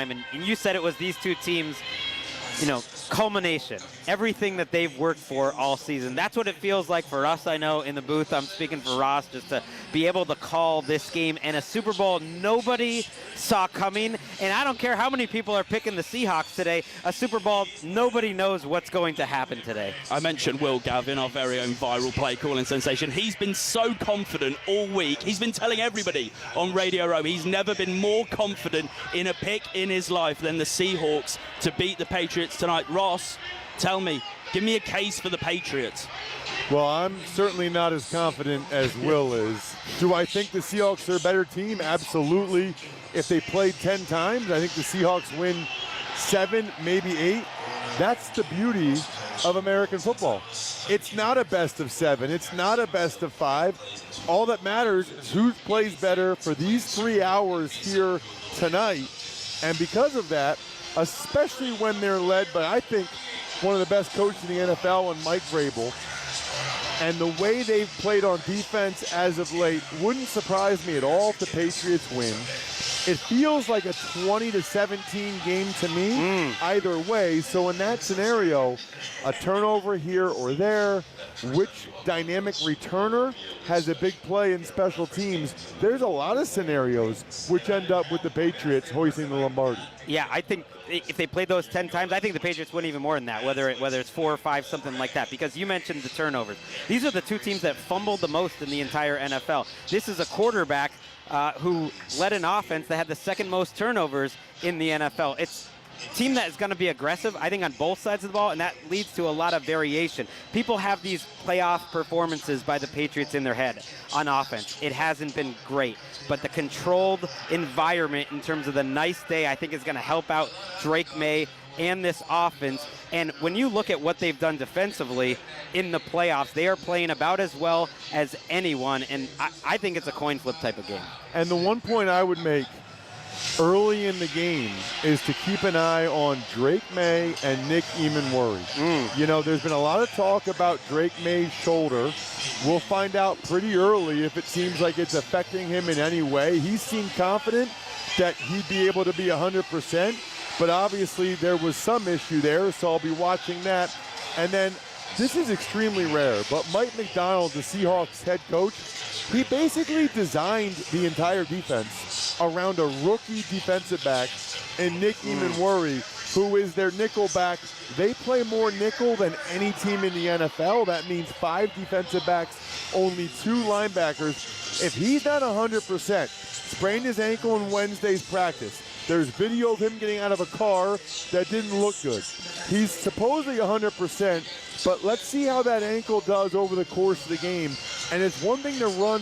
time, and you said it was these two teams, you know, culmination, everything that they've worked for all season. That's what it feels like for us. I know in the booth, I'm speaking for Ross, just to be able to call this game and a Super Bowl nobody saw coming. And I don't care how many people are picking the Seahawks today, a Super Bowl nobody knows what's going to happen today. I mentioned Gavin, our very own viral play calling sensation. He's been so confident all week. He's been telling everybody on Radio Row he's never been more confident in a pick in his life than the Seahawks to beat the Patriots tonight. Ross, tell me, give me a case for the Patriots. Well, I'm certainly not as confident as Will is. Do I think the Seahawks are a better team? Absolutely. If they played 10 times, I think the Seahawks win 7, maybe 8. That's the beauty of American football. It's not a best of 7. It's not a best of 5. All that matters is who plays better for these 3 hours here tonight. And because of that, especially when they're led by, I think, one of the best coaches in the NFL and Mike Vrabel, and the way they've played on defense as of late, wouldn't surprise me at all if the Patriots win. It feels like a 20-17 game to me, either way. So in that scenario, a turnover here or there, which dynamic returner has a big play in special teams, there's a lot of scenarios which end up with the Patriots hoisting the Lombardi. Yeah, I think if they played those 10 times, I think the Patriots win even more than that, whether it's 4 or 5, something like that, because you mentioned the turnovers. These are the two teams that fumbled the most in the entire NFL. This is a quarterback who led an offense that had the second most turnovers in the NFL. It's a team that is going to be aggressive, I think, on both sides of the ball, and that leads to a lot of variation. People have these playoff performances by the Patriots in their head on offense. It hasn't been great, but the controlled environment in terms of the nice day, I think, is going to help out Drake May and this offense. And when you look at what they've done defensively in the playoffs, they are playing about as well as anyone, and I think it's a coin flip type of game. And the one point I would make early in the game is to keep an eye on Drake May and Nick Eamon-Worry. You know, there's been a lot of talk about Drake May's shoulder. We'll find out pretty early if it seems like it's affecting him in any way. He seemed confident that he'd be able to be 100%, but obviously there was some issue there, so I'll be watching that. And then, this is extremely rare, but Mike Macdonald, the Seahawks head coach, he basically designed the entire defense around a rookie defensive back in Nick Eamon-Worry, who is their nickel back. They play more nickel than any team in the NFL. That means 5 defensive backs, only 2 linebackers. If he's not 100%, sprained his ankle in Wednesday's practice. There's video of him getting out of a car that didn't look good. He's supposedly 100%, but let's see how that ankle does over the course of the game. And it's one thing to run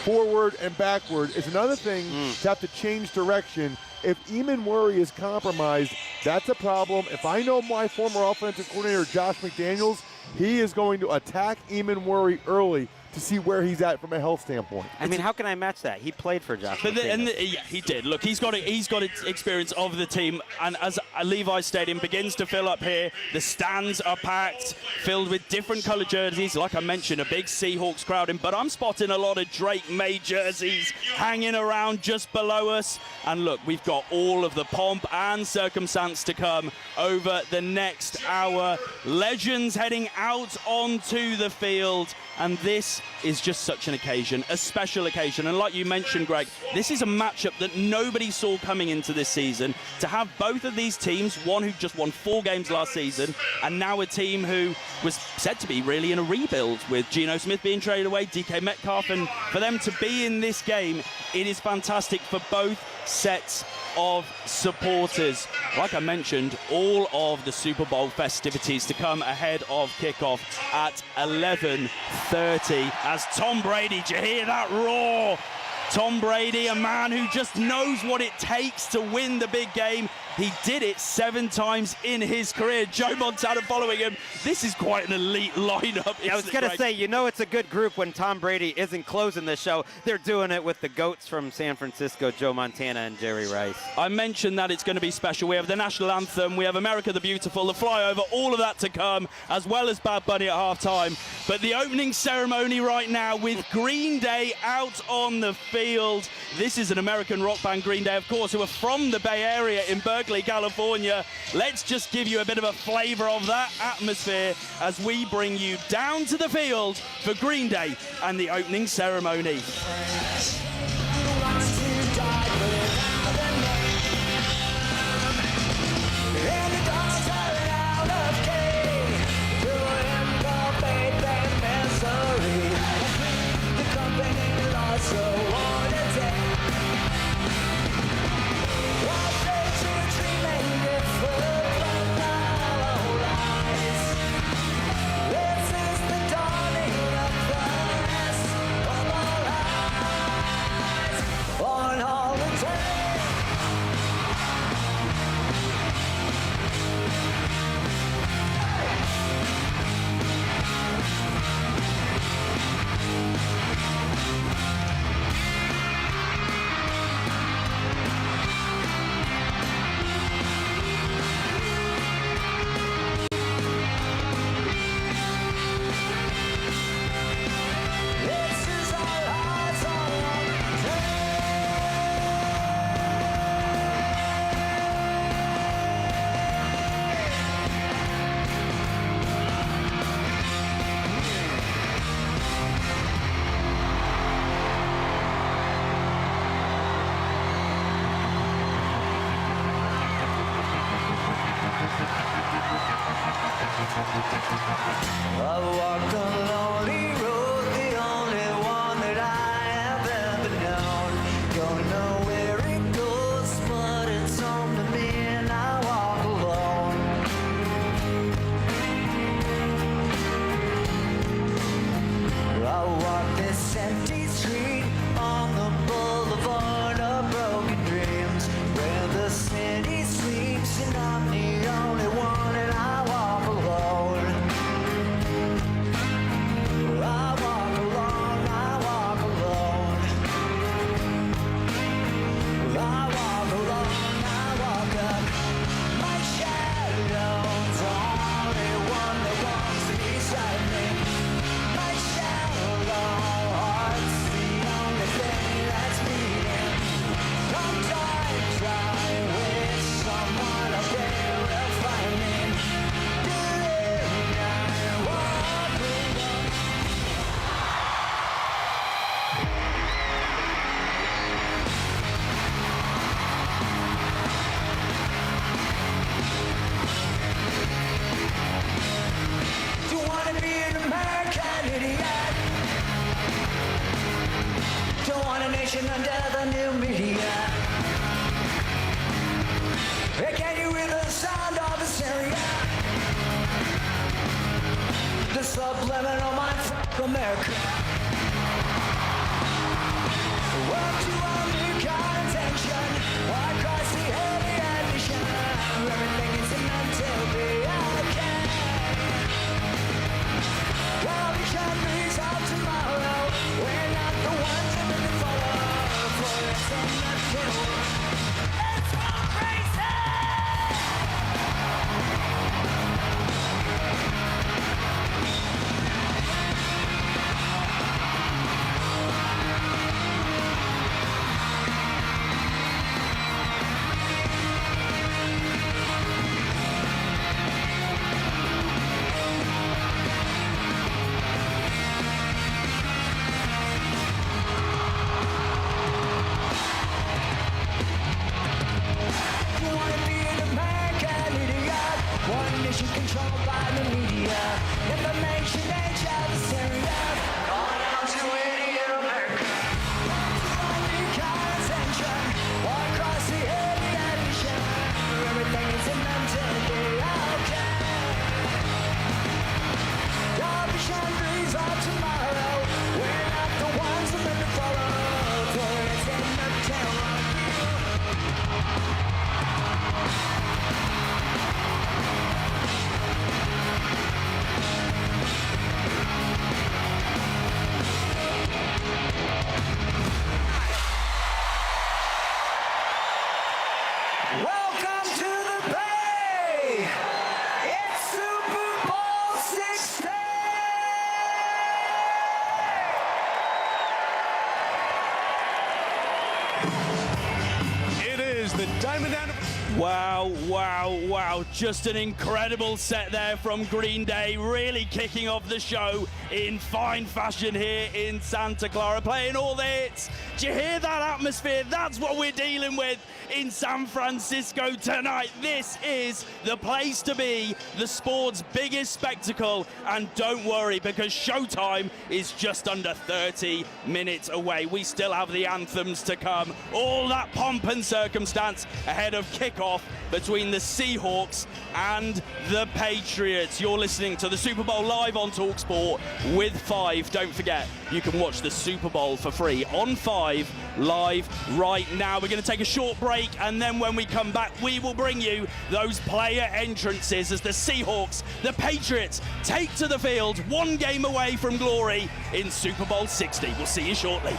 forward and backward. It's another thing to have to change direction. If Eamon-Worry is compromised, that's a problem. If I know my former offensive coordinator, Josh McDaniels, he is going to attack Eamon-Worry early to see where he's at from a health standpoint. I mean, how can I match that? He played for Josh. Yeah, he did. Look, he's got experience of the team, and as Levi's Stadium begins to fill up here, the stands are packed, filled with different colored jerseys. Like I mentioned, a big Seahawks crowd in, but I'm spotting a lot of Drake May jerseys hanging around just below us. And look, we've got all of the pomp and circumstance to come over the next hour. Legends heading out onto the field, and this is just such an occasion, a special occasion. And like you mentioned, Gregg, this is a matchup that nobody saw coming into this season. To have both of these teams, one who just won 4 games last season, and now a team who was said to be really in a rebuild with Geno Smith being traded away, DK Metcalf, and for them to be in this game, it is fantastic for both sets of supporters. Like I mentioned, all of the Super Bowl festivities to come ahead of kickoff at 11:30 as Tom Brady, did you hear that roar? Tom Brady, a man who just knows what it takes to win the big game. He did it 7 times in his career. Joe Montana following him. This is quite an elite lineup. I was going to say, you know it's a good group when Tom Brady isn't closing the show. They're doing it with the GOATs from San Francisco, Joe Montana and Jerry Rice. I mentioned that it's going to be special. We have the national anthem, we have America the Beautiful, the flyover, all of that to come, as well as Bad Bunny at halftime. But the opening ceremony right now with Green Day out on the field. field. This is an American rock band, Green Day, of course, who are from the Bay Area in Berkeley, California. Let's just give you a bit of a flavor of that atmosphere as we bring you down to the field for Green Day and the opening ceremony. I walked a lonely road, the only one that I have ever known. Don't know where it goes, but it's home to me and I walk alone. I walk this empty street on the boulevard of broken dreams, where the city sleeps and I'm the only one and I walk alone. I walk alone, I walk alone. I walk alone, I walk up. My shadow's the only one that walks beside me. My shadow heart's the only thing that's beating. Sometimes I wish someone up there will find me. Today I walk alone. You wanna be an American idiot? Don't want a nation under the new media. Hey, can you hear the sound of hysteria? The subliminal mind, fuck America. Work to undercut attention. Why cross the heavy admission? Everything is meant to be okay. Well, we can raise out tomorrow. We're not the ones that we follow. For it's in the kill. Let's go crazy! You wanna be an American idiot? One nation controlled by the media. Information age of hysteria. Calling out to idiot America. Undercut attention. Walk across the heavy admission. Everything is meant to be okay. Your vision breeze of tomorrow. We're not the ones who meant to follow. For it's in the tail of you. Welcome to the Bay! It's Super Bowl 16! Wow, wow, wow. Just an incredible set there from Green Day, really kicking off the show in fine fashion here in Santa Clara, playing all the hits. Do you hear that atmosphere? That's what we're dealing with in San Francisco tonight. This is the place to be, the sport's biggest spectacle. And don't worry, because showtime is just under 30 minutes away. We still have the anthems to come. All that pomp and circumstance ahead of kickoff between the Seahawks and the Patriots. You're listening to the Super Bowl live on talkSPORT with 5. Don't forget, you can watch the Super Bowl for free on 5 live right now. We're going to take a short break, and then when we come back, we will bring you those player entrances as the Seahawks, the Patriots, take to the field, one game away from glory in Super Bowl 60. We'll see you shortly.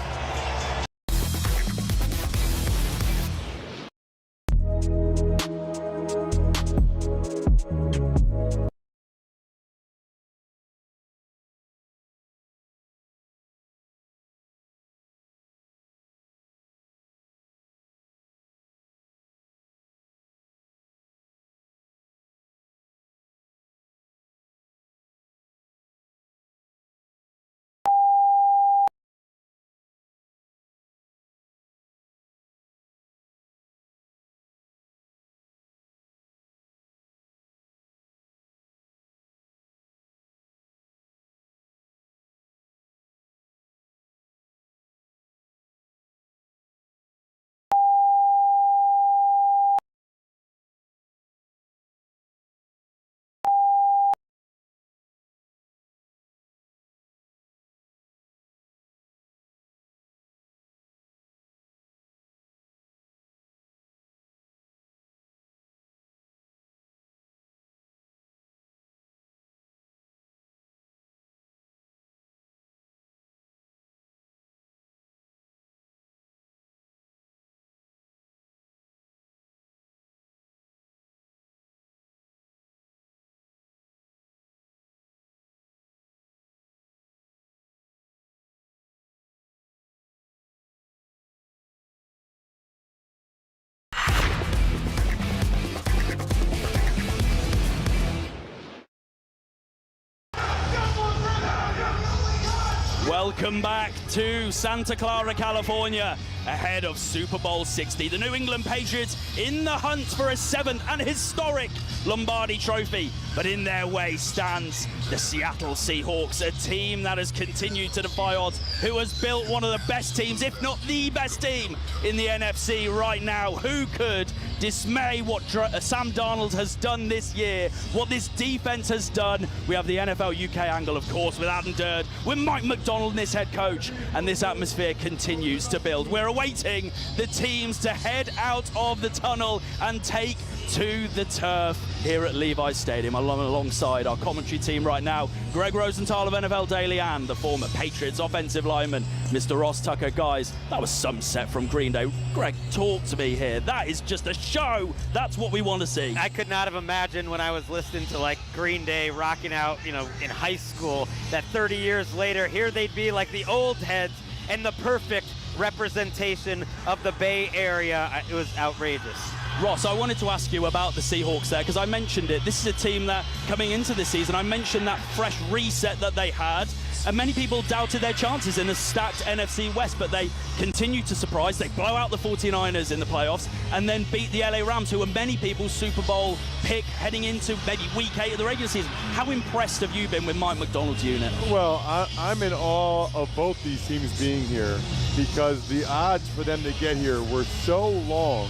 Welcome back to Santa Clara, California, ahead of Super Bowl 60. The New England Patriots in the hunt for a 7th and historic Lombardi trophy. But in their way stands the Seattle Seahawks, a team that has continued to defy odds, who has built one of the best teams, if not the best team in the NFC right now. Who could dismay what Sam Darnold has done this year, what this defense has done? We have the NFL UK angle, of course, with Adam Durd, with Mike McDonald, this head coach, and this atmosphere continues to build. We're awaiting the teams to head out of the tunnel and take to the turf here at Levi's Stadium. Alongside our commentary team right now, Gregg Rosenthal of NFL Daily and the former Patriots offensive lineman, Mr. Ross Tucker. Guys, that was some set from Green Day. Greg, talk to me here. That is just a show. That's what we want to see. I could not have imagined when I was listening to like Green Day rocking out, in high school, that 30 years later, here they'd be like the old heads and the perfect representation of the Bay Area. It was outrageous. Ross, I wanted to ask you about the Seahawks there, because I mentioned it. This is a team that, coming into this season, I mentioned that fresh reset that they had, and many people doubted their chances in a stacked NFC West, but they continue to surprise. They blow out the 49ers in the playoffs and then beat the LA Rams, who are many people's Super Bowl pick heading into maybe week 8 of the regular season. How impressed have you been with Mike McDonald's unit? Well, I'm in awe of both these teams being here, because the odds for them to get here were so long.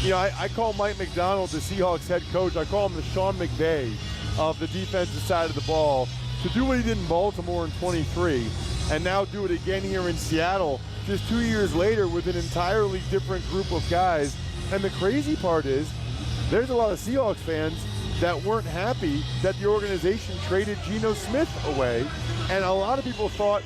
I call Mike McDonald, the Seahawks head coach, I call him the Sean McVay of the defensive side of the ball. To do what he did in Baltimore in 23 and now do it again here in Seattle just 2 years later with an entirely different group of guys. And the crazy part is there's a lot of Seahawks fans that weren't happy that the organization traded Geno Smith away. And a lot of people thought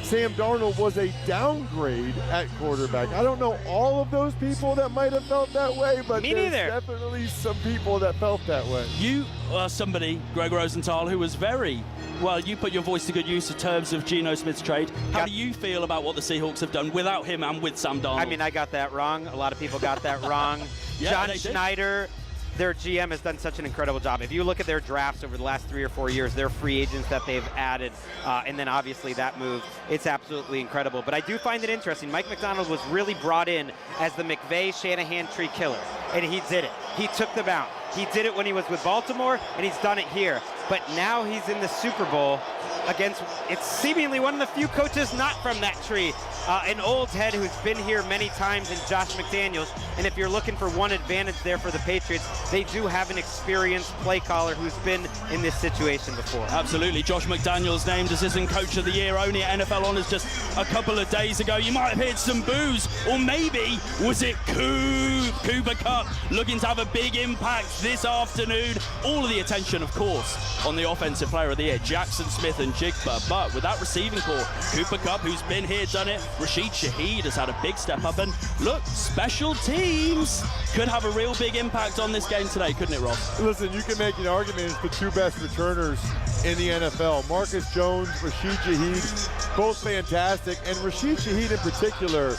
Sam Darnold was a downgrade at quarterback. I don't know all of those people that might have felt that way, but there's definitely some people that felt that way. You are somebody, Gregg Rosenthal, who was very, well, you put your voice to good use in terms of Geno Smith's trade. How do you feel about what the Seahawks have done without him and with Sam Darnold? I mean, I got that wrong. A lot of people got that wrong. Yeah, John Schneider, their GM, has done such an incredible job. If you look at their drafts over the last 3 or 4 years, their free agents that they've added, and then obviously that move, it's absolutely incredible. But I do find it interesting. Mike Macdonald was really brought in as the McVay-Shanahan tree killer, and he did it. He took them out. He did it when he was with Baltimore, and he's done it here. But now he's in the Super Bowl against, it's seemingly one of the few coaches not from that tree, an old head who's been here many times in Josh McDaniels. And if you're looking for one advantage there for the Patriots, they do have an experienced play caller who's been in this situation before. Absolutely. Josh McDaniels named Assistant Coach of the Year only at NFL Honors just a couple of days ago. You might have heard some boos, or maybe was it Cooper Kupp looking to have a big impact this afternoon. All of the attention, of course, on the Offensive Player of the Year, Jackson Smith and Jigba. But with that receiving core, Cooper Kupp, who's been here, done it. Rashid Shaheed has had a big step up. And look, special teams could have a real big impact on this game today, couldn't it, Ross? Listen, you can make an argument it's the two best returners in the NFL. Marcus Jones, Rashid Shaheed, both fantastic. And Rashid Shaheed in particular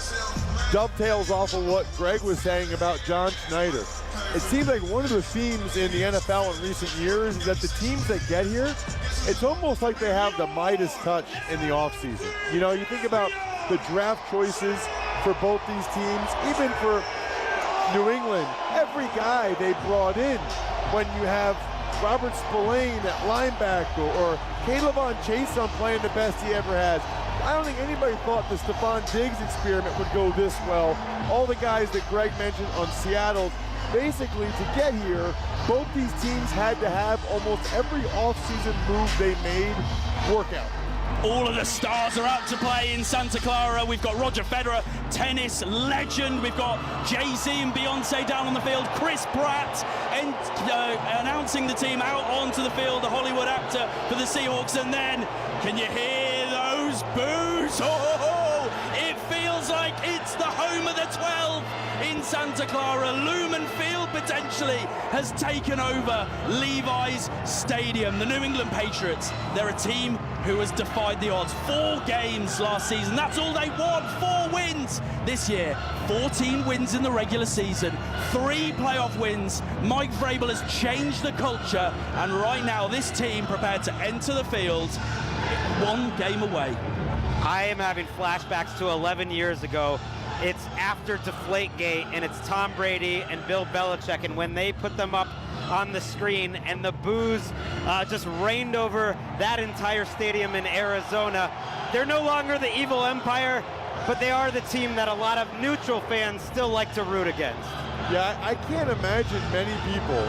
dovetails off of what Gregg was saying about John Schneider. It seems like one of the themes in the NFL in recent years is that the teams that get here, it's almost like they have the Midas touch in the offseason. You know, you think about the draft choices for both these teams, even for New England, every guy they brought in, when you have Robert Spillane at linebacker or Caleb Chase playing the best he ever has. I don't think anybody thought the Stephon Diggs experiment would go this well. All the guys that Gregg mentioned on Seattle, basically to get here, both these teams had to have almost every offseason move they made work out. All of the stars are out to play in Santa Clara. We've got Roger Federer, tennis legend. We've got Jay-Z and Beyonce down on the field. Chris Pratt announcing the team out onto the field, the Hollywood actor for the Seahawks. And then, can you hear those boos? Oh, it feels like it's the home of the 12 in Santa Clara. Lumen Field potentially has taken over Levi's Stadium. The New England Patriots, they're a team who has defied the odds. 4 games last season, that's all they won. 4 wins this year. 14 wins in the regular season, 3 playoff wins. Mike Vrabel has changed the culture, and right now this team prepared to enter the field 1 game away. I am having flashbacks to 11 years ago. It's after Deflategate, and it's Tom Brady and Bill Belichick, and when they put them up on the screen and the boos just rained over that entire stadium in Arizona. They're no longer the evil empire, but they are the team that a lot of neutral fans still like to root against. Yeah, I can't imagine many people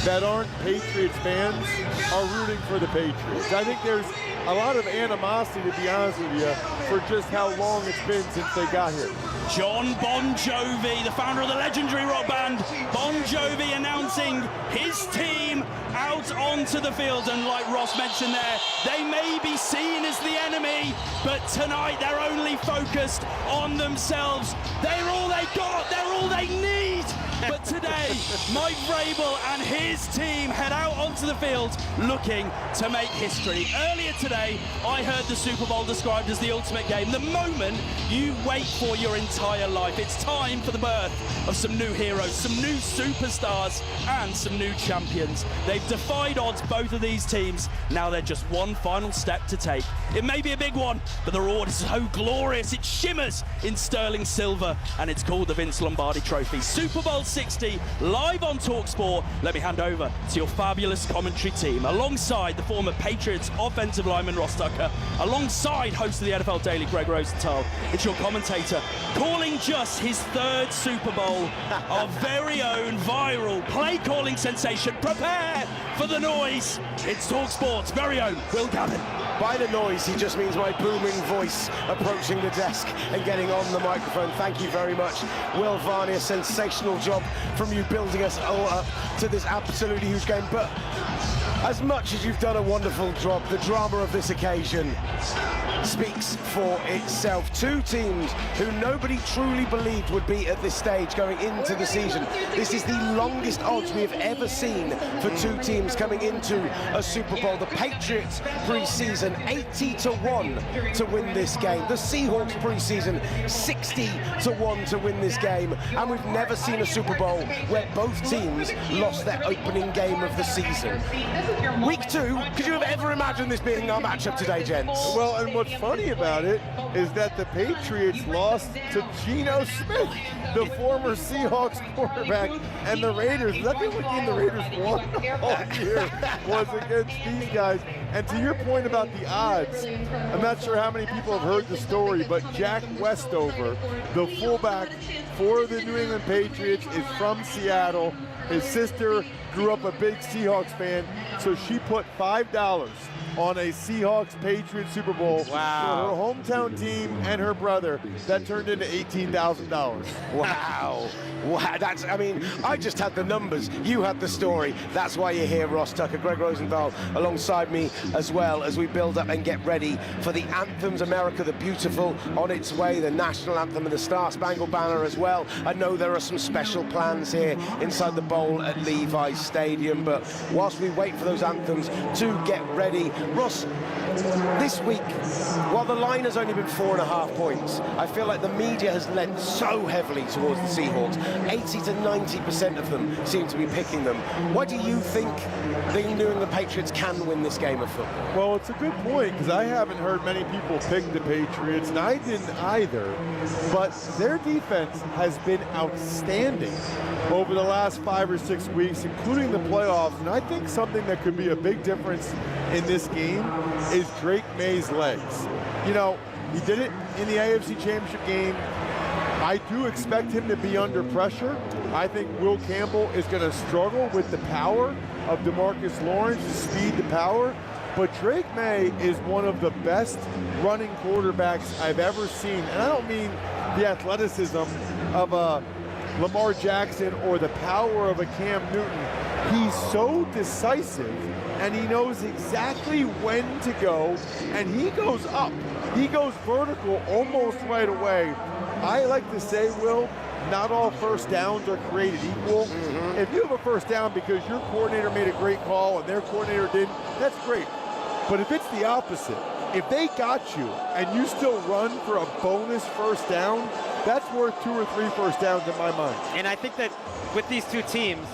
that aren't Patriots fans are rooting for the Patriots. I think there's a lot of animosity, to be honest with you, for just how long it's been since they got here. John Bon Jovi, the founder of the legendary rock band, Bon Jovi announcing his team out onto the field. And like Ross mentioned there, they may be seen as the enemy, but tonight they're only focused on themselves. They're all they got, they're all they need. But today, Mike Vrabel and his team head out onto the field looking to make history. Earlier today, I heard the Super Bowl described as the ultimate game. The moment you wait for your entire life. It's time for the birth of some new heroes, some new superstars, and some new champions. They've defied odds, both of these teams. Now they're just one final step to take. It may be a big one, but the reward is so glorious. It shimmers in sterling silver, and it's called the Vince Lombardi Trophy. Super Bowl 60, live on talkSPORT. Let me hand over to your fabulous commentary team, alongside the former Patriots offensive lineman Ross Tucker, alongside host of the NFL Daily Gregg Rosenthal. It's your commentator, calling just his 3rd Super Bowl, our very own viral play calling sensation. Prepare for the noise. It's talkSPORT's very own Will Gavin. By the noise, he just means my booming voice approaching the desk and getting on the microphone. Thank you very much, Will Varney. A sensational job from you building us all up to this absolutely huge game. But As much as you've done a wonderful job, the drama of this occasion speaks for itself. Two teams who nobody truly believed would be at this stage going into the season. This is the longest odds we have ever seen for two teams coming into a Super Bowl. The Patriots pre-season 80-1 to win this game. The Seahawks pre-season 60-1 to win this game. And we've never seen a Super Bowl where both teams lost their opening game of the season. Week 2, could you have ever imagined this being our matchup today, gents? Well, and what's funny about it is that the Patriots lost to Geno Smith, the former Seahawks quarterback, and the Raiders. Is that the only game the Raiders won all year was against these guys? And to your point about the odds, I'm not sure how many people have heard the story, but Jack Westover, the fullback for the New England Patriots, is from Seattle. His sister grew up a big Seahawks fan, so she put $5 on a Seahawks-Patriots Super Bowl for her hometown team and her brother. That turned into $18,000. Wow. Wow, that's, I mean, I just had the numbers. You had the story. That's why you're here, Ross Tucker. Gregg Rosenthal alongside me as well as we build up and get ready for the anthems. America the Beautiful on its way, the national anthem and the Star Spangled Banner as well. I know there are some special plans here inside the bowl at Levi's Stadium, but whilst we wait for those anthems to get ready, Ross, this week, while the line has only been 4.5 points, I feel like the media has lent so heavily towards the Seahawks. 80 to 90% of them seem to be picking them. Why do you think the New England Patriots can win this game of football? Well, it's a good point, because I haven't heard many people pick the Patriots, and I didn't either, but their defense has been outstanding over the last 5 or 6 weeks, including the playoffs, and I think something that could be a big difference in this game is Drake May's legs. You know, he did it in the AFC Championship game. I do expect him to be under pressure. I think Will Campbell is going to struggle with the power of DeMarcus Lawrence, the speed, the power. But Drake May is one of the best running quarterbacks I've ever seen. And I don't mean the athleticism of a Lamar Jackson or the power of a Cam Newton. He's so decisive, and he knows exactly when to go, and he goes up. He goes vertical almost right away. I like to say, Will, not all first downs are created equal. If you have a first down because your coordinator made a great call and their coordinator didn't, that's great. But if it's the opposite, if they got you and you still run for a bonus first down, that's worth 2 or 3 first downs in my mind. And I think that with these two teams,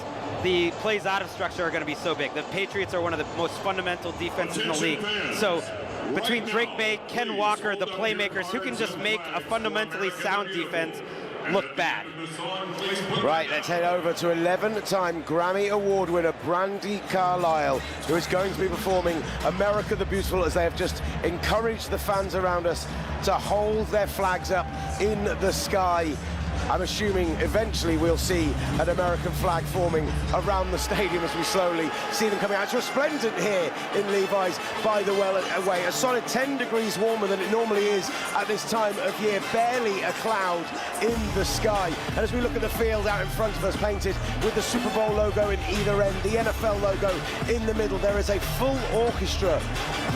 the plays out of structure are going to be so big. The Patriots are one of the most fundamental defenses in the league. So between Drake May, Ken Walker, the playmakers, who can just make a fundamentally sound defense look bad. Right, let's head over to 11-time Grammy Award winner Brandi Carlile, who is going to be performing America the Beautiful, as they have just encouraged the fans around us to hold their flags up in the sky. I'm assuming eventually we'll see an American flag forming around the stadium as we slowly see them coming out. It's resplendent here in Levi's, by the way. A solid 10 degrees warmer than it normally is at this time of year. Barely a cloud in the sky. And as we look at the field out in front of us, painted with the Super Bowl logo in either end, the NFL logo in the middle, there is a full orchestra,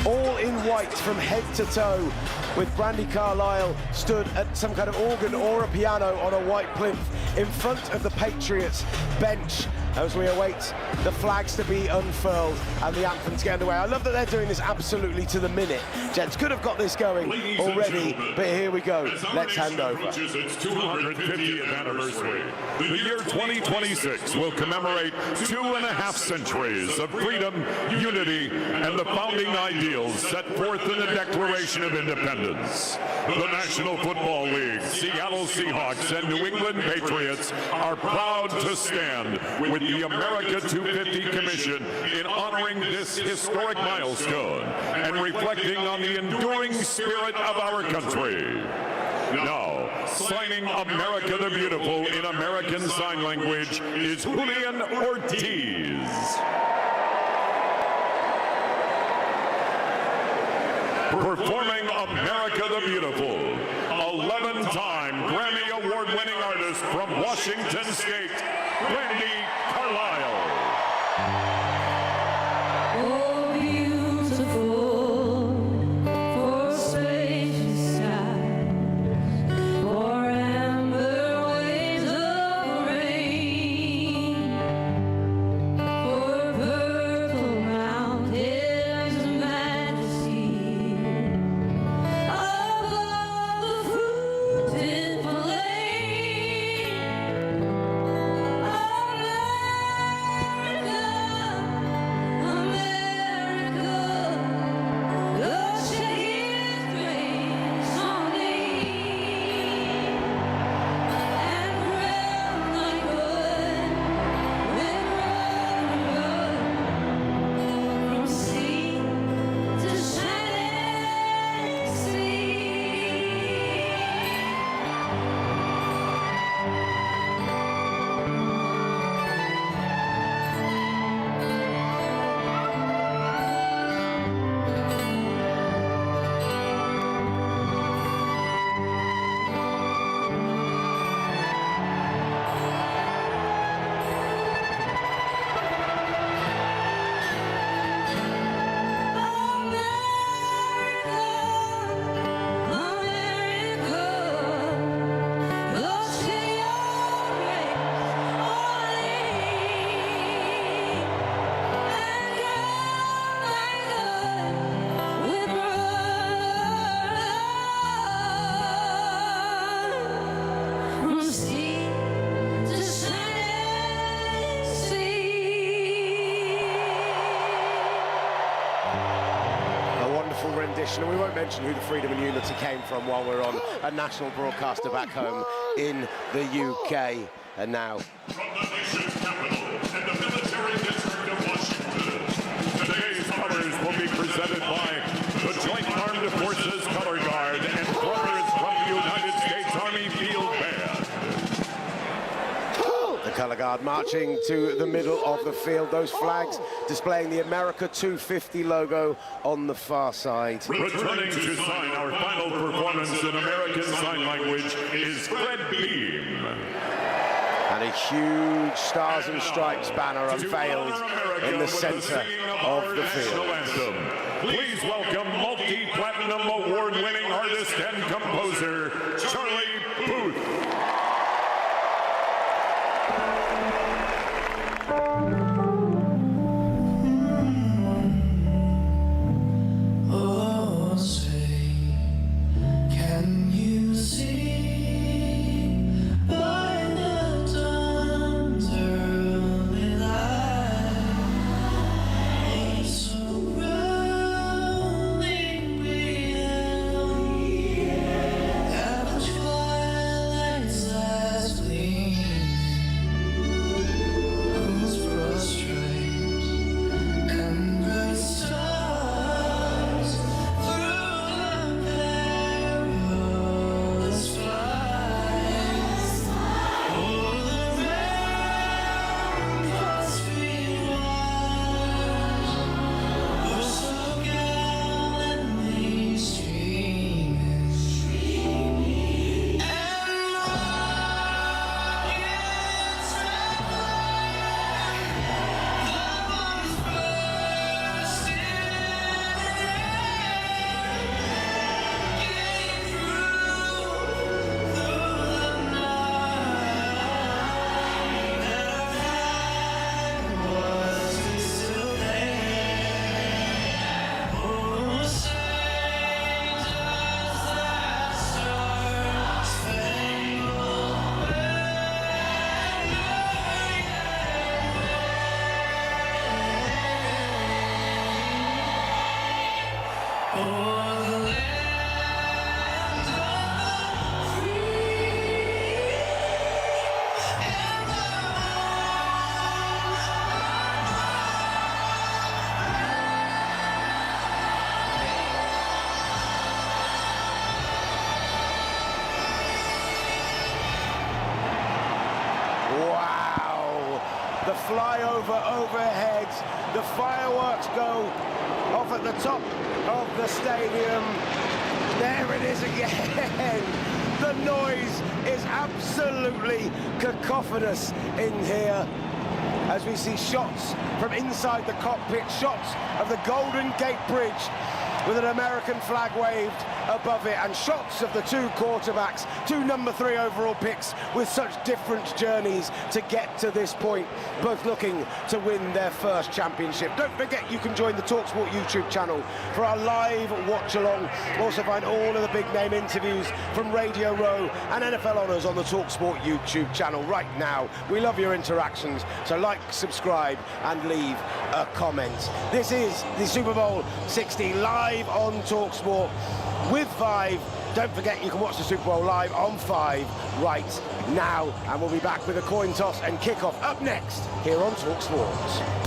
all in white from head to toe, with Brandi Carlile stood at some kind of organ or a piano on a white plinth in front of the Patriots bench as we await the flags to be unfurled and the anthem to get underway. I love that they're doing this absolutely to the minute. Jets could have got this going already, but here we go. Let's hand over. Its 250th anniversary. The year 2026 will commemorate 2.5 centuries of freedom, unity, and the founding ideals set forth in the Declaration of Independence. The National Football League, Seattle Seahawks, and New England Patriots are proud to stand with the America 250 Commission in honoring this historic milestone and reflecting on the enduring spirit of our country. Now, signing America the Beautiful in American Sign Language is Julian Ortiz. Performing America the Beautiful, 11-time Grammy Award-winning artist from Washington State, Brandi Carlile. tradition, and we won't mention who the Freedom and Unity came from while we're on a national broadcaster back home in the UK. And now, From the nation's capital and the military district of Washington, today's colors will be presented by the Joint Armed Forces Color Guard and drummers from the United States Army Field Band. the colour guard marching to the middle of the field. Those flags displaying the America 250 logo on the far side. Returning to sign our final performance in American Sign Language is Gregg And a huge Stars and Stripes banner unveiled in the centre of the field. Anthem. Please welcome multi-platinum award-winning artist and composer Charlie Booth. Oh, say, can you see by the dawn's early light, surrounding me, at the twilight's last gleam, whose broad stripes and bright stars through the perilous flight, o'er the ramparts we watched, were so gallantly streaming, and rockets Wow! The flyover overhead, the fireworks go off at the top of the stadium. There it is again. The noise is absolutely cacophonous in here as we see shots from inside the cockpit, shots of the Golden Gate Bridge with an American flag waved above it, and shots of the two quarterbacks, two number 3 overall picks with such different journeys to get to this point, both looking to win their first championship. Don't forget you can join the talkSPORT YouTube channel for our live watch-along. Also find all of the big name interviews from Radio Row and NFL Honours on the talkSPORT YouTube channel right now. We love your interactions, so like, subscribe and leave a comment. This is the Super Bowl 60 live on talkSPORT with 5. Don't forget you can watch the Super Bowl live on 5 right now, and we'll be back with a coin toss and kickoff up next here on talkSPORT.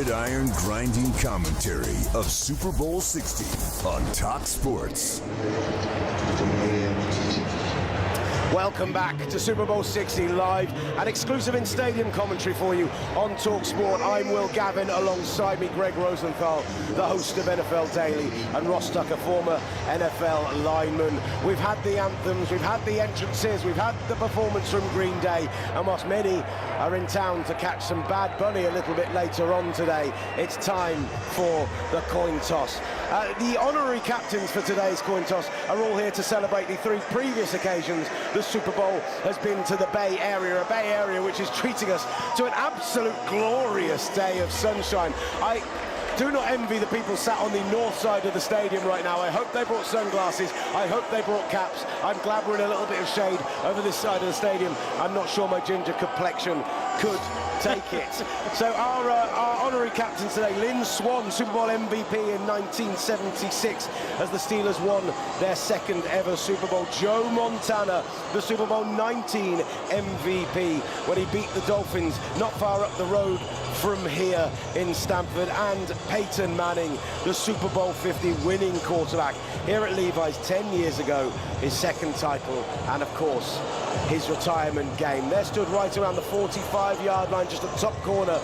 gridiron grinding commentary of Super Bowl 60 on talkSPORT. Welcome back to Super Bowl 60 live and exclusive in-stadium commentary for you on talkSPORT. I'm Gavin, alongside me Gregg Rosenthal, the host of NFL Daily, and Ross Tucker, former NFL lineman. We've had the anthems, we've had the entrances, we've had the performance from Green Day, and whilst many are in town to catch some Bad Bunny a little bit later on today, it's time for the coin toss. The honorary captains for today's coin toss are all here to celebrate the 3 previous occasions the Super Bowl has been to the Bay Area, a Bay Area which is treating us to an absolute glorious day of sunshine. I do not envy the people sat on the north side of the stadium right now. I hope they brought sunglasses. I hope they brought caps. I'm glad we're in a little bit of shade over this side of the stadium. I'm not sure my ginger complexion could take it. So our honorary captains today, Lynn Swann, Super Bowl MVP in 1976 as the Steelers won their 2nd ever Super Bowl. Joe Montana, the Super Bowl 19 MVP when he beat the Dolphins not far up the road from here in Stamford. And Peyton Manning, the Super Bowl 50 winning quarterback here at Levi's 10 years ago, his 2nd title, and of course his retirement game. They're stood right around the 45-yard line, just at the top corner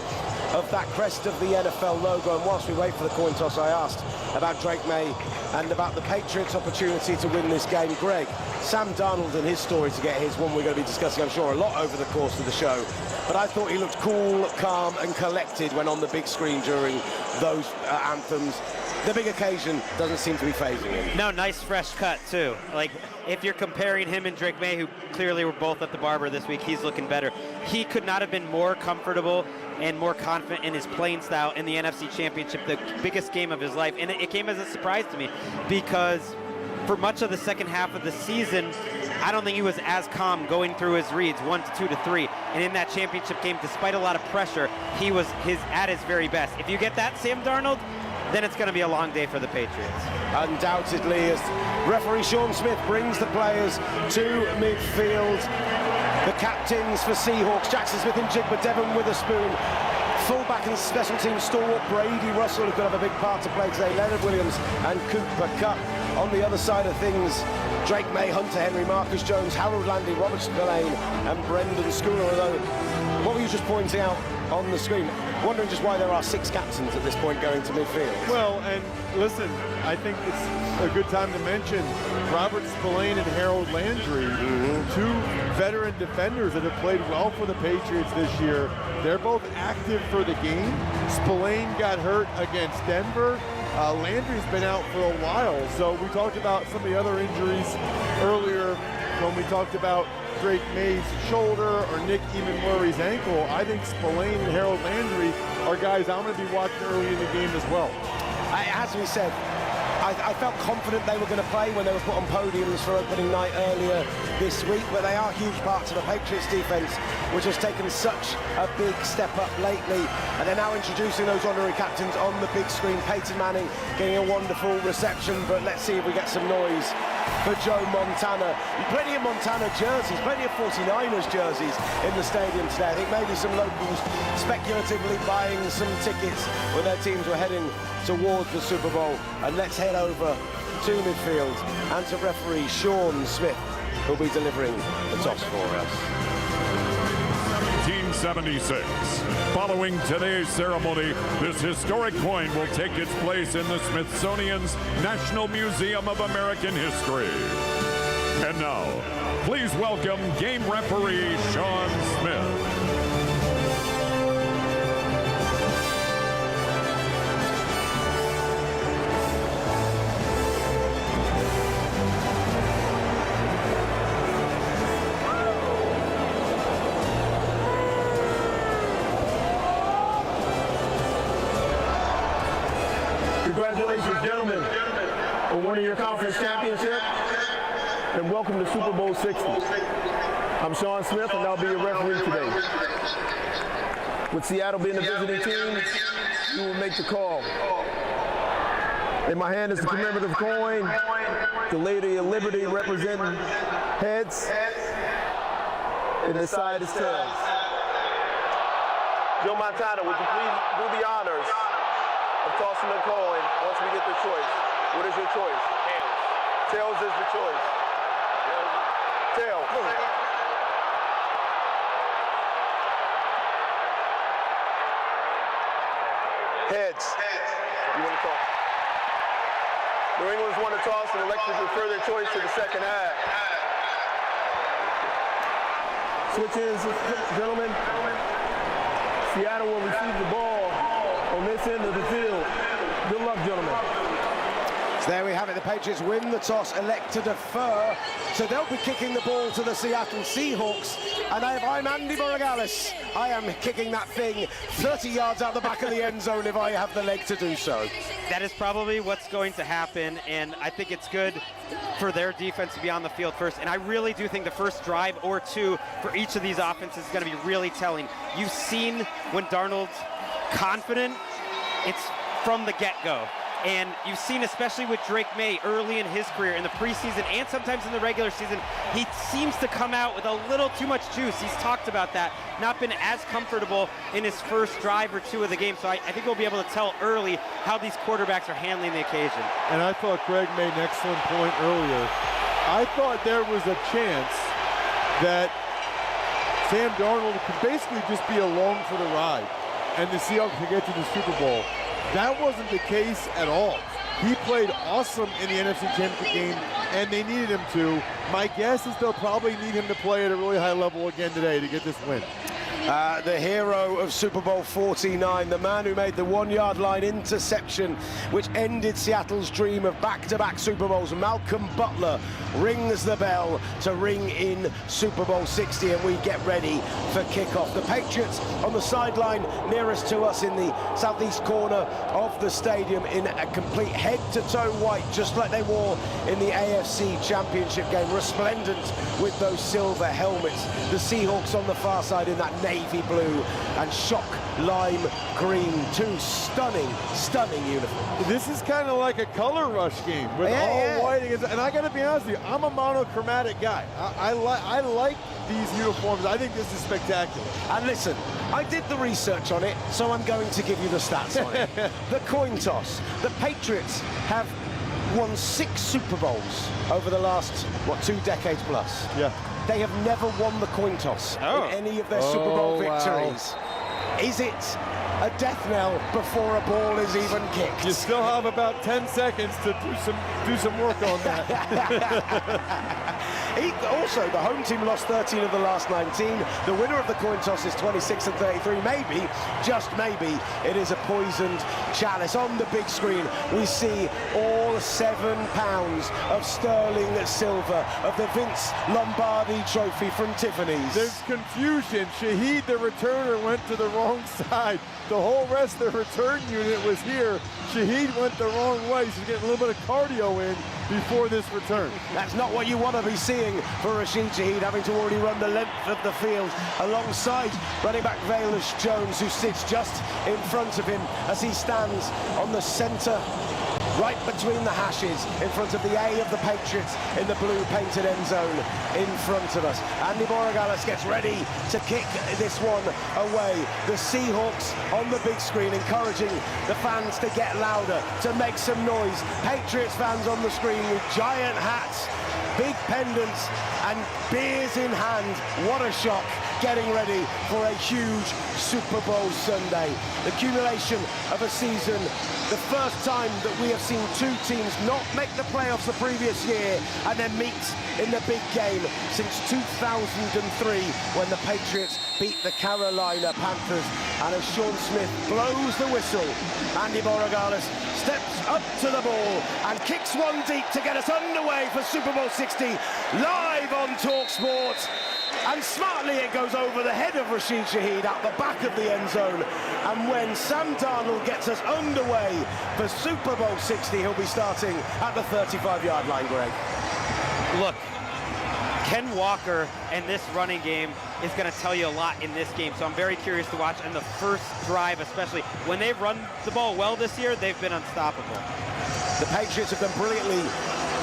of that crest of the NFL logo. And whilst we wait for the coin toss, I asked about Drake May and about the Patriots' opportunity to win this game. Gregg, Sam Darnold and his story to get his one we're going to be discussing, I'm sure, a lot over the course of the show. But I thought he looked cool, calm and collected when on the big screen during those anthems. The big occasion doesn't seem to be phasing him. No, nice fresh cut too. Like, if you're comparing him and Drake May, who clearly were both at the barber this week, he's looking better. He could not have been more comfortable and more confident in his playing style in the NFC Championship, the biggest game of his life. And it came as a surprise to me because for much of the second half of the season, I don't think he was as calm going through his reads, 1 to 2 to 3. And in that championship game, despite a lot of pressure, he was at his very best. If you get that, Sam Darnold, then it's going to be a long day for the Patriots. Undoubtedly, as referee Sean Smith brings the players to midfield. The captains for Seahawks, Jackson Smith and Jigba, Devon Witherspoon. Fullback and special team stalwart Brady Russell, who could have a big part to play today. Leonard Williams and Cooper Kupp. On the other side of things, Drake May, Hunter Henry, Marcus Jones, Harold Landry, Robert Spillane and Brendan Schooler. Although, what were you just pointing out on the screen? Wondering just why there are 6 captains at this point going to midfield. Well, and listen, I think it's a good time to mention Robert Spillane and Harold Landry, 2 veteran defenders that have played well for the Patriots this year. They're both active for the game. Spillane got hurt against Denver. Landry's been out for a while. So we talked about some of the other injuries earlier when we talked about Drake May's shoulder or Nick Emenworry's ankle. I think Spillane and Harold Landry are guys I'm going to be watching early in the game as well. As we said, I felt confident they were going to play when they were put on podiums for opening night earlier this week, but they are huge parts of the Patriots defense, which has taken such a big step up lately. And they're now introducing those honorary captains on the big screen. Peyton Manning getting a wonderful reception, but let's see if we get some noise for Joe Montana. Plenty of Montana jerseys, plenty of 49ers jerseys in the stadium today. I think maybe some locals speculatively buying some tickets when their teams were heading towards the Super Bowl. And let's head over to midfield and to referee Sean Smith, who'll be delivering the toss for us. 1976. Following today's ceremony, this historic coin will take its place in the Smithsonian's National Museum of American History. And now, please welcome game referee Sean Smith. Congratulations, gentlemen, on winning your conference championship, and welcome to Super Bowl 60. I'm Sean Smith, and I'll be your referee today. With Seattle being the visiting team, you will make the call. In my hand is the commemorative coin, the Lady of Liberty representing heads, and this side is tails. Joe Montana, would you please do the honors of tossing the coin once we get the choice? What is your choice? Tails. Tails is the choice. Tails. Heads. You want to toss? New England's won the toss and elected to defer their choice to the second half. Switches, gentlemen. Seattle will receive the ball on this end of the field. Good luck, gentlemen. So there we have it. The Patriots win the toss, elect to defer. So they'll be kicking the ball to the Seattle Seahawks. And if I'm Andy Borregales, I am kicking that thing 30 yards out the back of the end zone if I have the leg to do so. That is probably what's going to happen, and I think it's good for their defense to be on the field first. And I really do think the first drive or two for each of these offenses is going to be really telling. You've seen when Darnold's confident, it's from the get-go. And you've seen, especially with Drake May early in his career, in the preseason and sometimes in the regular season, he seems to come out with a little too much juice. He's talked about that, not been as comfortable in his first drive or two of the game. So I think we'll be able to tell early how these quarterbacks are handling the occasion. And I thought Gregg made an excellent point earlier. I thought there was a chance that Sam Darnold could basically just be along for the ride and the Seahawks could get to the Super Bowl. That wasn't the case at all. He played awesome in the NFC Championship game, and they needed him to. My guess is they'll probably need him to play at a really high level again today to get this win. The hero of Super Bowl 49, the man who made the 1-yard line interception, which ended Seattle's dream of back-to-back Super Bowls, Malcolm Butler, rings the bell to ring in Super Bowl 60, and we get ready for kickoff. The Patriots on the sideline nearest to us in the southeast corner of the stadium in a complete head-to-toe white, just like they wore in the AFC Championship game, resplendent with those silver helmets. The Seahawks on the far side in that navy blue and shock lime green, two stunning uniforms. This is kind of like a color rush game with all white against, and I got to be honest with you, I'm a monochromatic guy. I like these uniforms. I think this is spectacular. And listen, I did the research on it, so I'm going to give you the stats on it. The coin toss. The Patriots have won 6 Super Bowls over the last, 2 decades plus. Yeah. They have never won the coin toss in any of their Super Bowl victories. Wow. Is it a death knell before a ball is even kicked? You still have about 10 seconds to do some work on that. Also, the home team lost 13 of the last 19. The winner of the coin toss is 26 and 33. Maybe, just maybe, it is a poisoned chalice. On the big screen, we see all 7 pounds of sterling silver of the Vince Lombardi trophy from Tiffany's. There's confusion. Shaheed, the returner, went to the wrong side. The whole rest of the return unit was here. Shaheed went the wrong way. He's getting a little bit of cardio in before this return. That's not what you want to be seeing for Rashid Shaheed, having to already run the length of the field alongside running back Velus Jones, who sits just in front of him as he stands on the center, right between the hashes, in front of the A of the Patriots in the blue painted end zone in front of us. Andy Borregales gets ready to kick this one away. The Seahawks on the big screen encouraging the fans to get louder, to make some noise. Patriots fans on the screen with giant hats, big pendants and beers in hand. What a shock, getting ready for a huge Super Bowl Sunday. The accumulation of a season, the first time that we have seen 2 teams not make the playoffs the previous year and then meet in the big game since 2003 when the Patriots beat the Carolina Panthers. And as Sean Smith blows the whistle, Andy Borregales steps up to the ball and kicks one deep to get us underway for Super Bowl 60 live on talkSPORT. And smartly it goes over the head of Rashid Shaheed out the back of the end zone. And when Sam Darnold gets us underway for Super Bowl 60, he'll be starting at the 35-yard line, Gregg. Look, Ken Walker and this running game is going to tell you a lot in this game, so I'm very curious to watch. And the first drive especially, when they've run the ball well this year, they've been unstoppable. The Patriots have done brilliantly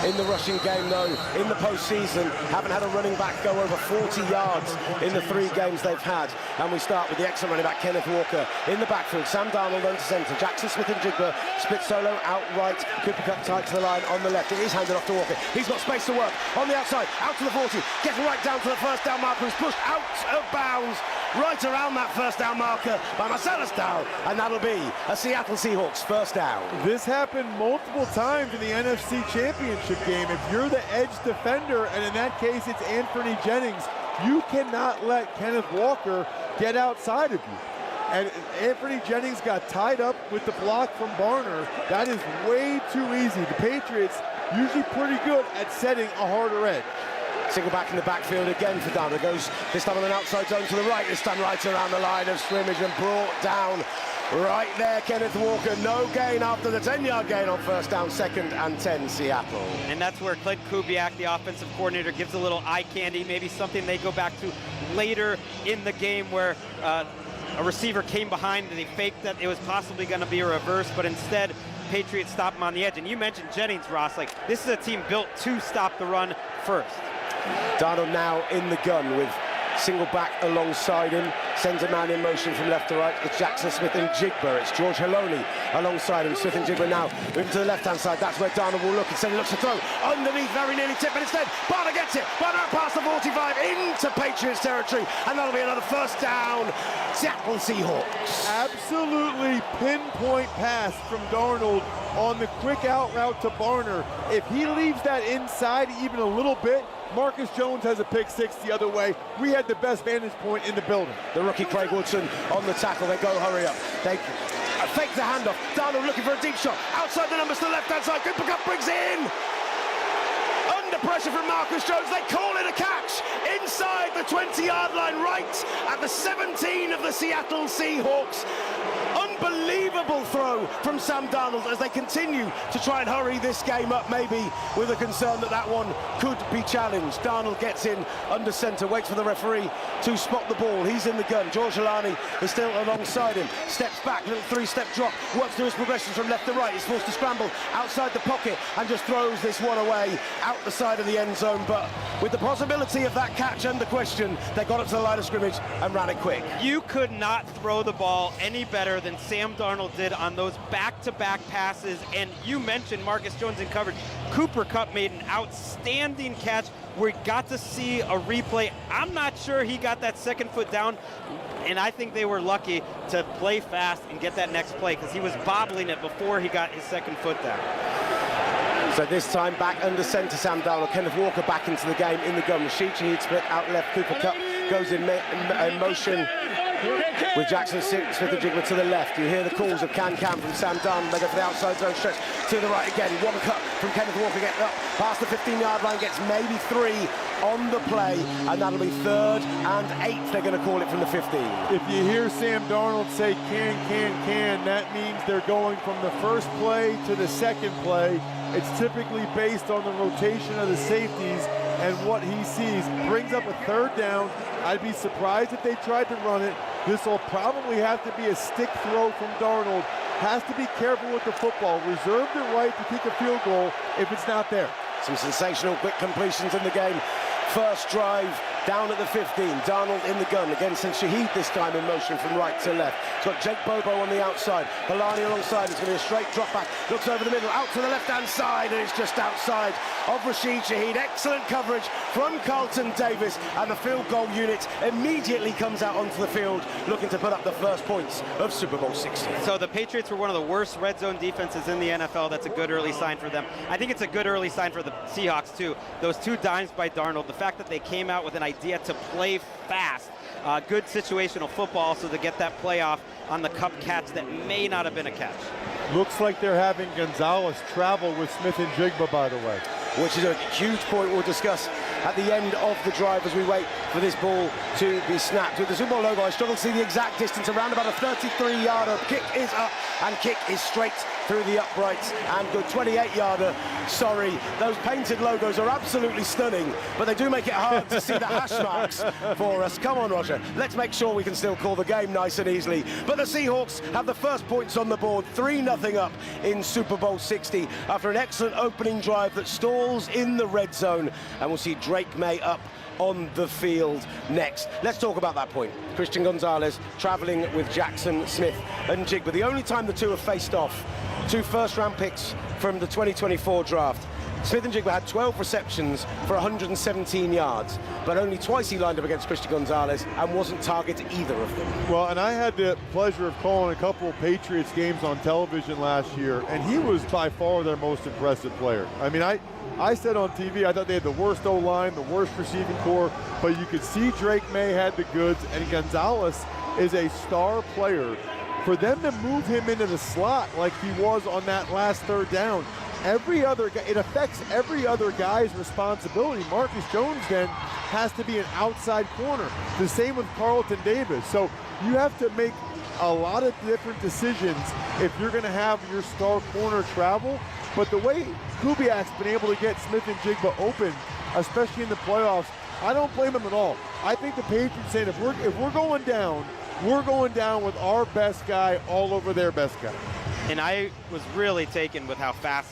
in the rushing game, though, in the postseason. Haven't had a running back go over 40 yards in the 3 games they've had. And we start with the excellent running back, Kenneth Walker, in the backfield. Sam Darnold under centre. Jackson Smith and Jigba split solo out right. Cooper Kupp tight to the line on the left. It is handed off to Walker. He's got space to work on the outside, out to the 40, getting right down to the first down marker. He's pushed out of bounds, right around that first down marker by Marcellus Dow, and that'll be a Seattle Seahawks first down. This happened multiple times in the NFC Championship game. If you're the edge defender, and in that case it's Anthony Jennings, you cannot let Kenneth Walker get outside of you. And Anthony Jennings got tied up with the block from Barner. That is way too easy. The Patriots usually pretty good at setting a harder edge. Single back in the backfield again for Darnold. Goes this time on an outside zone to the right, this time right around the line of scrimmage and brought down right there. Kenneth Walker, no gain after the 10-yard gain on first down, 2nd and 10, Seattle. And that's where Clint Kubiak, the offensive coordinator, gives a little eye candy, maybe something they go back to later in the game where a receiver came behind and they faked that it was possibly going to be a reverse, but instead Patriots stop him on the edge. And you mentioned Jennings, Ross. Like, this is a team built to stop the run first. Darnold now in the gun with single back alongside him, sends a man in motion from left to right. It's Jackson Smith and Jigba. It's George Haloni alongside him. Smith and Jigba now moving to the left-hand side. That's where Darnold will look. Instead he looks to throw underneath, very nearly tipped, but instead Barner gets it. Barner past the 45 into Patriots territory, and that'll be another first down. Seattle Seahawks. Absolutely pinpoint pass from Darnold on the quick out route to Barner. If he leaves that inside even a little bit, Marcus Jones has a pick 6 the other way. We had the best vantage point in the building. The rookie Craig Woodson on the tackle. They go hurry up. They fake the handoff. Darnold looking for a deep shot. Outside the numbers to the left-hand side. Cooper Kupp brings it in. Under pressure from Marcus Jones. They call it a catch inside the 20-yard line, right at the 17 of the Seattle Seahawks. Unbelievable throw from Sam Darnold as they continue to try and hurry this game up, maybe with a concern that that one could be challenged. Darnold gets in under centre, waits for the referee to spot the ball. He's in the gun. George Halani is still alongside him. Steps back, little 3-step drop, works through his progressions from left to right. He's forced to scramble outside the pocket and just throws this one away out the side of the end zone. But with the possibility of that catch under question, they got up to the line of scrimmage and ran it quick. You could not throw the ball any better than Sam Darnold did on those back-to-back passes. And you mentioned Marcus Jones in coverage. Cooper Kupp made an outstanding catch. We got to see a replay. I'm not sure he got that second foot down, and I think they were lucky to play fast and get that next play because he was bobbling it before he got his second foot down. So this time back under centre, Sam Darnold. Kenneth Walker back into the game in the gun. Rashid Shaheed split out left. Cooper Kupp goes in motion with Jackson Smith and Jigba to the left. You hear the calls of can from Sam Darnold. They go for the outside zone stretch to the right again. One cut from Kenneth Walker, getting up past the 15-yard line, gets maybe 3 on the play, and that'll be 3rd and 8. They're going to call it from the 15. If you hear Sam Darnold say can, that means they're going from the first play to the second play. It's typically based on the rotation of the safeties and what he sees. Brings up a 3rd down. I'd be surprised if they tried to run it. This will probably have to be a stick throw from Darnold. Has to be careful with the football. Reserve the right to kick a field goal if it's not there. Some sensational quick completions in the game. First drive down at the 15. Darnold in the gun. Again, sends Shaheed this time in motion from right to left. He's got Jake Bobo on the outside. Balani alongside. It's going to be a straight drop back. Looks over the middle, out to the left-hand side, and it's just outside of Rashid Shaheed. Excellent coverage from Carlton Davis, and the field goal unit immediately comes out onto the field looking to put up the first points of Super Bowl 60. So the Patriots were one of the worst red zone defenses in the NFL. That's a good early sign for them. I think it's a good early sign for the Seahawks, too. Those 2 dimes by Darnold, the fact that they came out with an idea to play fast. Good situational football, so to get that playoff on the Kupp catch that may not have been a catch. Looks like they're having Gonzalez travel with Smith and Jigba, by the way. Which is a huge point we'll discuss at the end of the drive as we wait for this ball to be snapped. With the Super Bowl logo, I struggle to see the exact distance. Around about a 33-yarder. Kick is up, and kick is straight through the uprights, and good 28-yarder. Sorry, those painted logos are absolutely stunning, but they do make it hard to see the hash marks for us. Come on, Roger, let's make sure we can still call the game nice and easily. But the Seahawks have the first points on the board, 3-0 up in Super Bowl 60 after an excellent opening drive that stalls in the red zone, and we'll see Drake May up on the field next. Let's talk about that point. Christian Gonzalez traveling with Jackson Smith and Jigba. The only time the two have faced off, two first-round picks from the 2024 draft. Smith and Jigba had 12 receptions for 117 yards, but only twice he lined up against Christian Gonzalez and wasn't targeted either of them. Well, and I had the pleasure of calling a couple of Patriots games on television last year, and he was by far their most impressive player. I mean, I said on TV, I thought they had the worst O-line, the worst receiving core, but you could see Drake May had the goods, and Gonzalez is a star player. For them to move him into the slot like he was on that last third down, every other guy, it affects every other guy's responsibility. Marcus Jones then has to be an outside corner. The same with Carlton Davis. So you have to make a lot of different decisions if you're going to have your star corner travel. But the way Kubiak's been able to get Smith and Jigba open, especially in the playoffs, I don't blame him at all. I think the Patriots saying if we're going down, we're going down with our best guy all over their best guy. And I was really taken with how fast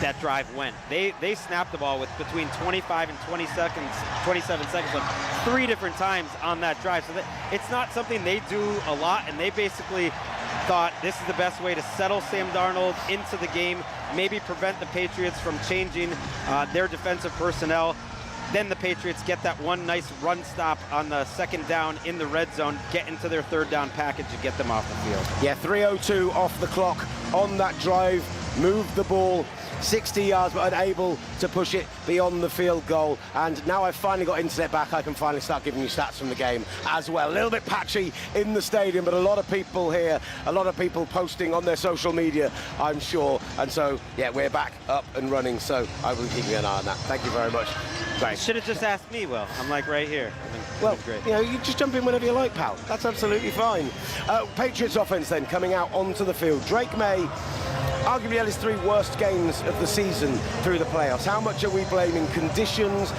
that drive went. They snapped the ball with between 25 and 27 seconds of 3 different times on that drive. So it's not something they do a lot, and they basically thought this is the best way to settle Sam Darnold into the game, maybe prevent the Patriots from changing their defensive personnel. Then the Patriots get that one nice run stop on the second down in the red zone, get into their third down package and get them off the field. Yeah, 3:02 off the clock on that drive, moved the ball 60 yards, but unable to push it beyond the field goal. And now I've finally got internet back, I can finally start giving you stats from the game as well. A little bit patchy in the stadium, but a lot of people here, a lot of people posting on their social media, I'm sure. And so, yeah, we're back up and running, so I will be keeping an eye on that. Thank you very much. You should have just asked me, Will. I'm like right here. Well, great. you know, you just jump in whenever you like, pal. That's absolutely fine. Patriots offense then coming out onto the field. Drake May, arguably his 3 worst games of the season through the playoffs. How much are we blaming conditions,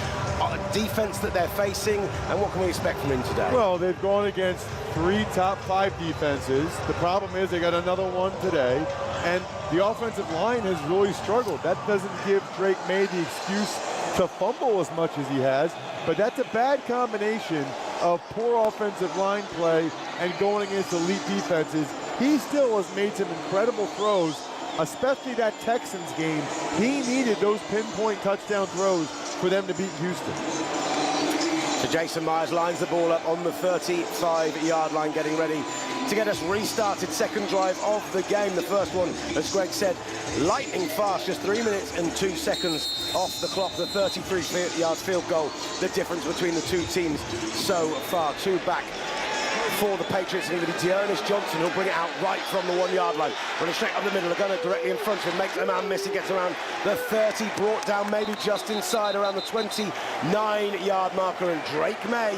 defense that they're facing, and what can we expect from him today? Well, they've gone against 3 top 5 defenses. The problem is they got another one today, and the offensive line has really struggled. That doesn't give Drake May the excuse to fumble as much as he has, but that's a bad combination of poor offensive line play and going against elite defenses. He still has made some incredible throws, especially that Texans game. He needed those pinpoint touchdown throws for them to beat Houston. So Jason Myers lines the ball up on the 35-yard line, getting ready to get us restarted. Second drive of the game. The first one, as Gregg said, lightning fast, just 3 minutes and 2 seconds off the clock. The 33-yard field goal, the difference between the two teams so far. 2 back for the Patriots, and it'll be Dearness Johnson who'll bring it out right from the 1-yard line. Running straight up the middle, the gunner directly in front of him, makes the man miss. He gets around the 30, brought down maybe just inside around the 29-yard marker, and Drake May,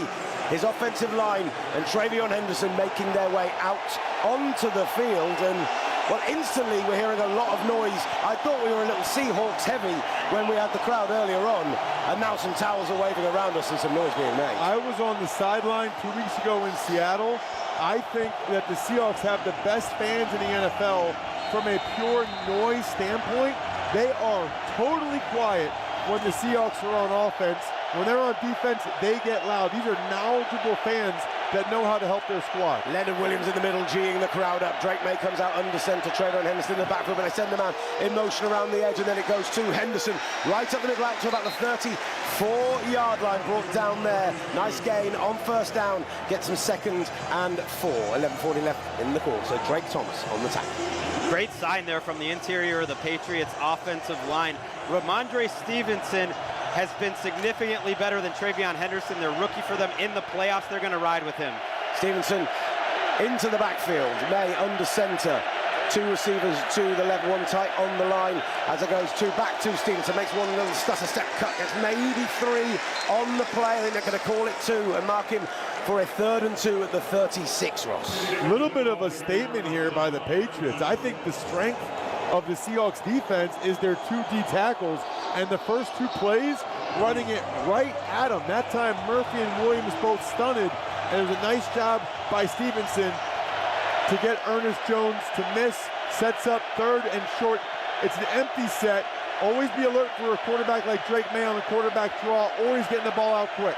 his offensive line, and Travion Henderson making their way out onto the field. And well, instantly we're hearing a lot of noise. I thought we were a little Seahawks heavy when we had the crowd earlier on, and now some towels are waving around us and some noise being made. I was on the sideline 2 weeks ago in Seattle. I think that the Seahawks have the best fans in the NFL from a pure noise standpoint. They are totally quiet when the Seahawks are on offense. When they're on defense, they get loud. These are knowledgeable fans that know how to help their squad. Leonard Williams in the middle, geeing the crowd up. Drake May comes out under center. Travion Henderson in the backfield, but they send the man in motion around the edge, and then it goes to Henderson right up the middle out to about the 34-yard line, brought down there. Nice gain on first down. Gets him 2nd and 4. 11:40 left in the quarter. So Drake Thomas on the tackle. Great sign there from the interior of the Patriots offensive line. Ramondre Stevenson has been significantly better than Travion Henderson. They're rookie for them in the playoffs. They're going to ride with him. Stevenson into the backfield. May under center. two receivers to the left, one tight on the line as it goes back to Stevenson, makes one little stutter step cut, gets maybe 3 on the play. I think they're going to call it 2 and mark him for a 3rd and 2 at the 36, Ross. A little bit of a statement here by the Patriots. I think the strength of the Seahawks defense is their 2 D tackles, and the first 2 plays running it right at them. That time Murphy and Williams both stunted, and it was a nice job by Stevenson to get Ernest Jones to miss. Sets up 3rd and short. It's an empty set. Always be alert for a quarterback like Drake May on the quarterback draw, always getting the ball out quick.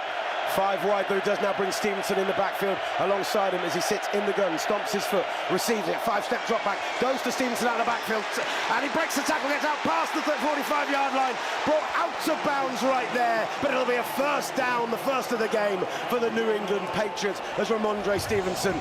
5 wide, but it does now bring Stevenson in the backfield alongside him as he sits in the gun, stomps his foot, receives it, 5-step drop back, goes to Stevenson out of the backfield, and he breaks the tackle, gets out past the 45-yard line, brought out of bounds right there, but it'll be a 1st down, the first of the game for the New England Patriots as Ramondre Stevenson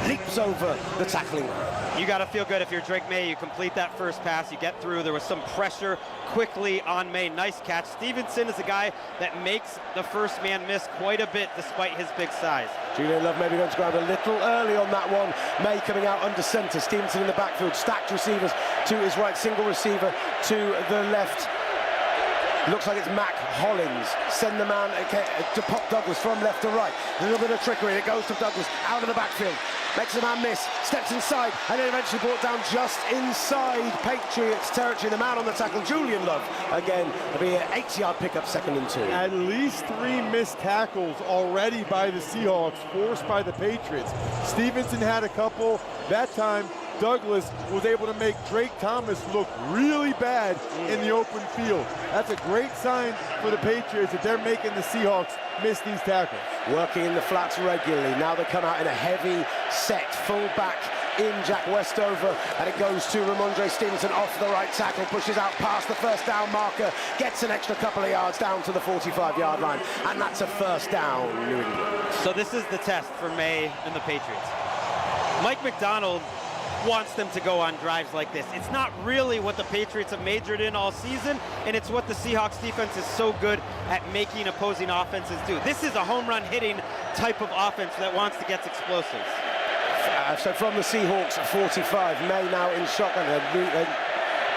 leaps over the tackling line. You got to feel good if you're Drake May. You complete that first pass, you get through. There was some pressure quickly on May. Nice catch. Stevenson is a guy that makes the first man miss quite a bit despite his big size. Julian Love maybe going to grab a little early on that one. May coming out under centre. Stevenson in the backfield. Stacked receivers to his right. Single receiver to the left. Looks like it's Mac Hollins. Send the man to Pop Douglas from left to right. A little bit of trickery. It goes to Douglas out of the backfield. Makes the man miss, steps inside, and then eventually brought down just inside Patriots territory. The man on the tackle, Julian Love. Again, it'll be an 8-yard pickup, 2nd and 2. At least 3 missed tackles already by the Seahawks, forced by the Patriots. Stevenson had a couple. That time, Douglas was able to make Drake Thomas look really bad in the open field. That's a great sign for the Patriots that they're making the Seahawks miss these tackles. Working in the flats regularly. Now they come out in a heavy set, full back in Jack Westover, and it goes to Ramondre Stevenson off the right tackle, pushes out past the 1st down marker, gets an extra couple of yards down to the 45-yard line, and that's a 1st down, New England. So this is the test for May and the Patriots. Mike McDonald wants them to go on drives like this. It's not really what the Patriots have majored in all season, and it's what the Seahawks defense is so good at making opposing offenses do. This is a home run hitting type of offense that wants to get explosives. So from the Seahawks 45, May now in shotgun,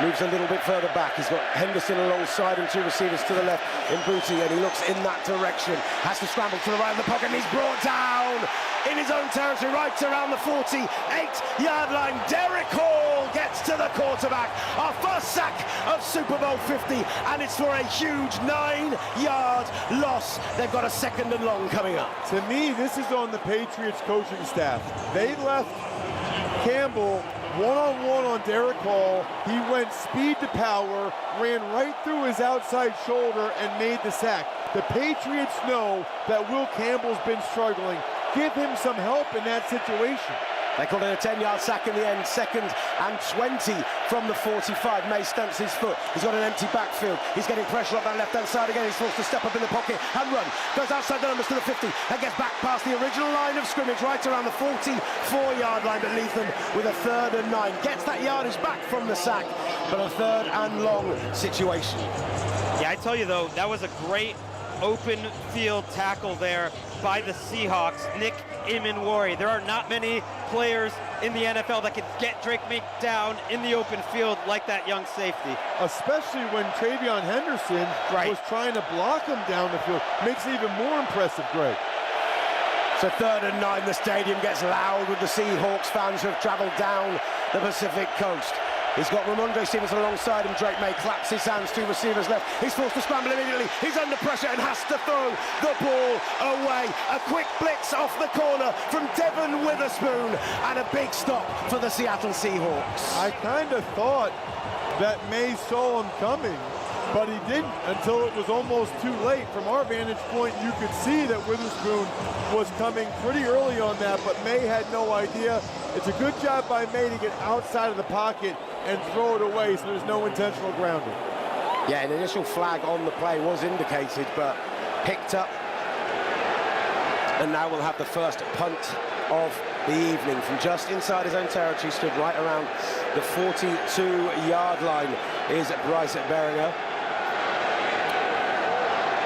moves a little bit further back. He's got Henderson alongside and 2 receivers to the left in Booty, and he looks in that direction. Has to scramble to the right of the pocket, and he's brought down in his own territory, right around the 48-yard line. Derek Hall gets to the quarterback. Our first sack of Super Bowl 50, and it's for a huge 9-yard loss. They've got a 2nd and long coming up. To me, this is on the Patriots coaching staff. They left Campbell one-on-one on Derek Hall. He went speed to power, ran right through his outside shoulder, and made the sack. The Patriots know that Will Campbell's been struggling. Give him some help in that situation. They called it a 10-yard sack in the end, 2nd and 20 from the 45. May stunts his foot. He's got an empty backfield. He's getting pressure up that left-hand side again. He's forced to step up in the pocket and run. Goes outside the numbers to the 50 and gets back past the original line of scrimmage, right around the 44-yard line, but leaves them with a 3rd and 9. Gets that yardage back from the sack, but a 3rd and long situation. Yeah, I tell you though, that was a great open field tackle there by the Seahawks. Nick Imenwari. There are not many players in the NFL that can get Drake May down in the open field like that young safety. Especially when Travion Henderson was trying to block him down the field. Makes it even more impressive, Greg. So 3rd and 9, the stadium gets loud with the Seahawks fans who have traveled down the Pacific coast. He's got Ramondre Stevenson alongside him. Drake May claps his hands, 2 receivers left. He's forced to scramble immediately. He's under pressure and has to throw the ball away. A quick blitz off the corner from Devon Witherspoon, and a big stop for the Seattle Seahawks. I kind of thought that May saw him coming, but he didn't until it was almost too late. From our vantage point, you could see that Witherspoon was coming pretty early on that, but May had no idea. It's a good job by May to get outside of the pocket and throw it away so there's no intentional grounding. Yeah, an initial flag on the play was indicated, but picked up. And now we'll have the first punt of the evening from just inside his own territory. Stood right around the 42-yard line is Bryce Beringer.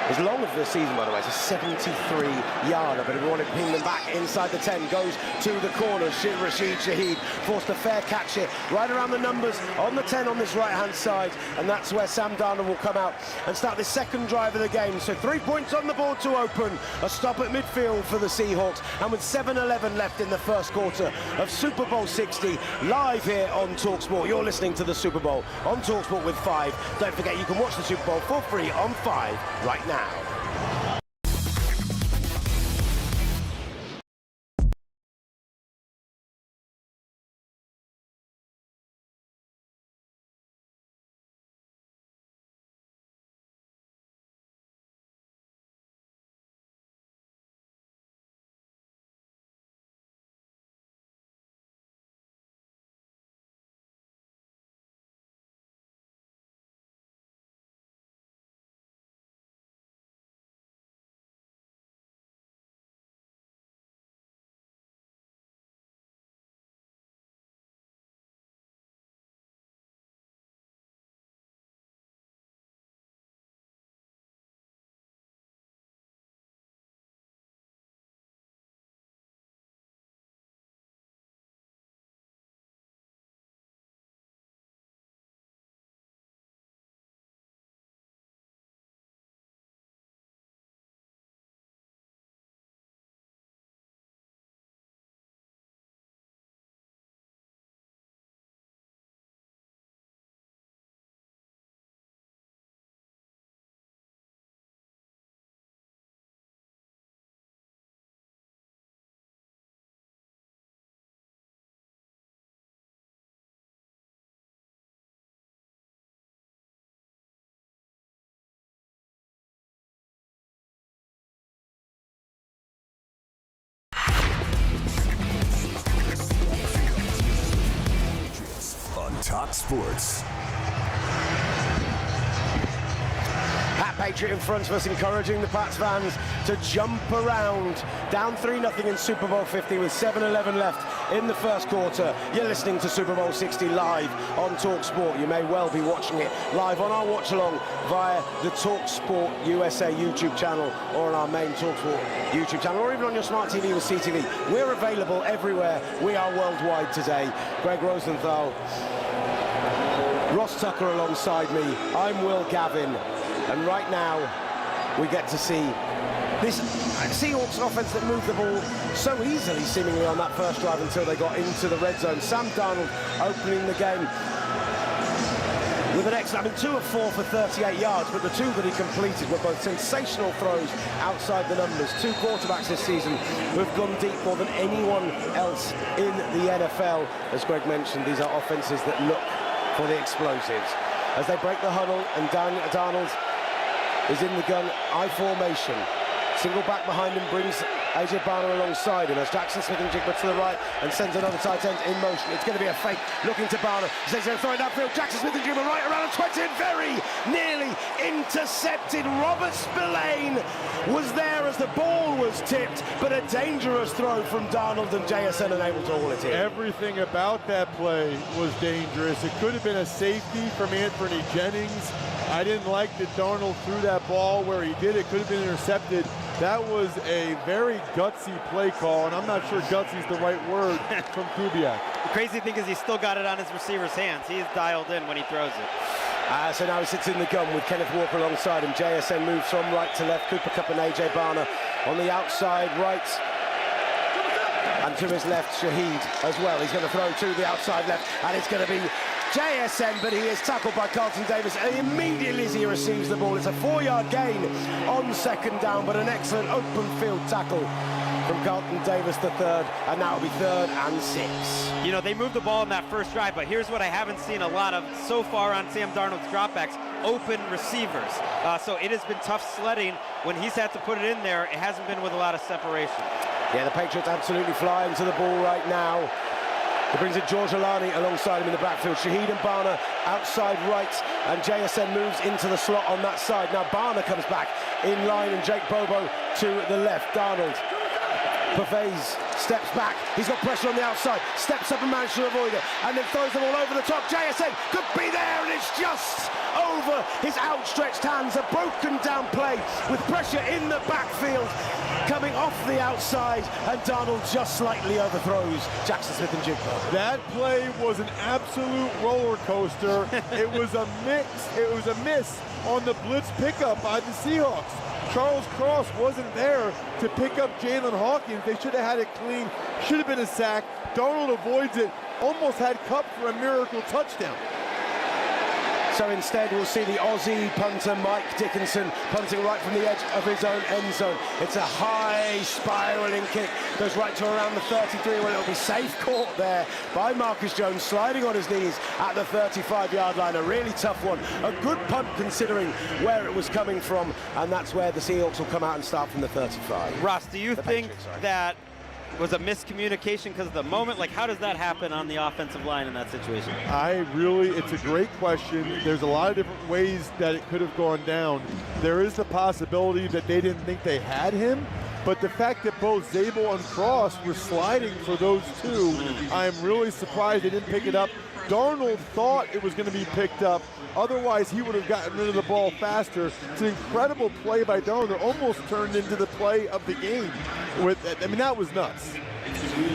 His long of the season, by the way, is a 73-yarder, but if we want to ping them back inside the 10, goes to the corner. Rashid Shaheed forced a fair catch here, right around the numbers on the 10 on this right-hand side, and that's where Sam Darnold will come out and start the second drive of the game. So 3 points on the board to open, a stop at midfield for the Seahawks, and with 7:11 left in the first quarter of Super Bowl 60, live here on talkSPORT. You're listening to the Super Bowl on talkSPORT with 5. Don't forget, you can watch the Super Bowl for free on 5 right now. On talkSPORT. Pat Patriot in front of us, encouraging the Pats fans to jump around. Down 3-0 in Super Bowl 50 with 7:11 left in the first quarter. You're listening to Super Bowl 60 live on talkSPORT. You may well be watching it live on our watch-along via the talkSPORT USA YouTube channel, or on our main talkSPORT YouTube channel, or even on your smart TV with CTV. We're available everywhere. We are worldwide today. Gregg Rosenthal, Ross Tucker alongside me. I'm Will Gavin. And right now, we get to see this Seahawks offense that moved the ball so easily, seemingly, on that first drive until they got into the red zone. Sam Darnold opening the game with an excellent, 2 of 4 for 38 yards, but the 2 that he completed were both sensational throws outside the numbers. 2 quarterbacks this season who have gone deep more than anyone else in the NFL. As Gregg mentioned, these are offenses that look for the explosives. As they break the huddle, and Darnold is in the gun, I formation. Single back behind him, brings A.J. Barner alongside him as Jackson Smith-Njigba to the right and sends another tight end in motion. It's going to be a fake, looking to Barner. He's going to throw it downfield. Jackson Smith-Njigba right around the 20 and very nearly intercepted. Robert Spillane was there as the ball was tipped, but a dangerous throw from Darnold, and JSN unable to haul it in. Everything about that play was dangerous. It could have been a safety from Anthony Jennings. I didn't like that Darnold threw that ball where he did. It could have been intercepted. That was a very gutsy play call, and I'm not sure gutsy is the right word from Kubiak. The crazy thing is he still got it on his receiver's hands. He is dialed in when he throws it. So now he sits in the gun with Kenneth Walker alongside him. JSN moves from right to left. Cooper Kupp and A.J. Barner on the outside right. And to his left, Shaheed as well. He's going to throw to the outside left, and it's going to be JSN, but he is tackled by Carlton Davis immediately as he receives the ball. It's a 4-yard gain on second down, but an excellent open field tackle from Carlton Davis III, and now it'll be 3rd and 6. You know, they moved the ball in that first drive, but here's what I haven't seen a lot of so far on Sam Darnold's dropbacks: open receivers. So it has been tough sledding when he's had to put it in there. It hasn't been with a lot of separation. Yeah, the Patriots absolutely flying to the ball right now. He brings it George Alani alongside him in the backfield. Shaheed and Barner outside right, and JSN moves into the slot on that side. Now Barner comes back in line, and Jake Bobo to the left. Darnold Buffets steps back. He's got pressure on the outside. Steps up and manages to avoid it. And then throws them all over the top. JSN could be there, and it's just over his outstretched hands. A broken down play with pressure in the backfield. Coming off the outside, and Darnold just slightly overthrows Jackson Smith and Jigba. That play was an absolute roller coaster. It was a miss on the blitz pickup by the Seahawks. Charles Cross wasn't there to pick up Jalen Hawkins. They should have had it clean. Should have been a sack. Darnold avoids it. Almost had Kupp for a miracle touchdown. So instead, we'll see the Aussie punter, Mike Dickinson, punting right from the edge of his own end zone. It's a high spiraling kick. Goes right to around the 33, where it'll be safe caught there by Marcus Jones, sliding on his knees at the 35-yard line. A really tough one. A good punt considering where it was coming from, and that's where the Seahawks will come out and start from the 35. Ross, do you think that was a miscommunication because of the moment? Like, how does that happen on the offensive line in that situation? It's a great question. There's a lot of different ways that it could have gone down. There is the possibility that they didn't think they had him, but the fact that both Zabel and Cross were sliding for those two, I'm really surprised they didn't pick it up. Darnold thought it was going to be picked up. Otherwise, he would have gotten rid of the ball faster. It's an incredible play by Darnold that almost turned into the play of the game. That was nuts.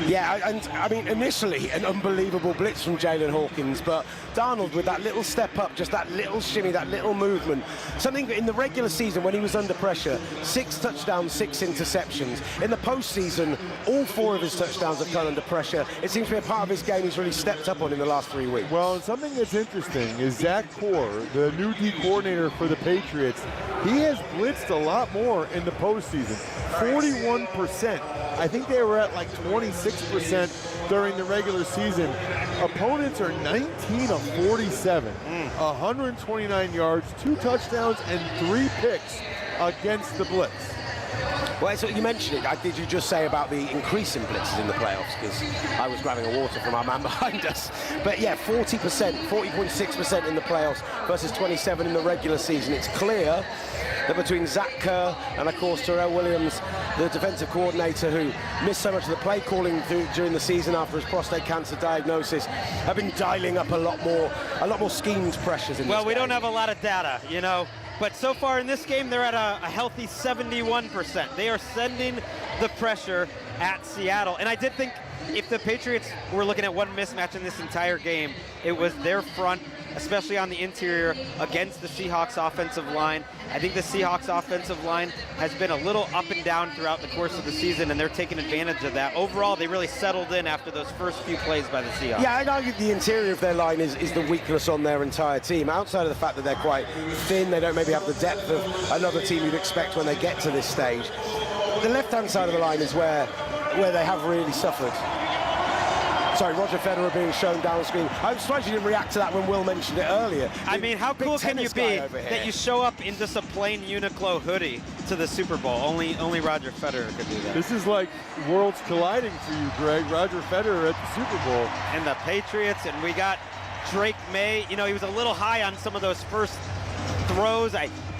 Yeah, and I mean, initially an unbelievable blitz from Jalen Hawkins, but Darnold with that little step up, just that little shimmy, that little movement. Something in the regular season when he was under pressure, 6 touchdowns, 6 interceptions. In the postseason, all 4 of his touchdowns have come under pressure. It seems to be a part of his game he's really stepped up on in the last 3 weeks. Well, something that's interesting is Zach Core, the new D coordinator for the Patriots, he has blitzed a lot more in the postseason, 41%. I think they were at like 26% during the regular season. Opponents are 19 of 47, 129 yards, 2 touchdowns, and 3 picks against the blitz. Well, so you mentioned it. Did you just say about the increase in blitzes in the playoffs? Because I was grabbing a water from our man behind us. But yeah, 40%, 40.6% in the playoffs versus 27 in the regular season. It's clear that between Zach Kerr and, of course, Terrell Williams, the defensive coordinator who missed so much of the play calling during the season after his prostate cancer diagnosis, have been dialing up a lot more schemed pressures in this Well, we game. don't have a lot of data, but so far in this game, they're at a healthy 71%. They are sending the pressure at Seattle. And I did think if the Patriots were looking at one mismatch in this entire game, it was their front, especially on the interior, against the Seahawks offensive line. I think the Seahawks offensive line has been a little up and down throughout the course of the season, and they're taking advantage of that. Overall, they really settled in after those first few plays by the Seahawks. Yeah, I'd argue the interior of their line is the weakness on their entire team. Outside of the fact that they're quite thin, they don't maybe have the depth of another team you'd expect when they get to this stage. The left-hand side of the line is where they have really suffered. Sorry, Roger Federer being shown down screen. I'm surprised you didn't react to that when Will mentioned it earlier. I mean, how cool can you be that you show up in just a plain Uniqlo hoodie to the Super Bowl? Only Roger Federer could do that. This is like worlds colliding for you, Greg. Roger Federer at the Super Bowl. And the Patriots, and we got Drake May. He was a little high on some of those first throws.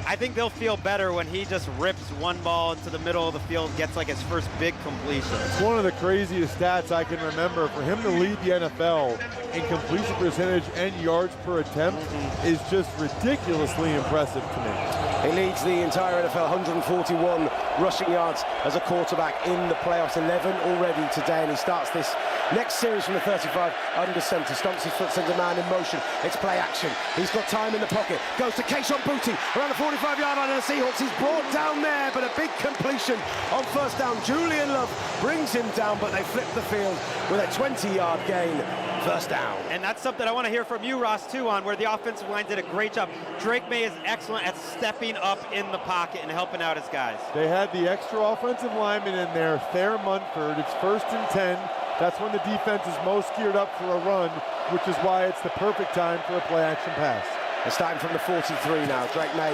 I think they'll feel better when he just rips one ball into the middle of the field, gets like his first big completion. It's one of the craziest stats I can remember. For him to lead the NFL in completion percentage and yards per attempt is just ridiculously impressive to me. He leads the entire NFL, 141 rushing yards as a quarterback in the playoffs, 11 already today, and he starts this next series from the 35 under center. Stomps his foot, sends a man in motion. It's play action. He's got time in the pocket. Goes to Kayshon Boutte around the 45-yard line of the Seahawks. He's brought down there, but a big completion on first down. Julian Love brings him down, but they flip the field with a 20-yard gain. First down. And that's something I want to hear from you, Ross, too, on where the offensive line did a great job. Drake May is excellent at stepping up in the pocket and helping out his guys. They had the extra offensive lineman in there, Thayer Munford. It's 1st and 10. That's when the defense is most geared up for a run, which is why it's the perfect time for a play-action pass. They're starting from the 43 now. Drake May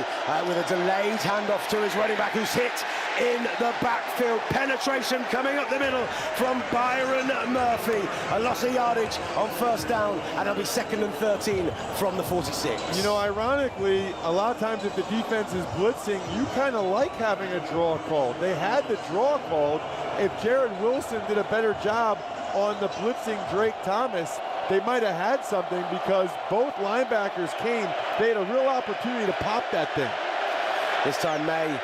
with a delayed handoff to his running back, who's hit in the backfield. Penetration coming up the middle from Byron Murphy. A loss of yardage on first down, and it'll be 2nd and 13 from the 46. You know, ironically, a lot of times if the defense is blitzing, you kind of like having a draw called. They had the draw called. If Jared Wilson did a better job on the blitzing Drake Thomas, they might have had something, because both linebackers came. They had a real opportunity to pop that thing. This time May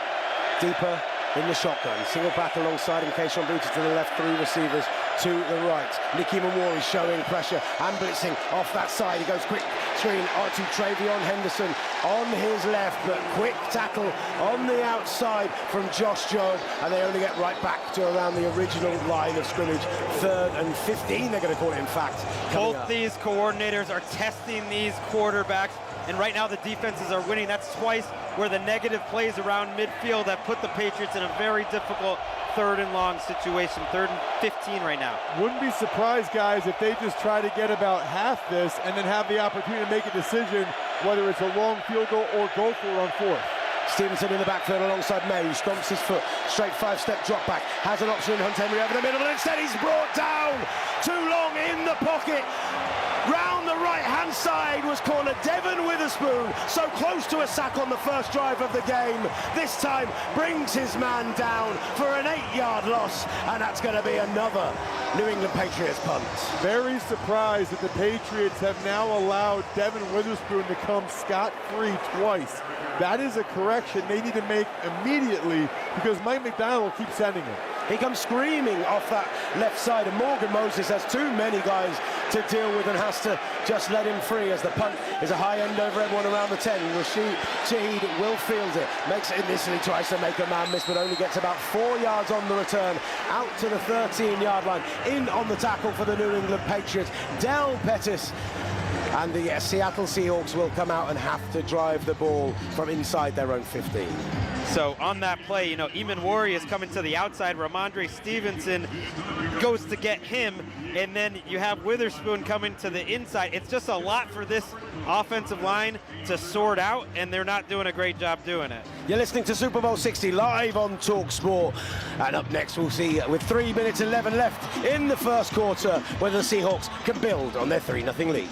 deeper in the shotgun. Single back alongside him, Keishon Booty to the left, 3 receivers to the right. Nicky Mamori showing pressure and blitzing off that side. He goes quick screen to Travion Henderson on his left, but quick tackle on the outside from Josh Jobe, and they only get right back to around the original line of scrimmage. 3rd and 15, they're going to call it, in fact. Both these coordinators are testing these quarterbacks, and right now the defenses are winning. That's twice where the negative plays around midfield have put the Patriots in a very difficult 3rd and long situation. 3rd and 15 right now. Wouldn't be surprised, guys, if they just try to get about half this and then have the opportunity to make a decision whether it's a long field goal or go for it on 4th. Stevenson in the backfield alongside May, who stomps his foot, straight 5-step drop back, has an option in Hunt Henry over the middle, but instead he's brought down. Too long in the pocket. Round the right-hand side was corner Devon Witherspoon, so close to a sack on the first drive of the game. This time brings his man down for an 8-yard loss, and that's going to be another New England Patriots punt. Very surprised that the Patriots have now allowed Devon Witherspoon to come scot-free twice. That is a correction they need to make immediately, because Mike McDonald will keep sending it. He comes screaming off that left side, and Morgan Moses has too many guys to deal with and has to just let him free, as the punt is a high end over everyone around the 10. Rashid Shaheed will field it. Makes it initially, tries to make a man miss, but only gets about 4 yards on the return, out to the 13-yard line. In on the tackle for the New England Patriots, Del Pettis. And the Seattle Seahawks will come out and have to drive the ball from inside their own 15. So on that play, you know, Eamon Worry is coming to the outside. Ramondre Stevenson goes to get him, and then you have Witherspoon coming to the inside. It's just a lot for this offensive line to sort out, and they're not doing a great job doing it. You're listening to Super Bowl 60 live on talkSPORT. And up next, we'll see, with 3 minutes 11 left in the first quarter, whether the Seahawks can build on their 3-0 lead.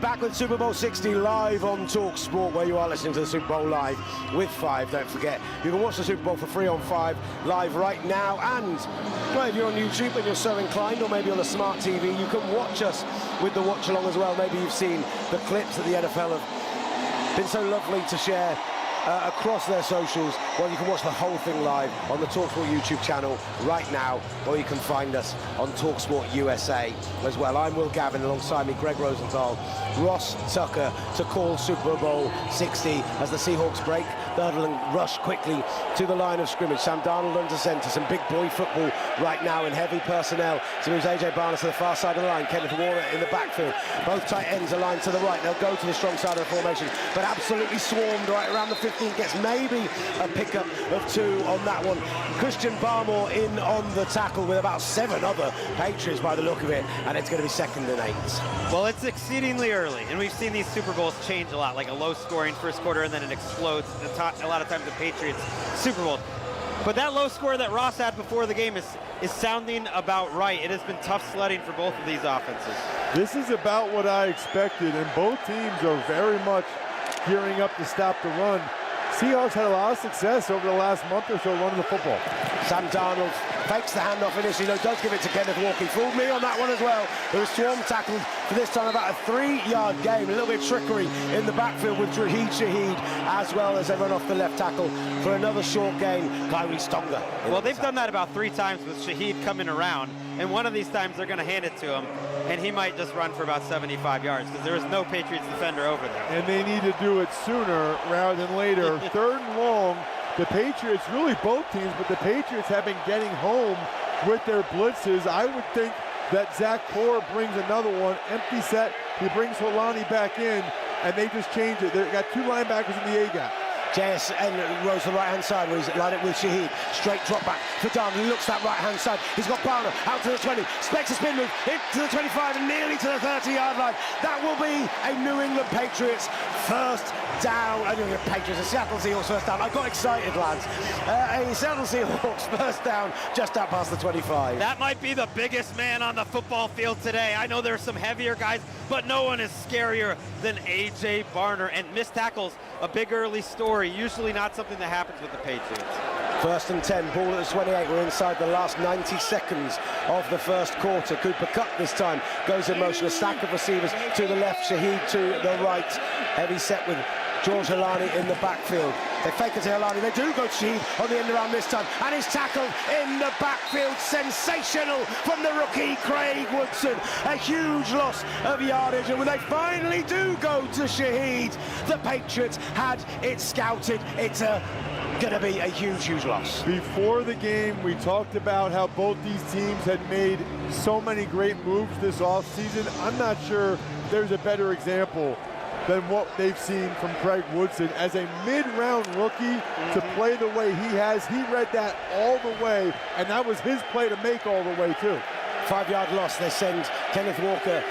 Back with Super Bowl 60 live on talkSPORT, where you are listening to the Super Bowl live with 5. Don't forget, you can watch the Super Bowl for free on 5 live right now. And well, if you're on YouTube and you're so inclined, or maybe on a smart TV, you can watch us with the Watchalong as well. Maybe you've seen the clips that the NFL have been so lovely to share across their socials. Well, you can watch the whole thing live on the talkSPORT YouTube channel right now, or you can find us on talkSPORT USA as well. I'm Gavin, alongside me Gregg Rosenthal, Ross Tucker to call Super Bowl 60 as the Seahawks break the huddle and rush quickly to the line of scrimmage. Sam Darnold under centre, some big boy football right now in heavy personnel. So moves A.J. Barnes to the far side of the line, Kenneth Warner in the backfield. Both tight ends aligned to the right. They'll go to the strong side of the formation, but absolutely swarmed right around the 15. Gets maybe a pickup of 2 on that one. Christian Barmore in on the tackle with about 7 other Patriots by the look of it, and it's going to be 2nd and 8. Well, it's exceedingly early, and we've seen these Super Bowls change a lot, like a low-scoring first quarter, and then it explodes. A lot of times the Patriots Super Bowls. But that low score that Ross had before the game is sounding about right. It has been tough sledding for both of these offenses. This is about what I expected, and both teams are very much gearing up to stop the run. Seahawks had a lot of success over the last month or so running the football. Sam Darnold fakes the handoff initially, though does give it to Kenneth Walker. He fooled me on that one as well. It was swarm tackled for this time about a 3-yard gain. A little bit of trickery in the backfield with Shaheed, as well as they run off the left tackle for another short gain. Kyrie Stonga. Well, they've done that about 3 times with Shaheed coming around, and one of these times they're going to hand it to him, and he might just run for about 75 yards because there is no Patriots defender over there. And they need to do it sooner rather than later. 3rd and long. The Patriots, really both teams, but the Patriots have been getting home with their blitzes. I would think that Zach Core brings another one, empty set. He brings Holani back in, and they just change it. They've got 2 linebackers in the A-gap. JSN rolls to the right-hand side where he's lined it with Shaheed. Straight drop back for Darnold. He looks that right-hand side. He's got Barner out to the 20. Expects a spin move into the 25 and nearly to the 30-yard line. That will be a New England Patriots first down. New England Patriots, a Seattle Seahawks first down. I got excited, lads. A Seattle Seahawks first down just out past the 25. That might be the biggest man on the football field today. I know there's some heavier guys, but no one is scarier than A.J. Barner. And missed tackles, a big early story. Usually not something that happens with the Patriots. 1st and 10, ball at the 28. We're inside the last 90 seconds of the first quarter. Cooper Kupp this time goes in motion. A stack of receivers to the left, Shaheed to the right. Heavy set with George Holani in the backfield. They fake it to Holani. They do go to Shaheed on the end around this time. And he's tackled in the backfield. Sensational from the rookie, Craig Woodson. A huge loss of yardage. And when they finally do go to Shaheed, the Patriots had it scouted. It's going to be a huge loss. Before the game, we talked about how both these teams had made so many great moves this offseason. I'm not sure there's a better example than what they've seen from Craig Woodson as a mid-round rookie to play the way he has. He read that all the way, and that was his play to make all the way too. 5-yard loss. They send Kenneth Walker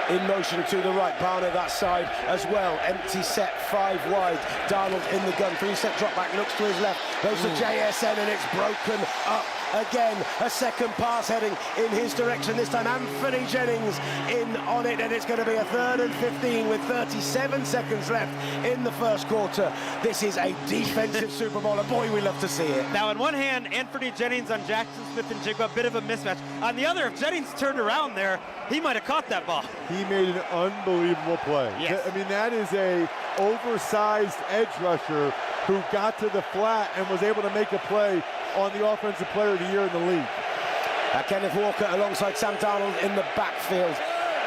in motion to the right. Barner that side as well. Empty set, 5 wide. Darnold in the gun. 3-step drop back, looks to his left. Goes to JSN and it's broken up again. A second pass heading in his direction. This time Anthony Jennings in on it, and it's going to be a 3rd and 15 with 37 seconds left in the first quarter. This is a defensive Super Bowl, and boy, we love to see it. Now, in one hand, Anthony Jennings on Jackson Smith and Jigba, a bit of a mismatch. On the other, if Jennings turned around there, he might have caught that ball. He made an unbelievable play. Yes. I mean, that is a oversized edge rusher who got to the flat and was able to make a play on the Offensive Player of the Year in the league. Kenneth Walker alongside Sam Darnold in the backfield.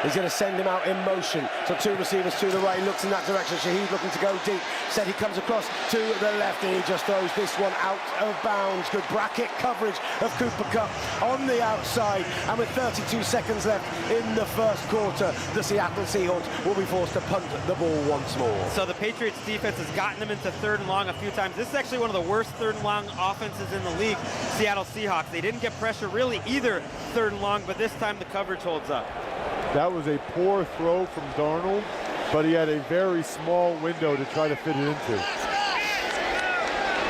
He's going to send him out in motion. So 2 receivers to the right. He looks in that direction. Shaheed looking to go deep. Said he comes across to the left, and he just throws this one out of bounds. Good bracket coverage of Cooper Kupp on the outside. And with 32 seconds left in the first quarter, the Seattle Seahawks will be forced to punt the ball once more. So the Patriots defense has gotten them into 3rd and long a few times. This is actually one of the worst 3rd and long offenses in the league, Seattle Seahawks. They didn't get pressure really either 3rd and long, but this time the coverage holds up. That was a poor throw from Darnold, but he had a very small window to try to fit it into.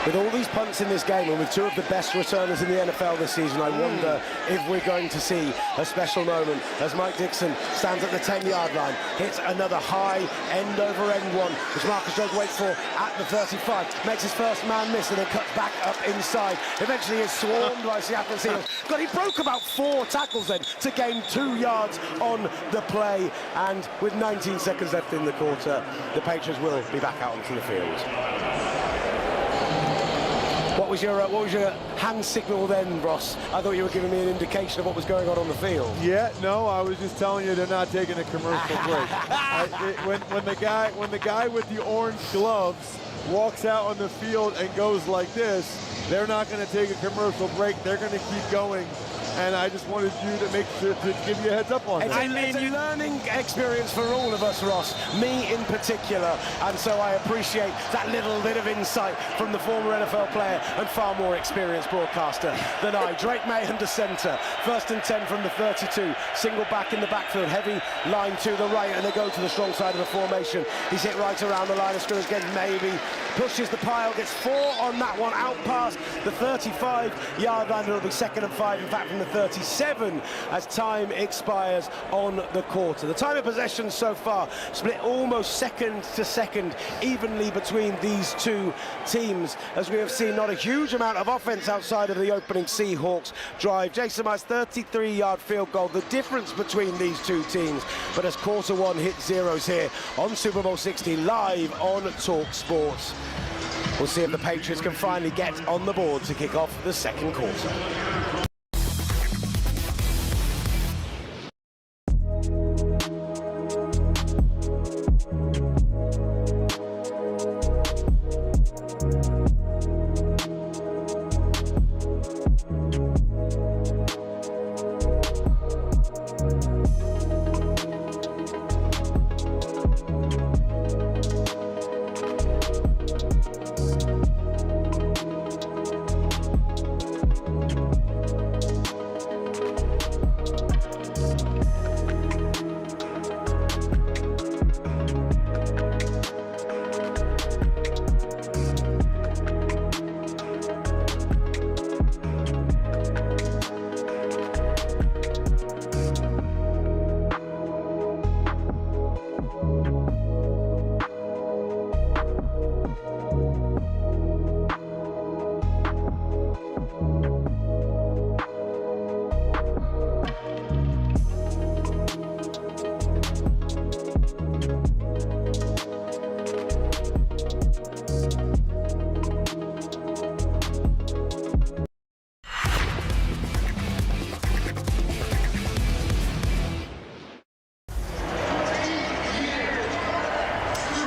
With all these punts in this game and with 2 of the best returners in the NFL this season, I wonder if we're going to see a special moment as Mike Dixon stands at the 10-yard line, hits another high end-over-end one, which Marcus Jones waits for at the 35, makes his first man miss and then cuts back up inside. Eventually is swarmed by Seattle Seahawks. God, he broke about 4 tackles then to gain 2 yards on the play. And with 19 seconds left in the quarter, the Patriots will be back out onto the field. What was your hand signal then, Ross? I thought you were giving me an indication of what was going on the field. Yeah, no, I was just telling you they're not taking a commercial break. When the guy with the orange gloves walks out on the field and goes like this, they're not going to take a commercial break. They're going to keep going. And I just wanted you to make sure to give you a heads up on that. It's a learning experience for all of us, Ross, me in particular, and so I appreciate that little bit of insight from the former NFL player and far more experienced broadcaster than I. Drake May under centre, 1st and 10 from the 32, single back in the backfield, heavy line to the right, and they go to the strong side of the formation. He's hit right around the line of scrimmage, again, maybe pushes the pile, gets 4 on that one, out past the 35-yard line. It'll be 2nd and 5, in fact, from the 37 as time expires on the quarter. The time of possession so far split almost second to second evenly between these two teams, as we have seen not a huge amount of offense outside of the opening Seahawks drive. Jason Myers 33-yard field goal, the difference between these two teams. But as quarter one hit zeros here on Super Bowl 60 live on talkSPORT, we'll see if the Patriots can finally get on the board to kick off the second quarter.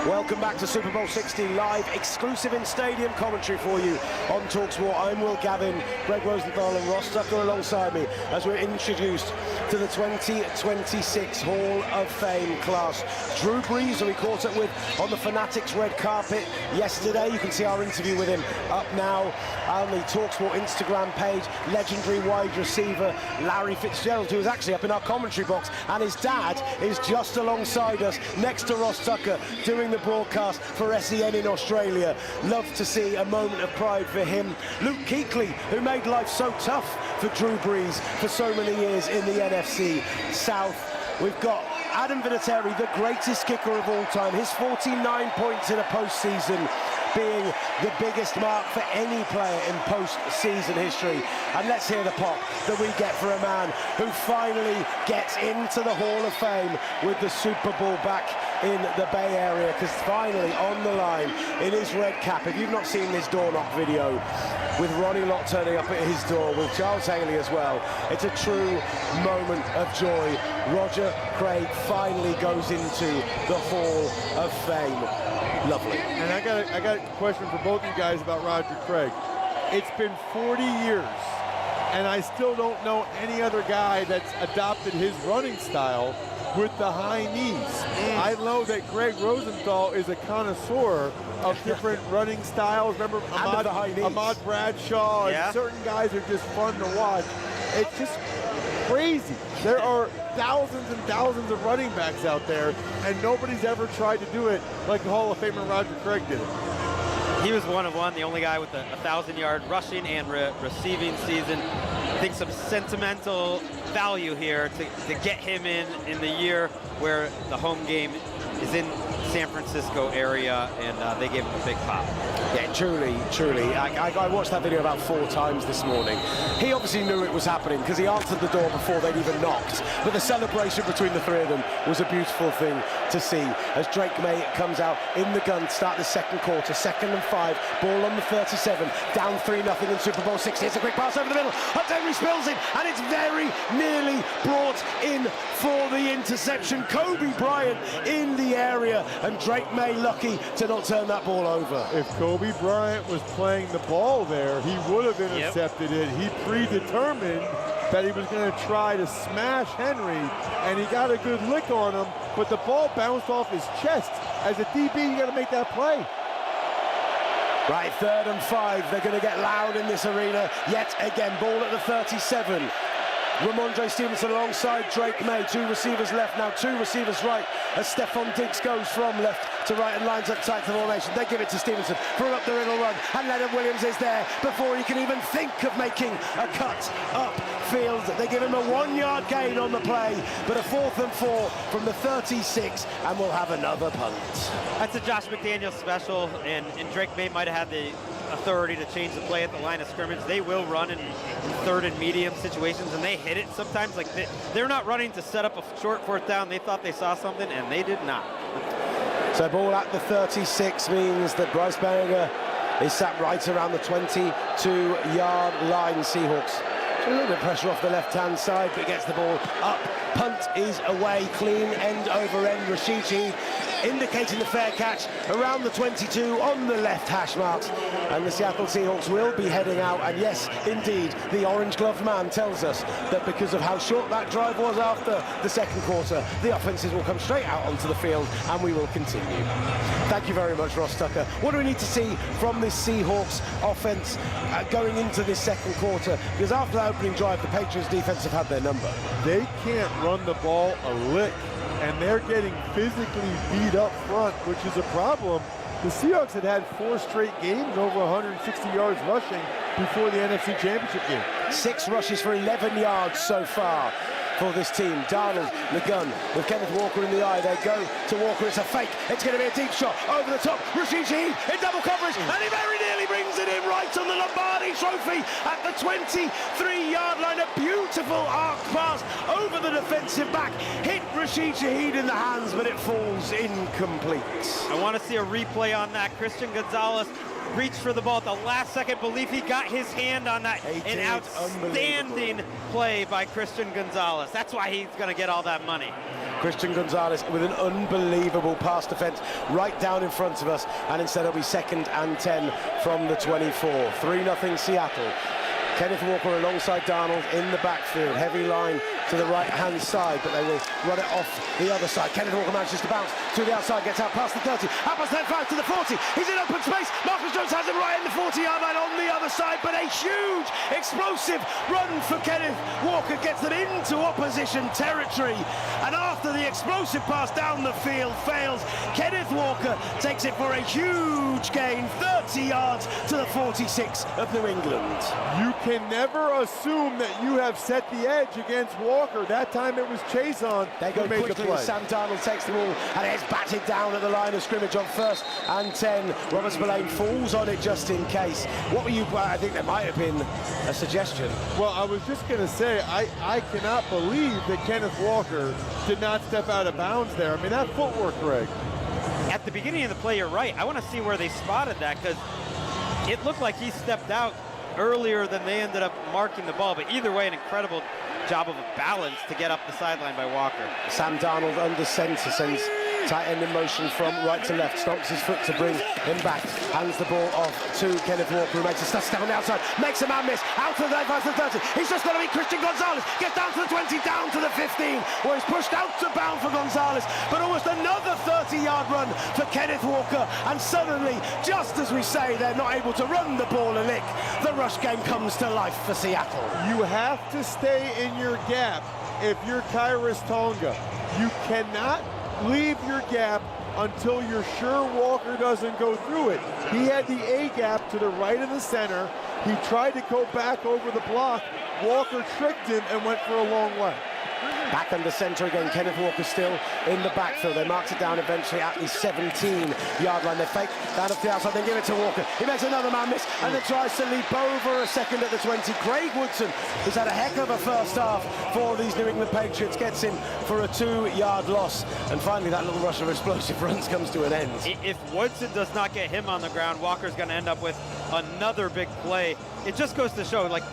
Welcome back to Super Bowl 60 live, exclusive in-stadium commentary for you on talkSPORT. I'm Gavin, Gregg Rosenthal and Ross Tucker alongside me as we're introduced to the 2026 Hall of Fame class. Drew Brees, who we caught up with on the Fanatics red carpet yesterday. You can see our interview with him up now on the talkSPORT Instagram page. Legendary wide receiver Larry Fitzgerald, who is actually up in our commentary box, and his dad is just alongside us next to Ross Tucker doing the broadcast for SEN in Australia. Love to see a moment of pride for him. Luke Kuechly, who made life so tough for Drew Brees for so many years in the NFC South. We've got Adam Vinatieri, the greatest kicker of all time, his 49 points in a postseason being the biggest mark for any player in postseason history. And let's hear the pop that we get for a man who finally gets into the Hall of Fame with the Super Bowl back in the Bay Area, because finally on the line in his red cap. If you've not seen this door knock video with Ronnie Lott turning up at his door with Charles Haley as well, it's a true moment of joy. Roger Craig finally goes into the Hall of Fame. Lovely. And I got a question for both of you guys about Roger Craig. It's been 40 years, and I still don't know any other guy that's adopted his running style with the high knees. I know that Gregg Rosenthal is a connoisseur of different running styles. Remember Ahmad Bradshaw, and certain guys are just fun to watch. It's just crazy. There are thousands and thousands of running backs out there, and nobody's ever tried to do it like the Hall of Famer Roger Craig did it. He was one of one, the only guy with a 1,000-yard rushing and receiving season. I think some sentimental value here to get him in the year where the home game is in San Francisco area, and they gave him a big pop. Yeah, truly. I watched that video about 4 times this morning. He obviously knew it was happening because he answered the door before they'd even knocked. But the celebration between the 3 of them was a beautiful thing to see as Drake May comes out in the gun to start the second quarter. 2nd and 5, ball on the 37, down 3-0 in Super Bowl 60. It's a quick pass over the middle. Henry spills it, and it's very nearly brought in for the interception. Kobe Bryant in the area, and Drake May lucky to not turn that ball over. If Kobe Bryant was playing the ball there, he would have intercepted it. He predetermined that he was going to try to smash Henry, and he got a good lick on him, but the ball bounced off his chest. As a DB, you got to make that play. Right, 3rd and 5. They're going to get loud in this arena yet again. Ball at the 37. Ramondre Stevenson alongside Drake May. 2 receivers left now, 2 receivers right as Stephon Diggs goes from left to right and lines up tight to the formation. They give it to Stevenson for an up the middle run, and Leonard Williams is there before he can even think of making a cut upfield. They give him a 1-yard gain on the play, but a 4th and 4 from the 36, and we'll have another punt. That's a Josh McDaniels special, and Drake May might have had the authority to change the play at the line of scrimmage. They will run in 3rd and medium situations, and they hit it sometimes. Like they're not running to set up a short 4th down. They thought they saw something, and they did not. So ball at the 36 means that Bryce Baringer is sat right around the 22-yard line. Seahawks. A little bit of pressure off the left-hand side, but gets the ball up. Punt is away, clean end over end. Rashichi indicating the fair catch around the 22 on the left hash marks, and the Seattle Seahawks will be heading out. And yes, indeed, the orange-gloved man tells us that because of how short that drive was after the second quarter, the offenses will come straight out onto the field, and we will continue. Thank you very much, Ross Tucker. What do we need to see from this Seahawks offense going into this second quarter? Because after that opening drive, the Patriots defense have had their number. They can't run the ball a lick, and they're getting physically beat up front, which is a problem. The Seahawks had 4 straight games over 160 yards rushing before the NFC Championship game. 6 rushes for 11 yards so far for this team. Darnold, the gun, with Kenneth Walker in the eye. They go to Walker. It's a fake. It's going to be a deep shot over the top. Rashid Shaheed in double coverage, and he very nearly brings it in right on the Lombardi Trophy at the 23-yard line. A beautiful arc pass over the defensive back. Hit Rashid Shaheed in the hands, but it falls incomplete. I want to see a replay on that. Christian Gonzalez reached for the ball at the last second. Believe he got his hand on that. An outstanding play by Christian Gonzalez. That's why he's going to get all that money. Christian Gonzalez with an unbelievable pass defense right down in front of us, and instead it'll be 2nd and 10 from the 24. 3-0 Seattle. Kenneth Walker alongside Darnold in the backfield. Heavy line to the right-hand side, but they will run it off the other side. Kenneth Walker manages to bounce to the outside, gets out past the 30, out past 35 to the 40. He's in open space. Marcus Jones has him right in the 40-yard line on the other side, but a huge, explosive run for Kenneth Walker gets them into opposition territory. And after the explosive pass down the field fails, Kenneth Walker takes it for a huge gain, 30 yards to the 46 of New England. You can never assume that you have set the edge against Walker. That time it was Chase on. They go quickly as Sam Darnold takes the ball, and it's batted down at the line of scrimmage on 1st and 10. Robert Spillane falls on it just in case. What were you, I think there might have been a suggestion. Well, I was just going to say, I cannot believe that Kenneth Walker did not step out of bounds there. I mean, that footwork, Greg. At the beginning of the play, you're right. I want to see where they spotted that, because it looked like he stepped out earlier than they ended up marking the ball. But either way, an incredible job of a balance to get up the sideline by Walker. Sam Darnold under center, sends tight end in motion from right to left, stomps his foot to bring him back, hands the ball off to Kenneth Walker, who makes a step on the outside, makes a man miss, out to the 35 to the 30. He's just got to be Christian Gonzalez, gets down to the 20, down to the 15, where he's pushed out to bound for Gonzalez, but almost another 30-yard run for Kenneth Walker, and suddenly, just as we say, they're not able to run the ball a lick, the rush game comes to life for Seattle. You have to stay in your gap if you're Kyrus Tonga. You cannot leave your gap until you're sure Walker doesn't go through it. He had the A gap to the right of the center. He tried to go back over the block. Walker tricked him and went for a long way. Back under centre again, Kenneth Walker still in the backfield. They marked it down eventually at the 17-yard line. They fake down up the outside, then give it to Walker. He makes another man miss and then tries to leap over a second at the 20. Gregg Woodson, who's had a heck of a first half for these New England Patriots, gets in for a 2-yard loss. And finally, that little rush of explosive runs comes to an end. If Woodson does not get him on the ground, Walker's going to end up with another big play. It just goes to show, like,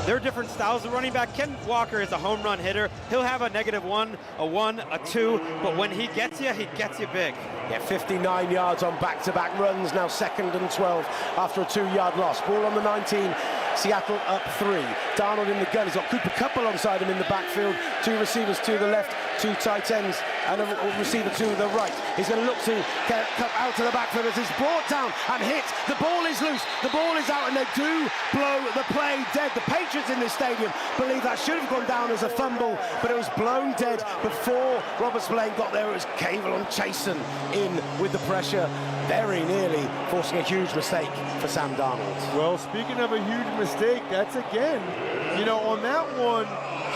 there are different styles of running back. Ken Walker is a home run hitter. He'll have a -1, a 1, a 2, but when he gets you big. Yeah, 59 yards on back-to-back runs, now 2nd and 12 after a 2-yard loss. Ball on the 19, Seattle up 3. Darnold in the gun, he's got Cooper Kupp alongside him in the backfield. 2 receivers to the left, 2 tight ends, and a receiver to the right. He's going to look to get Kupp out to the backfield as he's brought down and hit. The ball is loose, the ball is out, and they do blow the play dead. The Patriots in this stadium believe that should have gone down as a fumble, but it was blown dead before Robert Spillane got there. It was Cavil and Chasen in with the pressure, very nearly forcing a huge mistake for Sam Darnold. Well, speaking of a huge mistake, that's again, you know, on that one,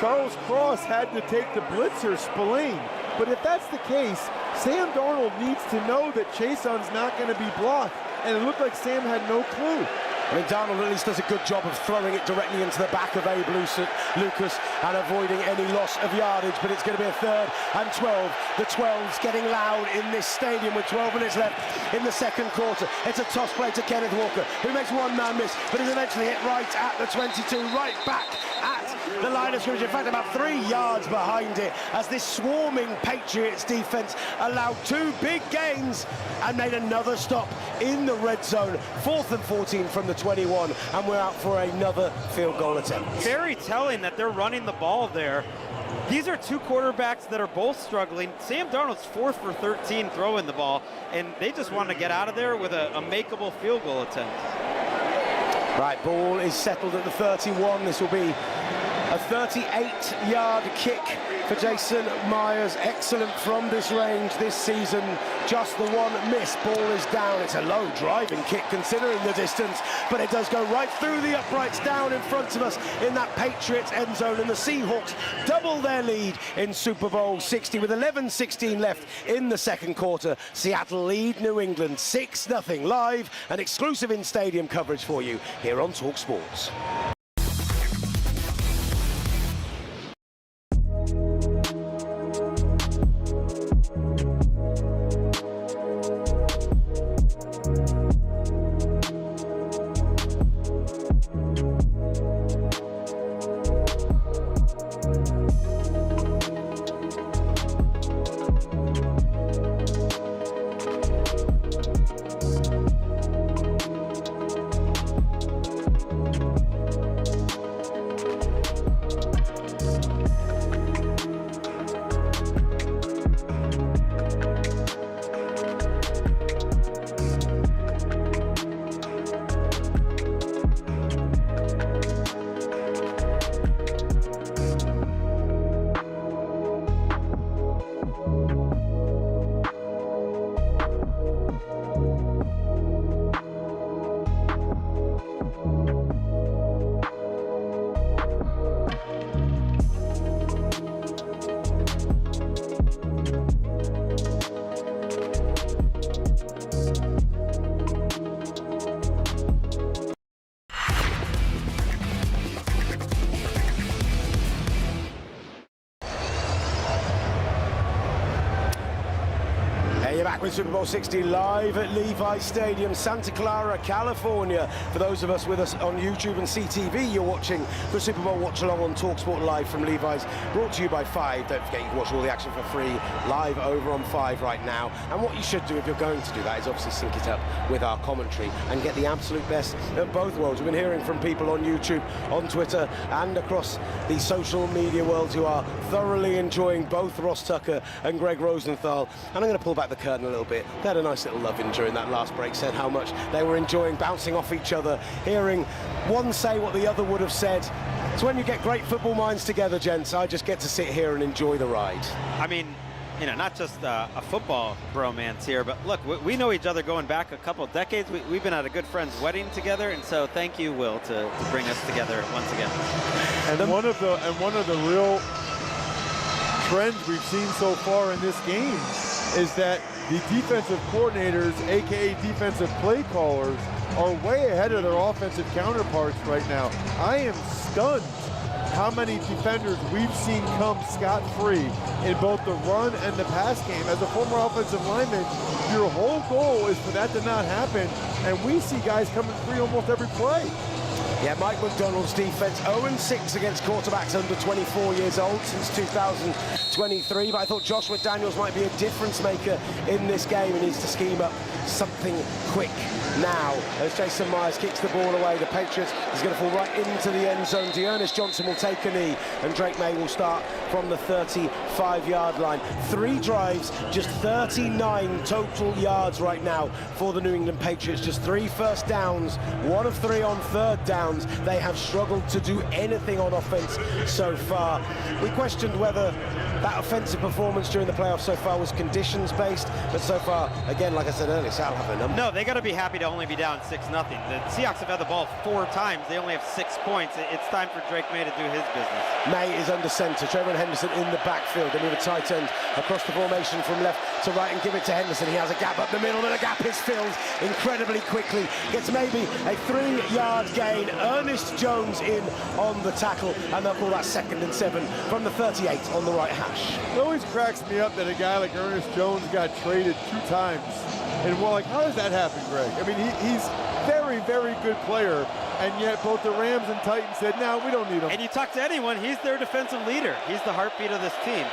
Charles Cross had to take the blitzer, Spillane. But if that's the case, Sam Darnold needs to know that Chason's not going to be blocked. And it looked like Sam had no clue. I mean, Darnold at least does a good job of throwing it directly into the back of Abe Lucas and avoiding any loss of yardage, but it's going to be a 3rd and 12. The 12's getting loud in this stadium with 12 minutes left in the 2nd quarter. It's a toss play to Kenneth Walker, who makes one man miss, but is eventually hit right at the 22, right back at the line of scrimmage. In fact, about 3 yards behind it, as this swarming Patriots defense allowed 2 big gains and made another stop in the red zone. 4th and 14 from the 21, and we're out for another field goal attempt. Very telling that they're running the ball there. These are 2 quarterbacks that are both struggling. Sam Darnold's 4th for 13 throwing the ball, and they just want to get out of there with a makeable field goal attempt. Right, ball is settled at the 31. This will be a 38-yard kick for Jason Myers. Excellent from this range this season. Just the one miss. Ball is down. It's a low driving kick considering the distance, but it does go right through the uprights down in front of us in that Patriots end zone, and the Seahawks double their lead in Super Bowl 60 with 11:16 left in the 2nd quarter. Seattle lead New England 6-0 live and exclusive in-stadium coverage for you here on talkSPORT. Back with Super Bowl 60 live at Levi's Stadium, Santa Clara, California. For those of us with us on YouTube and CTV, you're watching the Super Bowl Watchalong on talkSPORT live from Levi's, brought to you by 5. Don't forget you can watch all the action for free live over on 5 right now. And what you should do if you're going to do that is obviously sync it up with our commentary and get the absolute best of both worlds. We've been hearing from people on YouTube, on Twitter, and across the social media world who are thoroughly enjoying both Ross Tucker and Gregg Rosenthal. And I'm going to pull back the curtain a little bit. They had a nice little love-in during that last break, said how much they were enjoying bouncing off each other, hearing one say what the other would have said. It's when you get great football minds together, gents. I just get to sit here and enjoy the ride. I mean, you know, not just a football bromance here, but look, we know each other going back a couple decades. We've been at a good friend's wedding together, and so thank you, Will, to bring us together once again. And one of the real trends we've seen so far in this game is that the defensive coordinators, aka defensive play callers, are way ahead of their offensive counterparts right now. I am stunned how many defenders we've seen come scot-free in both the run and the pass game. As a former offensive lineman, your whole goal is for that to not happen, and we see guys coming free almost every play. Yeah, Mike McDonald's defense 0-6 against quarterbacks under 24 years old since 2023. But I thought Josh McDaniels might be a difference maker in this game. He needs to scheme up something quick now. As Jason Myers kicks the ball away, the Patriots is going to fall right into the end zone. Dearness Johnson will take a knee, and Drake May will start from the 35-yard line. 3 drives, just 39 total yards right now for the New England Patriots. Just 3 first downs, 1 of 3 on third downs. They have struggled to do anything on offense so far. We questioned whether that offensive performance during the playoffs so far was conditions-based, but so far, again, like I said earlier, Seattle have their number. No, they got to be happy to only be down 6-0. The Seahawks have had the ball 4 times. They only have 6 points. It's time for Drake May to do his business. May is under center. Trevor Henderson in the backfield. They move a tight end across the formation from left to right and give it to Henderson. He has a gap up the middle, but the gap is filled incredibly quickly. Gets maybe a 3-yard gain. Ernest Jones in on the tackle, and they'll call that 2nd and 7 from the 38 on the right hash. It always cracks me up that a guy like Ernest Jones got traded 2 times. And we're like, how does that happen, Greg? I mean, he's very, very good player, and yet both the Rams and Titans said, no, we don't need him. And you talk to anyone, he's their defensive leader. He's the heartbeat of this team.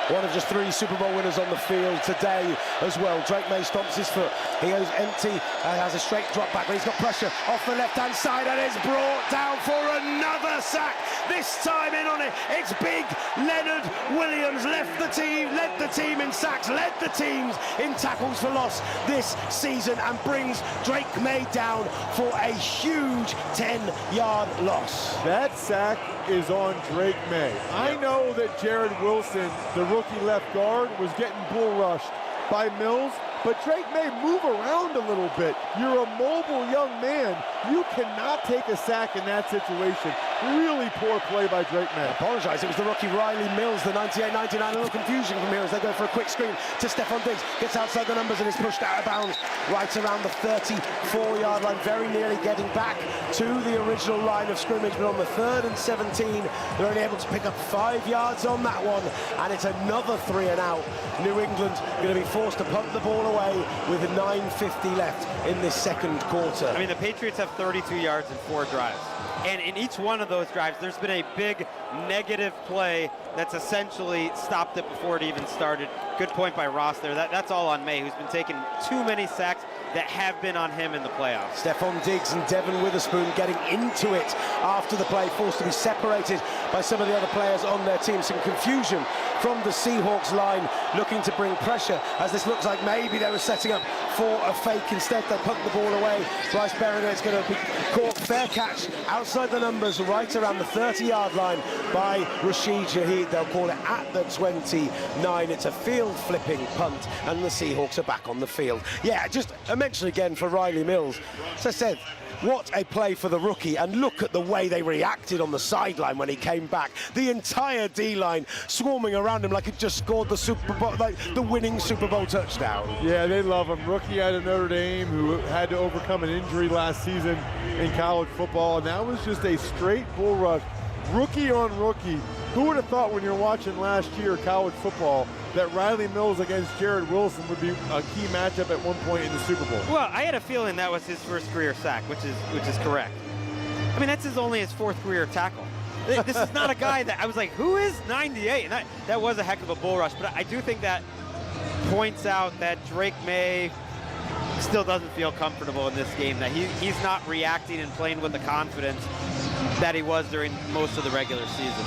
One of just 3 Super Bowl winners on the field today as well. Drake May stomps his foot. He goes empty, has a straight drop back, but he's got pressure off the left-hand side and is brought down for another sack. This time in on it, it's big Leonard Williams. Led the team in sacks, led the teams in tackles for loss this season, and brings Drake May down for a huge 10-yard loss. That sack is on Drake May. I know that Jared Wilson, the rookie left guard, was getting bull rushed by Mills, but Drake May move around a little bit. You're a mobile young man. You cannot take a sack in that situation. Really poor play by Drake May. I apologise, it was the rookie Riley Mills, the 98-99. A little confusion from here as they go for a quick screen to Stephon Diggs. Gets outside the numbers and is pushed out of bounds right around the 34-yard line, very nearly getting back to the original line of scrimmage, but on the 3rd and 17, they're only able to pick up 5 yards on that one, and it's another 3 and out. New England going to be forced to punt the ball away with 9:50 left in this second quarter. I mean, the Patriots have 32 yards in 4 drives. And in each one of those drives, there's been a big negative play that's essentially stopped it before it even started. Good point by Ross there. That's all on May, who's been taking too many sacks that have been on him in the playoffs. Stephon Diggs and Devin Witherspoon getting into it after the play, forced to be separated by some of the other players on their team. Some confusion from the Seahawks line, looking to bring pressure, as this looks like maybe they were setting up for a fake. Instead, they punt the ball away. Bryce Berringer is going to be caught. Fair catch outside the numbers, right around the 30-yard line by Rashid Shaheed. They'll call it at the 29. It's a field-flipping punt, and the Seahawks are back on the field. Yeah, just a mention again for Riley Mills. As I said, what a play for the rookie, and look at the way they reacted on the sideline when he came back. The entire D-line swarming around him like it just scored the Super Bowl, like the winning Super Bowl touchdown. Yeah, they love him. Rookie out of Notre Dame who had to overcome an injury last season in college football, and that was just a straight bull rush. Rookie on rookie. Who would have thought when you're watching last year college football that Riley Mills against Jared Wilson would be a key matchup at one point in the Super Bowl? Well, I had a feeling that was his first career sack, which is correct. I mean, that's only his 4th career tackle. This is not a guy that I was like, who is 98? And that was a heck of a bull rush, but I do think that points out that Drake May still doesn't feel comfortable in this game, that he's not reacting and playing with the confidence that he was during most of the regular season.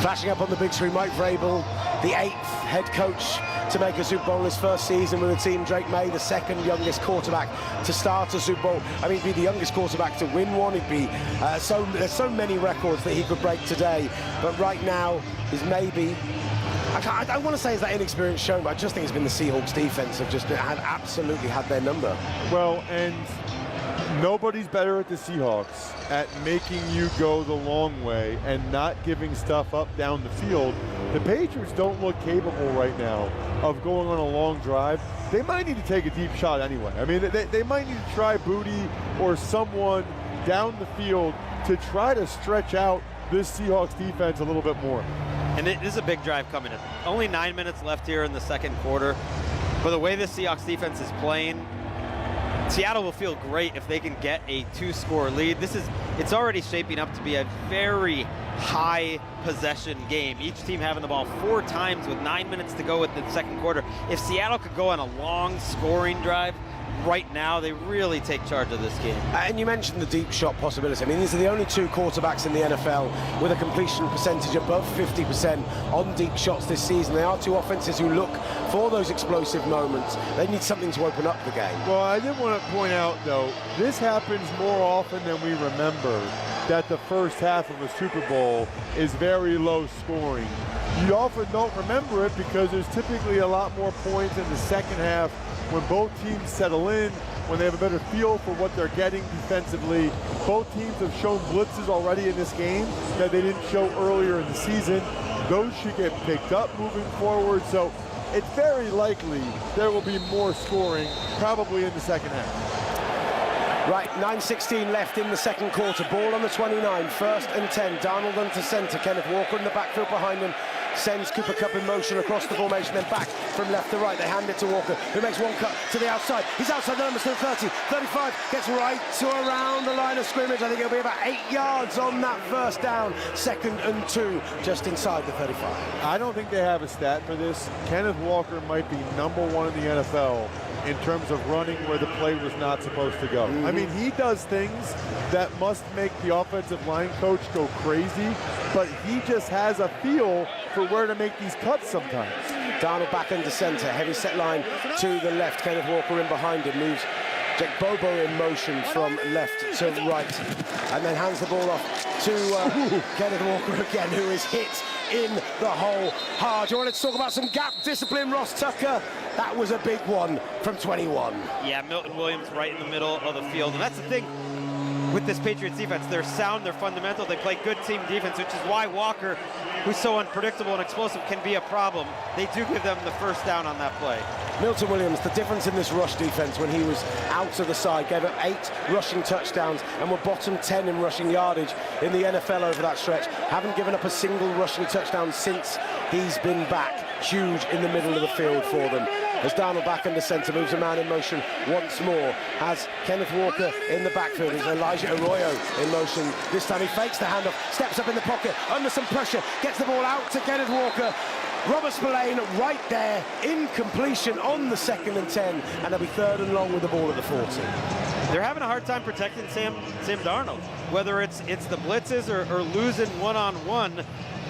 Flashing up on the big screen, Mike Vrabel, the 8th head coach to make a Super Bowl in his first season with the team. Drake May, the 2nd youngest quarterback to start a Super Bowl. I mean, he'd be the youngest quarterback to win one. He'd be there's so many records that he could break today. But right now is maybe, I want to say is that inexperience shown, but I just think it's been the Seahawks defense have just absolutely had their number. Well, and nobody's better at the Seahawks at making you go the long way and not giving stuff up down the field The Patriots don't look capable right now of going on a long drive. They might need to take a deep shot anyway. I mean, they might need to try Booty or someone down the field to try to stretch out this Seahawks defense a little bit more. And it is a big drive coming in. Only 9 minutes left here in the second quarter. But the way the Seahawks defense is playing, Seattle will feel great if they can get a 2-score lead. It's already shaping up to be a very high possession game. Each team having the ball 4 times with 9 minutes to go with the second quarter. If Seattle could go on a long scoring drive right now, they really take charge of this game. And you mentioned the deep shot possibility. I mean, these are the only 2 quarterbacks in the NFL with a completion percentage above 50% on deep shots this season. They are 2 offenses who look for those explosive moments. They need something to open up the game. Well, I did want to point out, though, this happens more often than we remember, that the first half of a Super Bowl is very low scoring. You often don't remember it because there's typically a lot more points in the second half when both teams settle in, when they have a better feel for what they're getting defensively. Both teams have shown blitzes already in this game that they didn't show earlier in the season. Those should get picked up moving forward, so it's very likely there will be more scoring probably in the second half. Right, 9:16 left in the second quarter. Ball on the 29, 1st and 10. Darnold into center. Kenneth Walker in the backfield behind him. Sends Cooper Kupp in motion across the formation, then back from left to right. They hand it to Walker, who makes one cut to the outside. He's outside the numbers to 30, 35, gets right to around the line of scrimmage. I think it'll be about 8 yards on that first down. 2nd and 2, just inside the 35. I don't think they have a stat for this. Kenneth Walker might be #1 in the NFL in terms of running where the play was not supposed to go. I mean, he does things that must make the offensive line coach go crazy, but he just has a feel for where to make these cuts sometimes. Darnold back into center, heavy set line to the left. Kenneth Walker in behind him, moves Jake Bobo in motion from left to right, and then hands the ball off to Kenneth Walker again, who is hit in the hole hard. You wanted to talk about some gap discipline, Ross Tucker? That was a big one from 21. Yeah, Milton Williams right in the middle of the field. And that's the thing with this Patriots defense. They're sound, they're fundamental, they play good team defense, which is why Walker, who's so unpredictable and explosive, can be a problem. They do give them the first down on that play. Milton Williams, the difference in this rush defense when he was out to the side, gave up 8 rushing touchdowns and were bottom 10 in rushing yardage in the NFL over that stretch. Haven't given up a single rushing touchdown since he's been back. Huge in the middle of the field for them. As Darnold back into center, moves a man in motion once more. Has Kenneth Walker in the backfield. There's Elijah Arroyo in motion. This time he fakes the handoff, steps up in the pocket, under some pressure, gets the ball out to Kenneth Walker. Robert Spillane right there, incompletion on the 2nd and 10, and they'll be 3rd and long with the ball at the 40. They're having a hard time protecting Sam Darnold. Whether it's the blitzes or losing one-on-one,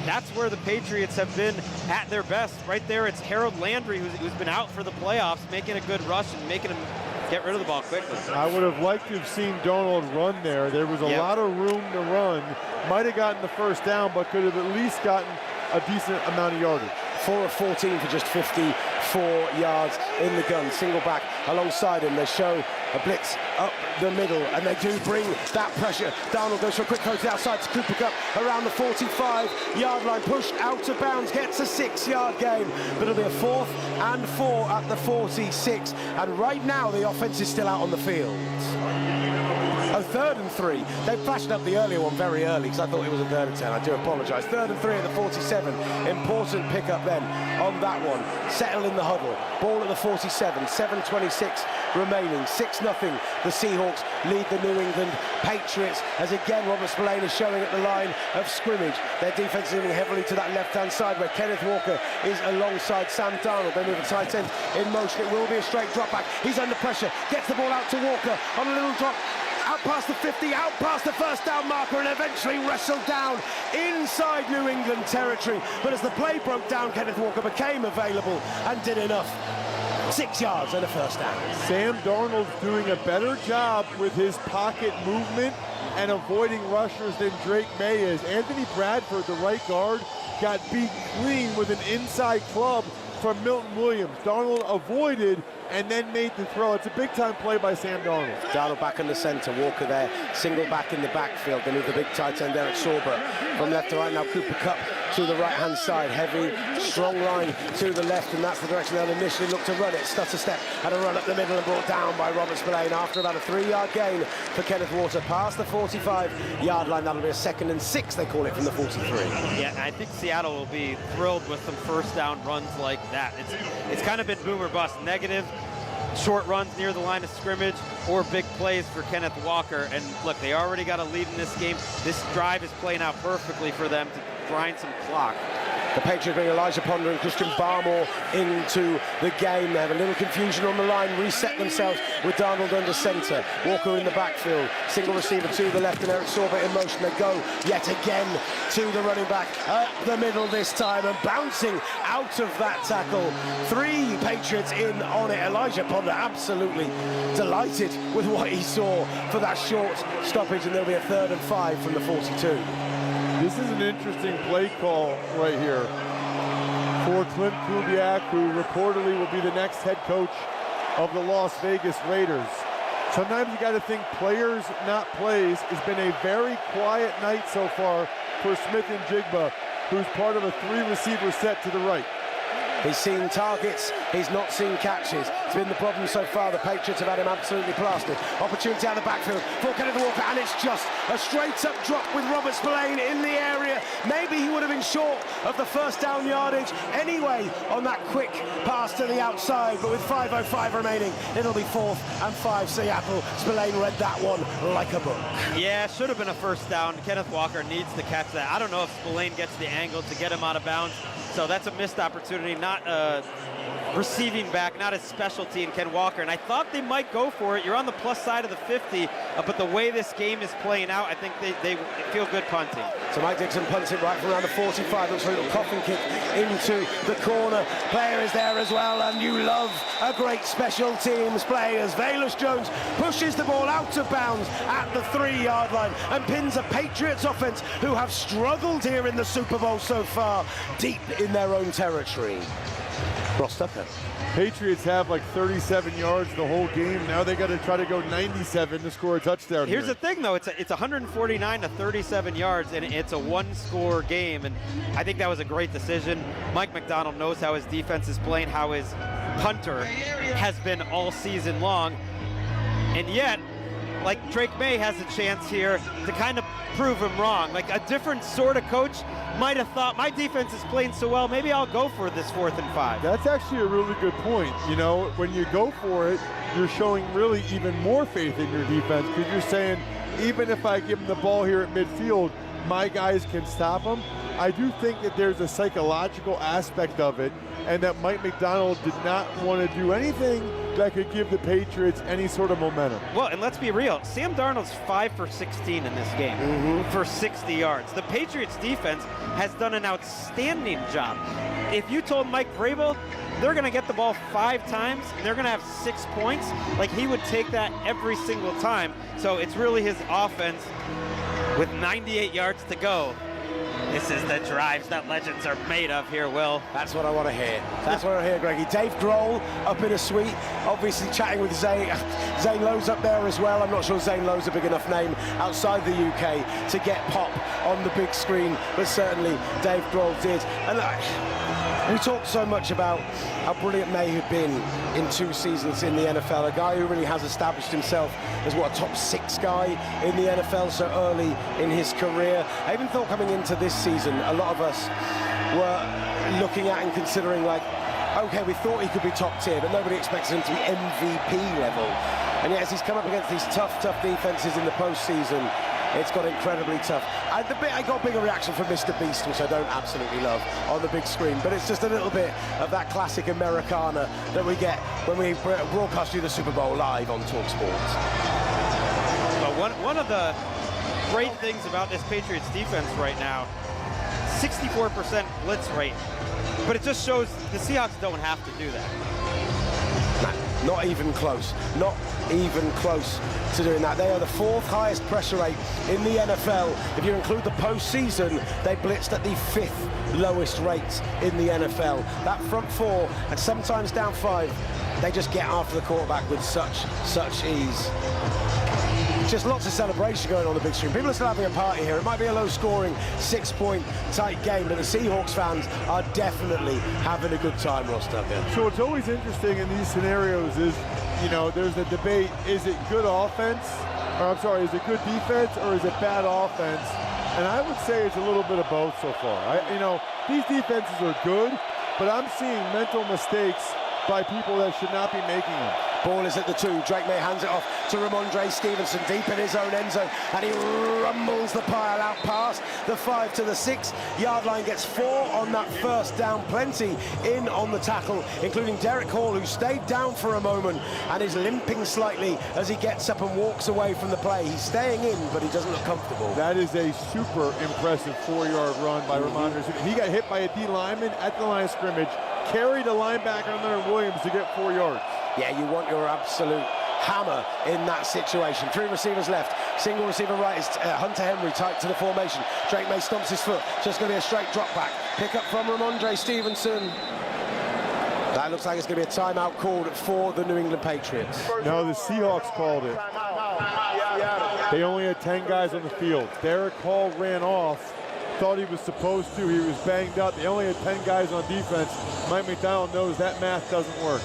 that's where the Patriots have been at their best. Right there, it's Harold Landry, who's been out for the playoffs, making a good rush and making him get rid of the ball quickly. I would have liked to have seen Darnold run there. There was a lot of room to run. Might have gotten the first down, but could have at least gotten a decent amount of yardage. 4 of 14 for just 54 yards in the gun. Single back alongside him. They show a blitz up the middle, and they do bring that pressure. Darnold goes for a quick throw to the outside to Cooper Kupp around the 45-yard line. Pushed out of bounds, gets a 6-yard gain, but it'll be a 4th and 4 at the 46. And right now, the offense is still out on the field. Oh, 3rd and 3. They flashed up the earlier one very early because I thought it was a 3rd and 10. I do apologise. 3rd and 3 at the 47. Important pickup then on that one. Settle in the huddle. Ball at the 47. 7:26 remaining. 6-0. The Seahawks lead the New England Patriots as again Robert Spillane is showing at the line of scrimmage. Their defense is moving heavily to that left-hand side where Kenneth Walker is alongside Sam Darnold. They move a tight end in motion. It will be a straight drop back. He's under pressure. Gets the ball out to Walker on a little drop. Out past the 50, out past the first down marker, and eventually wrestled down inside New England territory. But as the play broke down, Kenneth Walker became available and did enough. 6 yards and a first down. Sam Darnold's doing a better job with his pocket movement and avoiding rushers than Drake May is. Anthony Bradford, the right guard, got beat clean with an inside club from Milton Williams. Darnold avoided and then made the throw. It's a big-time play by Sam Darnold. Darnold back in the centre, Walker there, single back in the backfield. They move the big tight end, Eric Sauber, from left to right. Now Cooper Kupp to the right-hand side. Heavy, strong line to the left, and that's the direction they'll initially look to run it. Stutter step, had a run up the middle and brought down by Robert Spillane after about a 3-yard gain for Kenneth Walker past the 45-yard line. That'll be a 2nd and 6, they call it, from the 43. Yeah, I think Seattle will be thrilled with some first down runs like that. It's kind of been boom or bust. Negative, short runs near the line of scrimmage, or big plays for Kenneth Walker. And look, they already got a lead in this game. This drive is playing out perfectly for them to grind some clock. The Patriots bring Elijah Ponder and Christian Barmore into the game. They have a little confusion on the line, reset themselves with Darnold under centre. Walker in the backfield, single receiver to the left, and Eric Sauber in motion. They go yet again to the running back up the middle this time, and bouncing out of that tackle. 3 Patriots in on it. Elijah Ponder absolutely delighted with what he saw for that short stoppage, and there'll be a 3rd and 5 from the 42. This is an interesting play call right here for Clint Kubiak, who reportedly will be the next head coach of the Las Vegas Raiders. Sometimes you got to think players, not plays. It's been a very quiet night so far for Smith and Jigba, who's part of a 3-receiver set to the right. He's seen targets, he's not seen catches. It's been the problem so far. The Patriots have had him absolutely plastered. Opportunity out of the backfield for Kenneth Walker, and it's just a straight-up drop with Robert Spillane in the area. Maybe he would have been short of the first down yardage anyway on that quick pass to the outside, but with 5:05 remaining, it'll be 4th and 5 Seattle. Spillane read that one like a book. Yeah, should have been a first down. Kenneth Walker needs to catch that. I don't know if Spillane gets the angle to get him out of bounds. So that's a missed opportunity, not receiving back, not his specialty in Ken Walker. And I thought they might go for it. You're on the plus side of the 50, but the way this game is playing out, I think they feel good punting. So Mike Dixon punts it right from around the 45. Looks like a little coffin kick into the corner. Player is there as well, and you love a great special teams play as Velus Jones pushes the ball out of bounds at the 3-yard line and pins a Patriots offense who have struggled here in the Super Bowl so far, deep in their own territory. Ross Tucker. Patriots have like 37 yards the whole game. Now they got to try to go 97 to score a touchdown. Here's the thing, though. It's 149 to 37 yards, and it's a 1-score game. And I think that was a great decision. Mike McDonald knows how his defense is playing, how his punter has been all season long. And yet, like, Drake May has a chance here to kind of prove him wrong. Like, a different sort of coach might have thought, my defense is playing so well, maybe I'll go for this 4th and 5. That's actually a really good point. You know, when you go for it, you're showing really even more faith in your defense, because you're saying, even if I give him the ball here at midfield, my guys can stop him. I do think that there's a psychological aspect of it, and that Mike McDonald did not want to do anything that could give the Patriots any sort of momentum. Well, and let's be real, Sam Darnold's 5 for 16 in this game for 60 yards. The Patriots defense has done an outstanding job. If you told Mike Vrabel they're going to get the ball 5 times and they're going to have 6 points, like, he would take that every single time. So it's really his offense with 98 yards to go. This is the drives that legends are made of here, Will. That's what I want to hear. That's what I hear, Greggy. Dave Grohl up in a suite, obviously chatting with Zane Lowe's up there as well. I'm not sure Zane Lowe's a big enough name outside the UK to get pop on the big screen, but certainly Dave Grohl did. And we talked so much about how brilliant May had been in 2 seasons in the NFL, a guy who really has established himself as, what, a top 6 guy in the NFL so early in his career. I even thought coming into this season, a lot of us were looking at and considering, like, okay, we thought he could be top tier, but nobody expected him to be MVP level. And yet, as he's come up against these tough defenses in the postseason, it's got incredibly tough. I got a bigger reaction from Mr. Beast, which I don't absolutely love, on the big screen, but it's just a little bit of that classic Americana that we get when we broadcast you the Super Bowl live on talkSPORT. Well, one of the great things about this Patriots defense right now, 64% blitz rate, but it just shows the Seahawks don't have to do that. Not even close. Not even close to doing that. They are the 4th highest pressure rate in the NFL. If you include the postseason, they blitzed at the 5th lowest rate in the NFL. That front 4, and sometimes down 5, they just get after the quarterback with such ease. Just lots of celebration going on the big screen. People are still having a party here. It might be a low-scoring, 6-point tight game, but the Seahawks fans are definitely having a good time, Ross Tucker. So what's always interesting in these scenarios is, you know, there's a debate, is it good offense, or I'm sorry, is it good defense or is it bad offense? And I would say it's a little bit of both so far. You know, these defenses are good, but I'm seeing mental mistakes by people that should not be making them. Ball is at the 2. Drake May hands it off to Ramondre Stevenson deep in his own end zone, and he rumbles the pile out past the 5 to the 6-yard line. Gets 4 on that first down. Plenty in on the tackle, including Derek Hall, who stayed down for a moment and is limping slightly as he gets up and walks away from the play. He's staying in, but he doesn't look comfortable. That is a super impressive 4-yard run by Ramondre. He got hit by a D lineman at the line of scrimmage, carried a linebacker, Leonard Williams, to get 4 yards. Yeah, you want your absolute hammer in that situation. 3 receivers left. Single receiver right is Hunter Henry, tight to the formation. Drake May stomps his foot. Just going to be a straight drop back. Pick up from Ramondre Stevenson. That looks like it's going to be a timeout called for the New England Patriots. No, the Seahawks called it. They only had 10 guys on the field. Derek Hall ran off. Thought he was supposed to. He was banged up. They only had 10 guys on defense. Mike McDonald knows that math doesn't work.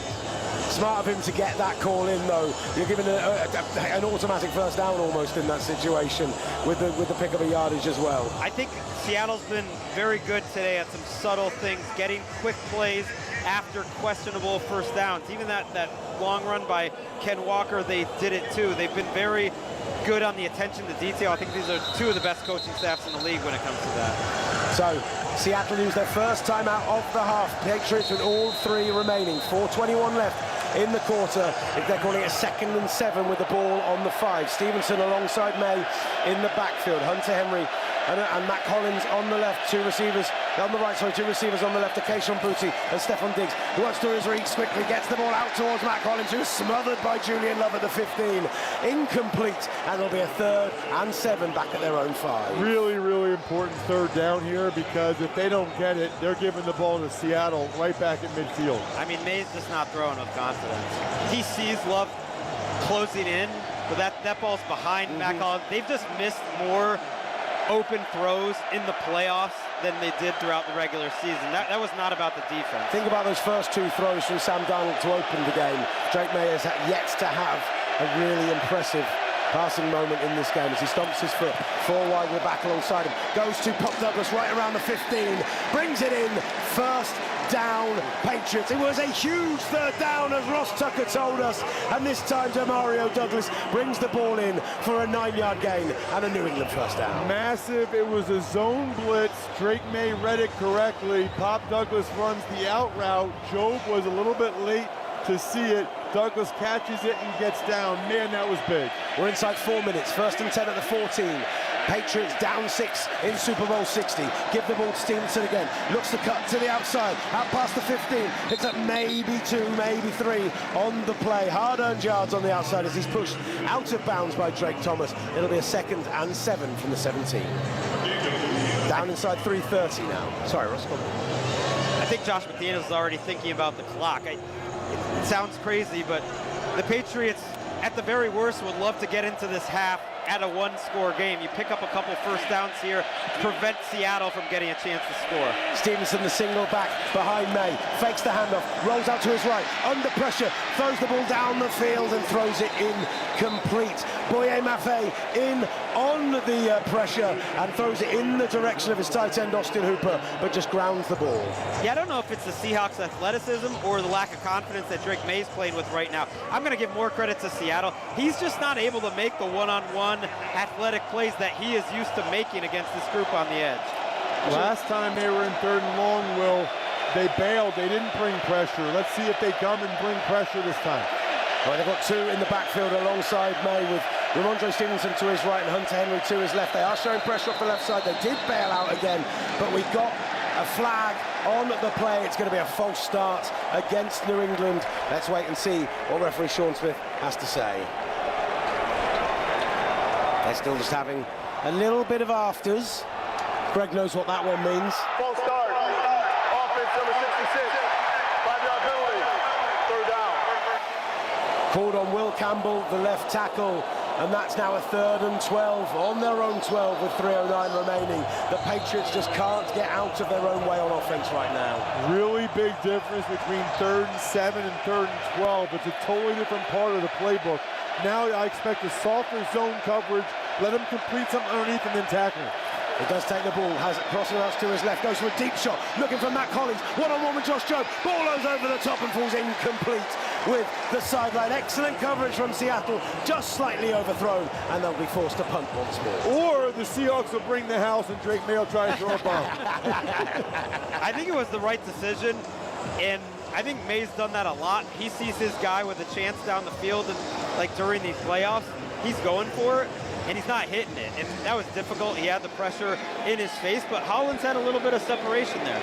Smart of him to get that call in, though. You're given an automatic first down almost in that situation with the pick of a yardage as well. I think Seattle's been very good today at some subtle things, getting quick plays after questionable first downs. Even that long run by Ken Walker, they did it too. They've been very good on the attention to detail. I think these are 2 of the best coaching staffs in the league when it comes to that. So Seattle use their first timeout of the half. Patriots with all 3 remaining. 4:21 left in the quarter. They're calling it 2nd and 7 with the ball on the 5. Stevenson alongside May in the backfield. Hunter Henry and Matt Collins on the left. 2 receivers on the right, 2 receivers on the left. Keishon Boutte and Stephon Diggs, who wants to his reads quickly, gets the ball out towards Matt Collins, who's smothered by Julian Love at the 15. Incomplete, and it'll be a 3rd and 7 back at their own 5. Really, really important 3rd down here, because if they don't get it, they're giving the ball to Seattle right back at midfield. I mean, May's just not throwing with confidence. He sees Love closing in, but that ball's behind Matt Collins. They've just missed more open throws in the playoffs than they did throughout the regular season. That was not about the defense. Think about those first 2 throws from Sam Darnold to open the game. Drake May has yet to have a really impressive passing moment in this game as he stomps his foot. 4 wide, we're back alongside him. Goes to Pop Douglas right around the 15. Brings it in. First down, Patriots. It was a huge 3rd down, as Ross Tucker told us. And this time, Demario Douglas brings the ball in for a 9-yard gain and a New England first down. Massive. It was a zone blitz. Drake May read it correctly. Pop Douglas runs the out route. Job was a little bit late to see it. Douglas catches it and gets down. Man, that was big. We're inside 4 minutes. 1st and 10 at the 14. Patriots down 6 in Super Bowl 60. Give the ball to Stevenson again. Looks to cut to the outside. Out past the 15. Picks up maybe 2, maybe 3 on the play. Hard-earned yards on the outside as he's pushed out of bounds by Drake Thomas. It'll be a 2nd and 7 from the 17. Down inside 3:30 now. Sorry, Ross. I think Josh McDaniels is already thinking about the clock. It sounds crazy, but the Patriots, at the very worst, would love to get into this half at a 1-score game. You pick up a couple first downs here, prevent Seattle from getting a chance to score. Stevenson, the single back behind May, fakes the handoff, rolls out to his right, under pressure, throws the ball down the field and throws it incomplete. Boye Mafe in on the pressure and throws it in the direction of his tight end Austin Hooper, but just grounds the ball. Yeah, I don't know if it's the Seahawks' athleticism or the lack of confidence that Drake May's playing with right now. I'm going to give more credit to Seattle. He's just not able to make the one-on-one athletic plays that he is used to making against this group on the edge. Last time they were in 3rd and long, Will, they bailed. They didn't bring pressure. Let's see if they come and bring pressure this time. Well, they've got 2 in the backfield alongside May, with Ramondre Stevenson to his right and Hunter Henry to his left. They are showing pressure off the left side. They did bail out again, but we got a flag on the play. It's going to be a false start against New England. Let's wait and see what referee Sean Smith has to say. They're still just having a little bit of afters. Gregg knows what that one means. False start. Offense number 66. 5-yard penalty. 3rd down. Called on Will Campbell, the left tackle. And that's now a 3rd and 12 on their own 12 with 3:09 remaining. The Patriots just can't get out of their own way on offense right now. Really big difference between 3rd and 7 and 3rd and 12. It's a totally different part of the playbook. Now I expect a softer zone coverage. Let him complete something underneath and then tackle him. He does take the ball, has it crossing us to his left, goes for a deep shot, looking for Matt Collins, one-on-one with Josh Jobe, ball goes over the top and falls incomplete with the sideline. Excellent coverage from Seattle, just slightly overthrown, and they'll be forced to punt once more. Or the Seahawks will bring the house and Drake May will try to throw a bomb. I think it was the right decision, and I think May's done that a lot. He sees his guy with a chance down the field, and like during these playoffs, he's going for it, and he's not hitting it. And that was difficult. He had the pressure in his face, but Hollins had a little bit of separation there.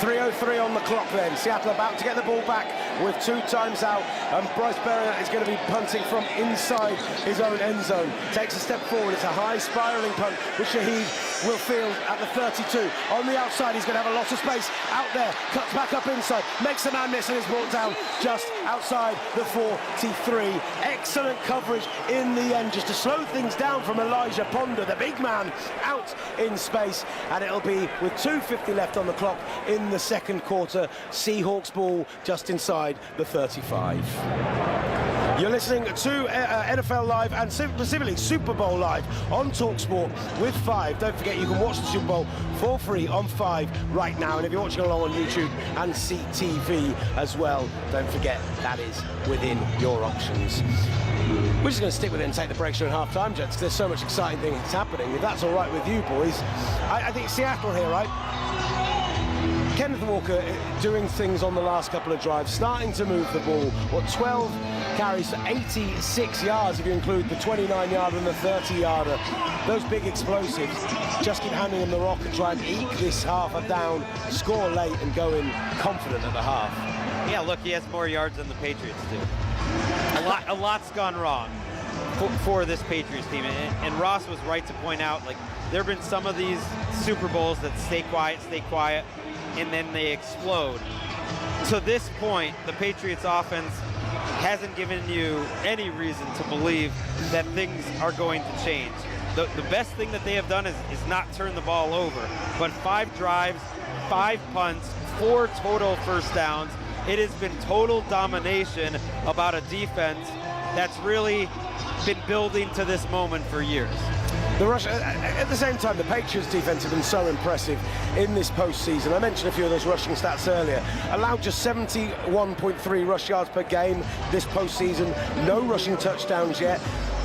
3:03 on the clock then. Seattle about to get the ball back with 2 times out, and Bryce Berrier is going to be punting from inside his own end zone. Takes a step forward. It's a high spiraling punt, which Shaheed will field at the 32. On the outside, he's going to have a lot of space out there. Cuts back up inside, makes the man miss, and is brought down just outside the 43. Excellent coverage in the end, just to slow things down from Elijah Ponder, the big man, out in space, and it'll be with 2:50 left on the clock in the second quarter. Seahawks ball just inside the 35. You're listening to NFL Live and specifically Super Bowl Live on talkSPORT with 5. Don't forget you can watch the Super Bowl for free on 5 right now. And if you're watching along on YouTube and CTV as well, don't forget that is within your options. We're just going to stick with it and take the breaks during half-time, gents, because there's so much exciting things happening. If that's all right with you, boys. I think Seattle here, right? Kenneth Walker doing things on the last couple of drives, starting to move the ball. 12 carries for 86 yards if you include the 29-yarder and the 30-yarder. Those big explosives. Just keep handing him the rock and try and eke this half down, score late and go in confident at the half. Yeah, look, he has more yards than the Patriots do. A lot's gone wrong for this Patriots team, and Ross was right to point out, like, there have been some of these Super Bowls that stay quiet, and then they explode. To this point, the Patriots offense hasn't given you any reason to believe that things are going to change. The best thing that they have done is not turn the ball over, but 5 drives, 5 punts, 4 total first downs. It has been total domination about a defense that's really been building to this moment for years. The rush, at the same time, the Patriots defense have been so impressive in this postseason. I mentioned a few of those rushing stats earlier. Allowed just 71.3 rush yards per game this postseason. No rushing touchdowns yet.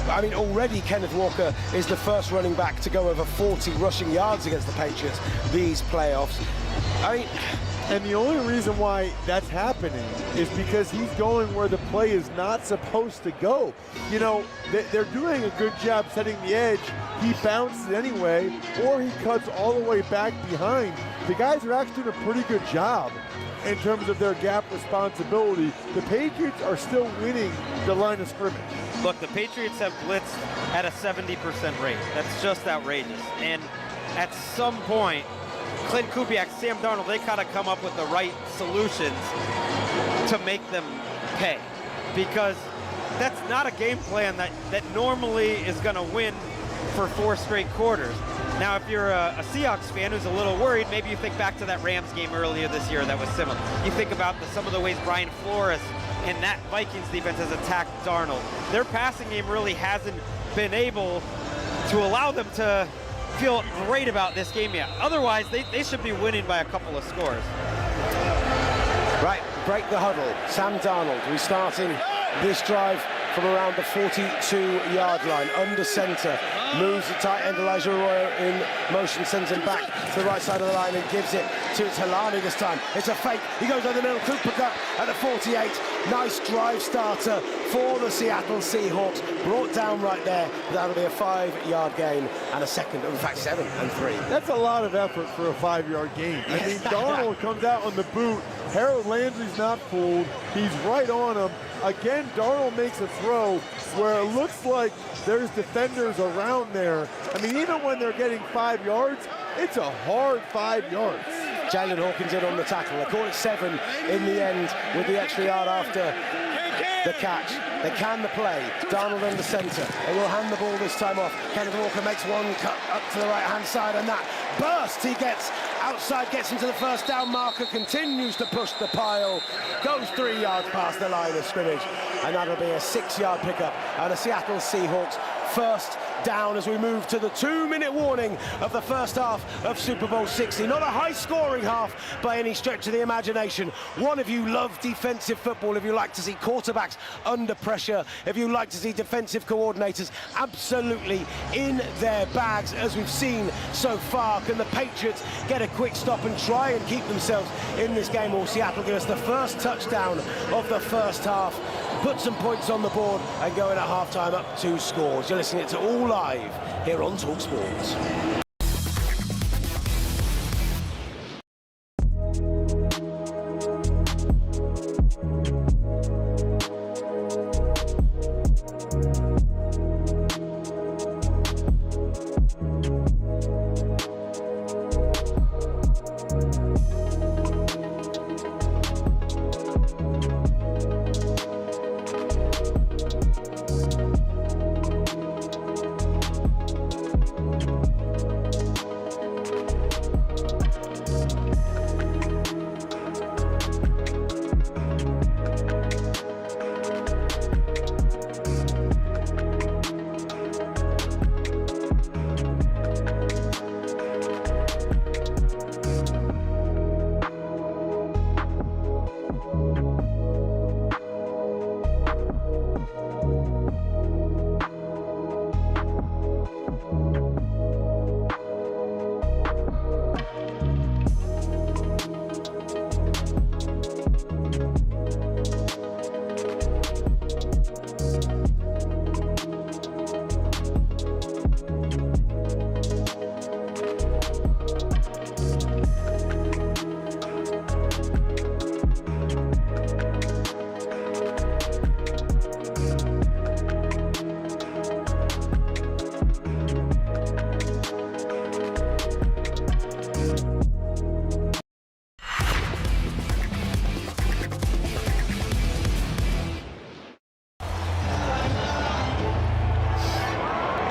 I mean, already Kenneth Walker is the first running back to go over 40 rushing yards against the Patriots these playoffs. I mean, and the only reason why that's happening is because he's going where the play is not supposed to go. You know, they're doing a good job setting the edge. He bounces anyway, or he cuts all the way back behind. The guys are actually doing a pretty good job in terms of their gap responsibility. The Patriots are still winning the line of scrimmage. Look, the Patriots have blitzed at a 70% rate. That's just outrageous. And at some point, Clint Kubiak, Sam Darnold, they gotta come up with the right solutions to make them pay. Because that's not a game plan that normally is gonna win for 4 straight quarters. Now, if you're a Seahawks fan who's a little worried, maybe you think back to that Rams game earlier this year that was similar. You think about some of the ways Brian Flores and that Vikings defense has attacked Darnold. Their passing game really hasn't been able to allow them to feel great about this game yet. Otherwise, they should be winning by a couple of scores. Right, break the huddle. Sam Darnold, who's starting this drive from around the 42-yard line, under center. Moves the tight end Elijah Arroyo in motion, sends him back to the right side of the line and gives it to Talani this time. It's a fake. He goes over the middle. Cooper Kupp at the 48. Nice drive starter for the Seattle Seahawks. Brought down right there. That'll be a 5-yard gain and a second, in fact 7 and 3. That's a lot of effort for a 5-yard gain. I mean, Darnold comes out on the boot. Harold Landry's not fooled. He's right on him. Again, Darnold makes a throw where it looks like there's defenders around there. I mean, even when they're getting 5 yards, it's a hard 5 yards. Jalen Hawkins in on the tackle. They call it 7 in the end with the extra yard after. the catch. They can the play. Darnold in the centre. They will hand the ball this time off. Kenneth Walker makes one cut up to the right-hand side, and that burst he gets outside, gets into the first down marker, continues to push the pile, goes 3 yards past the line of scrimmage, and that'll be a 6-yard pickup and a Seattle Seahawks first down as we move to the 2-minute warning of the first half of Super Bowl 60. Not a high-scoring half by any stretch of the imagination. One, if you love defensive football, if you like to see quarterbacks under pressure, if you like to see defensive coordinators absolutely in their bags, as we've seen so far, can the Patriots get a quick stop and try and keep themselves in this game? Or Seattle give us the first touchdown of the first half, put some points on the board, and go in at halftime up 2 scores. You're listening to All Live here on talkSPORT.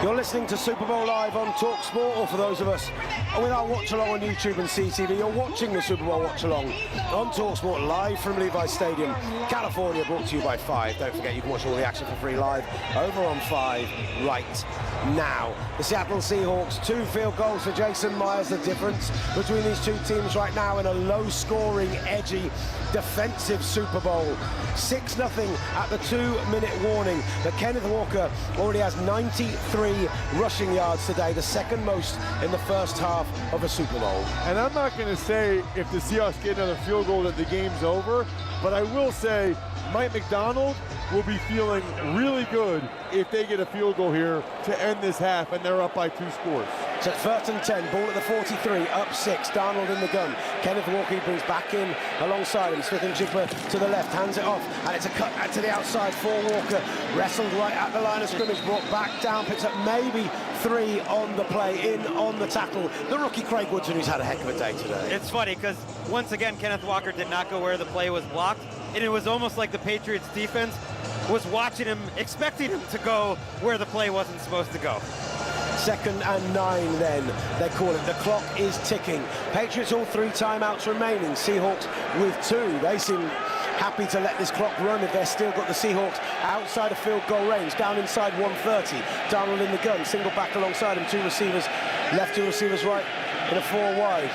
You're listening to Super Bowl Live on talkSPORT, or for those of us with our watch-along on YouTube and CTV, you're watching the Super Bowl watch-along on talkSPORT live from Levi Stadium, California, brought to you by 5. Don't forget, you can watch all the action for free live over on 5 right now. The Seattle Seahawks, 2 field goals for Jason Myers. The difference between these two teams right now in a low-scoring, edgy, defensive Super Bowl. 6-0 at the 2-minute warning. But Kenneth Walker already has 93 rushing yards today, the second most in the first half of a Super Bowl. And I'm not going to say if the Seahawks get another field goal that the game's over, but I will say Mike McDonald will be feeling really good if they get a field goal here to end this half and they're up by 2 scores. So it's 1st and 10, ball at the 43, up 6, Darnold in the gun. Kenneth Walker brings back in alongside him. Smith-Njigba to the left, hands it off, and it's a cut out to the outside for Walker. Wrestled right at the line of scrimmage, brought back down, picks up maybe 3 on the play, in on the tackle. The rookie Craig Woodson, who's had a heck of a day today. It's funny because once again, Kenneth Walker did not go where the play was blocked, and it was almost like the Patriots defense was watching him, expecting him to go where the play wasn't supposed to go. 2nd and 9 then, they call it. The clock is ticking. Patriots all 3 timeouts remaining. Seahawks with 2. They seem happy to let this clock run if they've still got the Seahawks outside of field goal range, down inside 130. Darnold in the gun, single back alongside him, 2 receivers left, 2 receivers right, in a 4 wide.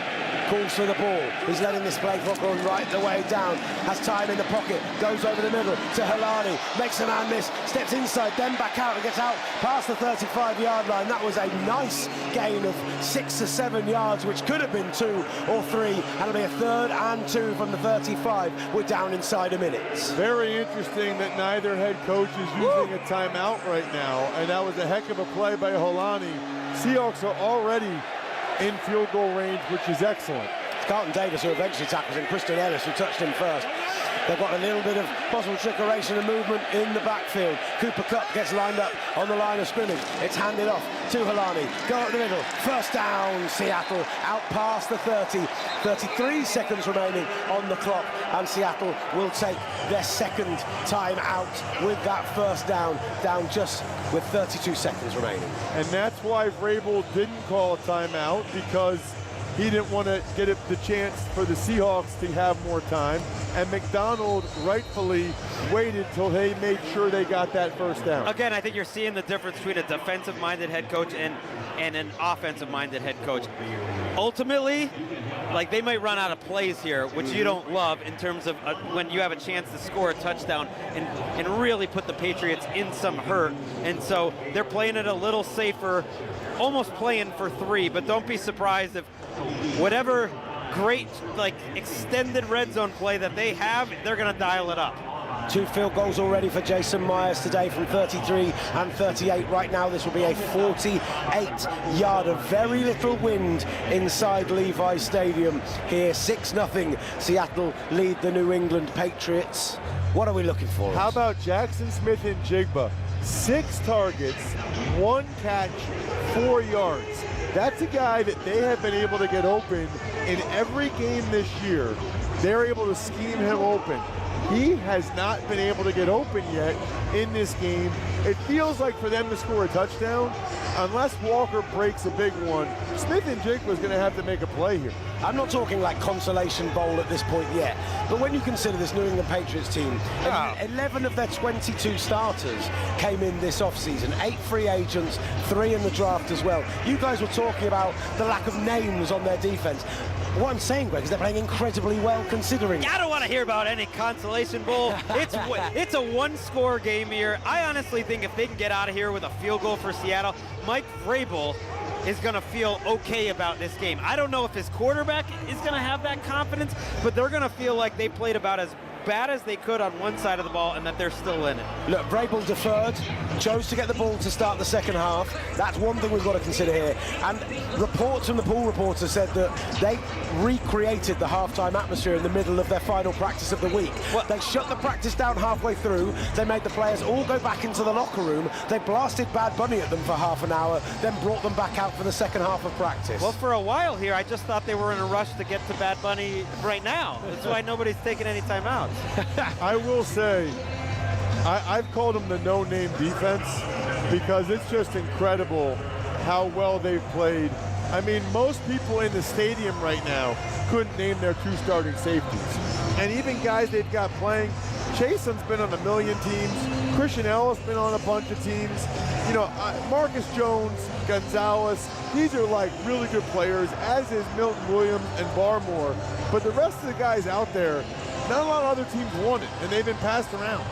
Calls for the ball. He's letting this play clock run right the way down. Has time in the pocket. Goes over the middle to Helani. Makes a man miss. Steps inside, then back out and gets out past the 35-yard line. That was a nice gain of 6 to 7 yards, which could have been 2 or 3. And it'll be a 3rd and 2 from the 35. We're down inside a minute. Very interesting that neither head coach is using a timeout right now. And that was a heck of a play by Helani. Seahawks are already in field goal range, which is excellent. Carlton Davis, who eventually tackles him, Christian Ellis, who touched him first. They've got a little bit of possible trickeration and movement in the backfield. Cooper Kupp gets lined up on the line of scrimmage. It's handed off to Halani. Go up the middle. First down, Seattle. Out past the 30. 33 seconds remaining on the clock. And Seattle will take their second time out with that first down. Down just with 32 seconds remaining. And that's why Vrabel didn't call a timeout, because he didn't want to get the chance for the Seahawks to have more time. And McDonald rightfully waited till they made sure they got that first down. Again, I think you're seeing the difference between a defensive-minded head coach and an offensive-minded head coach. Ultimately, like, they might run out of plays here, which you don't love in terms of when you have a chance to score a touchdown and really put the Patriots in some hurt. And so they're playing it a little safer, almost playing for 3, but don't be surprised if whatever great, like, extended red zone play that they have, they're going to dial it up. 2 field goals already for Jason Myers today from 33 and 38. Right now, this will be a 48-yarder. Very little wind inside Levi Stadium here. 6-0. Seattle lead the New England Patriots. What are we looking for? How about Jackson Smith and Jigba? 6 targets, 1 catch, 4 yards. That's a guy that they have been able to get open in every game this year. They're able to scheme him open. He has not been able to get open yet in this game. It feels like for them to score a touchdown, unless Walker breaks a big one, Smith and Jigba is going to have to make a play here. I'm not talking like consolation bowl at this point yet, but when you consider this New England Patriots team, 11 of their 22 starters came in this offseason, 8 free agents, 3 in the draft as well. You guys were talking about the lack of names on their defense. What I'm saying, Greg, is they're playing incredibly well considering. I don't want to hear about any consolation bowl. It's a one-score game here. I honestly think if they can get out of here with a field goal for Seattle, Mike Vrabel is going to feel okay about this game. I don't know if his quarterback is going to have that confidence, but they're going to feel like they played about as bad as they could on one side of the ball and that they're still in it. Look, Vrabel deferred, chose to get the ball to start the second half. That's one thing we've got to consider here. And reports from the pool reporter said that they recreated the halftime atmosphere in the middle of their final practice of the week. They shut the practice down halfway through. They made the players all go back into the locker room. They blasted Bad Bunny at them for half an hour, then brought them back out for the second half of practice. Well, for a while here, I just thought they were in a rush to get to Bad Bunny right now. That's why nobody's taking any time out. I will say, I've called them the no-name defense because it's just incredible how well they've played. I mean, most people in the stadium right now couldn't name their 2 starting safeties. And even guys they've got playing, Chason's been on a million teams, Christian Ellis been on a bunch of teams, you know, Marcus Jones, Gonzalez, these are like really good players, as is Milton Williams and Barmore. But the rest of the guys out there, not a lot of other teams want it, and they've been passed around.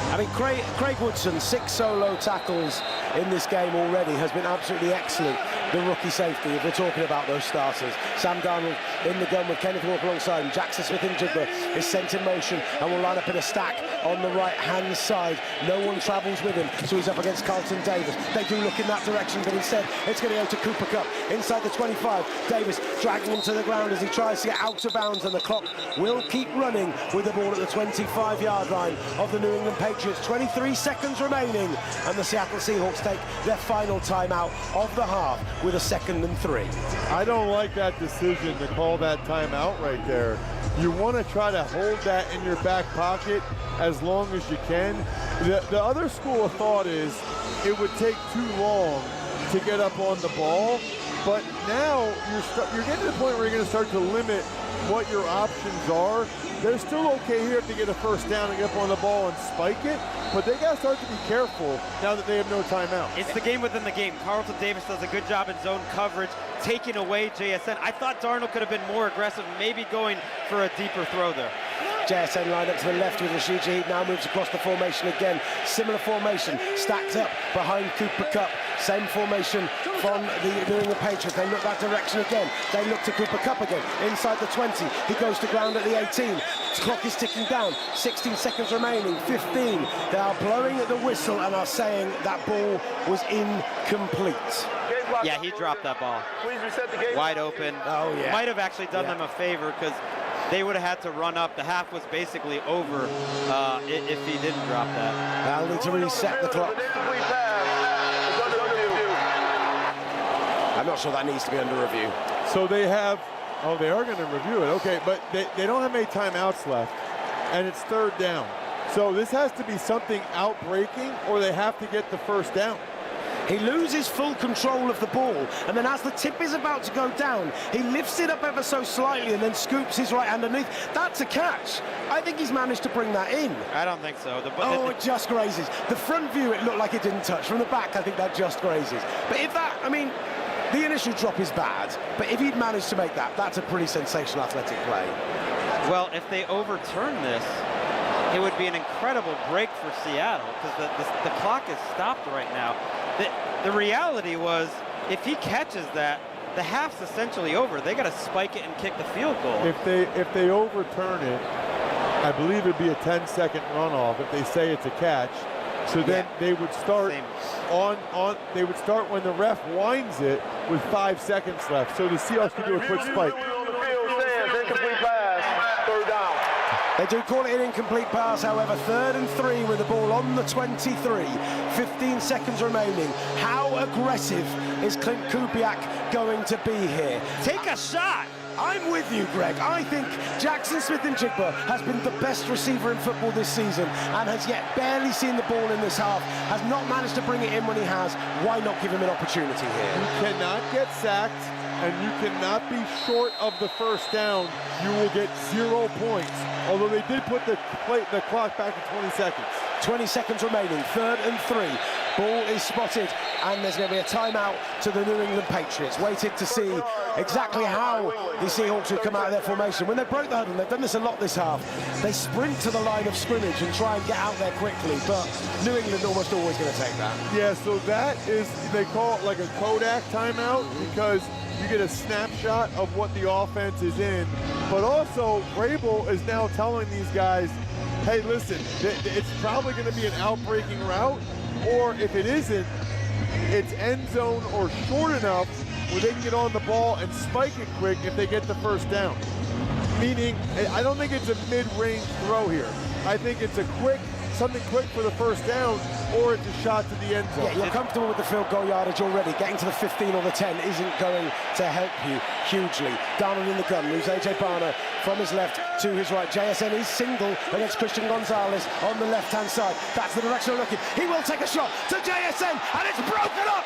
I mean, Craig Woodson, 6 solo tackles in this game already, has been absolutely excellent. The rookie safety, if we're talking about those starters. Sam Darnold in the gun with Kenneth Walker alongside him. Jackson Smith and Jigba is sent in motion and will line up in a stack on the right-hand side. No one travels with him, so he's up against Carlton Davis. They do look in that direction, but instead it's going to go to Cooper Kupp inside the 25. Davis dragging him to the ground as he tries to get out of bounds, and the clock will keep running with the ball at the 25-yard line of the New England Patriots. 23 seconds remaining, and the Seattle Seahawks take their final timeout of the half with a 2nd and 3. I don't like that decision to call that timeout right there. You want to try to hold that in your back pocket as long as you can. The other school of thought is it would take too long to get up on the ball, but now you're getting to the point where you're going to start to limit what your options are. They're still okay here if they get a first down and get up on the ball and spike it, but they got to start to be careful now that they have no timeout. It's the game within the game. Carlton Davis does a good job in zone coverage, taking away JSN. I thought Darnold could have been more aggressive, maybe going for a deeper throw there. JSN lined up to the left with Rashid Shaheed, now moves across the formation again. Similar formation, stacked up behind Cooper Kupp. Same formation from the New England Patriots. They look that direction again. They look to Cooper Kupp again. Inside the 20, he goes to ground at the 18. The clock is ticking down. 16 seconds remaining, 15. They are blowing at the whistle and are saying that ball was incomplete. Yeah, he dropped that ball. Please reset the game. Wide open. Oh, yeah. Might have actually done them a favor because they would have had to run up. The half was basically over if he didn't drop that. They'll need to reset the clock. I'm not sure that needs to be under review. So they have, oh, they are going to review it. Okay, but they don't have many timeouts left, and it's 3rd down. So this has to be something outbreaking, or they have to get the first down. He loses full control of the ball, and then as the tip is about to go down, he lifts it up ever so slightly and then scoops his right hand underneath. That's a catch. I think he's managed to bring that in. I don't think so. It just grazes. The front view, it looked like it didn't touch. From the back, I think that just grazes. But if that, I mean, the initial drop is bad, but if he'd managed to make that, that's a pretty sensational athletic play. Well, if they overturn this, it would be an incredible break for Seattle because the clock is stopped right now. The reality was, if he catches that, the half's essentially over. They got to spike it and kick the field goal. If they overturn it, I believe it'd be a 10-second runoff if they say it's a catch. So then they would start they would start when the ref winds it with 5 seconds left. So the Seahawks can do a quick spike. They do call it an incomplete pass, however. 3rd and 3 with the ball on the 23. 15 seconds remaining. How aggressive is Clint Kubiak going to be here? Take a shot. I'm with you, Gregg. I think Jackson Smith-Njigba has been the best receiver in football this season and has yet barely seen the ball in this half, has not managed to bring it in when he has. Why not give him an opportunity here? You cannot get sacked, and you cannot be short of the first down. You will get 0 points. Although they did put the clock back to 20 seconds. 20 seconds remaining, 3rd and 3. Ball is spotted, and there's going to be a timeout to the New England Patriots. Waited to see exactly how the Seahawks would come out of their formation. When they broke the huddle, they've done this a lot this half, they sprint to the line of scrimmage and try and get out there quickly, but New England almost always going to take that. Yeah, so that is, they call it like a Kodak timeout, because you get a snapshot of what the offense is in. But also, Vrabel is now telling these guys, hey, listen, it's probably going to be an outbreaking route, or if it isn't, it's end zone or short enough where they can get on the ball and spike it quick if they get the first down. Meaning, I don't think it's a mid-range throw here. I think it's something quick for the first down, or it's a shot to the end zone. Yeah, you're comfortable with the field goal yardage already. Getting to the 15 or the 10 isn't going to help you hugely. Darnold in the gun, moves A.J. Barner from his left to his right. JSN is single against Christian Gonzalez on the left-hand side. That's the direction of looking. He will take a shot to JSN, and it's broken up!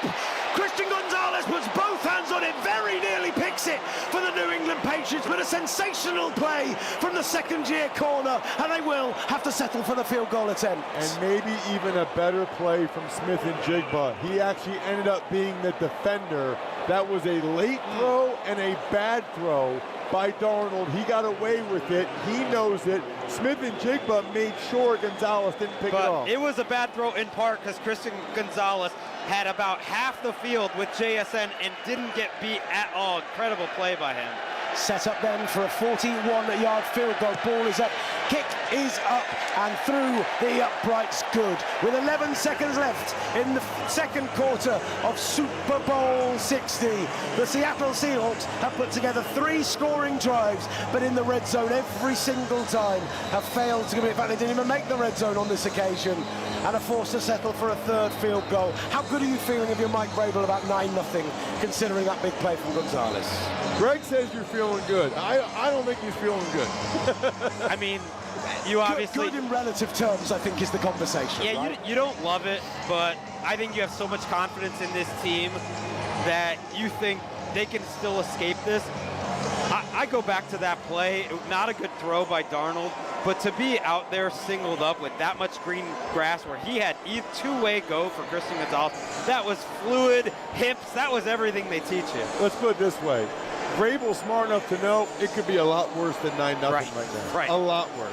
Christian Gonzalez puts both hands on it, very nearly picks it for the New England Patriots, but a sensational play from the second-year corner, and they will have to settle for the field goal attempt. And maybe even a better play from Smith-Njigba. He actually ended up being the defender. That was a late throw and a bad throw by Darnold. He got away with it. He knows it. Smith-Njigba made sure Gonzalez didn't pick it off. It was a bad throw in part because Christian Gonzalez had about half the field with JSN and didn't get beat at all. Incredible play by him. Set up then for a 41-yard field goal. Ball is up, kick is up, and through the uprights, good. With 11 seconds left in the second quarter of Super Bowl 60, the Seattle Seahawks have put together 3 scoring drives, but in the red zone every single time have failed to commit. In fact, they didn't even make the red zone on this occasion, and are forced to settle for a 3rd field goal. How good are you feeling of your Mike Vrabel about 9-0, considering that big play from Gonzalez? Greg says you're feeling good. I don't think he's feeling good. I mean, you obviously... Good in relative terms, I think, is the conversation. Yeah, right? you don't love it, but I think you have so much confidence in this team that you think they can still escape this. I go back to that play. Not a good throw by Darnold, but to be out there singled up with that much green grass where he had two-way go for Christian Gonzalez, that was fluid, hips, that was everything they teach you. Let's put it this way. Vrabel's smart enough to know it could be a lot worse than 9-0 right now. Right. A lot worse.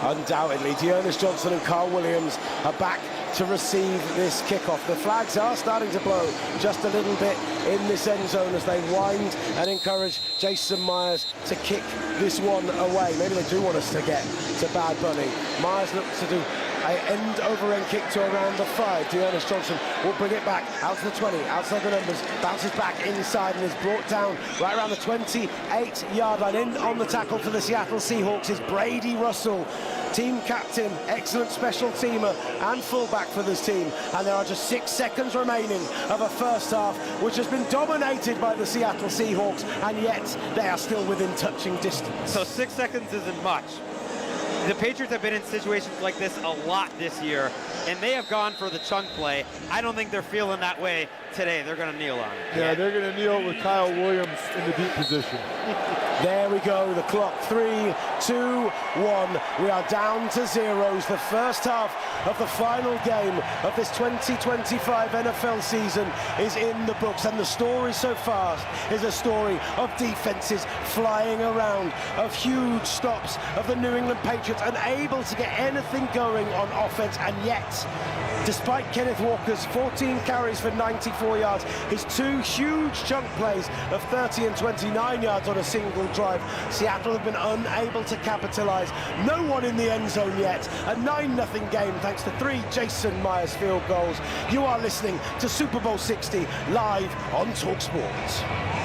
Undoubtedly, Dearness Johnson and Carl Williams are back to receive this kickoff. The flags are starting to blow just a little bit in this end zone as they wind and encourage Jason Myers to kick this one away. Maybe they do want us to get to Bad Bunny. Myers looks to do end over end kick to around the 5. Dearness Johnson will bring it back out to the 20, outside the numbers, bounces back inside and is brought down right around the 28-yard line. In on the tackle for the Seattle Seahawks is Brady Russell, team captain, excellent special teamer and fullback for this team. And there are just 6 seconds remaining of a first half, which has been dominated by the Seattle Seahawks, and yet they are still within touching distance. So 6 seconds isn't much. The Patriots have been in situations like this a lot this year, and they have gone for the chunk play. I don't think they're feeling that way today. They're going to kneel on it. Yeah, they're going to kneel with Kyle Williams in the deep position. There we go, the clock, 3, 2, 1. We are down to zeros. The first half of the final game of this 2025 NFL season is in the books, and the story so far is a story of defenses flying around, of huge stops of the New England Patriots, unable to get anything going on offense, and yet, despite Kenneth Walker's 14 carries for 94 yards, his 2 huge chunk plays of 30 and 29 yards on a single drive, Seattle have been unable to capitalize. No one in the end zone yet. A 9-0 game thanks to 3 Jason Myers field goals. You are listening to Super Bowl 60 live on talkSPORT.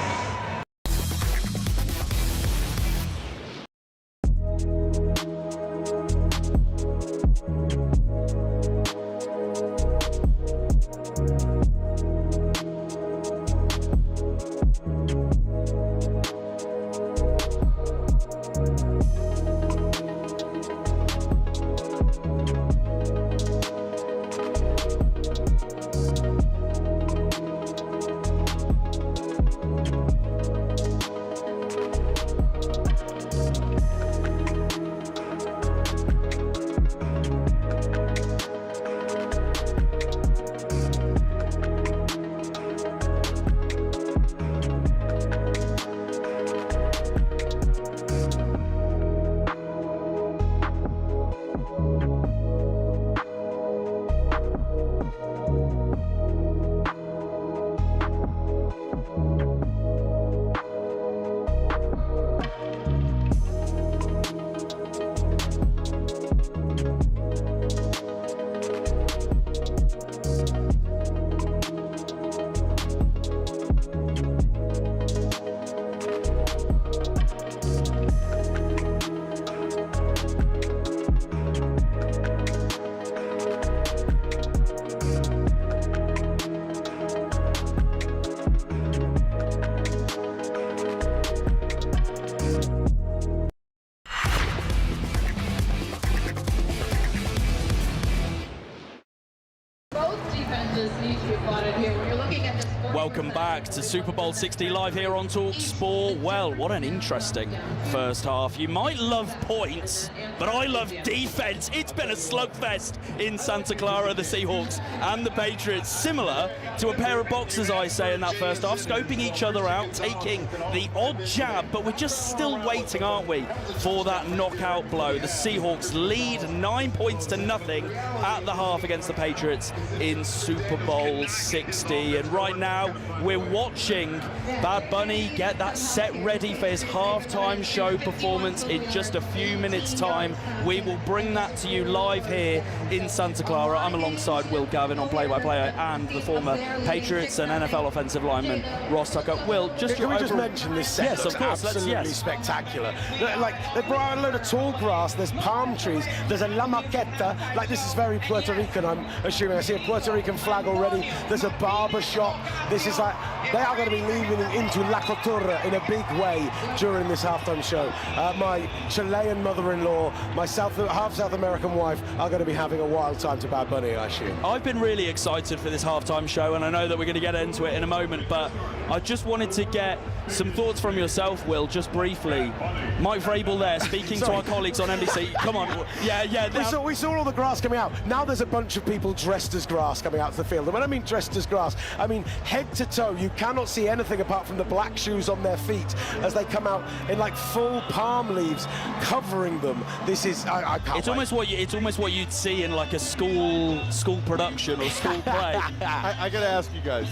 Welcome back to Super Bowl 60 live here on talkSPORT. Well, what an interesting first half. You might love points, but I love defense. It's been a slugfest in Santa Clara, the Seahawks and the Patriots. Similar to a pair of boxers, I say, in that first half, scoping each other out, taking the odd jab, but we're just still waiting, aren't we, for that knockout blow. The Seahawks lead 9 points to nothing at the half against the Patriots in Super Bowl 60. And right now, we're watching Bad Bunny get that set ready for his halftime show performance in just a few minutes' time. We will bring that to you live here in Santa Clara. I'm alongside Will Gavin on play-by-play and the former Patriots and NFL offensive lineman Ross Tucker. Will, just can we just mention this set? Yes, of course. Absolutely spectacular. Like, they brought out a load of tall grass, there's palm trees, there's a La Maqueta, like this is very Puerto Rican, I'm assuming. I see a Puerto Rican flag already. There's a barber shop. This is like, they are going to be leaning into La Coturra in a big way during this halftime show. My Chilean mother-in-law, my half South American wife are going to be having a wild time to Bad Bunny, I assume. I've been really excited for this halftime show, and I know that we're going to get into it in a moment, but I just wanted to get some thoughts from yourself, Will, just briefly. Mike Vrabel there, speaking to our colleagues on NBC. Come on. Yeah. We saw all the grass coming out. Now there's a bunch of people dressed as grass coming out to the field. And when I mean dressed as grass, I mean head to toe. You cannot see anything apart from the black shoes on their feet as they come out in like full palm leaves covering them. This is, I can't It's wait. almost what you'd see in like a school production or school play. I got to ask you guys,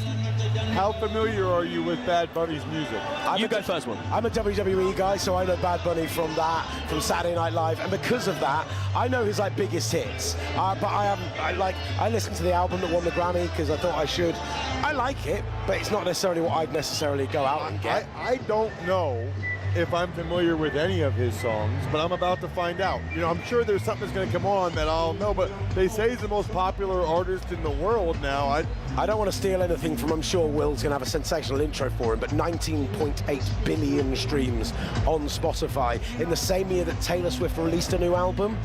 how familiar are you with Bad Bunny's music? You go first, one. I'm a WWE guy, so I know Bad Bunny from Saturday Night Live, and because of that, I know his like biggest hits. But I listened to the album that won the Grammy because I thought I should. I like it, but it's not necessarily what I'd necessarily go out and get. I don't know if I'm familiar with any of his songs, but I'm about to find out. You know, I'm sure there's something that's going to come on that I'll know, but they say he's the most popular artist in the world now. I don't want to steal anything from, I'm sure Will's going to have a sensational intro for him, but 19.8 billion streams on Spotify in the same year that Taylor Swift released a new album.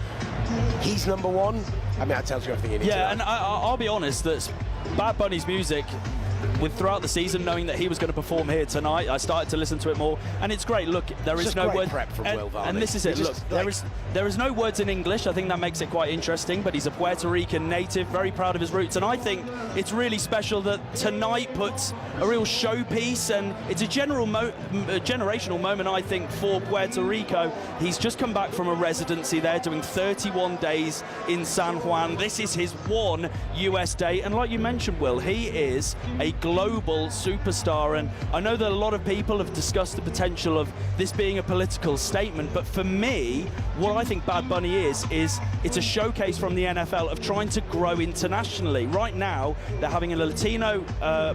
He's #1. I mean, that tells you everything you need to know. Yeah, and I'll be honest, that Bad Bunny's music, throughout the season, knowing that he was going to perform here tonight, I started to listen to it more, and it's great. Look, there is no word prep from Will Varney. and this is it. Look, there is no words in English. I think that makes it quite interesting. But he's a Puerto Rican native, very proud of his roots, and I think it's really special that tonight puts a real showpiece, and it's a generational moment, I think, for Puerto Rico. He's just come back from a residency there, doing 31 days in San Juan. This is his one US day, and like you mentioned, Will, he is a global superstar, and I know that a lot of people have discussed the potential of this being a political statement, but for me, what I think Bad Bunny is it's a showcase from the NFL of trying to grow internationally. Right now, they're having a Latino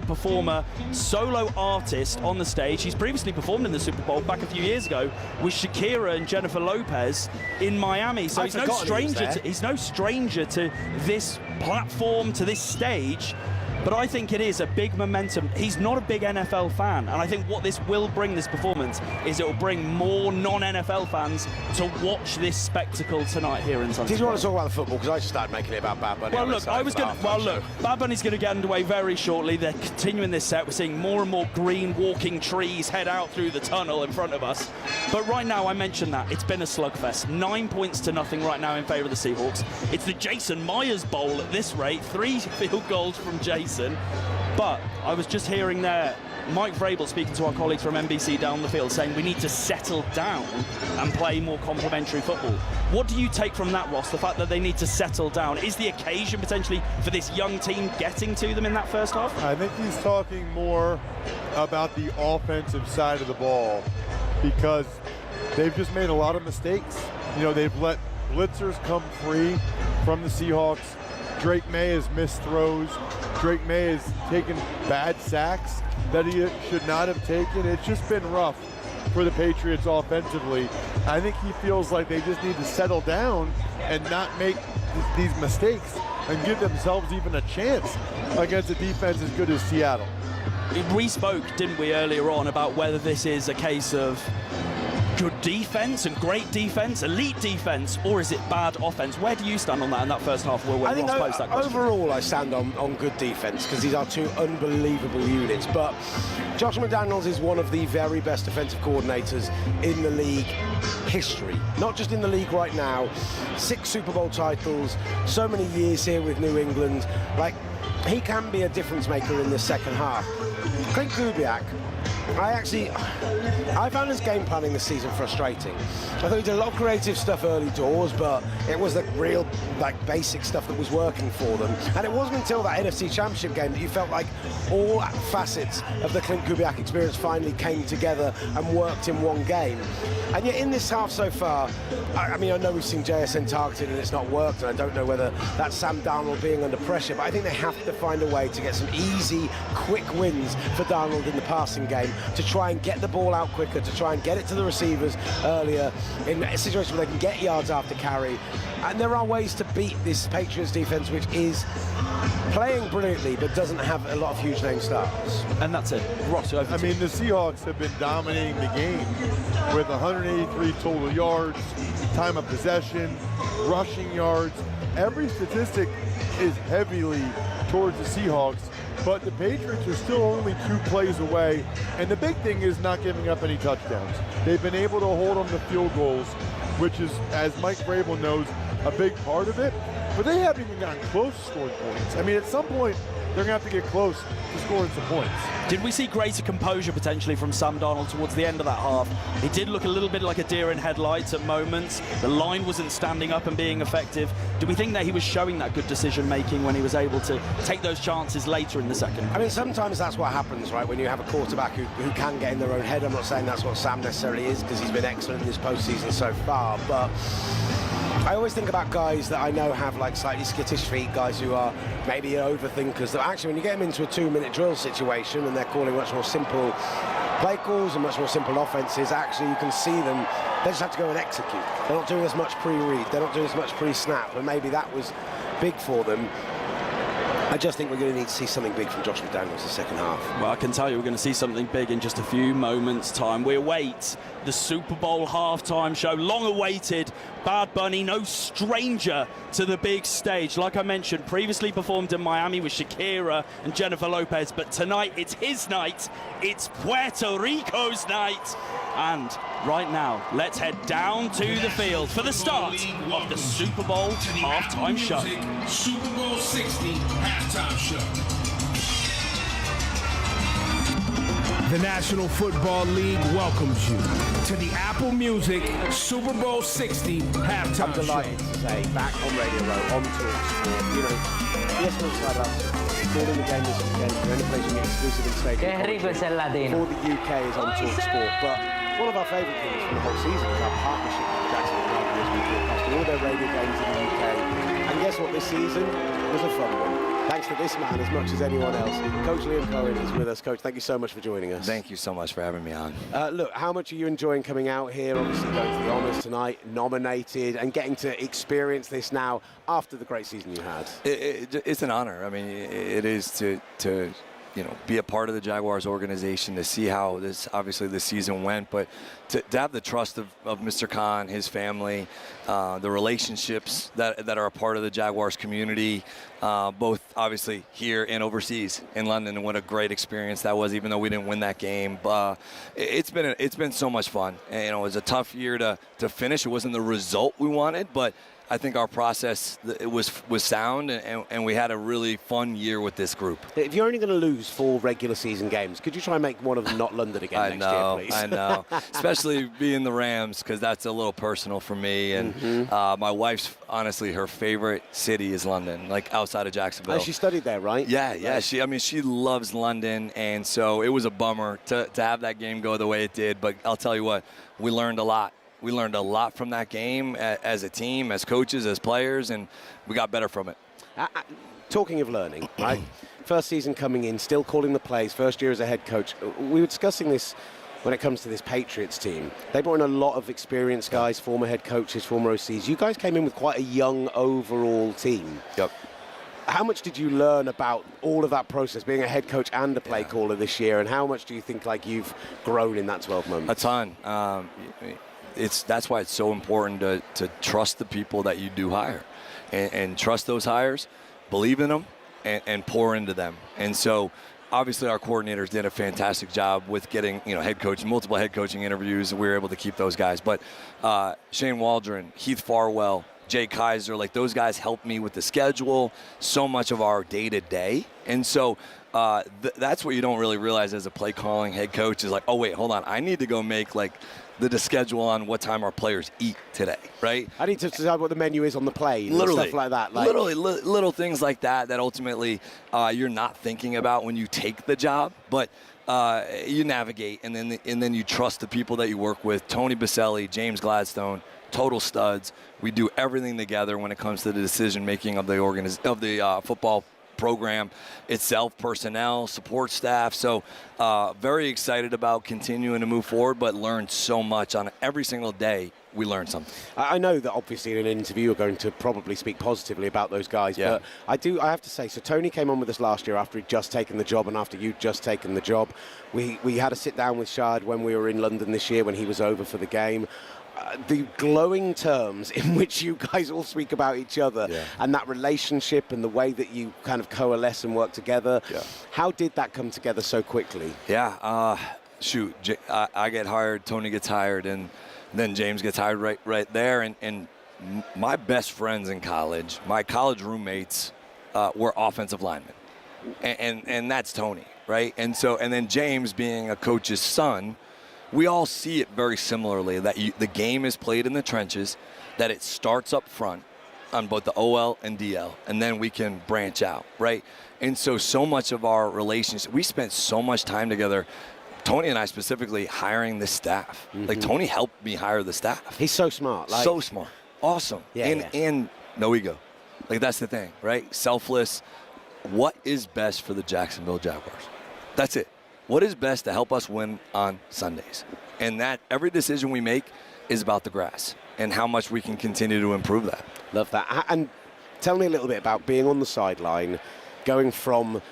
performer, solo artist on the stage. He's previously performed in the Super Bowl back a few years ago with Shakira and Jennifer Lopez in Miami, so he's no stranger to this platform, to this stage. But I think it is a big momentum. He's not a big NFL fan, and I think what this will bring, this performance, is it will bring more non-NFL fans to watch this spectacle tonight here in San Francisco. Did you want to talk about the football? Because I just started making it about Bad Bunny. Well, look, Bad Bunny's going to get underway very shortly. They're continuing this set. We're seeing more and more green walking trees head out through the tunnel in front of us. But right now, I mentioned that it's been a slugfest. 9 points to nothing right now in favour of the Seahawks. It's the Jason Myers Bowl at this rate. 3 field goals from Jason. But I was just hearing there Mike Vrabel speaking to our colleagues from NBC down the field saying we need to settle down and play more complementary football. What do you take from that, Ross, the fact that they need to settle down? Is the occasion potentially for this young team getting to them in that first half? I think he's talking more about the offensive side of the ball because they've just made a lot of mistakes. You know, they've let blitzers come free from the Seahawks. Drake May has missed throws. Drake May has taken bad sacks that he should not have taken. It's just been rough for the Patriots offensively. I think he feels like they just need to settle down and not make these mistakes and give themselves even a chance against a defense as good as Seattle. We spoke, didn't we, earlier on about whether this is a case of good defense and great defense, elite defense, or is it bad offense? Where do you stand on that in that first half? Will, I think Ross posed that question? Overall, I stand on good defense because these are two unbelievable units. But Josh McDaniels is one of the very best defensive coordinators in the league history. Not just in the league right now. 6 Super Bowl titles, so many years here with New England. Like, he can be a difference maker in the second half. Clint Kubiak, I found his game planning this season frustrating. I thought he did a lot of creative stuff early doors, but it was the real, basic stuff that was working for them. And it wasn't until that NFC Championship game that you felt like all facets of the Clint Kubiak experience finally came together and worked in one game. And yet in this half so far, I mean, I know we've seen JSN targeted and it's not worked, and I don't know whether that's Sam Darnold being under pressure, but I think they have to find a way to get some easy, quick wins for Darnold in the passing game, to try and get the ball out quicker, to try and get it to the receivers earlier in a situation where they can get yards after carry. And there are ways to beat this Patriots defense, which is playing brilliantly but doesn't have a lot of huge name stars. And that's it. Ross, over to you. I mean, the Seahawks have been dominating the game with 183 total yards, time of possession, rushing yards. Every statistic is heavily towards the Seahawks, but the Patriots are still only 2 plays away, and the big thing is not giving up any touchdowns. They've been able to hold them to field goals, which is, as Mike Vrabel knows, a big part of it, but they haven't even gotten close to scoring points. I mean, at some point, they're going to have to get close to scoring some points. Did we see greater composure potentially from Sam Darnold towards the end of that half? He did look a little bit like a deer in headlights at moments. The line wasn't standing up and being effective. Do we think that he was showing that good decision making when he was able to take those chances later in the second? I mean, sometimes that's what happens, right, when you have a quarterback who can get in their own head. I'm not saying that's what Sam necessarily is, because he's been excellent in this postseason so far, but I always think about guys that I know have like slightly skittish feet, guys who are maybe overthinkers, that actually when you get them into a 2-minute drill situation and they're calling much more simple play calls and much more simple offenses, actually you can see them, they just have to go and execute. They're not doing as much pre-read, they're not doing as much pre-snap, and maybe that was big for them. I just think we're going to need to see something big from Josh McDaniels the second half. Well, I can tell you we're going to see something big in just a few moments' time. We await the Super Bowl halftime show, long awaited. Bad Bunny, no stranger to the big stage. Like I mentioned, previously performed in Miami with Shakira and Jennifer Lopez, but tonight it's his night. It's Puerto Rico's night. And right now, let's head down to the field for the start of the Super Bowl halftime show. Super Bowl 60 halftime show. The National Football League welcomes you to the Apple Music Super Bowl 60 halftime I'm delighted to say, back on Radio Row, on talkSPORT, you know, yes, we're excited about calling the game this weekend. The only place you get exclusive in stadium for the UK is on talkSPORT, but one of our favourite things from the whole season is our partnership with Jacksonville Rugby as we broadcast all their radio games in the UK. And guess what, this season was a fun one. Thanks to this man as much as anyone else. Coach Liam Cohen is with us. Coach, thank you so much for joining us. Thank you so much for having me on. Look, how much are you enjoying coming out here, obviously going to the honours tonight, nominated, and getting to experience this now after the great season you had? It's an honor. I mean, it is to be a part of the Jaguars organization, to see how obviously this season went, but to have the trust of Mr. Khan, his family, the relationships that are a part of the Jaguars community, both obviously here and overseas in London, and what a great experience that was, even though we didn't win that game. It's been so much fun. And, it was a tough year to finish. It wasn't the result we wanted, but I think our process was sound, and we had a really fun year with this group. If you're only going to lose 4 regular season games, could you try and make one of them not London again next year, please? I know. Especially being the Rams, because that's a little personal for me. And my wife's, honestly, her favorite city is London, like outside of Jacksonville. Oh, she studied there, right? Yeah. She loves London, and so it was a bummer to have that game go the way it did. But I'll tell you what, we learned a lot. We learned a lot from that game as a team, as coaches, as players, and we got better from it. Talking of learning, right? First season coming in, still calling the plays, first year as a head coach. We were discussing this when it comes to this Patriots team. They brought in a lot of experienced guys, former head coaches, former OCs. You guys came in with quite a young overall team. Yep. How much did you learn about all of that process, being a head coach and a play caller this year, and how much do you think you've grown in that 12 months? A ton. That's why it's so important to trust the people that you do hire, and trust those hires, believe in them, and pour into them. And so obviously our coordinators did a fantastic job with getting multiple head coaching interviews, and we were able to keep those guys. But Shane Waldron, Heath Farwell, Jay Kaiser, those guys helped me with the schedule, so much of our day-to-day. And so that's what you don't really realize as a play calling head coach is oh, wait, hold on. I need to go make the schedule on what time our players eat today, right? I need to decide what the menu is on the plane, literally, and stuff like that. Literally, little things like that ultimately you're not thinking about when you take the job, but you navigate, and then you trust the people that you work with. Tony Baselli, James Gladstone, total studs. We do everything together when it comes to the decision-making of the football program itself, personnel, support staff. So very excited about continuing to move forward, but learn so much on every single day. We learn something. I know that obviously in an interview you're going to probably speak positively about those guys, but I have to say, so Tony came on with us last year after he'd just taken the job and after you'd just taken the job. We had a sit down with Shard when we were in London this year when he was over for the game. The glowing terms in which you guys all speak about each other and that relationship and the way that you kind of coalesce and work together. How did that come together so quickly? I get hired, Tony gets hired, and then James gets hired right there. And my best friends in college, my college roommates, were offensive linemen. and that's Tony, right? And then James being a coach's son, we all see it very similarly, that the game is played in the trenches, that it starts up front on both the OL and DL, and then we can branch out, right? And so much of our relationship, we spent so much time together, Tony and I specifically, hiring the staff. Like, Tony helped me hire the staff. He's so smart. So smart. Awesome. And no ego. Like, that's the thing, right? Selfless. What is best for the Jacksonville Jaguars? That's it. What is best to help us win on Sundays? And that every decision we make is about the grass and how much we can continue to improve that. Love that. And tell me a little bit about being on the sideline, going from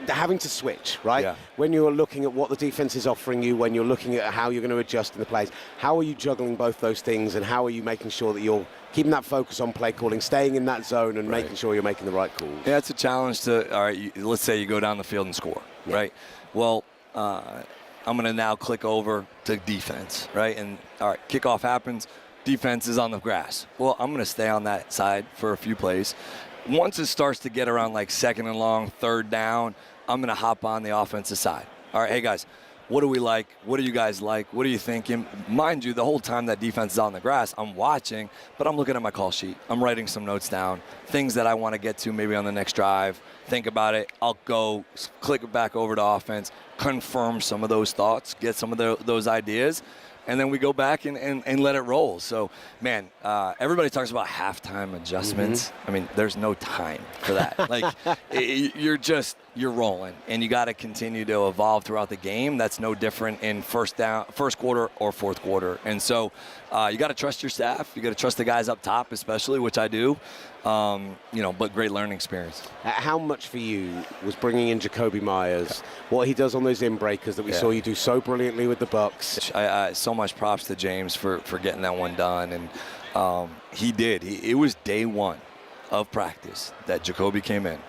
having to switch, right? Yeah. When you're looking at what the defense is offering you, when you're looking at how you're going to adjust in the plays, how are you juggling both those things, and how are you making sure that you're keeping that focus on play calling, staying in that zone, and making sure you're making the right calls? Yeah, it's a challenge to, all right, let's say you go down the field and score, right? Well, I'm going to now click over to defense, right? And, all right, kickoff happens, defense is on the grass. Well, I'm going to stay on that side for a few plays. Once it starts to get around like 2nd and long, 3rd down, I'm going to hop on the offensive side. All right, hey, guys, what do we like? What do you guys like? What are you thinking? Mind you, the whole time that defense is on the grass, I'm watching, but I'm looking at my call sheet. I'm writing some notes down, things that I want to get to maybe on the next drive. Think about it. I'll go click it back over to offense, confirm some of those thoughts, get some of those ideas, and then we go back and let it roll. So, man, everybody talks about halftime adjustments. I mean, there's no time for that. Like, you're rolling, and you got to continue to evolve throughout the game. That's no different in first quarter or fourth quarter. And so you got to trust your staff. You got to trust the guys up top, especially, which I do. But great learning experience. How much for you was bringing in Jakobi Meyers, what he does on those in-breakers that we saw you do so brilliantly with the Bucks? So much props to James for getting that one done. And he did. It was day one of practice that Jakobi came in.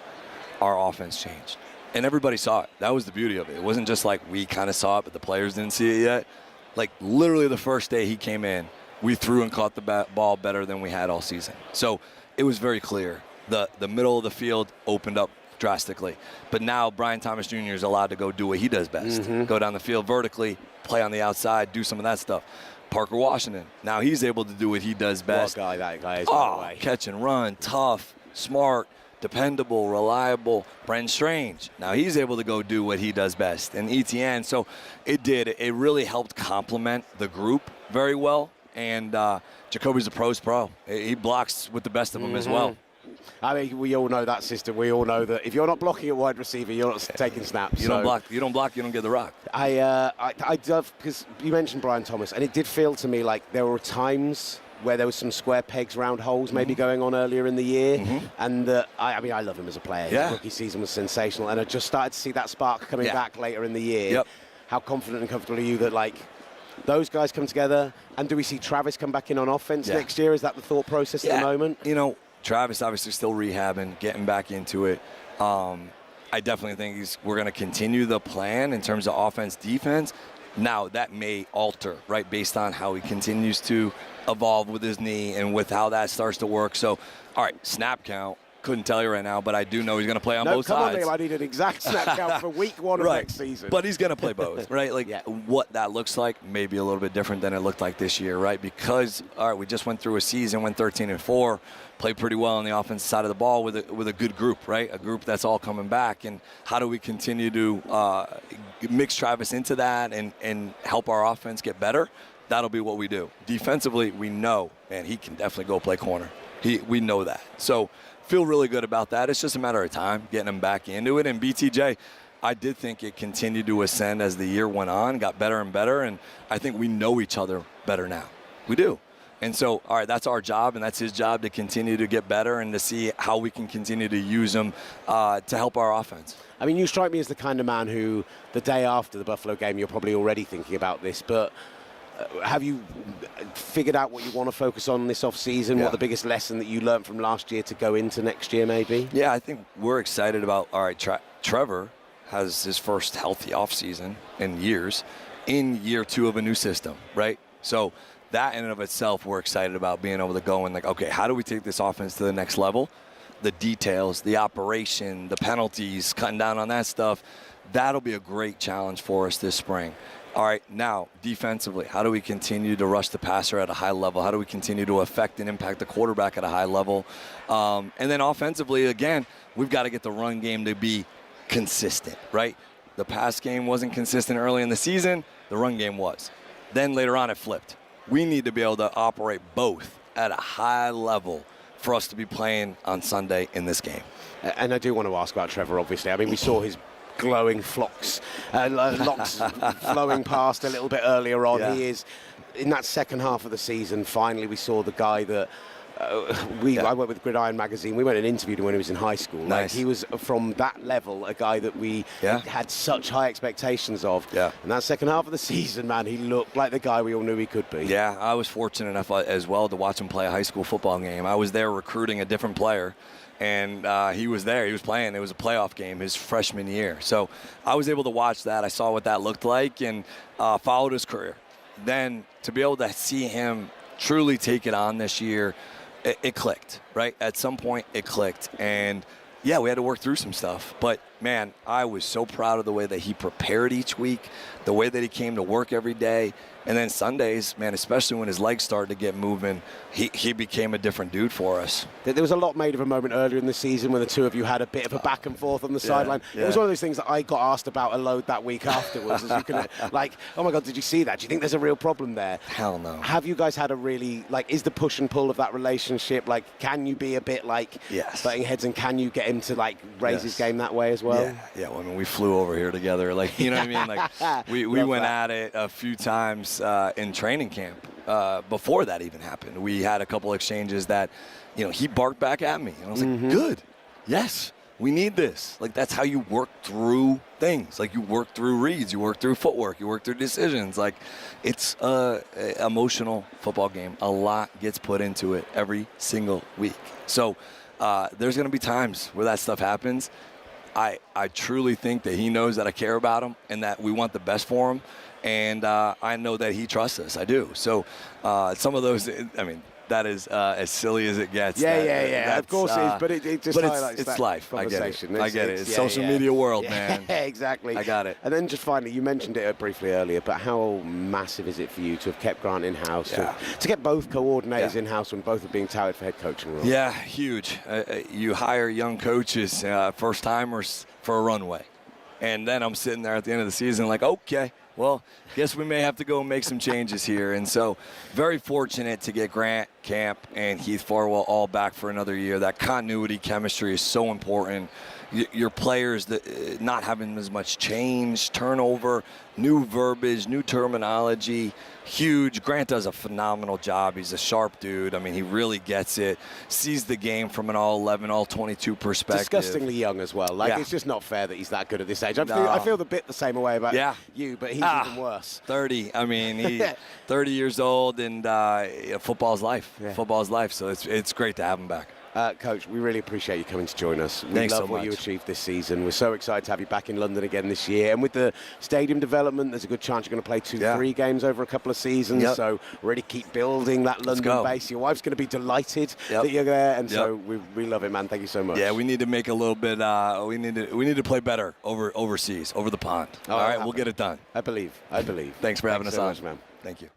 Our offense changed. And everybody saw it. That was the beauty of it. It wasn't just like we kind of saw it, but the players didn't see it yet. Like, literally the first day he came in, we threw and caught the ball better than we had all season. So it was very clear. The middle of the field opened up drastically. But now Brian Thomas Jr. is allowed to go do what he does best. Go down the field vertically, play on the outside, do some of that stuff. Parker Washington, now he's able to do what he does best. What a guy that guy is, by the way. Catch and run, tough, smart, dependable, reliable. Brent Strange, now he's able to go do what he does best. And ETN, so it really helped complement the group very well. And Jacoby's a pro's pro. He blocks with the best of them as well. I mean, we all know that system. We all know that if you're not blocking at wide receiver, you're not taking snaps. You don't block, you don't get the rock. I love, because you mentioned Brian Thomas, and it did feel to me like there were times where there was some square pegs, round holes maybe going on earlier in the year. And I love him as a player. His rookie season was sensational, and I just started to see that spark coming back later in the year. How confident and comfortable are you that, like, those guys come together? And do we see Travis come back in on offense next year? Is that the thought process at the moment? You know, Travis obviously still rehabbing, getting back into it. I definitely think we're going to continue the plan in terms of offense, defense. Now, that may alter, right, based on how he continues to evolve with his knee and with how that starts to work. So, all right, snap count. Couldn't tell you right now, but I do know he's going to play on both sides. Come on, Neil, I need an exact snap count for week one of next season. But he's going to play both, right? Like, what that looks like may be a little bit different than it looked like this year, right? Because, all right, we just went through a season, went 13-4, played pretty well on the offensive side of the ball with a good group, right? A group that's all coming back. And how do we continue to mix Travis into that and help our offense get better? That'll be what we do. Defensively, we know, man, he can definitely go play corner. We know that. So, feel really good about that. It's just a matter of time getting him back into it. And BTJ, I did think it continued to ascend as the year went on, got better and better, and I think we know each other better now. We do. And so, all right, that's our job, and that's his job to continue to get better and to see how we can continue to use him to help our offense. I mean, you strike me as the kind of man who, the day after the Buffalo game, you're probably already thinking about this, but have you figured out what you want to focus on this off-season? What the biggest lesson that you learned from last year to go into next year, maybe? Yeah, I think we're excited about, all right, Trevor has his first healthy off-season in years, in year 2 of a new system, right? So that in and of itself, we're excited about being able to go and, like, okay, how do we take this offense to the next level? the details, the operation, the penalties, cutting down on that stuff. That'll be a great challenge for us this spring. All right, now, defensively, how do we continue to rush the passer at a high level? How do we continue to affect and impact the quarterback at a high level? And then offensively, again, we've got to get the run game to be consistent, right? The pass game wasn't consistent early in the season. The run game was. Then later on, it flipped. We need to be able to operate both at a high level for us to be playing on Sunday in this game. And I do want to ask about Trevor, obviously. I mean, we saw his glowing locks flowing past a little bit earlier on. Yeah. He is, in that second half of the season, finally we saw the guy that I worked with Gridiron Magazine. We went and interviewed him when he was in high school. Nice. Like, he was, from that level, a guy that we had such high expectations of. Yeah. And that second half of the season, man, he looked like the guy we all knew he could be. Yeah, I was fortunate enough as well to watch him play a high school football game. I was there recruiting a different player, and he was there. He was playing. It was a playoff game his freshman year. So I was able to watch that. I saw what that looked like and followed his career. Then to be able to see him truly take it on this year, it clicked, right? At some point, it clicked. And, yeah, we had to work through some stuff. But, man, I was so proud of the way that he prepared each week, the way that he came to work every day. And then Sundays, man, especially when his legs started to get moving, he became a different dude for us. There was a lot made of a moment earlier in the season when the two of you had a bit of a back and forth on the sideline. Yeah. It was one of those things that I got asked about a load that week afterwards. As you can, like, oh my God, did you see that? Do you think there's a real problem there? Hell no. Have you guys had a really, like, is the push and pull of that relationship, like, can you be a bit like butting heads, and can you get him to, like, raise his game that way as well? Yeah, well, I mean, we flew over here together. Like, you know what I mean? Like, we went at it a few times in training camp before that even happened. We had a couple exchanges that, you know, he barked back at me. And I was like, good. Yes, we need this. Like, that's how you work through things. Like, you work through reads, you work through footwork, you work through decisions. Like, it's an emotional football game. A lot gets put into it every single week. So there's going to be times where that stuff happens. I truly think that he knows that I care about him and that we want the best for him. And I know that he trusts us. I do. So some of those, I mean, that is as silly as it gets. Yeah. Of course it is, but it just highlights it's that life. conversation. I get it. It's social media world, man. Yeah, exactly. I got it. And then just finally, you mentioned it briefly earlier, but how massive is it for you to have kept Grant in-house, to get both coordinators in-house when both are being touted for head coaching roles? Yeah, huge. You hire young coaches, first-timers, for a runway. And then I'm sitting there at the end of the season like, okay, well, guess we may have to go and make some changes here. And so very fortunate to get Grant, Camp, and Heath Farwell all back for another year. That continuity, chemistry is so important. Your players not having as much change, turnover, new verbiage, new terminology, huge. Grant does a phenomenal job. He's a sharp dude. I mean, he really gets it, sees the game from an all 11, all 22 perspective. Disgustingly young as well. Like, it's just not fair that he's that good at this age. I feel the bit the same way about you, but he's even worse. 30. I mean, he's 30 years old, and football's life. Yeah. Football's life. So it's great to have him back. Coach, we really appreciate you coming to join us. We Thanks love so what much. you achieved this season. We're so excited to have you back in London again this year. And with the stadium development, there's a good chance you're going to play 2-3 games over a couple of seasons. Yep. So really keep building that London base. Your wife's going to be delighted that you're there. And so we love it, man. Thank you so much. Yeah, we need to make a little bit. We need to play better overseas, over the pond. All right, we'll get it done. I believe. Thanks for having us so on, much, man. Thank you.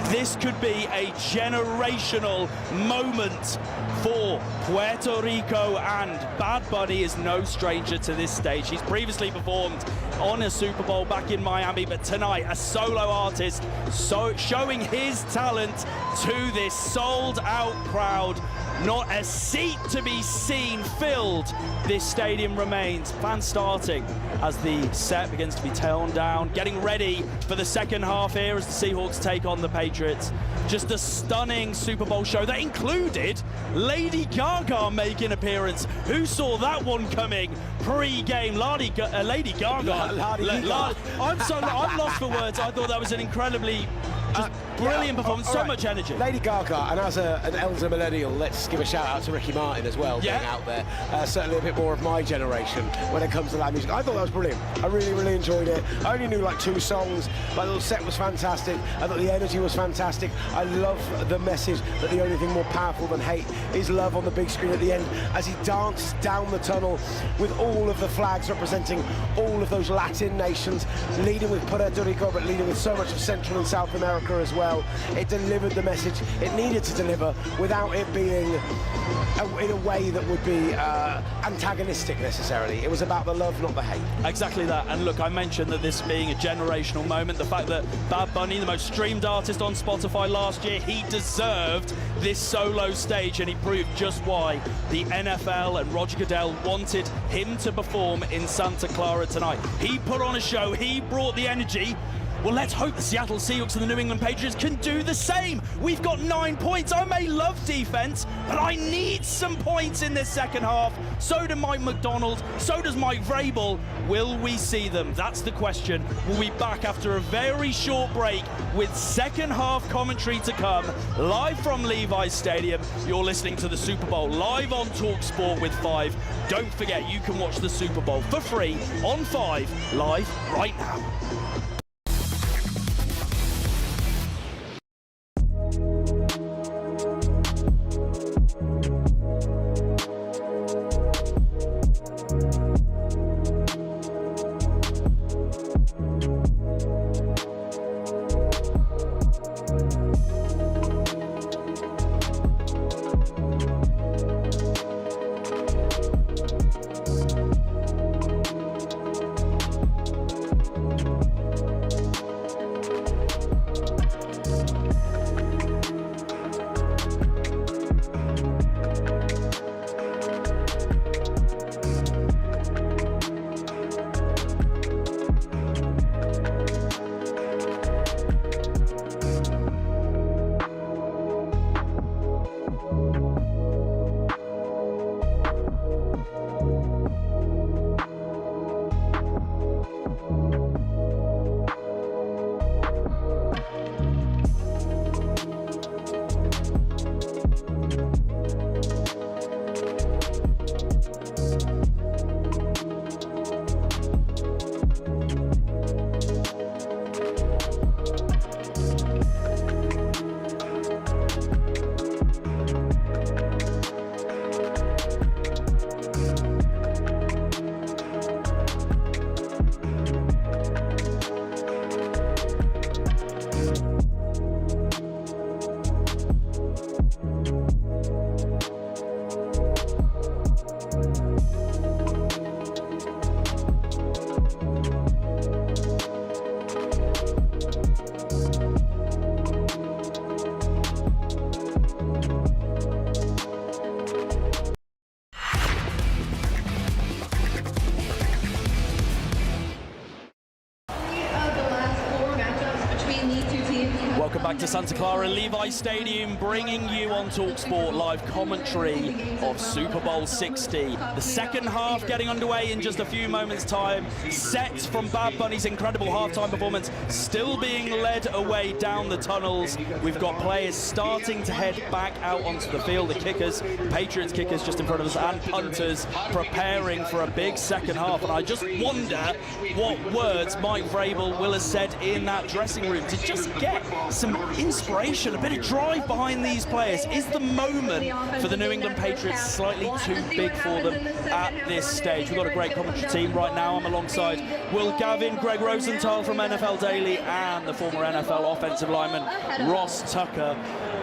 This could be a generational moment for Puerto Rico, and Bad Bunny is no stranger to this stage. He's previously performed on a Super Bowl back in Miami, but tonight a solo artist showing his talent to this sold-out crowd. Not a seat to be seen filled. This stadium remains. Fans starting as the set begins to be toned down, getting ready for the second half here as the Seahawks take on the Patriots. Just a stunning Super Bowl show that included Lady Gaga making an appearance. Who saw that one coming pre-game? Lady Gaga. I'm lost for words. I thought that was an incredibly brilliant performance, so much energy. Lady Gaga, and as an elder millennial, let's give a shout out to Ricky Martin as well, being out there. Certainly a bit more of my generation when it comes to that music. I thought that was brilliant. I really, really enjoyed it. I only knew like 2 songs, but the set was fantastic. I thought the energy was fantastic. I love the message that the only thing more powerful than hate is love on the big screen at the end, as he danced down the tunnel with all of the flags representing all of those Latin nations, leading with Puerto Rico, but leading with so much of Central and South America as well. It delivered the message it needed to deliver without it being in a way that would be antagonistic necessarily. It was about the love, not the hate. Exactly that. And look, I mentioned that this being a generational moment, the fact that Bad Bunny, the most streamed artist on Spotify last year, he deserved this solo stage, and he proved just why the NFL and Roger Goodell wanted him to perform in Santa Clara tonight. He put on a show, he brought the energy. Well, let's hope the Seattle Seahawks and the New England Patriots can do the same. We've got 9 points. I may love defense, but I need some points in this second half. So do Mike McDonald, so does Mike Vrabel. Will we see them? That's the question. We'll be back after a very short break with second half commentary to come, live from Levi's Stadium. You're listening to the Super Bowl live on talkSPORT with 5. Don't forget, you can watch the Super Bowl for free on 5 live right now. Back to Santa Clara Levi Stadium, bringing you on talkSPORT live commentary of Super Bowl 60. The second half getting underway in just a few moments' time. Set from Bad Bunny's incredible halftime performance, still being led away down the tunnels. We've got players starting to head back out onto the field. The kickers, Patriots kickers just in front of us, and punters preparing for a big second half. And I just wonder what words Mike Vrabel will have said in that dressing room to just get some some inspiration, a bit of drive behind these players. Is the moment for the New England Patriots slightly too big for them at this stage? We've got a great commentary team right now. I'm alongside Will Gavin, Gregg Rosenthal from NFL Daily, and the former NFL offensive lineman Ross Tucker.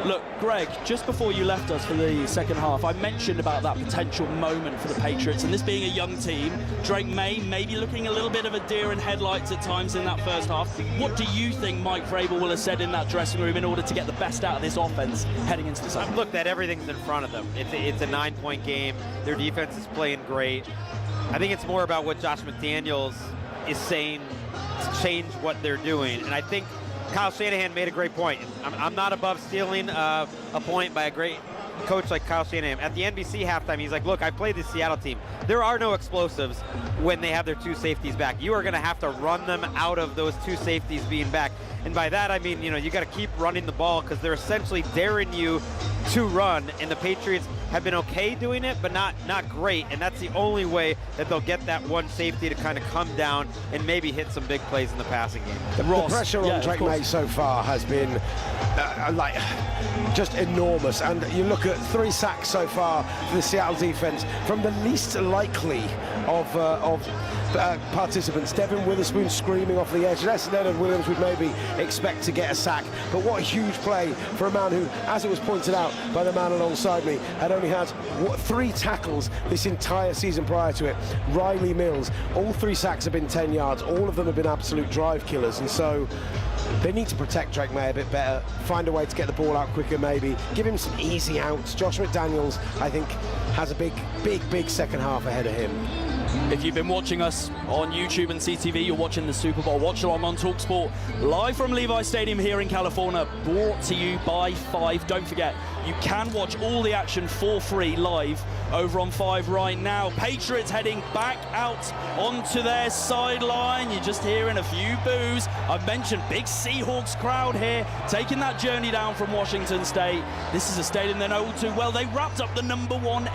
Look, Gregg, just before you left us for the second half, I mentioned about that potential moment for the Patriots, and this being a young team, Drake May maybe looking a little bit of a deer in headlights at times in that first half. What do you think Mike Vrabel will have said in that dressing room in order to get the best out of this offense heading into the second? I've looked at everything's in front of them. It's a 9-point game. Their defense is playing great. I think it's more about what Josh McDaniels is saying to change what they're doing, and I think Kyle Shanahan made a great point. I'm not above stealing a point by a great coach like Kyle Shanahan. At the NBC halftime, he's like, look, I played the Seattle team. There are no explosives when they have their two safeties back. You are going to have to run them out of those two safeties being back. And by that, I mean, you got to keep running the ball because they're essentially daring you to run, and the Patriots have been okay doing it, but not great, and that's the only way that they'll get that one safety to kind of come down and maybe hit some big plays in the passing game. The pressure on Drake May so far has been just enormous, and you look at 3 sacks so far for the Seattle defense from the least likely of participants. Devin Witherspoon screaming off the edge. Less Leonard Williams would maybe expect to get a sack, but what a huge play for a man who, as it was pointed out by the man alongside me, had only had 3 tackles this entire season prior to it. Riley Mills. All 3 sacks have been 10 yards. All of them have been absolute drive killers, and so they need to protect Drake May a bit better, find a way to get the ball out quicker maybe, give him some easy outs. Josh McDaniels, I think, has a big second half ahead of him. If you've been watching us on YouTube and CTV, you're watching the Super Bowl Watchalong on talkSPORT, live from Levi Stadium here in California, brought to you by 5. Don't forget, you can watch all the action for free live over on 5 right now. Patriots heading back out onto their sideline. You're just hearing a few boos. I've mentioned big Seahawks crowd here, taking that journey down from Washington State. This is a stadium they know all too well. They wrapped up the number one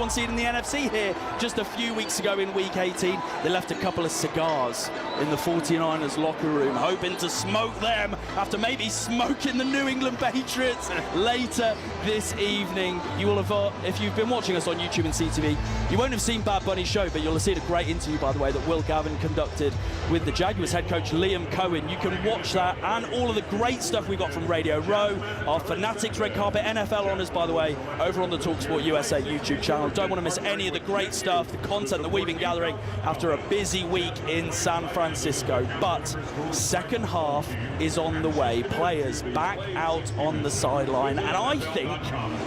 seed in the NFC here just a few weeks ago in Week 18. They left a couple of cigars in the 49ers locker room, hoping to smoke them after maybe smoking the New England Patriots later this evening. You will have, if you've been watching us on YouTube and CTV, you won't have seen Bad Bunny's show, but you'll have seen a great interview, by the way, that Will Gavin conducted with the Jaguars head coach Liam Cohen. You can watch that and all of the great stuff we got from Radio Row, our Fanatics Red Carpet NFL Honors, by the way, over on the talkSPORT USA YouTube channel. Don't want to miss any of the great stuff, the content that we've been gathering after a busy week in San Francisco. But second half is on the way. Players back out on the sideline, and I think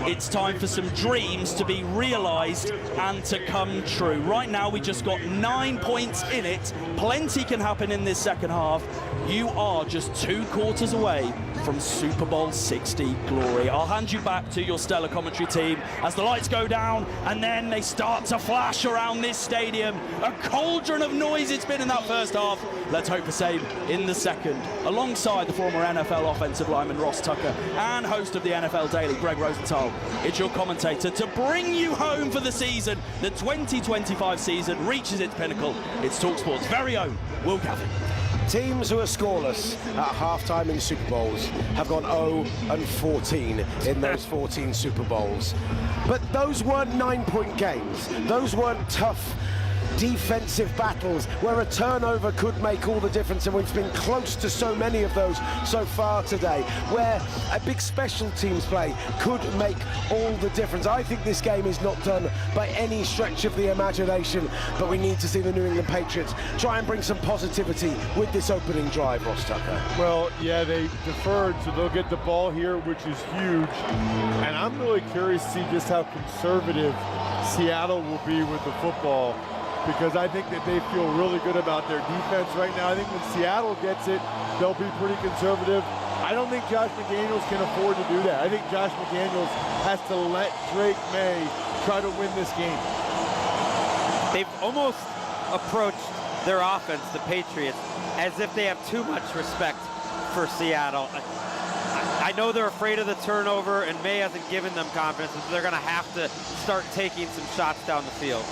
it's time for some dreams to be realized and to come true. Right now we just got 9 points in it. Plenty can happen in this second half. You are just 2 quarters away from Super Bowl 60 glory. I'll hand you back to your stellar commentary team as the lights go down and then they start to flash around this stadium. A cauldron of noise it's been in that first half. Let's hope for same in the second. Alongside the former NFL offensive lineman Ross Tucker and host of the NFL Daily, Gregg Rosenthal, it's your commentator to bring you home for the season. The 2025 season reaches its pinnacle. It's talkSPORT's very own Will Gavin. Teams who are scoreless at halftime in Super Bowls have gone 0-14 in those 14 Super Bowls. But those weren't 9-point games. Those weren't tough defensive battles where a turnover could make all the difference, and we've been close to so many of those so far today, where a big special teams play could make all the difference. I think this game is not done by any stretch of the imagination, but we need to see the New England Patriots try and bring some positivity with this opening drive, Ross Tucker. Well, yeah, they deferred, so they'll get the ball here, which is huge. And I'm really curious to see just how conservative Seattle will be with the football, because I think that they feel really good about their defense right now. I think when Seattle gets it, they'll be pretty conservative. I don't think Josh McDaniels can afford to do that. I think Josh McDaniels has to let Drake May try to win this game. They've almost approached their offense, the Patriots, as if they have too much respect for Seattle. I know they're afraid of the turnover, and May hasn't given them confidence, so they're going to have to start taking some shots down the field.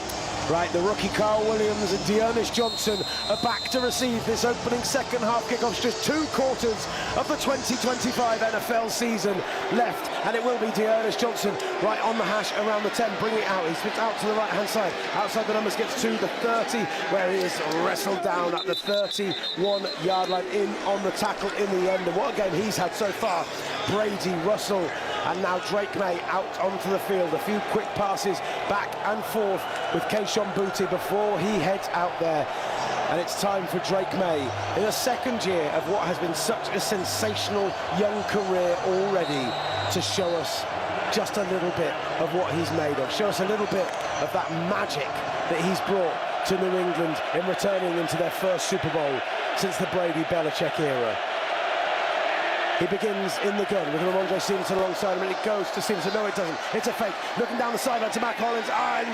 Right, the rookie Carl Williams and Dearness Johnson are back to receive this opening second half kickoff. Just 2 quarters of the 2025 NFL season left, and it will be Dearness Johnson right on the hash around the 10, bringing it out. He spits out to the right-hand side. Outside the numbers, gets to the 30, where he is wrestled down at the 31-yard line, in on the tackle in the end. And what a game he's had so far. Brady, Russell, and now Drake May out onto the field. A few quick passes back and forth with Keishon Booty before he heads out there. And it's time for Drake May, in the second year of what has been such a sensational young career already, to show us just a little bit of what he's made of. Show us a little bit of that magic that he's brought to New England in returning into their first Super Bowl since the Brady-Belichick era. He begins in the gun with Ramondre Stevenson alongside him, and it goes to Stevenson. No, it doesn't. It's a fake. Looking down the sideline to Matt Collins, and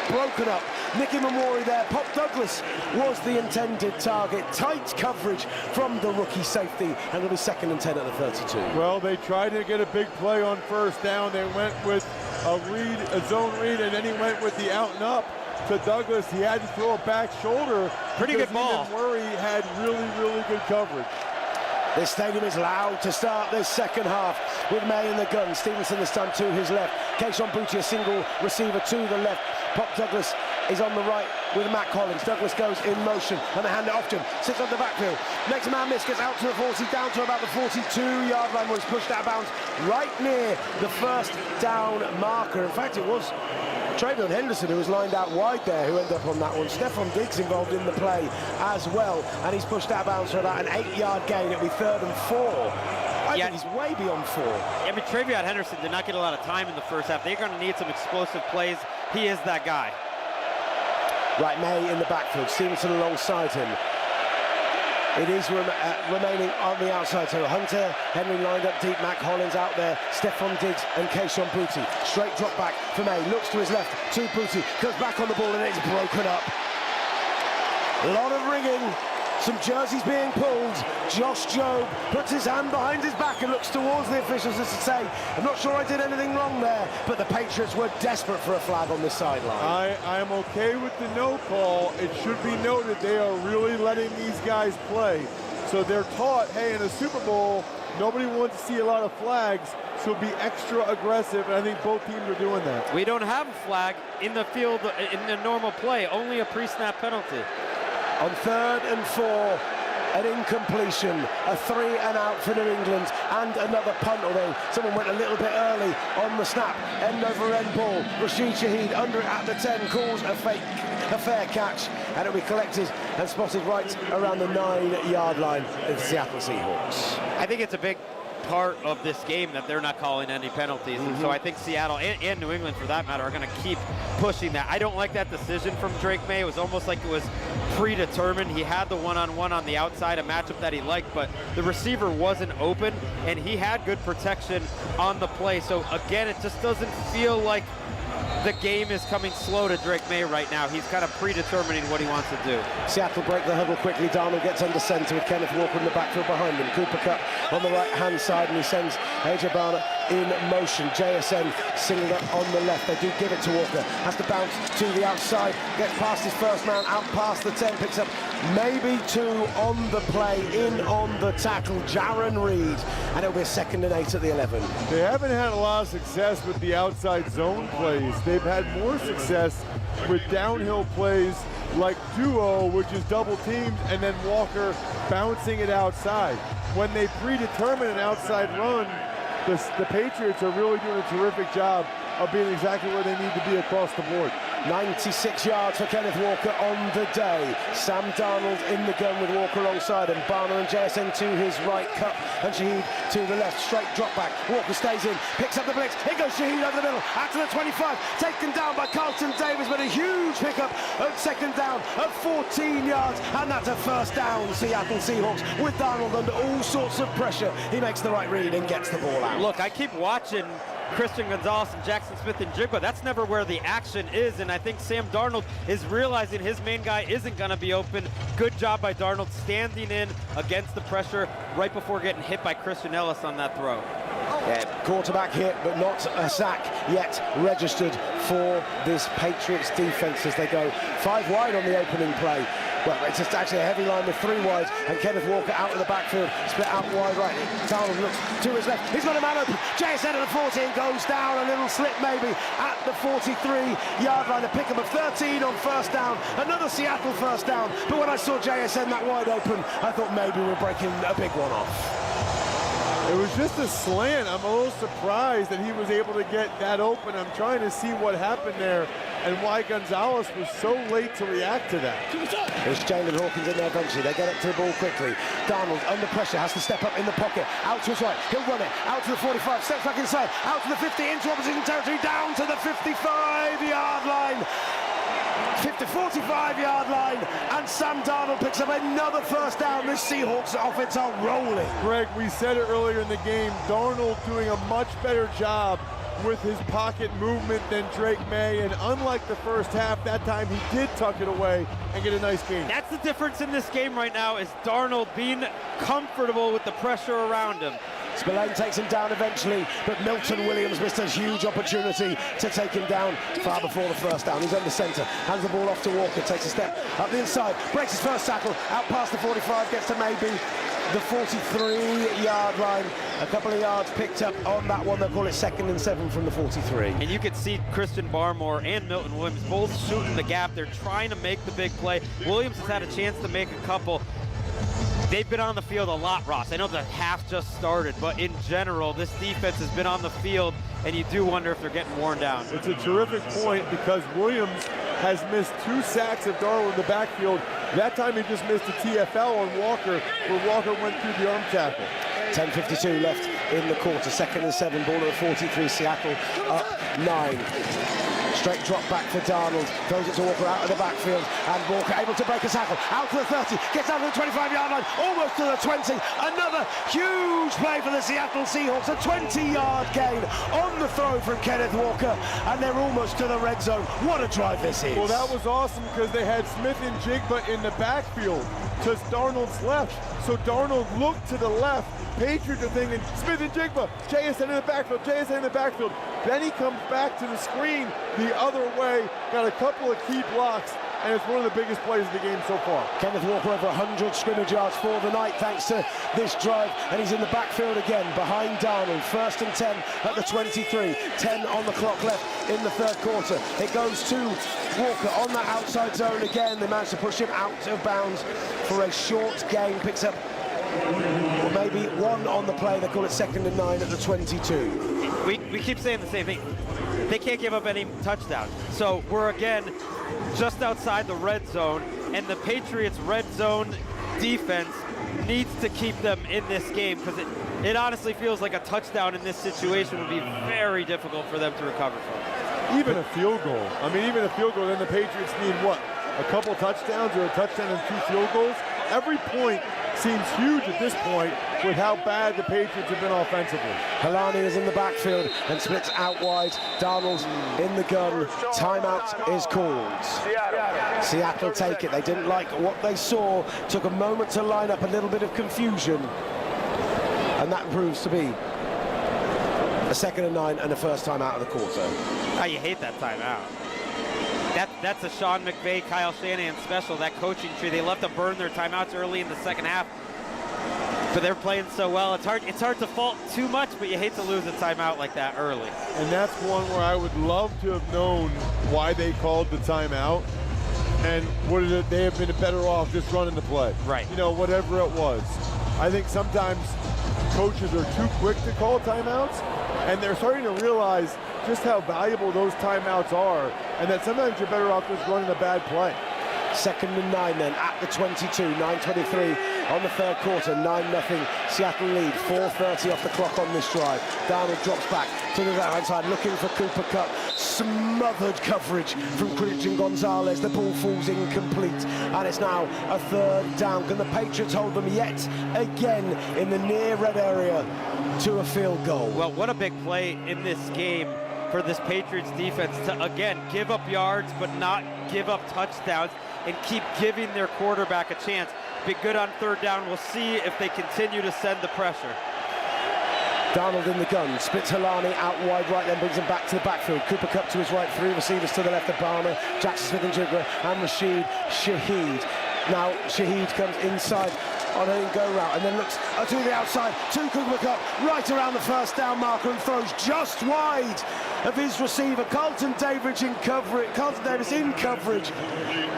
broken up. Nicky Mamori there. Pop Douglas was the intended target. Tight coverage from the rookie safety, and it'll be 2nd and 10 at the 32. Well, they tried to get a big play on first down. They went with a zone read, and then he went with the out and up to Douglas. He had to throw a back shoulder. Pretty good ball. Murray had really, really good coverage. This stadium is loud to start this second half with May in the gun. Stevenson this time to his left. Keishon Booty, a single receiver to the left. Pop Douglas is on the right with Matt Collins. Douglas goes in motion and they hand it off to him. Sits on the backfield. Next man miss, gets out to the 40, down to about the 42-yard line where he's pushed out of bounds right near the first down marker. In fact, it was Travion Henderson, who was lined out wide there, who ended up on that one. Stephon Diggs involved in the play as well, and he's pushed out of bounds for about an 8-yard gain. It'll be 3rd and 4. I think he's way beyond 4. I mean, Travion Henderson did not get a lot of time in the first half. They're going to need some explosive plays. He is that guy. Right, May in the backfield, Stevenson alongside him. It is remaining on the outside, so Hunter Henry lined up deep, Matt Collins out there, Stephon Diggs and Keishon Booty. Straight drop back for May, looks to his left, to Booty, goes back on the ball and it's broken up. A lot of ringing, some jerseys being pulled. Josh Jobe puts his hand behind his back and looks towards the officials as to say, I'm not sure I did anything wrong there, but the Patriots were desperate for a flag on this sideline. I am okay with the no call. It should be noted they are really letting these guys play. So they're taught, hey, in a Super Bowl, nobody wants to see a lot of flags, so be extra aggressive, and I think both teams are doing that. We don't have a flag in the field in the normal play, only a pre-snap penalty. On 3rd and 4, an incompletion, a 3 and out for New England, and another punt, although someone went a little bit early on the snap. End over end ball. Rashid Shaheed under it at the 10, calls a fair catch, and it'll be collected and spotted right around the 9-yard line of the Seattle Seahawks. I think it's a big part of this game that they're not calling any penalties, and so I think Seattle and New England, for that matter, are going to keep pushing that. I don't like that decision from Drake May. It was almost like it was predetermined. He had the one-on-one on the outside, a matchup that he liked, but the receiver wasn't open, and he had good protection on the play. So again, it just doesn't feel like the game is coming slow to Drake May right now. He's kind of predetermining what he wants to do. Seattle break the huddle quickly. Darnold gets under center with Kenneth Walker in the backfield behind him. Cooper Kupp on the right-hand side, and he sends A.J. Barner in motion. JSN singled up on the left. They do give it to Walker. Has to bounce to the outside. Gets past his first man, out past the 10. Picks up maybe 2 on the play. In on the tackle, Jarran Reed. And it'll be a 2nd and 8 at the 11. They haven't had a lot of success with the outside zone plays. They've had more success with downhill plays like duo, which is double teamed, and then Walker bouncing it outside. When they predetermine an outside run, the Patriots are really doing a terrific job of being exactly where they need to be across the board. 96 yards for Kenneth Walker on the day. Sam Darnold in the gun with Walker alongside him. Barner and JSN to his right, Kupp and Shaheed to the left. Straight drop back. Walker stays in, picks up the blitz. Here goes Shaheed over the middle, out to the 25. Taken down by Carlton Davis, but a huge pickup at 2nd down at 14 yards. And that's a 1st down. Seattle Seahawks with Darnold under all sorts of pressure. He makes the right read and gets the ball out. Look, I keep watching Christian Gonzalez and Jackson Smith and Jigba. That's never where the action is, and I think Sam Darnold is realizing his main guy isn't going to be open. Good job by Darnold standing in against the pressure right before getting hit by Christian Ellis on that throw. Yeah, quarterback hit, but not a sack yet registered for this Patriots defense as they go 5 wide on the opening play. Well, it's just actually a heavy line with 3 wide, and Kenneth Walker out of the backfield, split out wide right. Darnold looks to his left. He's got a man open. JSN at the 14 goes down, a little slip maybe at the 43-yard line. A pickup of 13 on first down. Another Seattle first down. But when I saw JSN that wide open, I thought maybe we're breaking a big one off. It was just a slant. I'm a little surprised that he was able to get that open. I'm trying to see what happened there and why Gonzalez was so late to react to that. There's Jalen Hawkins in there eventually. They get up to the ball quickly. Darnold under pressure, has to step up in the pocket. Out to his right. He'll run it. Out to the 45. Steps back inside. Out to the 50. Into opposition territory. Down to the 55-yard line. 45-yard line, and Sam Darnold picks up another first down. This Seahawks offense are rolling. Greg, we said it earlier in the game, Darnold doing a much better job with his pocket movement than Drake May, and unlike the first half, that time he did tuck it away and get a nice gain. That's the difference in this game right now, is Darnold being comfortable with the pressure around him. Spillane takes him down eventually, but Milton Williams missed a huge opportunity to take him down far before the first down. He's under center, hands the ball off to Walker, takes a step up the inside, breaks his first tackle, out past the 45, gets to maybe the 43-yard line. A couple of yards picked up on that one. They'll call it 2nd and 7 from the 43. And you can see Christian Barmore and Milton Williams both shooting the gap. They're trying to make the big play. Williams has had a chance to make a couple. They've been on the field a lot, Ross. I know the half just started, but in general, this defense has been on the field, and you do wonder if they're getting worn down. It's a terrific point because Williams has missed 2 sacks of Darnold in the backfield. That time he just missed a TFL on Walker, where Walker went through the arm tackle. 10:52 left in the quarter. 2nd and 7, ball at the 43. Seattle up 9. Straight drop back for Darnold, throws it to Walker out of the backfield, and Walker able to break a tackle, out to the 30, gets out to the 25-yard line, almost to the 20, another huge play for the Seattle Seahawks, a 20-yard gain on the throw from Kenneth Walker, and they're almost to the red zone. What a drive this is. Well, that was awesome because they had Smith and Jigba in the backfield to Darnold's left, so Darnold looked to the left. Patriots are thinking, Smith and Jigba, JSN in the backfield, JSN in the backfield. Then he comes back to the screen the other way, got a couple of key blocks, and it's one of the biggest plays of the game so far. Kenneth Walker over 100 scrimmage yards for the night thanks to this drive, and he's in the backfield again behind Darnold. 1st and 10 at the 23, 10 on the clock left in the 3rd quarter. It goes to Walker on that outside zone again. They managed to push him out of bounds for a short gain, picks up maybe 1 on the play. They call it 2nd and 9 at the 22. We keep saying the same thing. They can't give up any touchdowns. So we're again just outside the red zone, and the Patriots red zone defense needs to keep them in this game, because it honestly feels like a touchdown in this situation would be very difficult for them to recover from. Even a field goal. I mean, even a field goal, then the Patriots need what? A couple touchdowns or a touchdown and 2 field goals? Every point seems huge at this point with how bad the Patriots have been offensively. Helani is in the backfield and splits out wide. Darnold in the gun. Timeout is called. Seattle take it. They didn't like what they saw. Took a moment to line up, a little bit of confusion. And that proves to be a 2nd and 9 and a first time out of the quarter. Oh, you hate that timeout. That's a Sean McVay, Kyle Shanahan special, that coaching tree. They love to burn their timeouts early in the 2nd half, but they're playing so well. It's hard to fault too much, but you hate to lose a timeout like that early. And that's one where I would love to have known why they called the timeout, and would they have been better off just running the play? Right. You know, whatever it was. I think sometimes coaches are too quick to call timeouts, and they're starting to realize just how valuable those timeouts are, and that sometimes you're better off just running a bad play. 2nd and 9 then at the 22, 9:23 on the 3rd quarter, 9-0 Seattle lead, 4:30 off the clock on this drive. Darnold drops back to the right-hand side, looking for Cooper Kupp. Smothered coverage from Christian Gonzalez. The ball falls incomplete, and it's now a 3rd down. Can the Patriots hold them yet again in the near red area to a field goal? Well, what a big play in this game for this Patriots defense to, again, give up yards but not give up touchdowns and keep giving their quarterback a chance. Be good on 3rd down. We'll see if they continue to send the pressure. Darnold in the gun, splits Helani out wide right, then brings him back to the backfield. Cooper Kupp to his right, 3 receivers to the left of Barner, Jackson Smith and Jigger, and Rashid Shaheed. Now Shaheed comes inside on a go route and then looks to the outside to Cooper Kupp, right around the first down marker, and throws just wide of his receiver. Carlton Davis in coverage,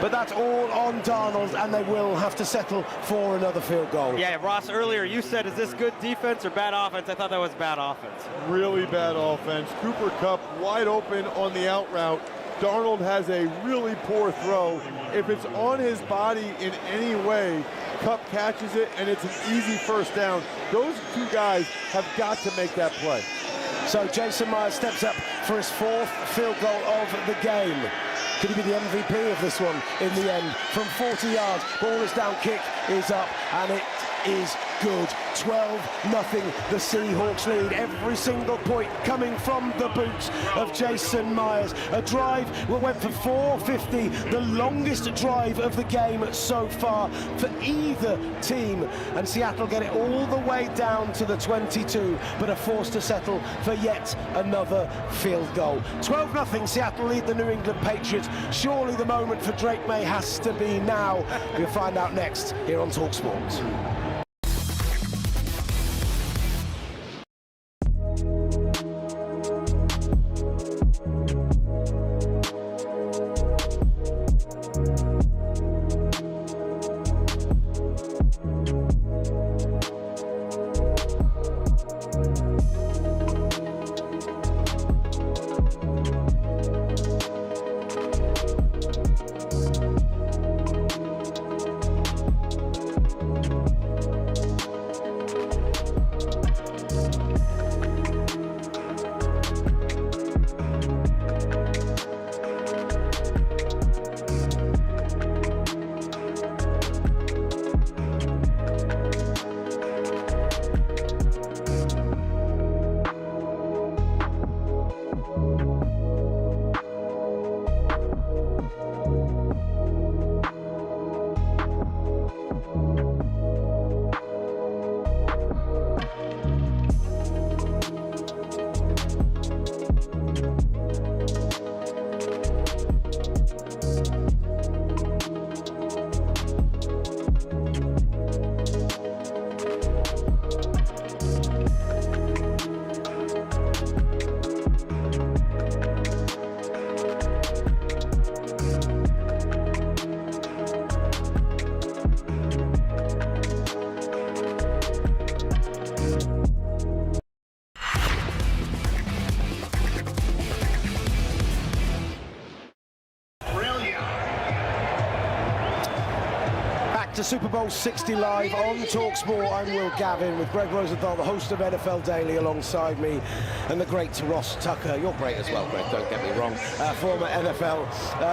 but that's all on Darnold, and they will have to settle for another field goal. Yeah, Ross, earlier you said, is this good defense or bad offense? I thought that was bad offense. Really bad offense. Cooper Kupp wide open on the out route. Darnold has a really poor throw. If it's on his body in any way, Kupp catches it, and it's an easy first down. Those two guys have got to make that play. So Jason Myers steps up for his 4th field goal of the game. Could he be the MVP of this one in the end? From 40 yards, ball is down, kick is up, and it is good. 12-0, the Seahawks lead. Every single point coming from the boots of Jason Myers. A drive went for 450, the longest drive of the game so far for either team. And Seattle get it all the way down to the 22, but are forced to settle for yet another field goal. 12-0, Seattle lead the New England Patriots. Surely the moment for Drake May has to be now. We'll find out next here on talkSPORT. To Super Bowl 60 live on talkSPORT. I'm Will Gavin with Gregg Rosenthal, the host of NFL Daily, alongside me, and the great Ross Tucker. You're great as well, Greg, don't get me wrong. Former NFL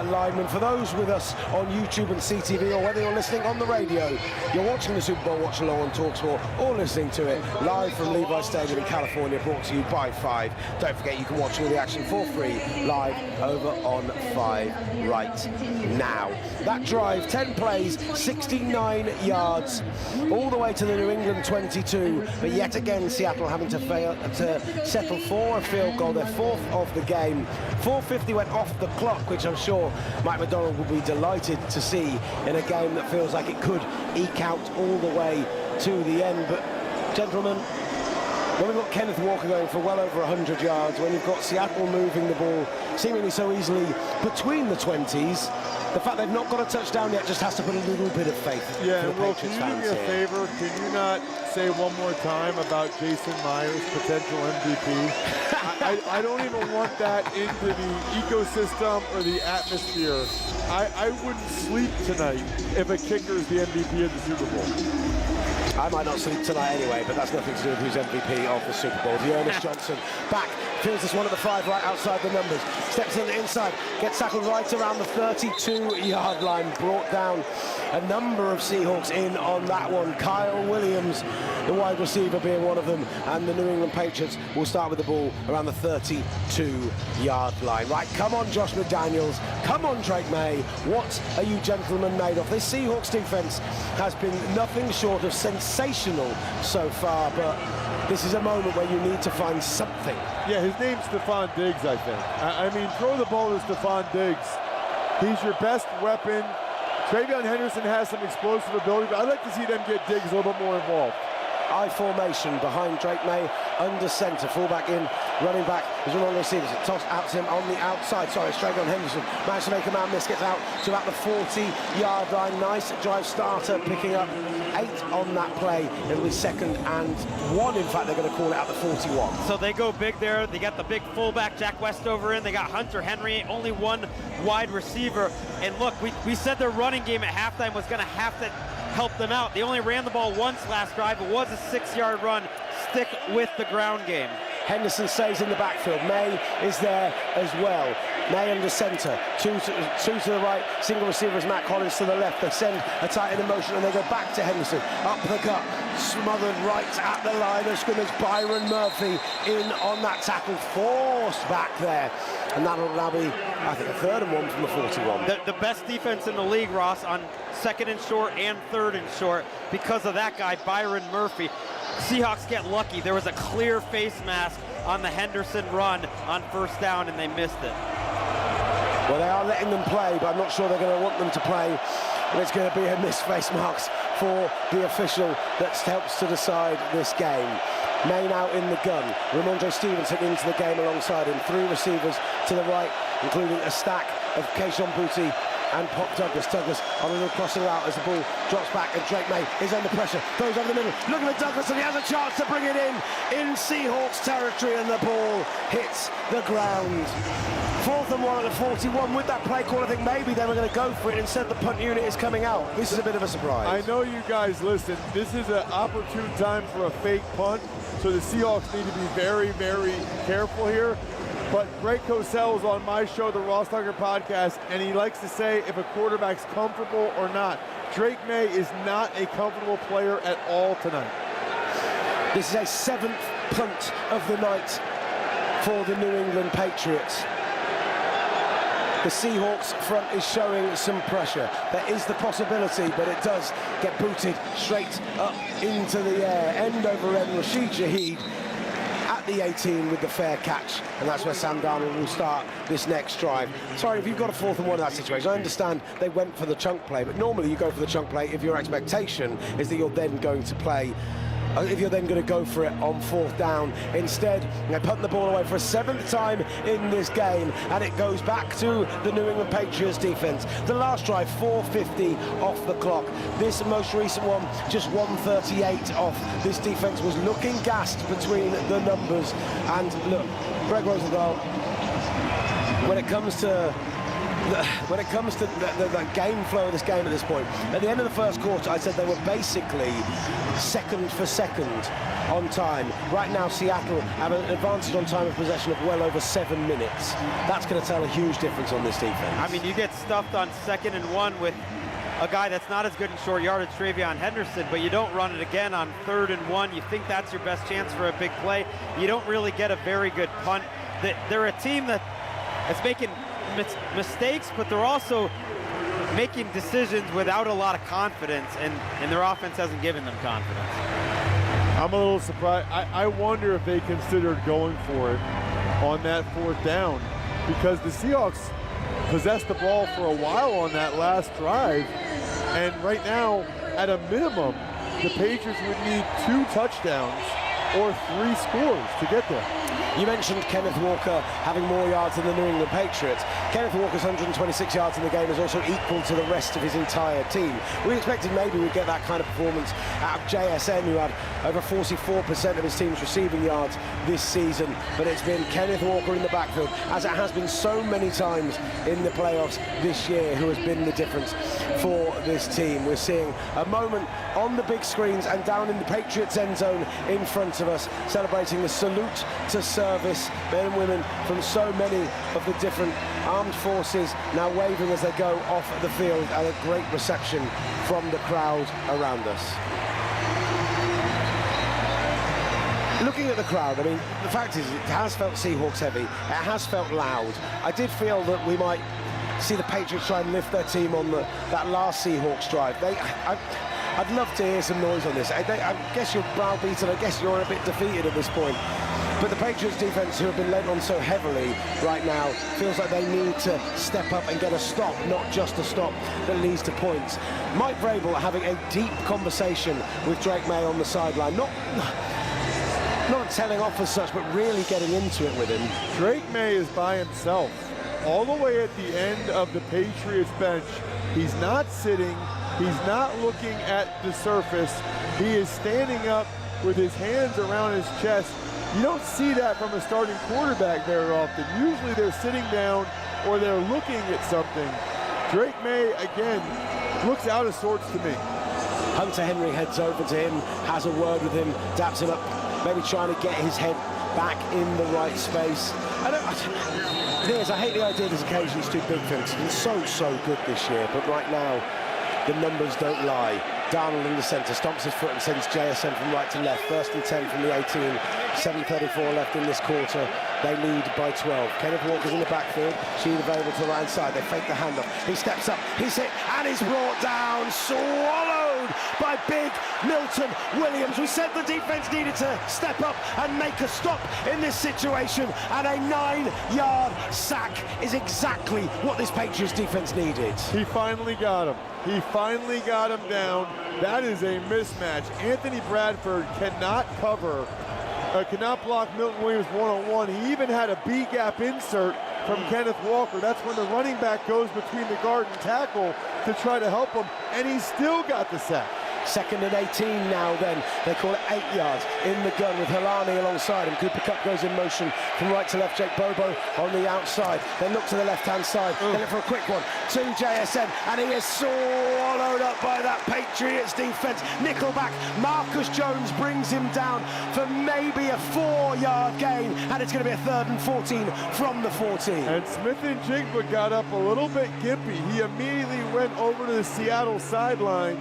lineman. For those with us on YouTube and CTV, or whether you're listening on the radio, you're watching the Super Bowl Watchalong on talkSPORT, or listening to it live from Levi Stadium in California, brought to you by 5. Don't forget you can watch all the action for free live over on 5 right now. That drive, 10 plays, 69 yards, all the way to the New England 22, but yet again Seattle having to fail to settle for a field goal, their 4th of the game. 4:50 went off the clock, which I'm sure Mike McDonald will be delighted to see in a game that feels like it could eke out all the way to the end. But gentlemen, when we've got Kenneth Walker going for well over 100 yards, when you've got Seattle moving the ball seemingly so easily between the 20s, the fact they've not got a touchdown yet just has to put a little bit of faith. Yeah, for the well, Patriots can you do me a favor? Can you not say one more time about Jason Myers' potential MVP? I don't even want that into the ecosystem or the atmosphere. I wouldn't sleep tonight if a kicker is the MVP of the Super Bowl. I might not sleep tonight anyway, but that's nothing to do with who's MVP of the Super Bowl. Ernest Johnson back, fields this one at the 5 right outside the numbers, steps in the inside, gets tackled right around the 32-yard line, brought down a number of Seahawks in on that one. Kyle Williams, the wide receiver, being one of them, and the New England Patriots will start with the ball around the 32-yard line. Right, come on Josh McDaniels, come on Drake May, what are you gentlemen made of? This Seahawks defense has been nothing short of sensational so far, but this is a moment where you need to find something. Yeah, his name's Stephon Diggs, I think. I mean, throw the ball to Stephon Diggs. He's your best weapon. Travion Henderson has some explosive ability, but I'd like to see them get Diggs a little bit more involved. I formation behind Drake May, under centre, fullback in, running back is one of the receivers. It tossed out to him on the outside. Sorry, straight on Henderson. Managed to make a man miss, gets out to about the 40-yard line. Nice drive starter, picking up 8 on that play. It'll be 2nd and 1. In fact, they're going to call it at the 41. So they go big there. They got the big fullback, Jack Westover, in. They got Hunter Henry, only one wide receiver. And look, we said their running game at halftime was going to have to help them out. They only ran the ball once last drive. It was a 6-yard run. Stick with the ground game. Henderson stays in the backfield. May is there as well. May under centre, two to the right, single receivers, Matt Collins to the left. They send a tight end in motion and they go back to Henderson. Up the gut, smothered right at the line of scrimmage. Byron Murphy in on that tackle, forced back there. And that'll now be, I think, a 3rd and 1 from the 41. The best defense in the league, Ross, on 2nd and short and 3rd and short because of that guy, Byron Murphy. Seahawks get lucky. There was a clear face mask on the Henderson run on 1st down, and they missed it. Well, they are letting them play, but I'm not sure they're going to want them to play. And it's going to be a missed face marks for the official that helps to decide this game. May now in the gun. Ramondre Stevenson into the game alongside him. 3 receivers to the right, including a stack of Keishon Boutte and Pop Douglas. Douglas on a little crossing route as the ball drops back, and Drake May is under pressure. Goes over the middle. Look at Douglas, and he has a chance to bring it in Seahawks territory, and the ball hits the ground. 4th and 1 at the 41. With that play call, I think maybe they were going to go for it. Instead, the punt unit is coming out. This is a bit of a surprise. I know you guys listen. This is an opportune time for a fake punt, so the Seahawks need to be very, very careful here. But Greg Cosell's on my show, the Ross Tucker Podcast, and he likes to say if a quarterback's comfortable or not. Drake May is not a comfortable player at all tonight. This is a 7th punt of the night for the New England Patriots. The Seahawks front is showing some pressure. There is the possibility, but it does get booted straight up into the air. End over end, Rashid Shaheed at the 18 with the fair catch, and that's where Sam Darnold will start this next drive. Sorry, if you've got a 4th and 1 in that situation, I understand they went for the chunk play, but normally you go for the chunk play if your expectation is that you're then going to play, if you're then going to go for it on 4th down. Instead, they're putting the ball away for a 7th time in this game, and it goes back to the New England Patriots defense. The last drive, 4:50 off the clock. This most recent one, just 1:38 off. This defense was looking gassed between the numbers. And look, Gregg Rosenthal, when it comes to the game flow of this game at this point, at the end of the first quarter, I said they were basically second for second on time. Right now, Seattle have an advantage on time of possession of well over 7 minutes. That's going to tell a huge difference on this defense. I mean, you get stuffed on 2nd and 1 with a guy that's not as good in short yardage, Travion Henderson, but you don't run it again on 3rd and 1. You think that's your best chance for a big play. You don't really get a very good punt. They're a team that's making mistakes, but they're also making decisions without a lot of confidence, and their offense hasn't given them confidence. I'm a little surprised. I wonder if they considered going for it on that 4th down, because the Seahawks possessed the ball for a while on that last drive, and right now, at a minimum, the Patriots would need 2 touchdowns or 3 scores to get there. You mentioned Kenneth Walker having more yards than the New England Patriots. Kenneth Walker's 126 yards in the game is also equal to the rest of his entire team. We expected maybe we'd get that kind of performance out of JSN, who had over 44% of his team's receiving yards this season, but it's been Kenneth Walker in the backfield, as it has been so many times in the playoffs this year, who has been the difference for this team. We're seeing a moment on the big screens and down in the Patriots end zone in front of us, celebrating the salute to service, men and women from so many of the different armed forces now waving as they go off the field, and a great reception from the crowd around us. Looking at the crowd, I mean, the fact is it has felt Seahawks heavy, it has felt loud. I did feel that we might see the Patriots try and lift their team on that last Seahawks drive. I'd love to hear some noise on this. I guess you're browbeaten. I guess you're a bit defeated at this point. But the Patriots defense, who have been led on so heavily right now, feels like they need to step up and get a stop, not just a stop that leads to points. Mike Vrabel having a deep conversation with Drake May on the sideline. Not telling off as such, but really getting into it with him. Drake May is by himself. All the way at the end of the Patriots bench. He's not sitting. He's not looking at the surface. He is standing up with his hands around his chest. You don't see that from a starting quarterback very often. Usually they're sitting down or they're looking at something. Drake May, again, looks out of sorts to me. Hunter Henry heads over to him, has a word with him, daps him up, maybe trying to get his head back in the right space. I hate the idea this occasion's too big for him. He's been so good this year, but right now, the numbers don't lie. Darnold in the centre, stomps his foot and sends JSN from right to left. 1st and 10 from the 18, 7:34 left in this quarter. They lead by 12. Kenneth Walker's in the backfield. Sheed available to the right side. They fake the handoff. He steps up, he's hit, and he's brought down, swallowed by big Milton Williams. We said the defense needed to step up and make a stop in this situation, and a 9-yard sack is exactly what this Patriots defense needed. He finally got him. He finally got him down. That is a mismatch. Anthony Bradford cannot cover, cannot block Milton Williams one-on-one. He even had a B-gap insert from Kenneth Walker. That's when the running back goes between the guard and tackle to try to help him, and he still got the sack. 2nd and 18 now then. They call it 8 yards in the gun with Helani alongside him. Cooper Kupp goes in motion from right to left. Jake Bobo on the outside. They look to the left-hand side. They look for a quick one to JSN, and he is swallowed up by that Patriots defense. Nickelback, Marcus Jones brings him down for maybe a 4-yard gain, and it's going to be a 3rd and 14 from the 14. And Smith and Jigba got up a little bit gimpy. He immediately went over to the Seattle sideline.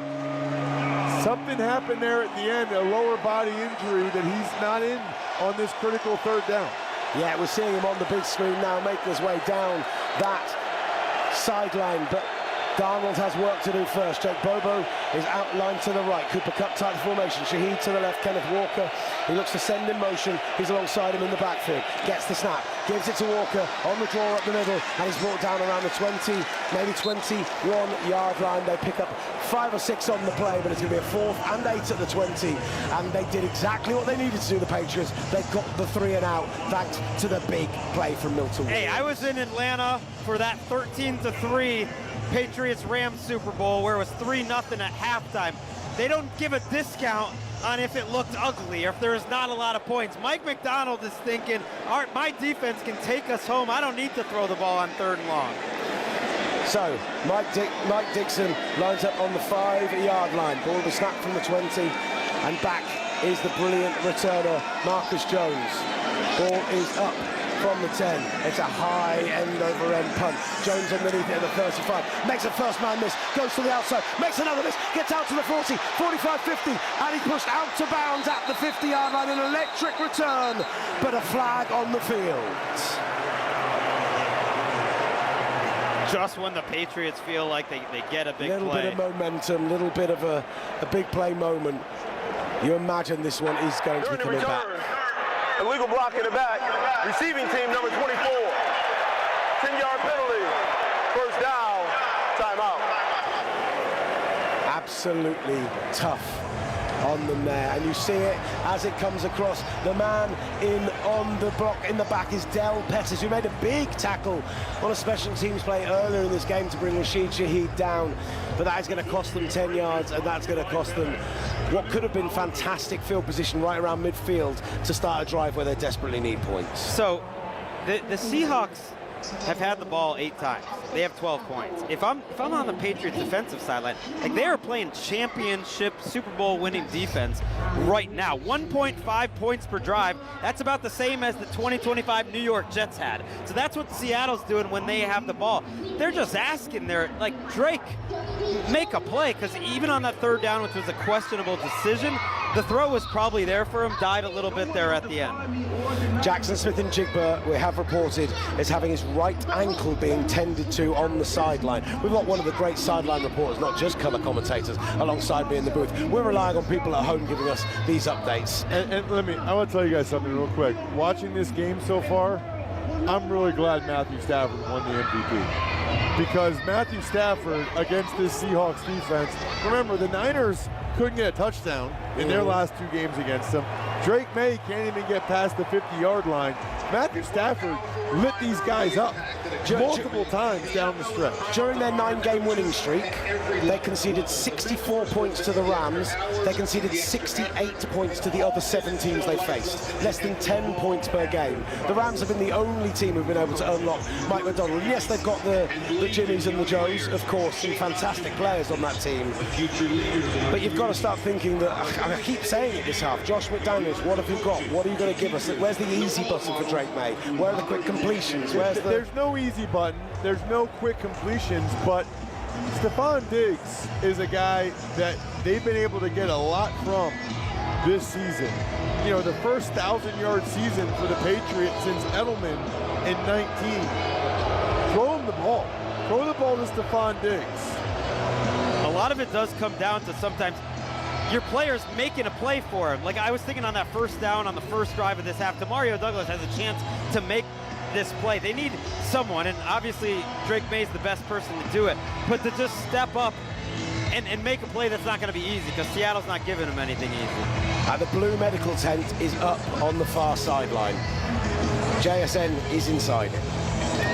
Something happened there at the end, a lower body injury that he's not in on this critical 3rd down. Yeah, we're seeing him on the big screen now, making his way down that sideline, but Darnold has work to do first. Jake Bobo is outlined to the right. Cooper Kupp tight formation. Shaheed to the left. Kenneth Walker. He looks to send in motion. He's alongside him in the backfield. Gets the snap. Gives it to Walker on the draw up the middle. And he's brought down around the 20, maybe 21-yard line. They pick up 5 or 6 on the play, but it's going to be a 4th and 8 at the 20. And they did exactly what they needed to do, the Patriots. They got the 3 and out, thanks to the big play from Milton Williams. Hey, I was in Atlanta for that 13-3 Patriots-Rams Super Bowl where it was 3-0 at halftime. They don't give a discount on if it looked ugly or if there is not a lot of points. Mike McDonald is thinking, all right, my defense can take us home. I don't need to throw the ball on 3rd and long. So, Mike Dixon lines up on the 5-yard line. Ball to snap from the 20, and back is the brilliant returner, Marcus Jones. Ball is up from the 10. It's a high end-over-end punt. Jones underneath it at the 35. Makes a first man miss. Goes to the outside. Makes another miss. Gets out to the 40. 45, 50. And he pushed out to bounds at the 50-yard line. An electric return, but a flag on the field. Just when the Patriots feel like they get a big play. Little bit of momentum, little bit of a big play moment. You imagine this one is going to be coming back. Illegal block in the back. Receiving team number 24. 10-yard penalty. 1st down. Timeout. Absolutely tough on them there, and you see it as it comes across. The man in on the block in the back is Del Pettis, who made a big tackle on a special teams play earlier in this game to bring Rashid Shaheed down, but that is going to cost them 10 yards, and that's going to cost them what could have been fantastic field position right around midfield to start a drive where they desperately need points. So the Seahawks have had the ball 8 times. They have 12 points. If I'm on the Patriots defensive sideline, like they are playing championship Super Bowl winning defense right now. 1.5 points per drive. That's about the same as the 2025 New York Jets had. So that's what Seattle's doing when they have the ball. They're just asking Drake, make a play, because even on that 3rd down, which was a questionable decision, the throw was probably there for him, died a little bit there at the end. Jackson Smith-Njigba, we have reported, is having his right ankle being tended to on the sideline. We've got one of the great sideline reporters, not just colour commentators, alongside me in the booth. We're relying on people at home giving us these updates. And I want to tell you guys something real quick. Watching this game so far, I'm really glad Matthew Stafford won the MVP. Because Matthew Stafford against this Seahawks defense, remember the Niners couldn't get a touchdown in their last 2 games against them. Drake May can't even get past the 50-yard line. Matthew Stafford lit these guys up multiple times down the stretch. During their 9-game winning streak, they conceded 64 points to the Rams. They conceded 68 points to the other 7 teams they faced. Less than 10 points per game. The Rams have been the only team who've been able to unlock Mike McDonald. Yes, they've got the Jimmies and the Joes, of course, some fantastic players on that team. But you've got to start thinking that, I keep saying it this half, Josh McDaniels, what have you got? What are you going to give us? Where's the easy button for Drake May? Where are the quick completions? There's no easy button. There's no quick completions, but Stephon Diggs is a guy that they've been able to get a lot from this season. You know, the first 1,000-yard season for the Patriots since Edelman in 19. Throw him the ball. Throw the ball to Stephon Diggs. A lot of it does come down to sometimes your players making a play for him. Like I was thinking on that first down on the first drive of this half, Demario Douglas has a chance to make this play. They need someone, and obviously Drake May's the best person to do it, but to just step up and make a play that's not going to be easy because Seattle's not giving him anything easy. The blue medical tent is up on the far sideline. JSN is inside it.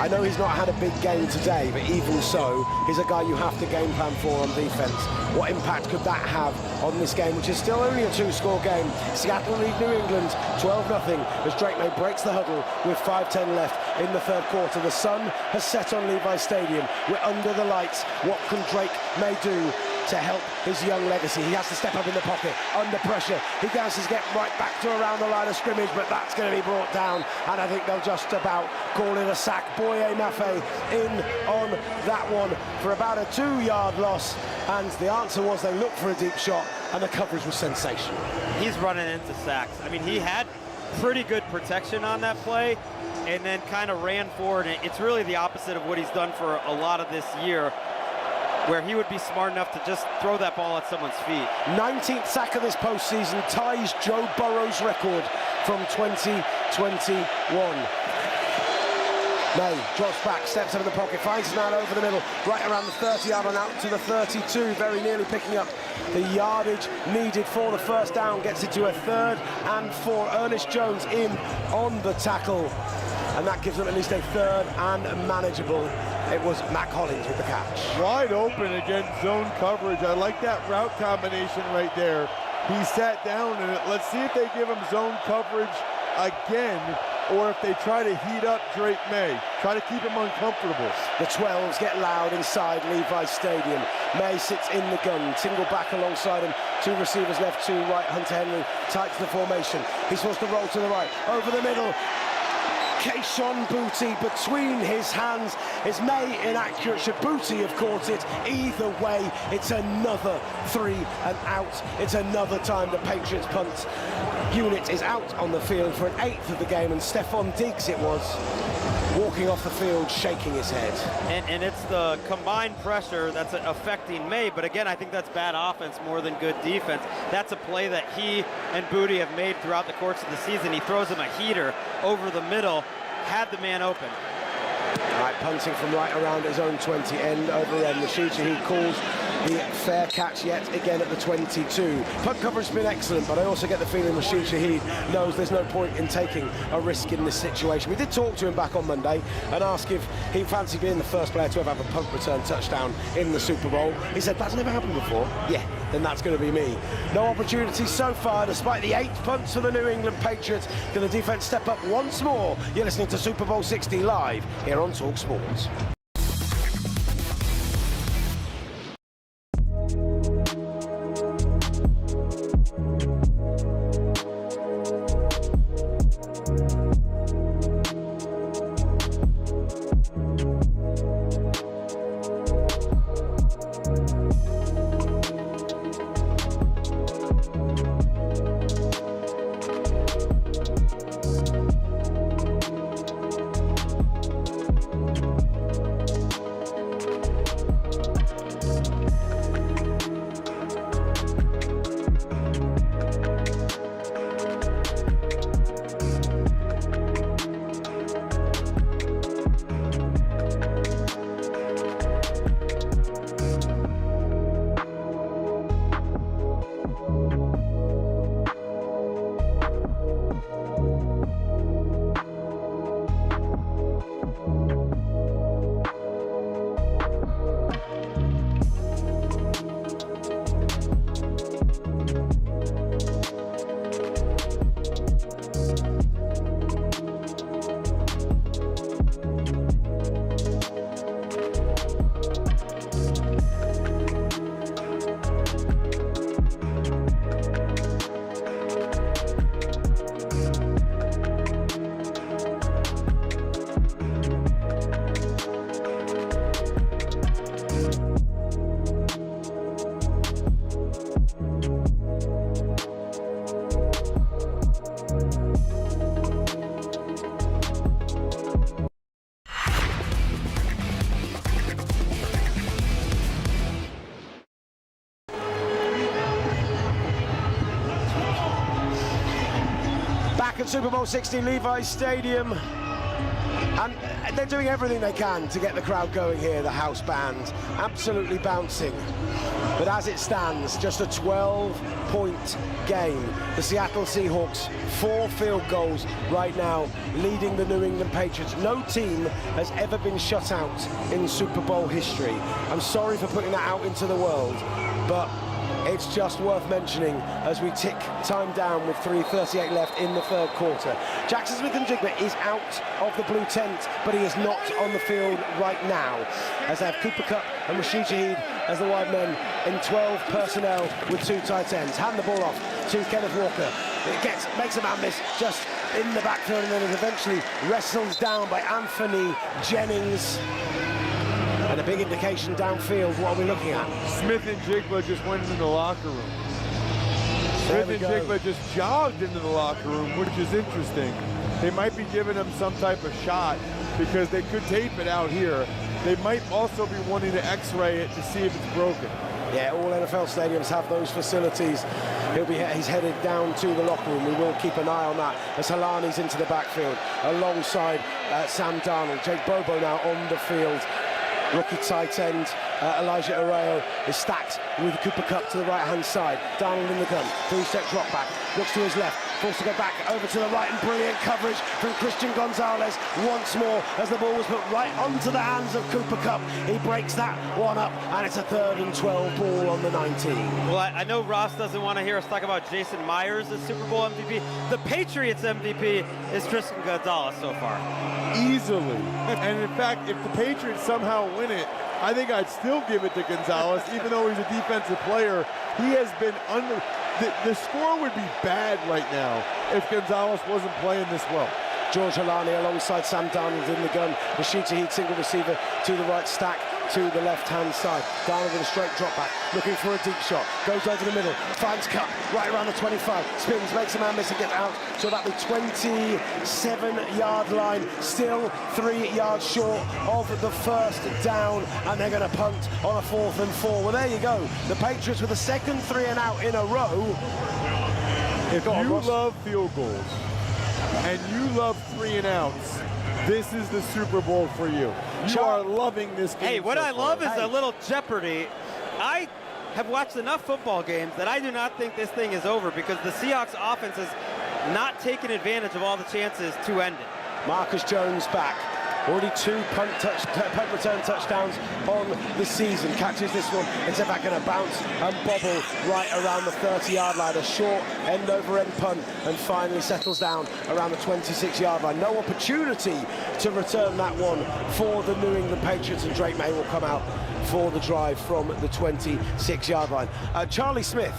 I know he's not had a big game today, but even so, he's a guy you have to game plan for on defense. What impact could that have on this game, which is still only a 2-score game? Seattle lead New England 12-0 as Drake May breaks the huddle with 5:10 left in the third quarter. The sun has set on Levi Stadium. We're under the lights. What can Drake May do to help his young legacy? He has to step up in the pocket, under pressure. He has to get right back to around the line of scrimmage, but that's going to be brought down, and I think they'll just about call it a sack. Boye Mafe in on that one for about a 2-yard loss, and the answer was they looked for a deep shot, and the coverage was sensational. He's running into sacks. I mean, he had pretty good protection on that play, and then kind of ran forward. It's really the opposite of what he's done for a lot of this year, where he would be smart enough to just throw that ball at someone's feet. 19th sack of this postseason, ties Joe Burrow's record from 2021. May drops back, steps over the pocket, finds his man over the middle, right around the 30-yard line, out to the 32, very nearly picking up the yardage needed for the first down, gets it to a 3rd and 4. Ernest Jones in on the tackle, and that gives them at least a 3rd and manageable. It was Mac Hollins with the catch. Wide open against zone coverage. I like that route combination right there. He sat down, and let's see if they give him zone coverage again, or if they try to heat up Drake May, try to keep him uncomfortable. The 12s get loud inside Levi Stadium. May sits in the gun, single back alongside him. 2 receivers left, 2 right. Hunter Henry tights the formation. He's supposed to roll to the right, over the middle. Kayshon Boutte between his hands. Is May inaccurate? Should Boutte have caught it? Either way, it's another 3 and out. It's another time the Patriots punt unit is out on the field for an 8th of the game, and Stephon Diggs it was, walking off the field, shaking his head. And it's the combined pressure that's affecting May, but again, I think that's bad offense more than good defense. That's a play that he and Boutte have made throughout the course of the season. He throws him a heater over the middle, had the man open. All right, punting from right around his own 20, end over end. Rashid Shaheed calls the fair catch yet again at the 22. Punt coverage has been excellent, but I also get the feeling Rashid Shaheed knows there's no point in taking a risk in this situation. We did talk to him back on Monday and ask if he fancied being the first player to ever have a punt return touchdown in the Super Bowl. He said, that's never happened before. Yeah, then that's going to be me. No opportunity so far, despite the 8 punts for the New England Patriots. Can the defense step up once more? You're listening to Super Bowl 60 live here on talkSPORT. at Super Bowl 60, Levi's Stadium. And they're doing everything they can to get the crowd going here, the house band, absolutely bouncing. But as it stands, just a 12-point game. The Seattle Seahawks, 4 field goals right now, leading the New England Patriots. No team has ever been shut out in Super Bowl history. I'm sorry for putting that out into the world, but it's just worth mentioning as we tick time down with 3:38 left in the third quarter. Jackson Smith-Njigba is out of the blue tent, but he is not on the field right now, as they have Cooper Kupp and Rashid Shaheed as the wide men in 12 personnel with 2 tight ends. Hand the ball off to Kenneth Walker. It makes a man miss just in the backfield, and then is eventually wrestled down by Anthony Jennings. And a big indication downfield. What are we looking at? Smith-Njigba just went into the locker room. Smith-Njigba just jogged into the locker room, which is interesting. They might be giving him some type of shot because they could tape it out here. They might also be wanting to x-ray it to see if it's broken. Yeah, all NFL stadiums have those facilities. He's headed down to the locker room. We will keep an eye on that as Halani's into the backfield alongside Sam Darnold. Jake Bobo now on the field. Rookie tight end Elijah Arreo is stacked with Cooper Kupp to the right-hand side. Darnold in the gun, 3-step drop back, looks to his left, forced to go back over to the right, and brilliant coverage from Christian Gonzalez once more as the ball was put right onto the hands of Cooper Kupp. He breaks that one up, and it's a 3rd and 12 ball on the 19. Well, I know Ross doesn't want to hear us talk about Jason Myers as Super Bowl MVP. The Patriots MVP is Christian Gonzalez so far. Easily. And in fact, if the Patriots somehow win it, I think I'd still give it to Gonzalez, even though he's a defensive player. He has been under. The score would be bad right now if Gonzalez wasn't playing this well. George Halani alongside Sam Darnold in the gun. Rashid Shaheed single receiver to the right, stack to the left-hand side. Darnold with a straight drop back, looking for a deep shot. Goes over the middle, finds Kupp right around the 25. Spins, makes a man miss and gets out to about the 27-yard line. Still 3 yards short of the first down, and they're going to punt on a 4th and 4. Well, there you go. The Patriots with a second 3 and out in a row. If you love field goals and you love 3 and outs, this is the Super Bowl for you. You are loving this game. Hey, what so I love far. is a little jeopardy. I have watched enough football games that I do not think this thing is over, because the Seahawks offense has not taken advantage of all the chances to end it. Marcus Jones back. Already 2 punt return touchdowns on the season. Catches this one. It's in fact going to bounce and bobble right around the 30-yard line. A short end-over-end punt, and finally settles down around the 26-yard line. No opportunity to return that one for the New England Patriots, and Drake May will come out for the drive from the 26-yard line. Charlie Smith,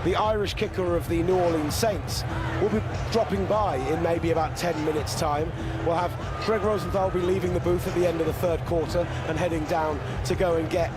the Irish kicker of the New Orleans Saints, will be dropping by in maybe about 10 minutes' time. We'll have Gregg Rosenthal be leaving the booth at the end of the third quarter and heading down to go and get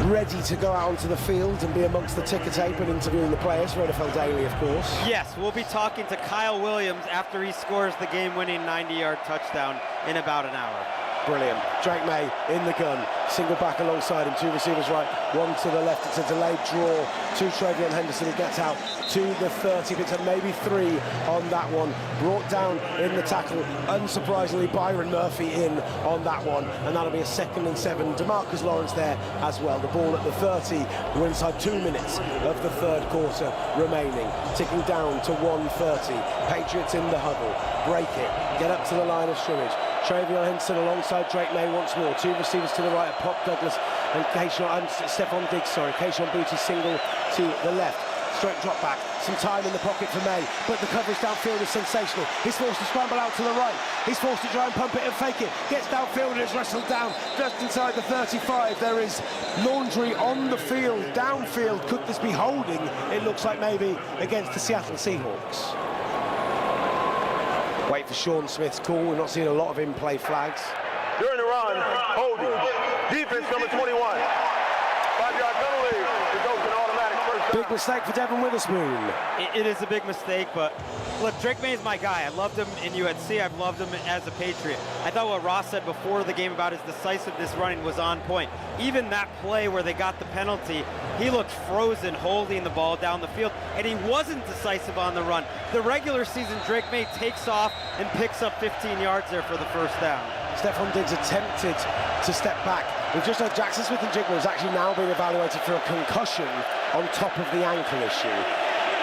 ready to go out onto the field and be amongst the ticker tape and interviewing the players for NFL Daily, of course. Yes, we'll be talking to Kyle Williams after he scores the game-winning 90-yard touchdown in about an hour. Brilliant. Drake May in the gun, single back alongside him, 2 receivers right, 1 to the left. It's a delayed draw to Travion Henderson. He gets out to the 30, picks up maybe 3 on that one. Brought down in the tackle, unsurprisingly, Byron Murphy in on that one, and that'll be a 2nd and 7. DeMarcus Lawrence there as well. The ball at the 30. We're inside 2 minutes of the third quarter remaining, ticking down to 1:30. Patriots in the huddle, break it, get up to the line of scrimmage. Travion Henderson alongside Drake May once more. 2 receivers to the right, Pop Douglas and Stephon Diggs, Keyshawn Booty single to the left. Straight drop back, some time in the pocket for May, but the coverage downfield is sensational. He's forced to scramble out to the right. He's forced to try and pump it and fake it. Gets downfield and is wrestled down just inside the 35. There is laundry on the field, downfield. Could this be holding? It looks like maybe against the Seattle Seahawks. Wait for Sean Smith's call. We're not seeing a lot of in-play flags. During the run, holding. Defense number 21. 5-yard penalty. It goes an automatic first down. big mistake for Devin Witherspoon. It is a big mistake, but look, Drake May is my guy. I loved him in UNC. I've loved him as a Patriot. I thought what Ross said before the game about his decisiveness running was on point. Even that play where they got the penalty, he looked frozen holding the ball down the field, and he wasn't decisive on the run. The regular season, Drake May takes off and picks up 15 yards there for the first down. Stephon Diggs attempted to step back. We've just heard Jackson Smith-Njigba is actually now being evaluated for a concussion on top of the ankle issue.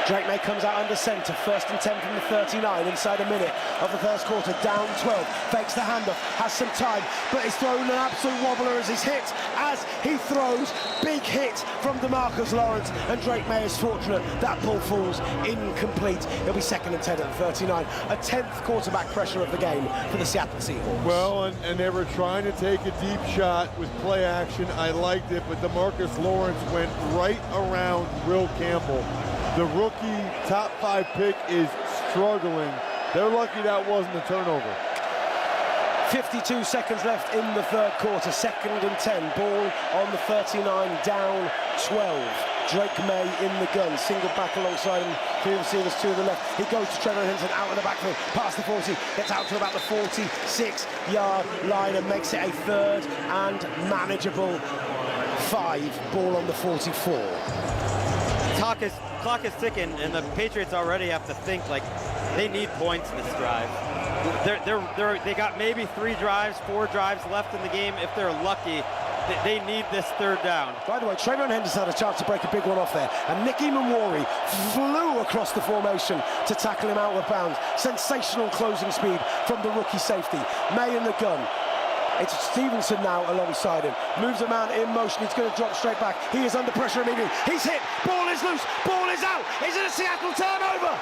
Drake May comes out under centre, 1st and 10 from the 39, inside a minute of the first quarter, down 12, fakes the handoff, has some time, but he's thrown an absolute wobbler as he's hit, as he throws, big hit from DeMarcus Lawrence, and Drake May is fortunate that ball falls incomplete. He'll be 2nd and 10 at the 39, a 10th quarterback pressure of the game for the Seattle Seahawks. Well, and they were trying to take a deep shot with play action. I liked it, but DeMarcus Lawrence went right around Will Campbell. The rookie top 5 pick is struggling. They're lucky that wasn't a turnover. 52 seconds left in the third quarter, 2nd and 10. Ball on the 39, down 12. Drake May in the gun, single back alongside him. 3 receivers, 2 to the left. He goes to Trevor Henson out of the backfield, past the 40, gets out to about the 46-yard line and makes it a 3rd and manageable 5. Ball on the 44. Clock is ticking, and the Patriots already have to think like they need points this drive. They got maybe 3 drives, 4 drives left in the game. If they're lucky, they need this 3rd down. By the way, Trayvon Henderson had a chance to break a big one off there, and Nick Eamon-Warry flew across the formation to tackle him out of bounds. Sensational closing speed from the rookie safety. May in the gun. It's Stevenson now alongside him. Moves a man in motion. He's going to drop straight back. He is under pressure immediately. He's hit. Ball is loose. Ball is out. Is it a Seattle turnover?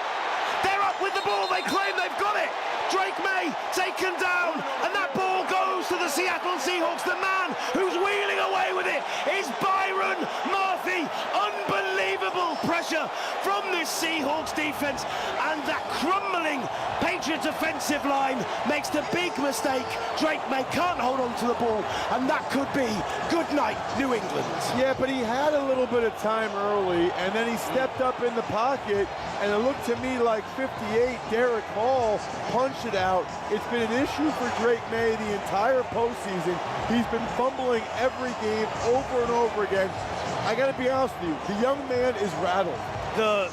They're up with the ball. They claim they've got it. Drake May taken down, and that ball goes to the Seattle Seahawks. The man who's wheeling away with it is Byron Murphy. Unbelievable pressure from this Seahawks defense, and that crumbling Patriots offensive line makes the big mistake. Drake May can't hold on to the ball, and that could be good night, New England. Yeah, but he had a little bit of time early, and then he stepped up in the pocket, and it looked to me like 58, Derek Hall punched it out. It's been an issue for Drake May the entire postseason. He's been fumbling every game over and over again. I got to be honest with you, the young man is rattled. The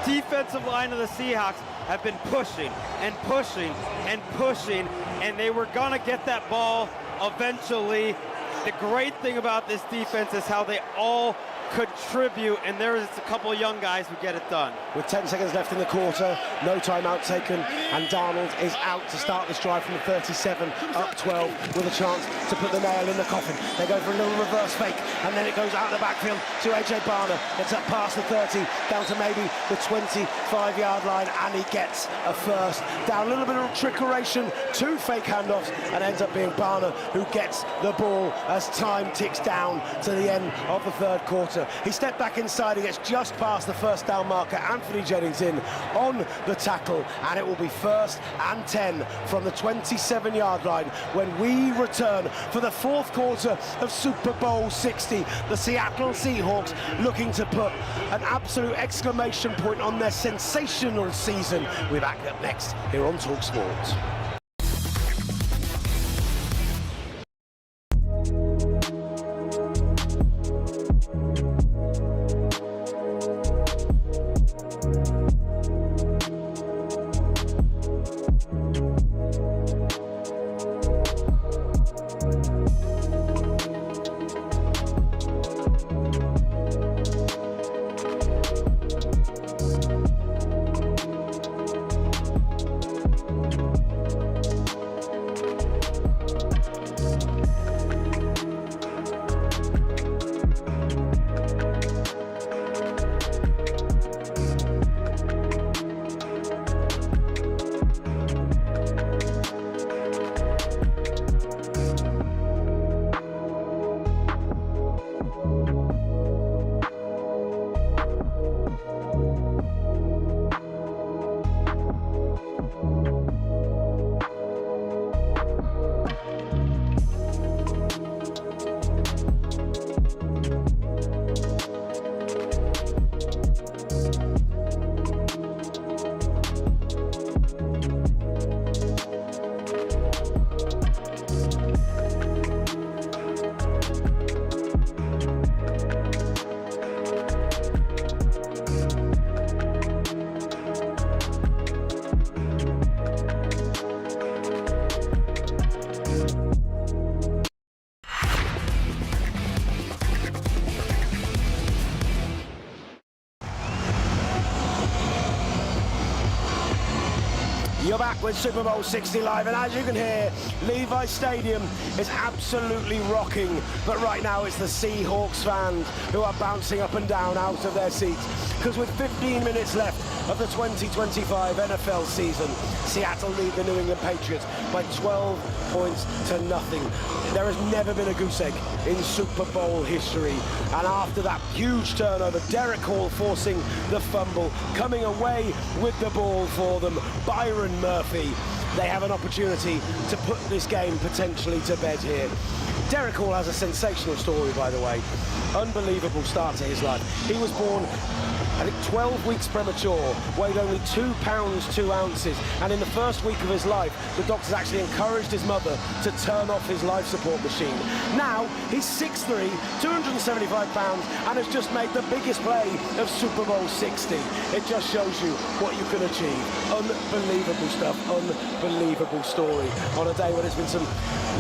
defensive line of the Seahawks have been pushing and pushing and pushing, and they were gonna get that ball eventually. The great thing about this defense is how they all contribute, and there is a couple of young guys who get it done. With 10 seconds left in the quarter, no timeout taken, and Darnold is out to start this drive from the 37, up 12, with a chance to put the nail in the coffin. They go for a little reverse fake, and then it goes out of the backfield to A.J. Barner. It's up past the 30, down to maybe the 25-yard line, and he gets a 1st down. A little bit of trickeration, 2 fake handoffs, and ends up being Barner who gets the ball as time ticks down to the end of the third quarter. He stepped back inside, he gets just past the 1st down marker. Anthony Jennings in on the tackle, and it will be 1st and 10 from the 27-yard line when we return for the 4th quarter of Super Bowl 60. The Seattle Seahawks looking to put an absolute exclamation point on their sensational season. We're back up next here on talkSPORT. You're back with Super Bowl 60 live, and as you can hear, Levi Stadium is absolutely rocking. But right now it's the Seahawks fans who are bouncing up and down out of their seats, because with 15 minutes left of the 2025 NFL season, Seattle lead the New England Patriots by 12 points to nothing. There has never been a goose egg in Super Bowl history, and after that huge turnover, Derek Hall forcing the fumble, coming away with the ball for them, Byron Murphy. They have an opportunity to put this game potentially to bed here. Derek Hall has a sensational story, by the way. Unbelievable start to his life. He was born, I think, 12 weeks premature, weighed only 2 pounds 2 ounces, and in the first week of his life, the doctors actually encouraged his mother to turn off his life support machine. Now, he's 6'3", 275 pounds, and has just made the biggest play of Super Bowl 60. It just shows you what you can achieve. Unbelievable stuff, unbelievable story on a day when it's been some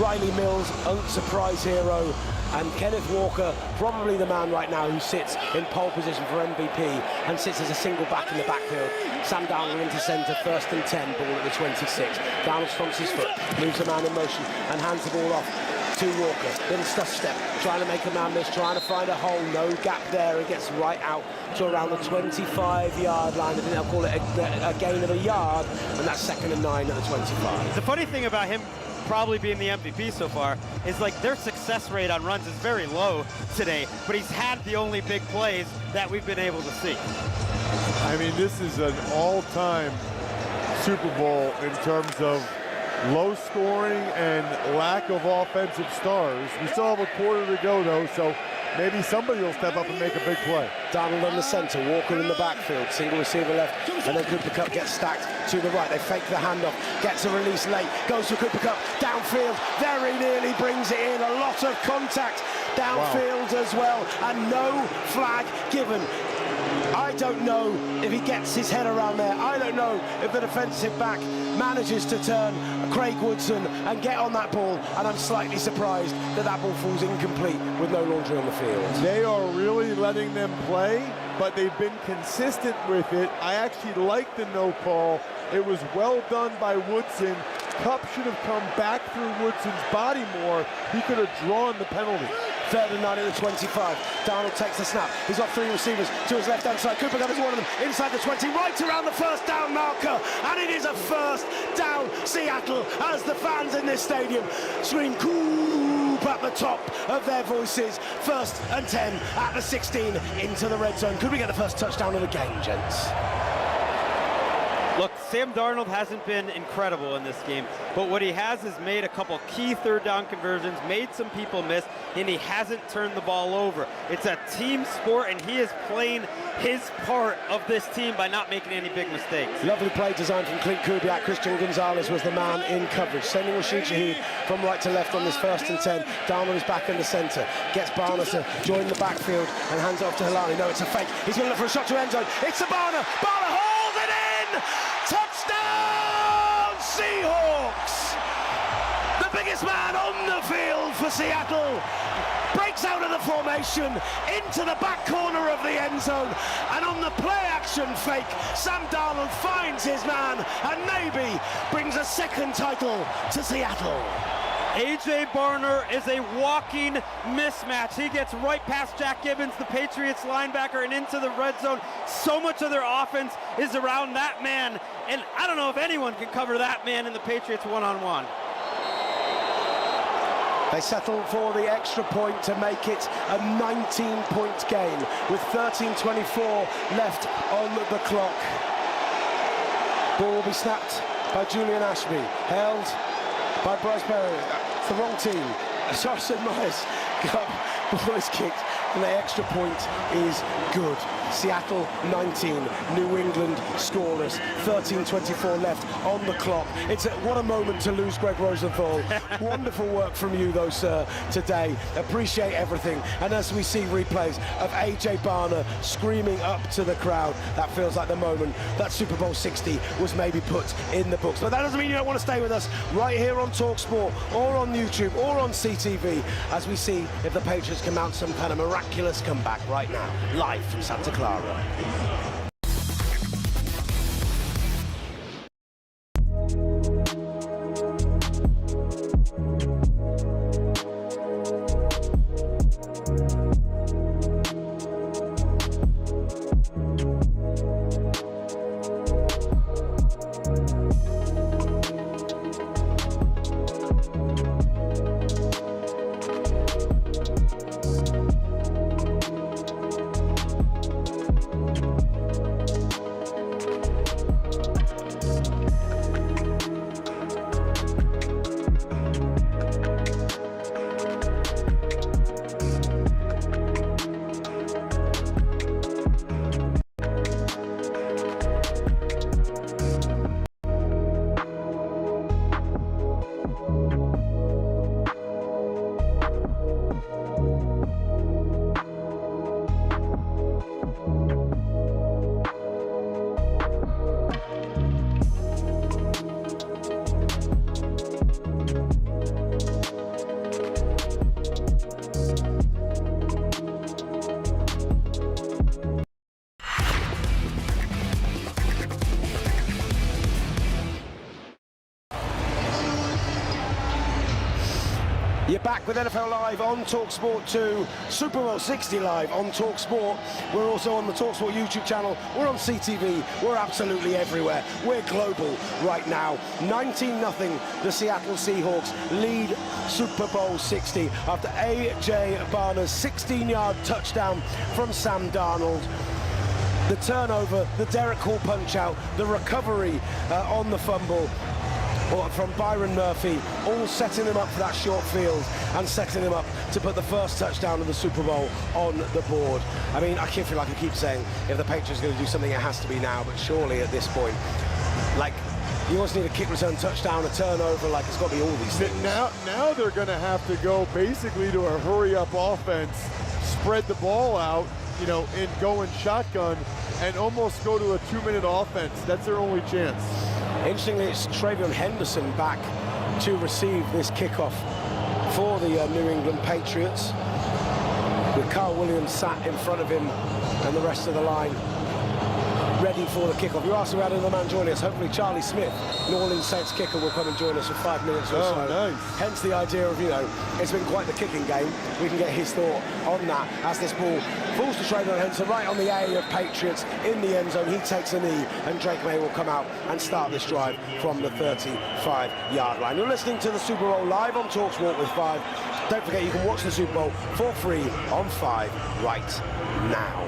Riley Mills, surprise hero, and Kenneth Walker, probably the man right now who sits in pole position for MVP and sits as a single back in the backfield. Sam Darnold into centre, 1st and 10, ball at the 26. Darnold stomps his foot, moves the man in motion and hands the ball off to Walker. Little stuff step, trying to make a man miss, trying to find a hole, no gap there, and gets right out to around the 25-yard line. I think they'll call it a gain of a yard, and that's 2nd and 9 at the 25. The funny thing about him probably being the MVP so far is like their success rate on runs is very low today, but he's had the only big plays that we've been able to see. I mean, this is an all-time Super Bowl in terms of low scoring and lack of offensive stars. We still have a quarter to go, though, so maybe somebody will step up and make a big play. Darnold in the centre, Walker in the backfield, single receiver left, and then Cooper Kupp gets stacked to the right. They fake the handoff, gets a release late, goes to Cooper Kupp, downfield, very nearly brings it in. A lot of contact downfield as well, and no flag given. I don't know if he gets his head around there. I don't know if the defensive back manages to turn Craig Woodson and get on that ball, and I'm slightly surprised that that ball falls incomplete with no laundry on the field. They are really letting them play, but they've been consistent with it. I actually like the no call. It was well done by Woodson. Kupp should have come back through Woodson's body more. He could have drawn the penalty. 3rd and 9 at the 25. Darnold takes the snap. He's got 3 receivers to his left-hand side. Cooper Kupp is one of them. Inside the 20, right around the 1st down marker. And it is a 1st down Seattle as the fans in this stadium scream "Coop" at the top of their voices. 1st and 10 at the 16 into the red zone. Could we get the first touchdown of the game, gents? Look, Sam Darnold hasn't been incredible in this game, but what he has is made a couple key 3rd down conversions, made some people miss, and he hasn't turned the ball over. It's a team sport, and he is playing his part of this team by not making any big mistakes. Lovely play design from Clint Kubiak. Christian Gonzalez was the man in coverage, sending Rashid Shaheed from right to left on this 1st and 10. Darnold is back in the centre, gets Barner to join the backfield and hands it off to Hilani. No, it's a fake. He's going to look for a shot to end zone. It's a Barner. Barner holds it in! Touchdown, Seahawks! The biggest man on the field for Seattle breaks out of the formation into the back corner of the end zone, and on the play-action fake, Sam Darnold finds his man and maybe brings a 2nd title to Seattle. A.J. Barner is a walking mismatch. He gets right past Jack Gibbons, the Patriots linebacker, and into the red zone. So much of their offense is around that man, and I don't know if anyone can cover that man in the Patriots one-on-one. They settle for the extra point to make it a 19-point game with 13:24 left on the clock. Ball will be snapped by Julian Ashby, held by Bryce Perry. It's the wrong team. Josh Myers got ball is kicked, and the extra point is good. Seattle 19, New England scoreless. 13:24 left on the clock. What a moment to lose Gregg Rosenthal. Wonderful work from you, though, sir, today. Appreciate everything. And as we see replays of A.J. Barner screaming up to the crowd, that feels like the moment that Super Bowl 60 was maybe put in the books. But that doesn't mean you don't want to stay with us right here on talkSPORT or on YouTube or on CTV as we see if the Patriots can mount some kind of miraculous comeback right now, live from Santa Clara. You're back with NFL Live on talkSPORT 2, Super Bowl 60 Live on talkSPORT. We're also on the talkSPORT YouTube channel. We're on CTV. We're absolutely everywhere. We're global right now. 19-0, the Seattle Seahawks lead Super Bowl 60 after A.J. Barner's 16-yard touchdown from Sam Darnold. The turnover, the Derek Hall punch-out, the recovery on the fumble from Byron Murphy, all setting him up for that short field and setting him up to put the first touchdown of the Super Bowl on the board. I mean, I feel like I keep saying, if the Patriots are going to do something, it has to be now, but surely at this point, like, you always need a kick return touchdown, a turnover, like it's got to be all these things. Now they're going to have to go basically to a hurry-up offense, spread the ball out, you know, and go in shotgun and almost go to a 2-minute offense. That's their only chance. Interestingly, it's Travion Henderson back to receive this kickoff for the New England Patriots, with Carl Williams sat in front of him and the rest of the line ready for the kickoff. You asked me about another man joining us. Hopefully Charlie Smith, New Orleans Saints kicker, will come and join us for 5 minutes or so. Nice. Hence the idea of, you know, it's been quite the kicking game. We can get his thought on that as this ball falls to Travion Henderson right on the A of Patriots in the end zone. He takes a knee and Drake May will come out and start this drive from the 35-yard line. You're listening to the Super Bowl live on talkSPORT with 5. Don't forget you can watch the Super Bowl for free on 5 right now.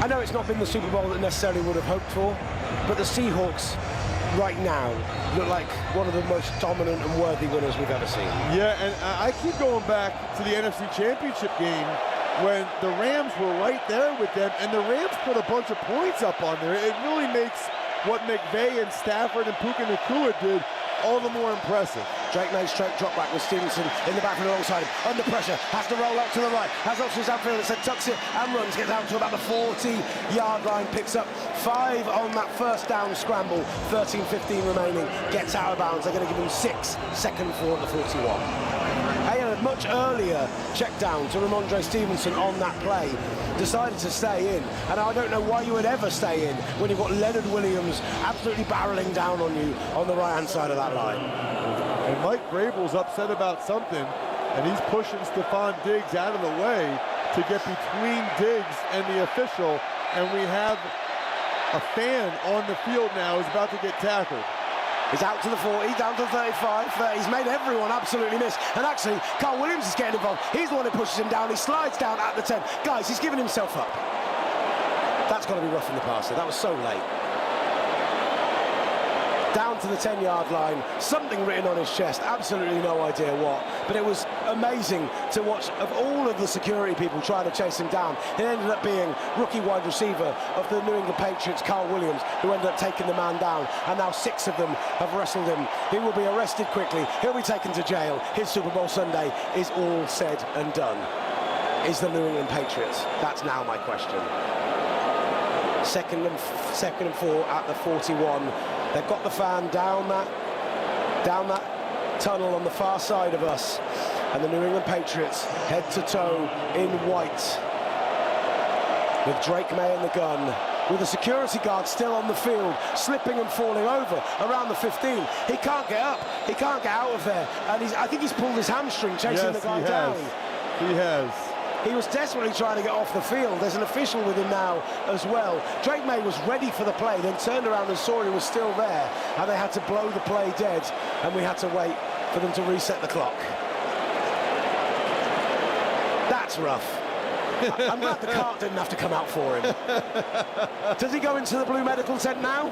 I know it's not been the Super Bowl that necessarily would have hoped for, but the Seahawks right now look like one of the most dominant and worthy winners we've ever seen. Yeah, and I keep going back to the NFC Championship game when the Rams were right there with them, and the Rams put a bunch of points up on there. It really makes what McVay and Stafford and Puka Nacua did all the more impressive. Drake May straight drop back with Stevenson in the backfield alongside him. Under pressure, has to roll up to the right. Has options downfield, it tucks it and runs. Gets out to about the 40-yard line. Picks up 5 on that first down scramble. 13-15 remaining. Gets out of bounds. They're going to give him 6. Second for at the 41. A much earlier check down to Ramondre Stevenson on that play. Decided to stay in, and I don't know why you would ever stay in when you've got Leonard Williams absolutely barreling down on you on the right-hand side of that line. And Mike Vrabel's upset about something, and he's pushing Stephon Diggs out of the way to get between Diggs and the official, and we have a fan on the field now who's about to get tackled. He's out to the 40, down to the 35. He's made everyone absolutely miss. And actually, Carl Williams is getting involved. He's the one who pushes him down. He slides down at the 10. Guys, he's giving himself up. That's got to be rough in the passer. That was so late. Down to the 10-yard line, something written on his chest, absolutely no idea what, but it was amazing to watch. Of all of the security people trying to chase him down, it ended up being rookie wide receiver of the New England Patriots, Carl Williams, who ended up taking the man down, and now 6 of them have wrestled him. He will be arrested quickly, he'll be taken to jail. His Super Bowl Sunday is all said and done. Is the New England Patriots? That's now my question. Second and 4 at the 41. They've got the fan down that tunnel on the far side of us, and the New England Patriots head to toe in white with Drake May in the gun, with the security guard still on the field, slipping and falling over around the 15. He can't get up, he can't get out of there, and I think he's pulled his hamstring chasing the guy down. He has. He was desperately trying to get off the field. There's an official with him now as well. Drake May was ready for the play, then turned around and saw he was still there, and they had to blow the play dead, and we had to wait for them to reset the clock. That's rough. I'm glad the cart didn't have to come out for him. Does he go into the blue medical tent now?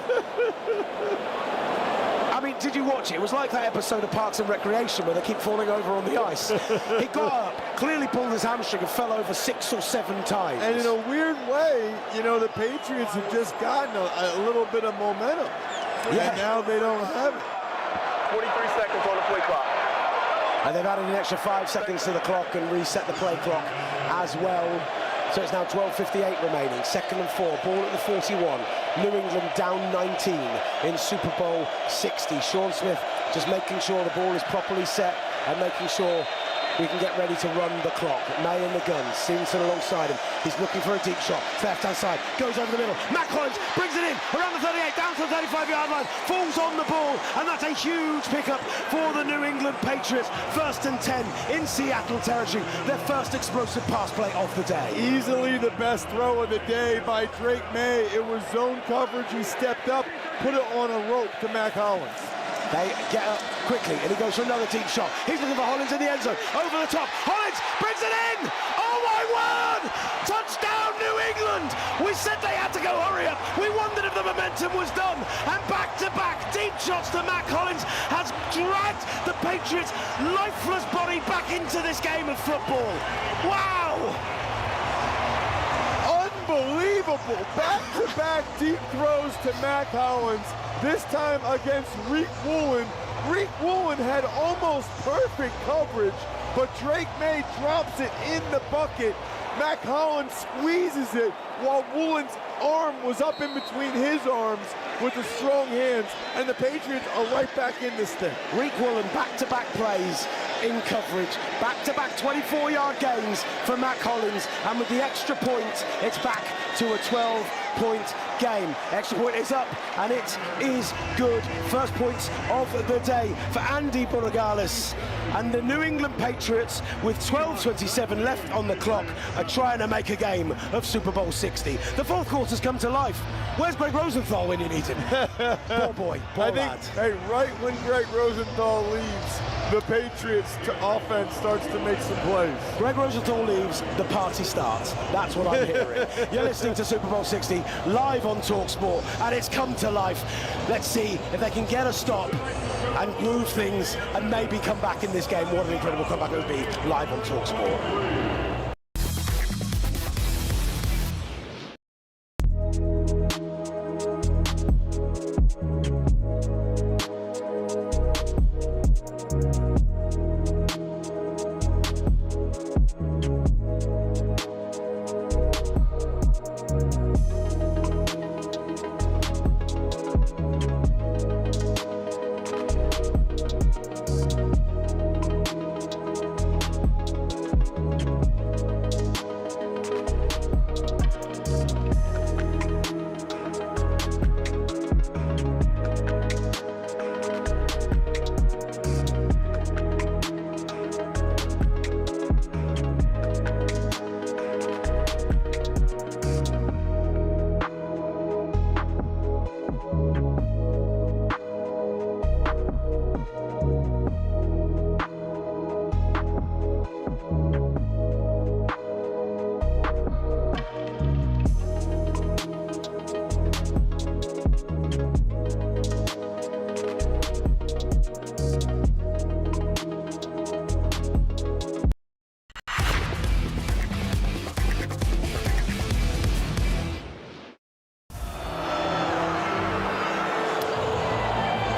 I mean, did you watch it? It was like that episode of Parks and Recreation where they keep falling over on the ice. He got up, clearly pulled his hamstring and fell over 6 or 7 times. And in a weird way, you know, the Patriots have just gotten a little bit of momentum. Yeah. And now they don't have it. 43 seconds on the play clock. And they've added an extra 5 seconds to the clock and reset the play clock as well. So it's now 12:58 remaining. Second and 4, ball at the 41. New England down 19 in Super Bowl 60. Sean Smith just making sure the ball is properly set and making sure we can get ready to run the clock. May in the gun, Simpson alongside him. He's looking for a deep shot. Left-hand side, goes over the middle. Matt Collins brings it in around the 38, down to the 35-yard line, falls on the ball, and that's a huge pickup for the New England Patriots. 1st and 10 in Seattle territory. Their first explosive pass play of the day. Easily the best throw of the day by Drake May. It was zone coverage. He stepped up, put it on a rope to Mac Hollins. They get up quickly, and he goes for another deep shot. He's looking for Hollins in the end zone. Over the top. Hollins brings it in! Oh, my word! Touchdown, New England! We said they had to go hurry up. We wondered if the momentum was done. And back-to-back deep shots to Mac Hollins has dragged the Patriots' lifeless body back into this game of football. Wow! Unbelievable. Back-to-back deep throws to Mac Hollins. This time against Reek Woolen. Reek Woolen had almost perfect coverage, but Drake May drops it in the bucket. Mac Hollins squeezes it while Woolen's arm was up in between his arms with the strong hands, and the Patriots are right back in this thing. Reek Woolen, back-to-back plays in coverage, back-to-back 24-yard gains for Mac Hollins, and with the extra point, it's back to a 12-point game. Extra point is up, and it is good. First points of the day for Andy Burgales. And the New England Patriots, with 12:27 left on the clock, are trying to make a game of Super Bowl 60. The fourth quarter's come to life. Where's Gregg Rosenthal when you need him? Poor boy, poor lad. Hey, right when Gregg Rosenthal leaves, the Patriots offense starts to make some plays. Gregg Rosenthal leaves, the party starts. That's what I'm hearing. You're listening to Super Bowl 60 live on talkSPORT, and it's come to life. Let's see if they can get a stop and move things and maybe come back in this game. What an incredible comeback it would be live on talkSPORT.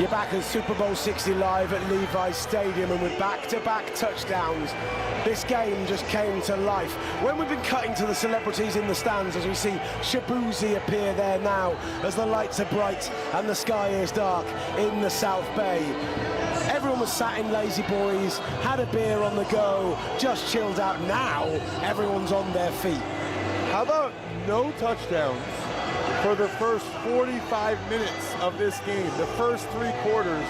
You're back at Super Bowl 60 live at Levi's Stadium, and with back-to-back touchdowns, this game just came to life. When we've been cutting to the celebrities in the stands, as we see Shabuzi appear there now, as the lights are bright and the sky is dark in the South Bay. Everyone was sat in Lazy Boys, had a beer on the go, just chilled out. Now, everyone's on their feet. How about no touchdowns for the first 45 minutes of this game, the first 3 quarters,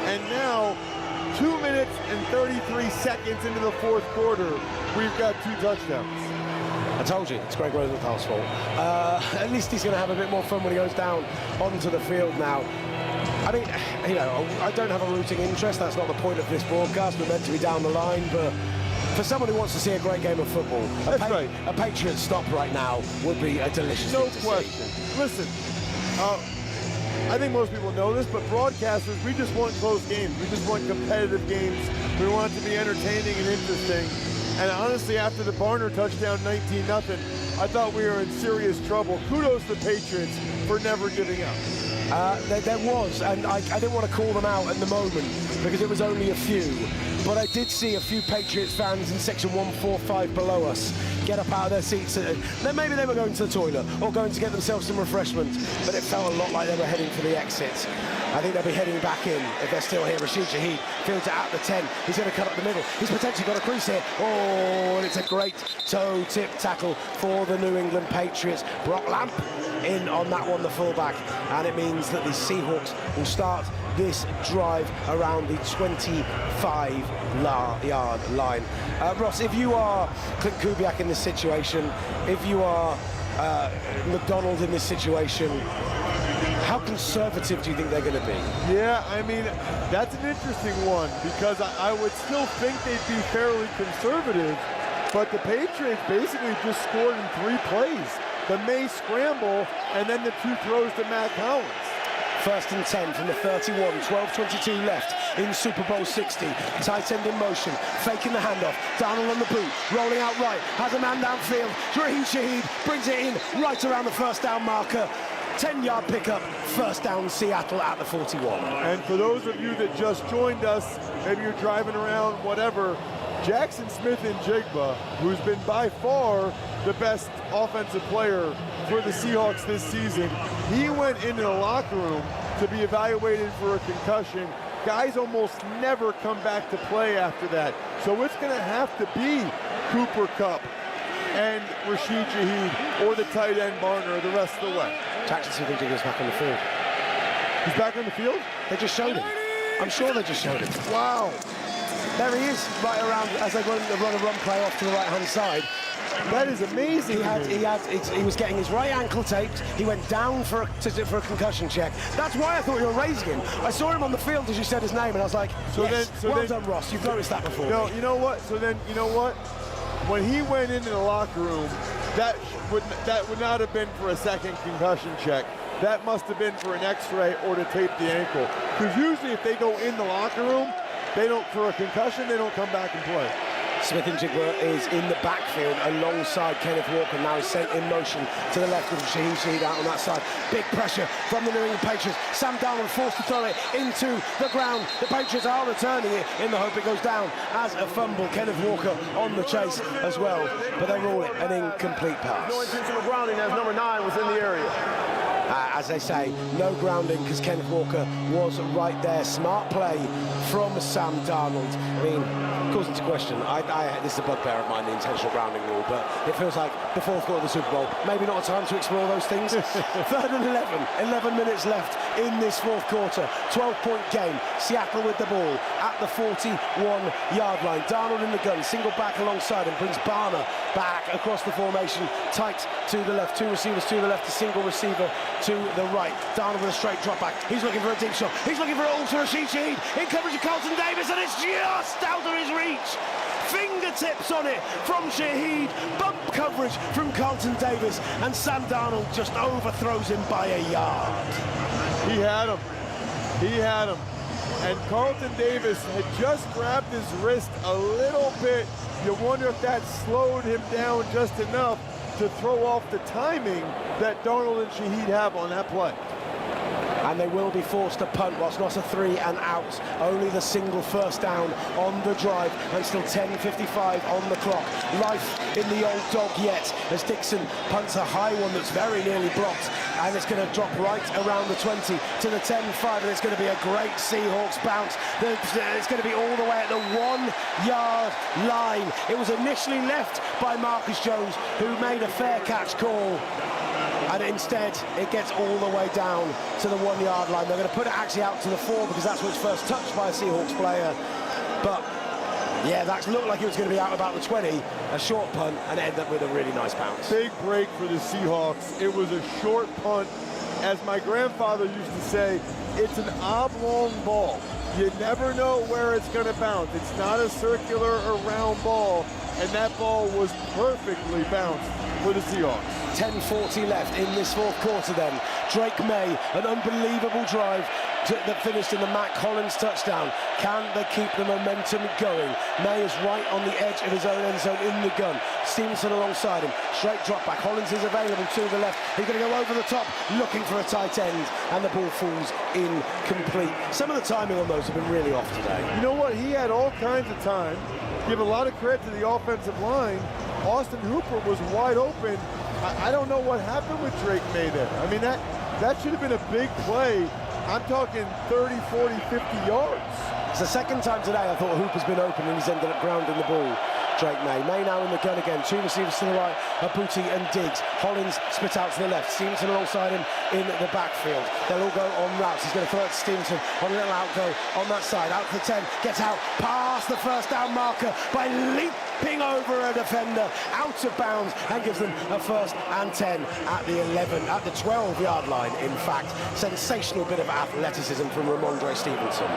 and now 2 minutes and 33 seconds into the fourth quarter, we've got 2 touchdowns. I told you, it's Gregg Rosenthal's fault. At least he's going to have a bit more fun when he goes down onto the field now. I mean, you know, I don't have a rooting interest. That's not the point of this broadcast. We're meant to be down the line, but for someone who wants to see a great game of football, a Patriots stop right now would be a delicious thing to see. No question. Listen, I think most people know this, but broadcasters, we just want close games. We just want competitive games. We want it to be entertaining and interesting. And honestly, after the Barner touchdown, 19-0, I thought we were in serious trouble. Kudos to the Patriots for never giving up. There was, and I didn't want to call them out at the moment because it was only a few, but I did see a few Patriots fans in section 145 below us get up out of their seats. Then maybe they were going to the toilet or going to get themselves some refreshments, but it felt a lot like they were heading for the exit. I think they'll be heading back in if they're still here. Rashid Shaheed fields it out the 10. He's going to cut up the middle. He's potentially got a crease here. Oh, and it's a great toe tip tackle for the New England Patriots. Brock Lamp in on that one, the fullback, and it means that the Seahawks will start this drive around the 25-yard line. Ross, if you are Clint Kubiak in this situation, if you are McDonald in this situation, how conservative do you think they're going to be? Yeah, I mean, that's an interesting one because I would still think they'd be fairly conservative, but the Patriots basically just scored in 3 plays. The May scramble and then the 2 throws to Matt Collins. 1st and 10 from the 31, 12:22 left in Super Bowl 60. Tight end in motion, faking the handoff. Darnold on the boot, rolling out right, has a man downfield. Raheem Shaheed brings it in right around the first down marker. 10-yard pickup, first down Seattle at the 41. And for those of you that just joined us, maybe you're driving around, whatever, Jackson Smith-Njigba, who's been by far the best offensive player for the Seahawks this season, he went into the locker room to be evaluated for a concussion. Guys almost never come back to play after that. So it's going to have to be Cooper Kupp and Rashid Shaheed or the tight end Barner the rest of the way. Jackson Smith-Njigba's back on the field. He's back on the field? They just showed him. I'm sure they just showed him. Wow. There he is, right around as they run a run play off to the right-hand side. That is amazing. He was getting his right ankle taped. He went down for a concussion check. That's why I thought you were raising him. I saw him on the field as you said his name, and I was like, well done, Ross. You've noticed that before. No, you know what? So then, you know what? When he went into the locker room, that would not have been for a second concussion check. That must have been for an X-ray or to tape the ankle. Because usually, if they go in the locker room, they don't, for a concussion, they don't come back and play. Smith-Njigba is in the backfield alongside Kenneth Walker. Now he's sent in motion to the left with Shaheed Shaheed out on that side. Big pressure from the New England Patriots. Sam Darnold forced to throw it into the ground. The Patriots are returning it in the hope it goes down as a fumble. Kenneth Walker on the chase as well, but they rule it an incomplete pass. No intentional grounding as number 9 was in the area. As they say, no grounding because Kenneth Walker was right there. Smart play from Sam Darnold. I mean, calls into question. This is a bugbear of mine, the intentional grounding rule, but it feels like the 4th quarter of the Super Bowl. Maybe not a time to explore those things. 3rd and 11. 11 minutes left in this 4th quarter. 12-point game. Seattle with the ball at the 41-yard line. Darnold in the gun, single back alongside him, brings Barner back across the formation, tight to the left. 2 receivers to the left, a single receiver to the right. Darnold with a straight drop back. He's looking for a deep shot. He's looking for it all to Rashid Shaheed. In coverage of Carlton Davis, and it's just out of his reach. Fingertips on it from Shaheed. Bump coverage from Carlton Davis, and Sam Darnold just overthrows him by a yard. He had him. He had him. And Carlton Davis had just grabbed his wrist a little bit. You wonder if that slowed him down just enough to throw off the timing that Darnold and Shaheed have on that play. And they will be forced to punt whilst not a 3 and out. Only the single first down on the drive, and still 10:55 on the clock. Life in the old dog yet as Dixon punts a high one that's very nearly blocked, and it's going to drop right around the 20 to the 10-5, and it's going to be a great Seahawks bounce. It's going to be all the way at the 1-yard line. It was initially left by Marcus Jones, who made a fair catch call. And instead, it gets all the way down to the 1-yard line. They're going to put it actually out to the 4 because that's where it's first touched by a Seahawks player. But, yeah, that looked like it was going to be out about the 20. A short punt, and it ended up with a really nice bounce. Big break for the Seahawks. It was a short punt. As my grandfather used to say, it's an oblong ball. You never know where it's going to bounce. It's not a circular or round ball, and that ball was perfectly bounced for the Seahawks. 10:40 left in this 4th quarter then. Drake May, an unbelievable drive that finished in the Matt Collins touchdown. Can they keep the momentum going? May is right on the edge of his own end zone in the gun. Stevenson alongside him. Straight drop back. Hollins is available to the left. He's going to go over the top, looking for a tight end, and the ball falls incomplete. Some of the timing on those have been really off today. You know what? He had all kinds of time. Give a lot of credit to the offensive line. Austin Hooper was wide open. I don't know what happened with Drake May there. I mean, that should have been a big play I'm talking 30, 40, 50 yards. It's the second time today I thought Hooper's been open and he's ended up grounding the ball. Drake May. May now in the gun again. Two receivers to the right, Abuti and Diggs. Hollins split out to the left. Stevenson alongside him in the backfield. They'll all go on routes. He's going to throw it to Stevenson on a little outgo on that side. Out to the 10. Gets out past the first down marker by leaping over a defender out of bounds and gives them a 1st and 10 at the 11, at the 12-yard line. In fact, sensational bit of athleticism from Ramondre Stevenson.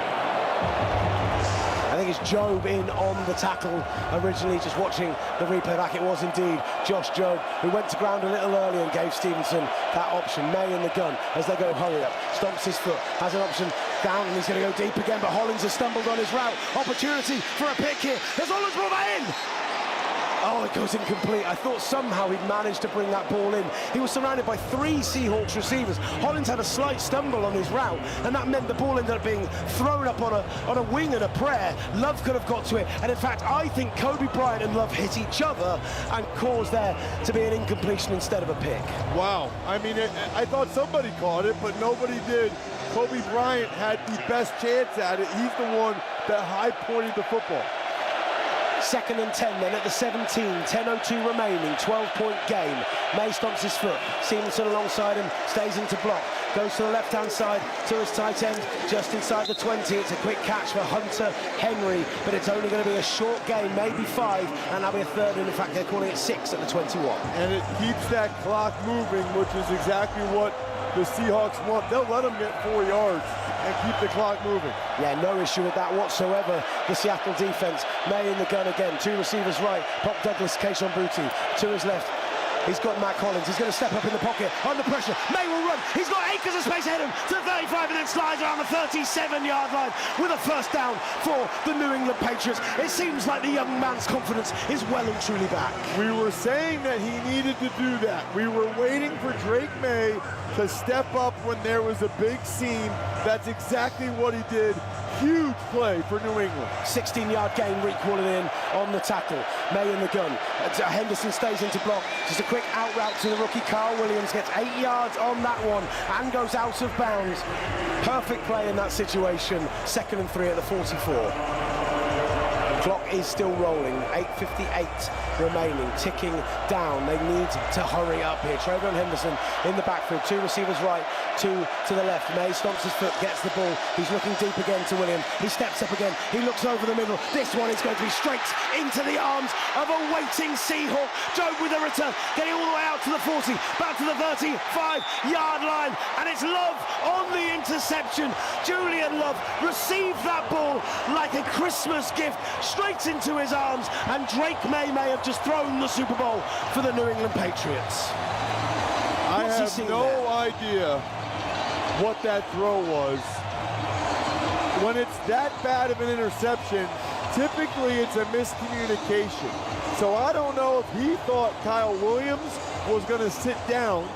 I think it's Job in on the tackle originally, just watching the replay back. It was indeed Josh Job who went to ground a little early and gave Stevenson that option. May in the gun as they go hurry up. Stomps his foot, has an option down and he's going to go deep again, but Hollins has stumbled on his route. Opportunity for a pick here. There's Hollins brought that in. Oh, it goes incomplete. I thought somehow he'd managed to bring that ball in. He was surrounded by 3 Seahawks receivers. Hollins had a slight stumble on his route, and that meant the ball ended up being thrown up on a wing and a prayer. Love could have got to it, and in fact, I think Kobe Bryant and Love hit each other and caused there to be an incompletion instead of a pick. Wow. I mean, I thought somebody caught it, but nobody did. Kobe Bryant had the best chance at it. He's the one that high-pointed the football. 2nd and 10 then at the 17, 10:02 remaining, 12-point game. May stomps his foot, Stevenson alongside him, stays into block, goes to the left-hand side to his tight end, just inside the 20. It's a quick catch for Hunter Henry, but it's only going to be a short game, maybe 5, and that'll be a 3rd, and in fact they're calling it 6 at the 21. And it keeps that clock moving, which is exactly what the Seahawks want. They'll let them get 4 yards and keep the clock moving. Yeah, no issue with that whatsoever. The Seattle defense. May in the gun again. 2 receivers right. Pop Douglas, Keishon Boutte. To his left. He's got Matt Collins. He's going to step up in the pocket. Under pressure. May will run. He's got acres of space ahead of him to the 35 and then slides around the 37-yard line with a 1st down for the New England Patriots. It seems like the young man's confidence is well and truly back. We were saying that he needed to do that. We were waiting for Drake May to step up when there was a big seam. That's exactly what he did. Huge play for New England. 16-yard gain, recalling in on the tackle. May in the gun. Henderson stays into block. Just a quick out route to the rookie. Carl Williams gets 8 yards on that one and goes out of bounds. Perfect play in that situation. 2nd and 3 at the 44. Clock is still rolling. 8:58 remaining, ticking down. They need to hurry up here. Trayvon Henderson in the backfield. 2 receivers right, 2 to the left. May stomps his foot, gets the ball. He's looking deep again to Williams. He steps up again. He looks over the middle. This one is going to be straight into the arms of a waiting Seahawk. Job with a return, getting all the way out to the 40, back to the 35-yard line, and it's Love on the interception. Julian Love received that ball like a Christmas gift straight into his arms, and Drake May have just thrown the Super Bowl for the New England Patriots. I have no idea what that throw was. When it's that bad of an interception, typically it's a miscommunication. So I don't know if he thought Kyle Williams was going to sit down,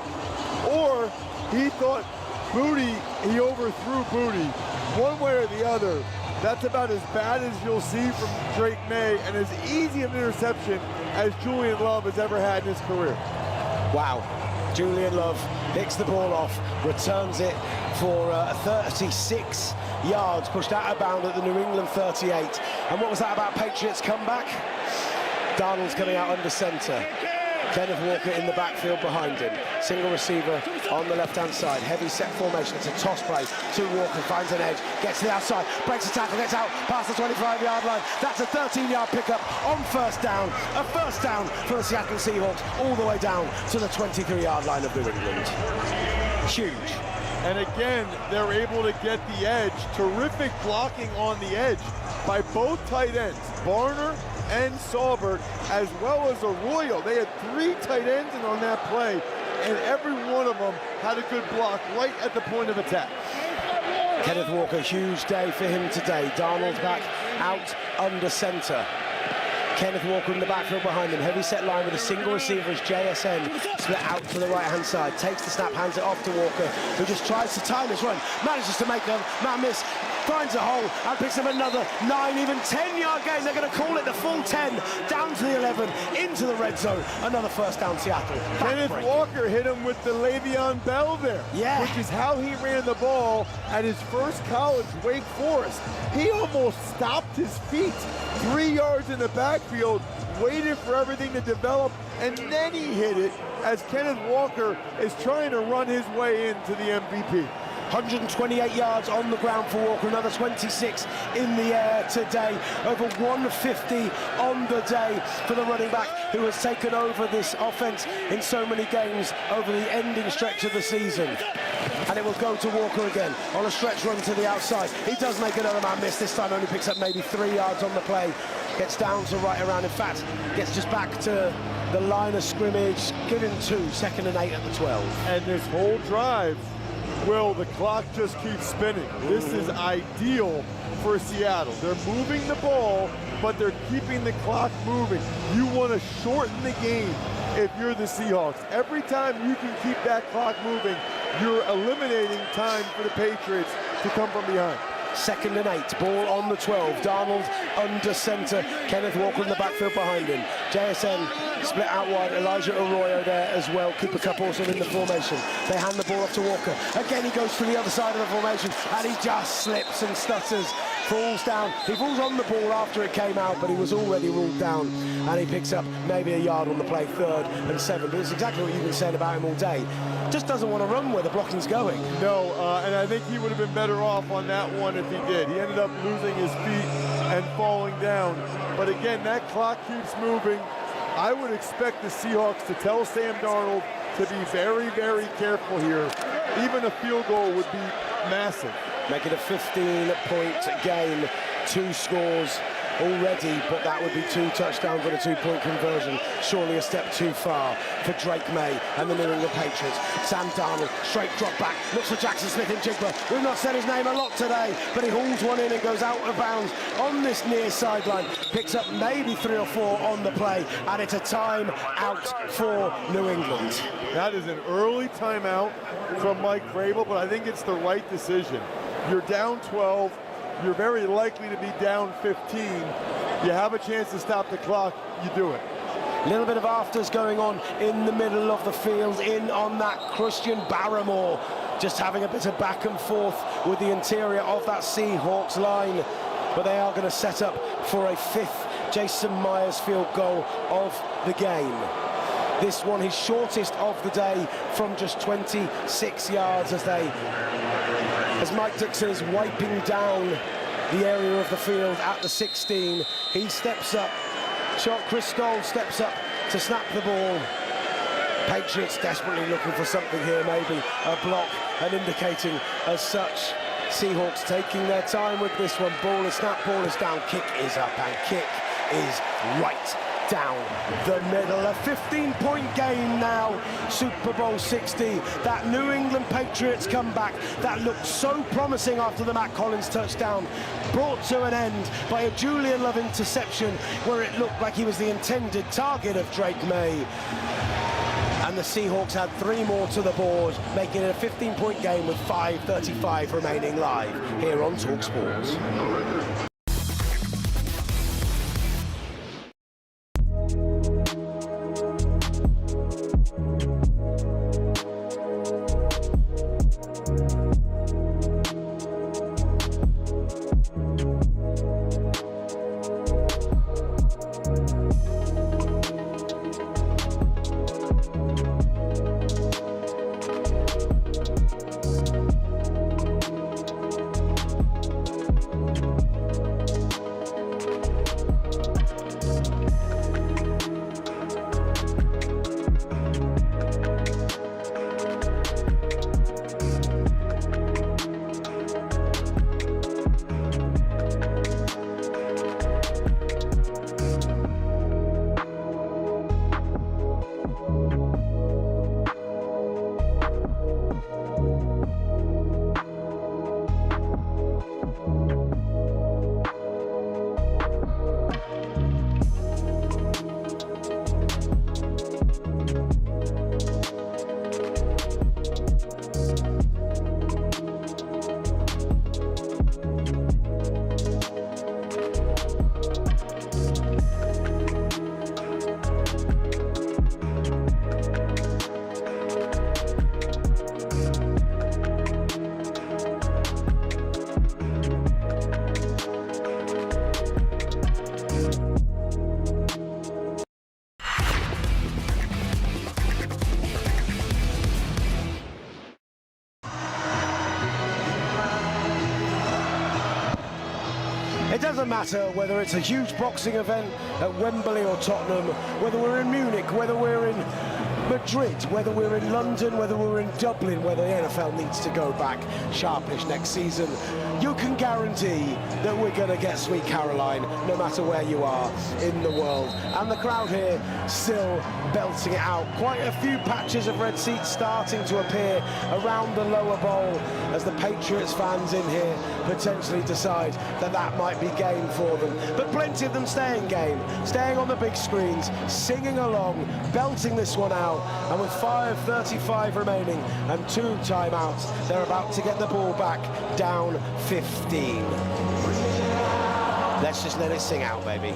or he thought he overthrew Boutte. One way or the other, that's about as bad as you'll see from Drake May, and as easy of an interception as Julian Love has ever had in his career. Wow. Julian Love picks the ball off, returns it for 36 yards, pushed out of bounds at the New England 38. And what was that about Patriots comeback? Darnold's coming out under center. Kenneth Walker in the backfield behind him. Single receiver on the left-hand side. Heavy set formation. It's a toss play to Walker. Finds an edge. Gets to the outside. Breaks the tackle. Gets out past the 25-yard line. That's a 13-yard pickup on 1st down. A 1st down for the Seattle Seahawks all the way down to the 23-yard line of New England. Huge. And again, they're able to get the edge. Terrific blocking on the edge by both tight ends, Barner and Saubert, as well as Arroyo. They had 3 tight ends in on that play, and every one of them had a good block right at the point of attack. Kenneth Walker, huge day for him today. Darnold's back out under center. Kenneth Walker in the backfield behind him. Heavy set line with a single receiver as JSN split out to the right-hand side. Takes the snap, hands it off to Walker, who just tries to time his run. Manages to make a man miss. finds a hole and picks up another 9, even 10-yard gain. They're going to call it the full 10, down to the 11, into the red zone. Another first down, Seattle. Kenneth Walker hit him with the Le'Veon Bell there, which is how he ran the ball at his first college, Wake Forest. He almost stopped his feet 3 yards in the backfield, waited for everything to develop, and then he hit it as Kenneth Walker is trying to run his way into the MVP. 128 yards on the ground for Walker, another 26 in the air today. Over 150 on the day for the running back who has taken over this offense in so many games over the ending stretch of the season. And it will go to Walker again on a stretch run to the outside. He does make another man miss. This time only picks up maybe 3 yards on the play. Gets down to right around. In fact, gets just back to the line of scrimmage. Give him 2, 2nd and 8 at the 12. And this whole drive, Will, the clock just keeps spinning. This is ideal for Seattle. They're moving the ball, but they're keeping the clock moving. You want to shorten the game if you're the Seahawks. Every time you can keep that clock moving, you're eliminating time for the Patriots to come from behind. 2nd and 8, ball on the 12. Darnold under center. Kenneth Walker in the backfield behind him. JSN split out wide. Elijah Arroyo there as well. Cooper Kupp also in the formation. They hand the ball off to Walker. Again, he goes to the other side of the formation, and he just slips and stutters. Falls down. He falls on the ball after it came out, but he was already ruled down, and he picks up maybe a yard on the play, 3rd and 7. But it's exactly what you've been saying about him all day. Just doesn't want to run where the blocking's going. No, and I think he would have been better off on that one if he did. He ended up losing his feet and falling down. But again, that clock keeps moving. I would expect the Seahawks to tell Sam Darnold to be very, very careful here. Even a field goal would be massive. Make it a 15-point game, 2 scores already, but that would be 2 touchdowns and a 2-point conversion. Surely a step too far for Drake May and the New England Patriots. Sam Darnold, straight drop back, looks for Jackson Smith-Njigba. We've not said his name a lot today, but he hauls one in and goes out of bounds on this near sideline. Picks up maybe 3 or 4 on the play, and it's a time out for New England. That is an early timeout from Mike Vrabel, but I think it's the right decision. You're down 12. You're very likely to be down 15. You have a chance to stop the clock, you do it. A little bit of afters going on in the middle of the field, in on that Christian Barrymore, just having a bit of back and forth with the interior of that Seahawks line. But they are going to set up for a 5th Jason Myers field goal of the game. This one, his shortest of the day, from just 26 yards as Mike Dixon is wiping down the area of the field at the 16. He steps up. Chris Stoll steps up to snap the ball. Patriots desperately looking for something here, maybe a block, and indicating as such. Seahawks taking their time with this one. Ball is snapped, ball is down, kick is up, and kick is right down the middle. A 15-point game now, Super Bowl 60. That New England Patriots comeback that looked so promising after the Matt Collins touchdown, brought to an end by a Julian Love interception where it looked like he was the intended target of Drake May. And the Seahawks had 3 more to the board, making it a 15-point game with 5:35 remaining live here on talkSPORT. doesn't matter whether it's a huge boxing event at Wembley or Tottenham, whether we're in Munich, whether we're in Madrid, whether we're in London, whether we're in Dublin, whether the NFL needs to go back sharpish next season, you can guarantee that we're going to get Sweet Caroline no matter where you are in the world. And the crowd here still belting it out. Quite a few patches of red seats starting to appear around the lower bowl as the Patriots fans in here potentially decide that that might be game for them. But plenty of them staying game, staying on the big screens, singing along, belting this one out. And with 5:35 remaining and 2 timeouts, they're about to get the ball back down 15. Let's just let it sing out, baby.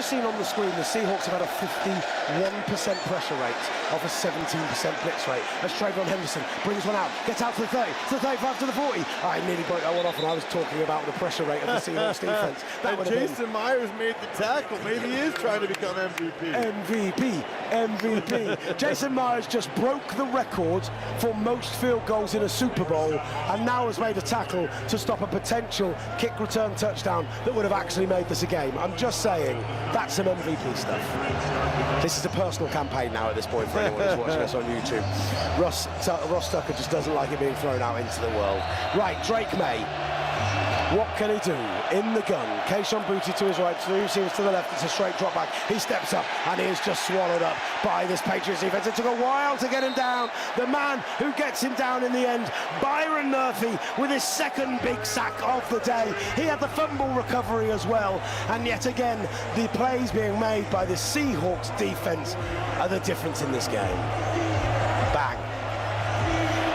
Seen on the screen, the Seahawks have had a 51% pressure rate off a 17% blitz rate. As Trayvon Henderson brings one out, gets out to the 30, to the 35, to the 40. I nearly broke that one off, and I was talking about the pressure rate of the Seahawks defense. That and Jason Myers made the tackle. Maybe he is trying to become MVP. MVP. Jason Myers just broke the record for most field goals in a Super Bowl, and now has made a tackle to stop a potential kick return touchdown that would have actually made this a game. I'm just saying, that's some MVP stuff. This is a personal campaign now at this point for anyone who's watching us on YouTube. Ross Tucker just doesn't like it being thrown out into the world. Right, Drake May. What can he do? In the gun. Kayshon Boutte to his right, 2 receivers to the left. It's a straight drop back. He steps up and he is just swallowed up by this Patriots defense. It took a while to get him down. The man who gets him down in the end, Byron Murphy, with his second big sack of the day. He had the fumble recovery as well. And yet again, the plays being made by the Seahawks defense are the difference in this game. Bang.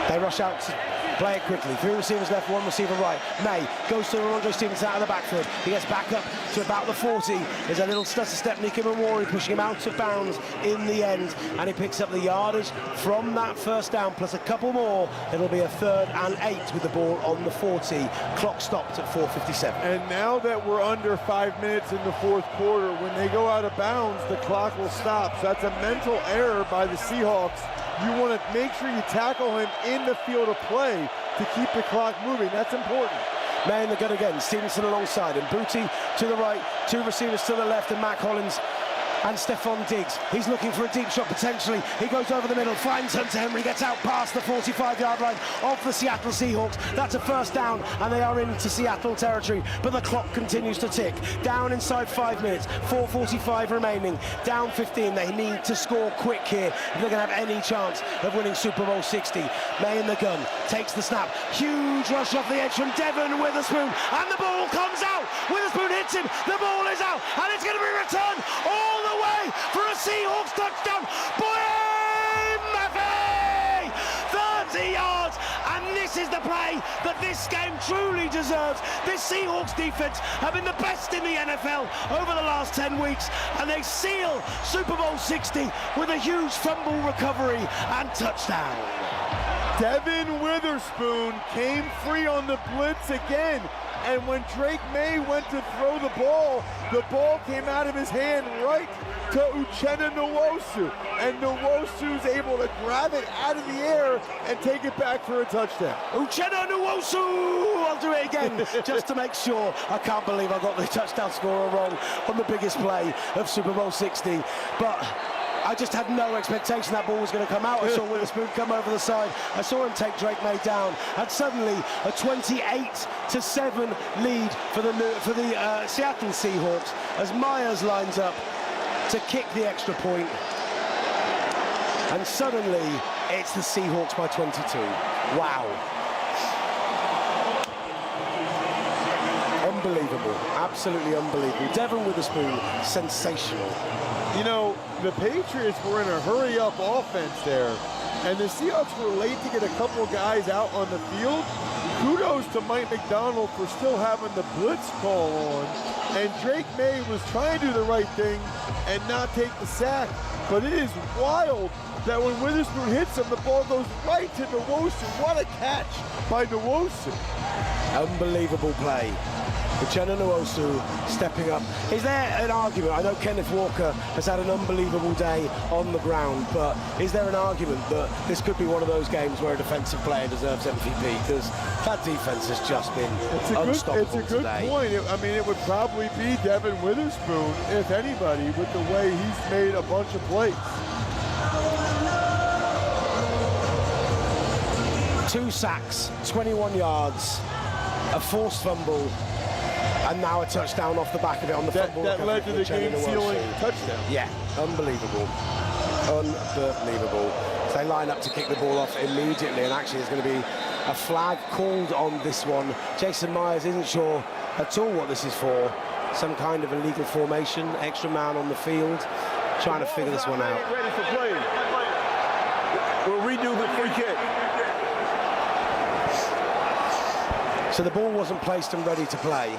They rush out to play it quickly. 3 receivers left, 1 receiver right. May goes to Ramondre Stevenson out of the backfield. He gets back up to about the 40. There's a little stutter step. Nicky Mamori pushing him out of bounds in the end. And he picks up the yardage from that first down, plus a couple more. It'll be a 3rd and 8 with the ball on the 40. Clock stopped at 4:57. And now that we're under 5 minutes in the 4th quarter, when they go out of bounds, the clock will stop. So that's a mental error by the Seahawks. You want to make sure you tackle him in the field of play to keep the clock moving. That's important. May in the gun again. Stevenson alongside him. Boutte to the right. 2 receivers to the left, and Matt Collins and Stephon Diggs. He's looking for a deep shot potentially. He goes over the middle, finds Hunter Henry, gets out past the 45-yard line of the Seattle Seahawks. That's a first down, and they are into Seattle territory. But the clock continues to tick. Down inside 5 minutes, 4:45 remaining. Down 15. They need to score quick here if they're going to have any chance of winning Super Bowl 60. May in the gun, takes the snap. Huge rush off the edge from Devin Witherspoon, and the ball comes out. Witherspoon hits him. The ball is out, and it's going to be returned all the way for a Seahawks touchdown. Boy, Murphy! 30 yards, and this is the play that this game truly deserves. This Seahawks defense have been the best in the NFL over the last 10 weeks, and they seal Super Bowl 60 with a huge fumble recovery and touchdown. Devin Witherspoon came free on the blitz again. And when Drake May went to throw the ball came out of his hand right to Uchenna Nwosu. And Nwosu's able to grab it out of the air and take it back for a touchdown. Uchenna Nwosu! I'll do it again just to make sure. I can't believe I got the touchdown scorer wrong on the biggest play of Super Bowl 60. But I just had no expectation that ball was going to come out. I saw Witherspoon come over the side. I saw him take Drake May down, and suddenly a 28-7 lead for the Seattle Seahawks as Myers lines up to kick the extra point. And suddenly it's the Seahawks by 22. Wow. Unbelievable, absolutely unbelievable. Devin Witherspoon, sensational. You know, the Patriots were in a hurry-up offense there, and the Seahawks were late to get a couple guys out on the field. Kudos to Mike McDonald for still having the blitz call on, and Drake May was trying to do the right thing and not take the sack. But it is wild that when Witherspoon hits him, the ball goes right to Nwosu. What a catch by Nwosu. Unbelievable play. Uchenna Nwosu stepping up. Is there an argument? I know Kenneth Walker has had an unbelievable day on the ground, but is there an argument that this could be one of those games where a defensive player deserves MVP? Because that defense has just been unstoppable It's a good point. I mean, it would probably be Devin Witherspoon, if anybody, with the way he's made a bunch of plays. 2 sacks, 21 yards, a forced fumble, and now a touchdown off the back of it on the fumble. That led to the game-sealing touchdown. Yeah, unbelievable. Unbelievable. So they line up to kick the ball off immediately, and actually there's going to be a flag called on this one. Jason Myers isn't sure at all what this is for. Some kind of illegal formation, extra man on the field, trying to figure this one out. Ready for play. We'll redo the free kick. So the ball wasn't placed and ready to play,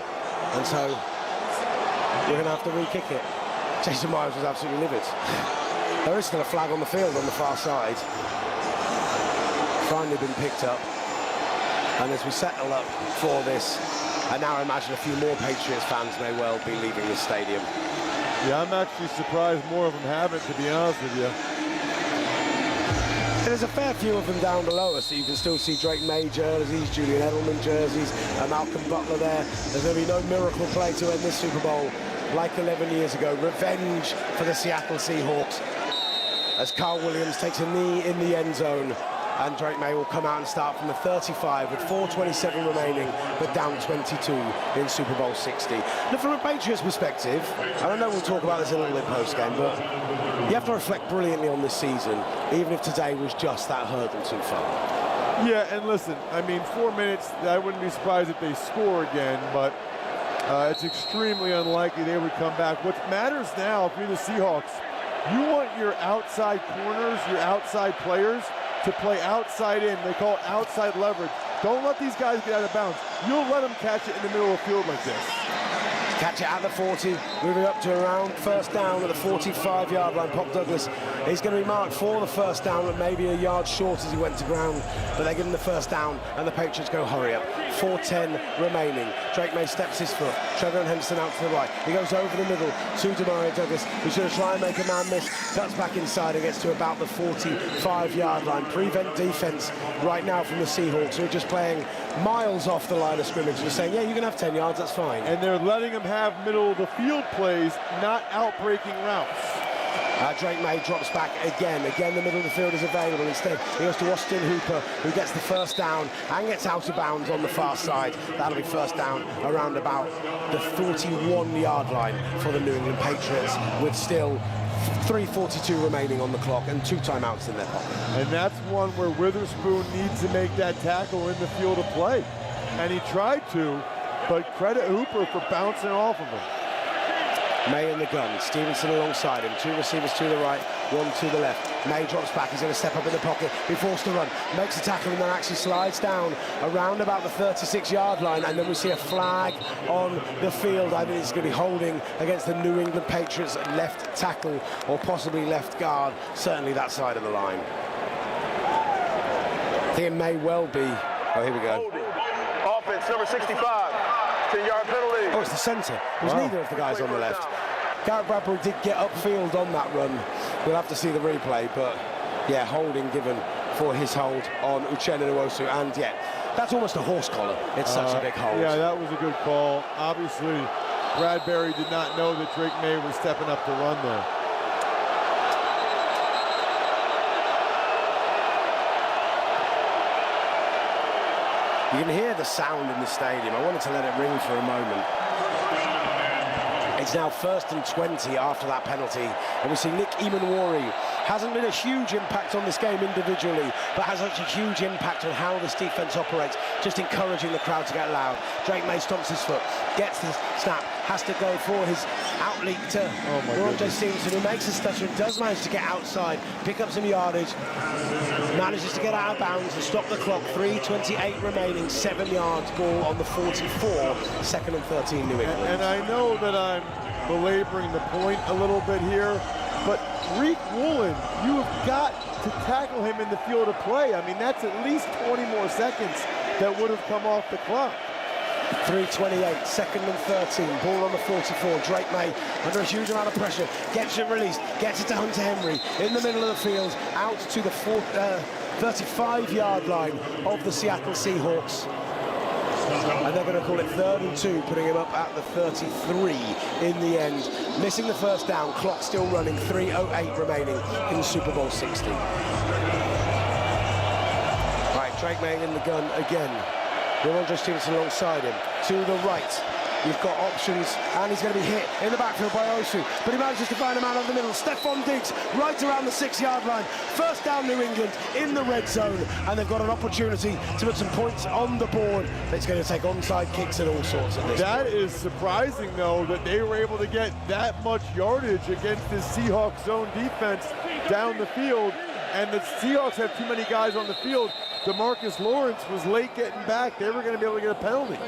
and so we're going to have to re-kick it. Jason Myers was absolutely livid. There is still a flag on the field on the far side. Finally been picked up. And as we settle up for this, I now imagine a few more Patriots fans may well be leaving the stadium. Yeah, I'm actually surprised more of them haven't, to be honest with you. There's a fair few of them down below us, so you can still see Drake May jerseys, Julian Edelman jerseys, and Malcolm Butler there. There's going to be no miracle play to end this Super Bowl like 11 years ago. Revenge for the Seattle Seahawks as Carl Williams takes a knee in the end zone, and Drake May will come out and start from the 35 with 4:27 remaining, but down 22 in Super Bowl 60. Now, from a Patriots perspective, and I know we'll talk about this a little bit post-game, but you have to reflect brilliantly on this season, even if today was just that hurdle too far. Yeah, and listen, I mean, 4 minutes, I wouldn't be surprised if they score again, but it's extremely unlikely they would come back. What matters now, if you're the Seahawks, you want your outside corners, your outside players, to play outside in. They call it outside leverage. Don't let these guys get out of bounds. You'll let them catch it in the middle of the field like this. Catch it at the 40, moving up to around first down at the 45-yard line. Pop Douglas is going to be marked for the first down, but maybe a yard short as he went to ground. But they give him the first down, and the Patriots go hurry up. 4:10 remaining. Drake May steps his foot. Trevor and Henderson out to the right. He goes over the middle to Demario Douglas, who's going to try and make a man miss. Cuts back inside and gets to about the 45-yard line. Prevent defense right now from the Seahawks, who are just playing miles off the line of scrimmage. They're saying, yeah, you can have 10 yards, that's fine. And they're letting them have middle of the field plays, not out-breaking routes. Drake May drops back again. Again, the middle of the field is available. Instead, he goes to Austin Hooper, who gets the first down and gets out of bounds on the far side. That'll be first down around about the 41-yard line for the New England Patriots, with still 3:42 remaining on the clock and 2 timeouts in their pocket. And that's one where Witherspoon needs to make that tackle in the field of play. And he tried to, but credit Hooper for bouncing off of him. May in the gun, Stevenson alongside him, 2 receivers to the right, 1 to the left. May drops back, he's going to step up in the pocket, be forced to run, makes a tackle and then actually slides down around about the 36-yard line, and then we see a flag on the field. I think it's going to be holding against the New England Patriots left tackle or possibly left guard, certainly that side of the line. I think it may well be, oh here we go. Offense, number 65. 10-yard penalty. Oh, it's the centre. It was neither of the guys on the left. Garrett Bradbury did get upfield on that run. We'll have to see the replay, but yeah, holding given for his hold on Uchenna Nwosu, and yeah, that's almost a horse collar. It's such a big hold. Yeah, that was a good call. Obviously, Bradbury did not know that Drake May was stepping up to run there. You can hear the sound in the stadium. I wanted to let it ring for a moment. It's now 1st and 20 after that penalty, and we see Nick Emanwari hasn't been a huge impact on this game individually, but has such a huge impact on how this defense operates, just encouraging the crowd to get loud. Drake May stomps his foot, gets the snap, has to go for his outleap to Ron Stevenson, who makes a stutter and does manage to get outside, pick up some yardage, manages to get out of bounds and stop the clock. 3:28 remaining, 7 yards, ball on the 44, 2nd and 13 New England. And I know that I'm belaboring the point a little bit here, but Reek Woolen, you have got to tackle him in the field of play. I mean, that's at least 20 more seconds that would have come off the clock. 3:28, 2nd and 13, ball on the 44. Drake May under a huge amount of pressure, gets it released, gets it to Hunter Henry in the middle of the field, out to the 35-yard line of the Seattle Seahawks. And they're going to call it 3rd and 2, putting him up at the 33 in the end. Missing the first down, clock still running, 3:08 remaining in Super Bowl 60. Right, Drake May in the gun again. Ramondre Stevenson alongside him. To the right, you've got options, and he's going to be hit in the backfield by Osu, but he manages to find a man over the middle. Stephon Diggs right around the 6-yard line. First down, New England in the red zone, and they've got an opportunity to put some points on the board. It's going to take onside kicks and all sorts of this. That is surprising, though, that they were able to get that much yardage against this Seahawks zone defense down the field, and the Seahawks have too many guys on the field. DeMarcus Lawrence was late getting back. They were going to be able to get a penalty.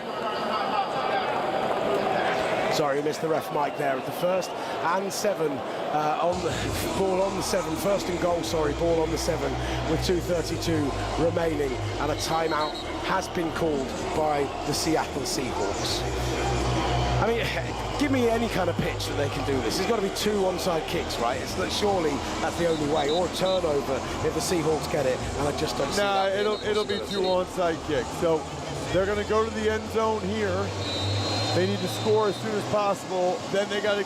Sorry, missed the ref mic there. At the 1st and 7 on the ball on the 7. 1st and goal, sorry, ball on the 7 with 2:32 remaining, and a timeout has been called by the Seattle Seahawks. I mean, give me any kind of pitch that they can do this. There's got to be 2 onside kicks, right? Surely that's the only way, or a turnover if the Seahawks get it, and I just don't see that. It'll be 2 onside kicks. So they're going to go to the end zone here. They need to score as soon as possible. Then they got to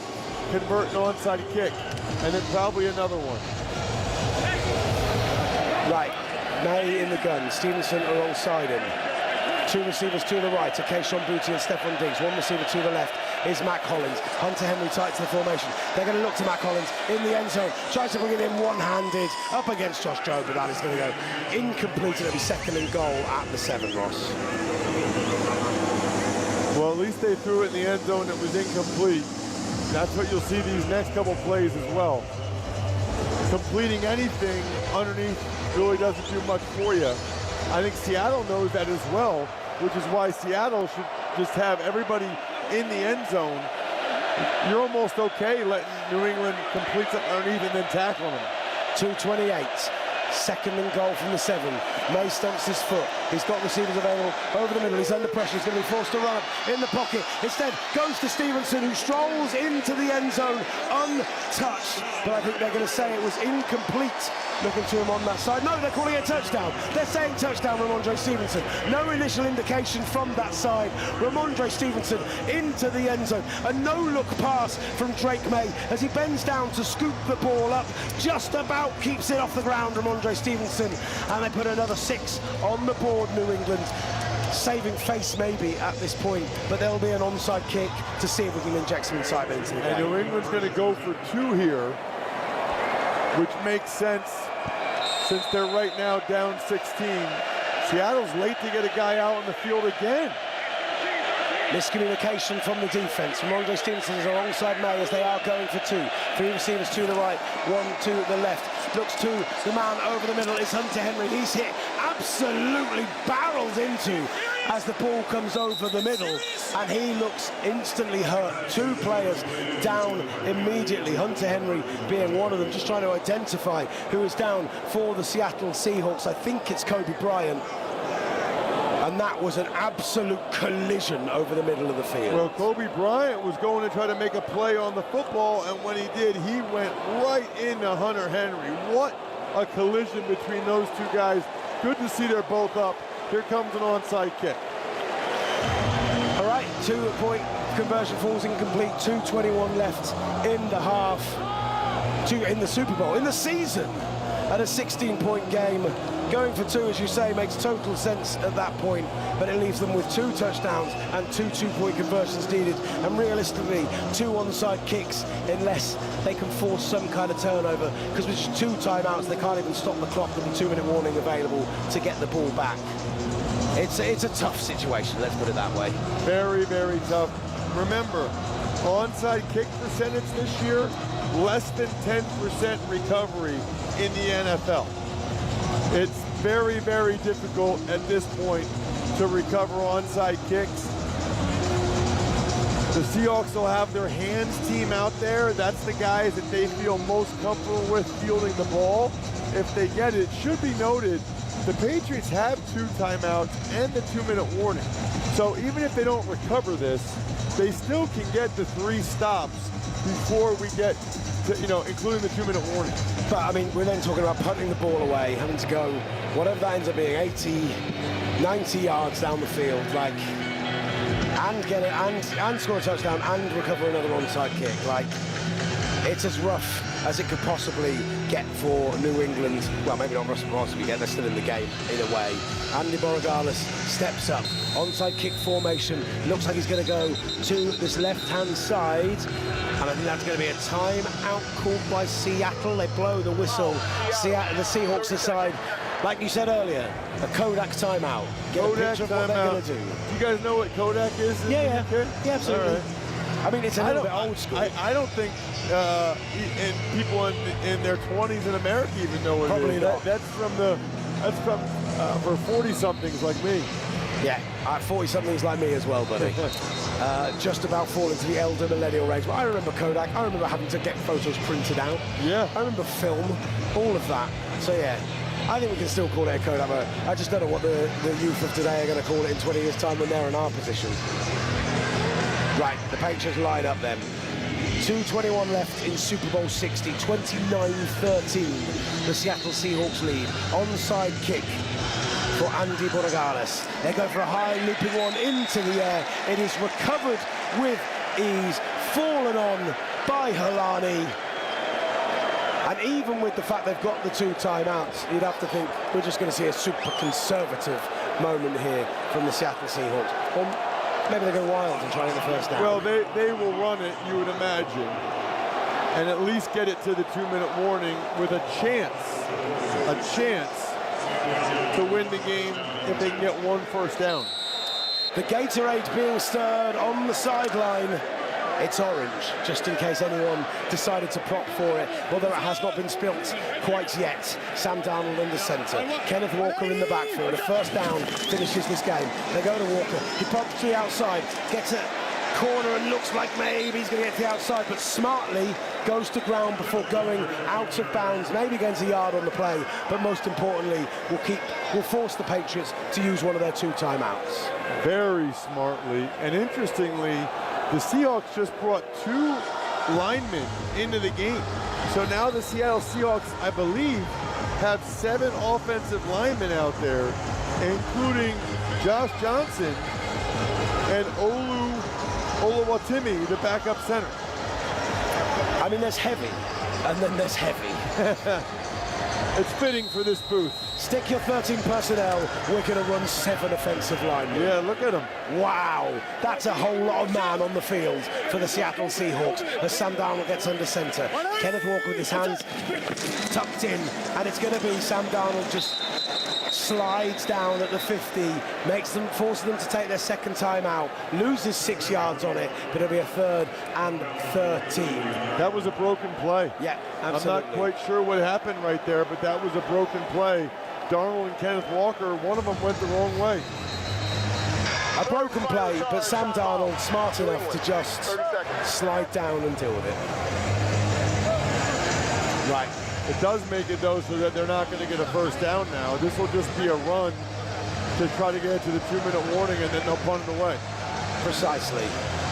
convert an onside kick, and then probably another one. Right, May in the gun, Stevenson alongside him. 2 receivers to the right, to Kayshon Boutte and Stephon Diggs. 1 receiver to the left is Mac Hollins. Hunter Henry tight to the formation. They're going to look to Mac Hollins in the end zone. Tries to bring it in one-handed up against Josh Jobe, but that is going to go incomplete. It'll be 2nd and goal at the 7, Ross. Well, at least they threw it in the end zone. It was incomplete. That's what you'll see these next couple plays as well. Completing anything underneath really doesn't do much for you. I think Seattle knows that as well, which is why Seattle should just have everybody in the end zone. You're almost okay letting New England complete something underneath and then tackle them. 2:28. 2nd and goal from the 7. May stumps his foot. He's got receivers available over the middle. He's under pressure. He's going to be forced to run up in the pocket. Instead, goes to Stevenson, who strolls into the end zone untouched. But I think they're going to say it was incomplete. Looking to him on that side. No, they're calling it a touchdown. They're saying touchdown, Ramondre Stevenson. No initial indication from that side. Ramondre Stevenson into the end zone. A no-look pass from Drake May as he bends down to scoop the ball up. Just about keeps it off the ground, Ramondre Stevenson. And they put another 6 on the board, New England. Saving face maybe at this point, but there'll be an onside kick to see if we can inject some excitement into the game. And New England's going to go for 2 here, which makes sense since they're right now down 16. Seattle's late to get a guy out on the field again. Miscommunication from the defense. Ramondre Stevenson is alongside May as they are going for 2. 3 receivers to the right, 1 to the left. Looks to the man over the middle. It's Hunter Henry. He's hit, absolutely barrels into as the ball comes over the middle, and he looks instantly hurt. 2 players down immediately. Hunter Henry being one of them, just trying to identify who is down for the Seattle Seahawks. I think it's Kobe Bryant. And that was an absolute collision over the middle of the field. Well, Kobe Bryant was going to try to make a play on the football, and when he did, he went right into Hunter Henry. What a collision between those 2 guys. Good to see they're both up. Here comes an onside kick. All right, 2-point conversion falls incomplete. 2:21 left in the half. In the Super Bowl, in the season, at a 16-point game. Going for 2, as you say, makes total sense at that point, but it leaves them with 2 touchdowns and 2 2-point conversions needed, and realistically 2 onside kicks unless they can force some kind of turnover, because with 2 timeouts they can't even stop the clock with a 2-minute warning available to get the ball back. It's a tough situation, let's put it that way. Very, very tough. Remember, onside kick percentage this year, less than 10% recovery in the NFL. It's very, very difficult at this point to recover onside kicks. The Seahawks will have their hands team out there. That's the guys that they feel most comfortable with fielding the ball. If they get it, should be noted, the Patriots have 2 timeouts and the 2-minute warning. So even if they don't recover this, they still can get the 3 stops before we get to, including the 2-minute warning. But I mean, we're then talking about punting the ball away, having to go, whatever that ends up being, 80, 90 yards down the field, like, and get it, and score a touchdown, and recover another onside kick. Like, it's as rough as it could possibly get for New England. Well, maybe not possibly get, they're still in the game in a way. Andy Borregales steps up, onside kick formation. Looks like he's going to go to this left-hand side, and I think that's going to be a timeout called by Seattle. They blow the whistle. Seattle, the Seahawks decide, like you said earlier, a Kodak timeout. Get Kodak a picture of what they're going to do. You guys know what Kodak is? Yeah, absolutely. All right. I mean, it's a little bit old school. I don't think and people in their 20s in America even know what Probably it is. not. That's from for 40-somethings like me. Yeah, 40-somethings like me as well, buddy. Just about fall into the elder millennial range. But I remember Kodak. I remember having to get photos printed out. Yeah. I remember film, all of that. So yeah, I think we can still call it a Kodak. But I just don't know what the youth of today are going to call it in 20 years' time when they're in our position. Right, the Patriots line up then. 2:21 left in Super Bowl 60, 29-13. The Seattle Seahawks lead. Onside kick for Andy Borregales. They go for a high looping one into the air. It is recovered with ease, fallen on by Helani. And even with the fact they've got the 2 timeouts, you'd have to think we're just going to see a super conservative moment here from the Seattle Seahawks. Maybe they go wild and try and get the first down. Well, they will run it, you would imagine, and at least get it to the 2-minute warning with a chance to win the game if they can get 1 first down. The Gatorade being stirred on the sideline. It's orange, just in case anyone decided to prop for it, although it has not been spilt quite yet. Sam Darnold under centre. Kenneth Walker in the backfield. A first down finishes this game. They go to Walker. He pops to the outside, gets a corner and looks like maybe he's going to get to the outside, but smartly goes to ground before going out of bounds, maybe gains a yard on the play, but most importantly will force the Patriots to use one of their 2 timeouts. Very smartly, and interestingly, the Seahawks just brought 2 linemen into the game. So now the Seattle Seahawks, I believe, have 7 offensive linemen out there, including Josh Johnson and Oluwatimi, the backup center. I mean, there's heavy, and then there's heavy. It's fitting for this booth. Stick your 13 personnel, we're going to run 7 offensive linemen. Yeah, look at them. Wow, that's a whole lot of man on the field for the Seattle Seahawks as Sam Darnold gets under center. Kenneth Walker with his hands tucked in, and it's going to be Sam Darnold just slides down at the 50, forces them to take their second time out, loses 6 yards on it, but it'll be a 3rd and 13. That was a broken play. Yeah, absolutely. I'm not quite sure what happened right there, but that was a broken play. Darnold and Kenneth Walker, one of them went the wrong way. A broken play, but Sam Darnold smart enough to just slide down and deal with it. Right. It does make it, though, so that they're not going to get a first down now. This will just be a run to try to get it to the 2-minute warning, and then they'll punt it away. Precisely.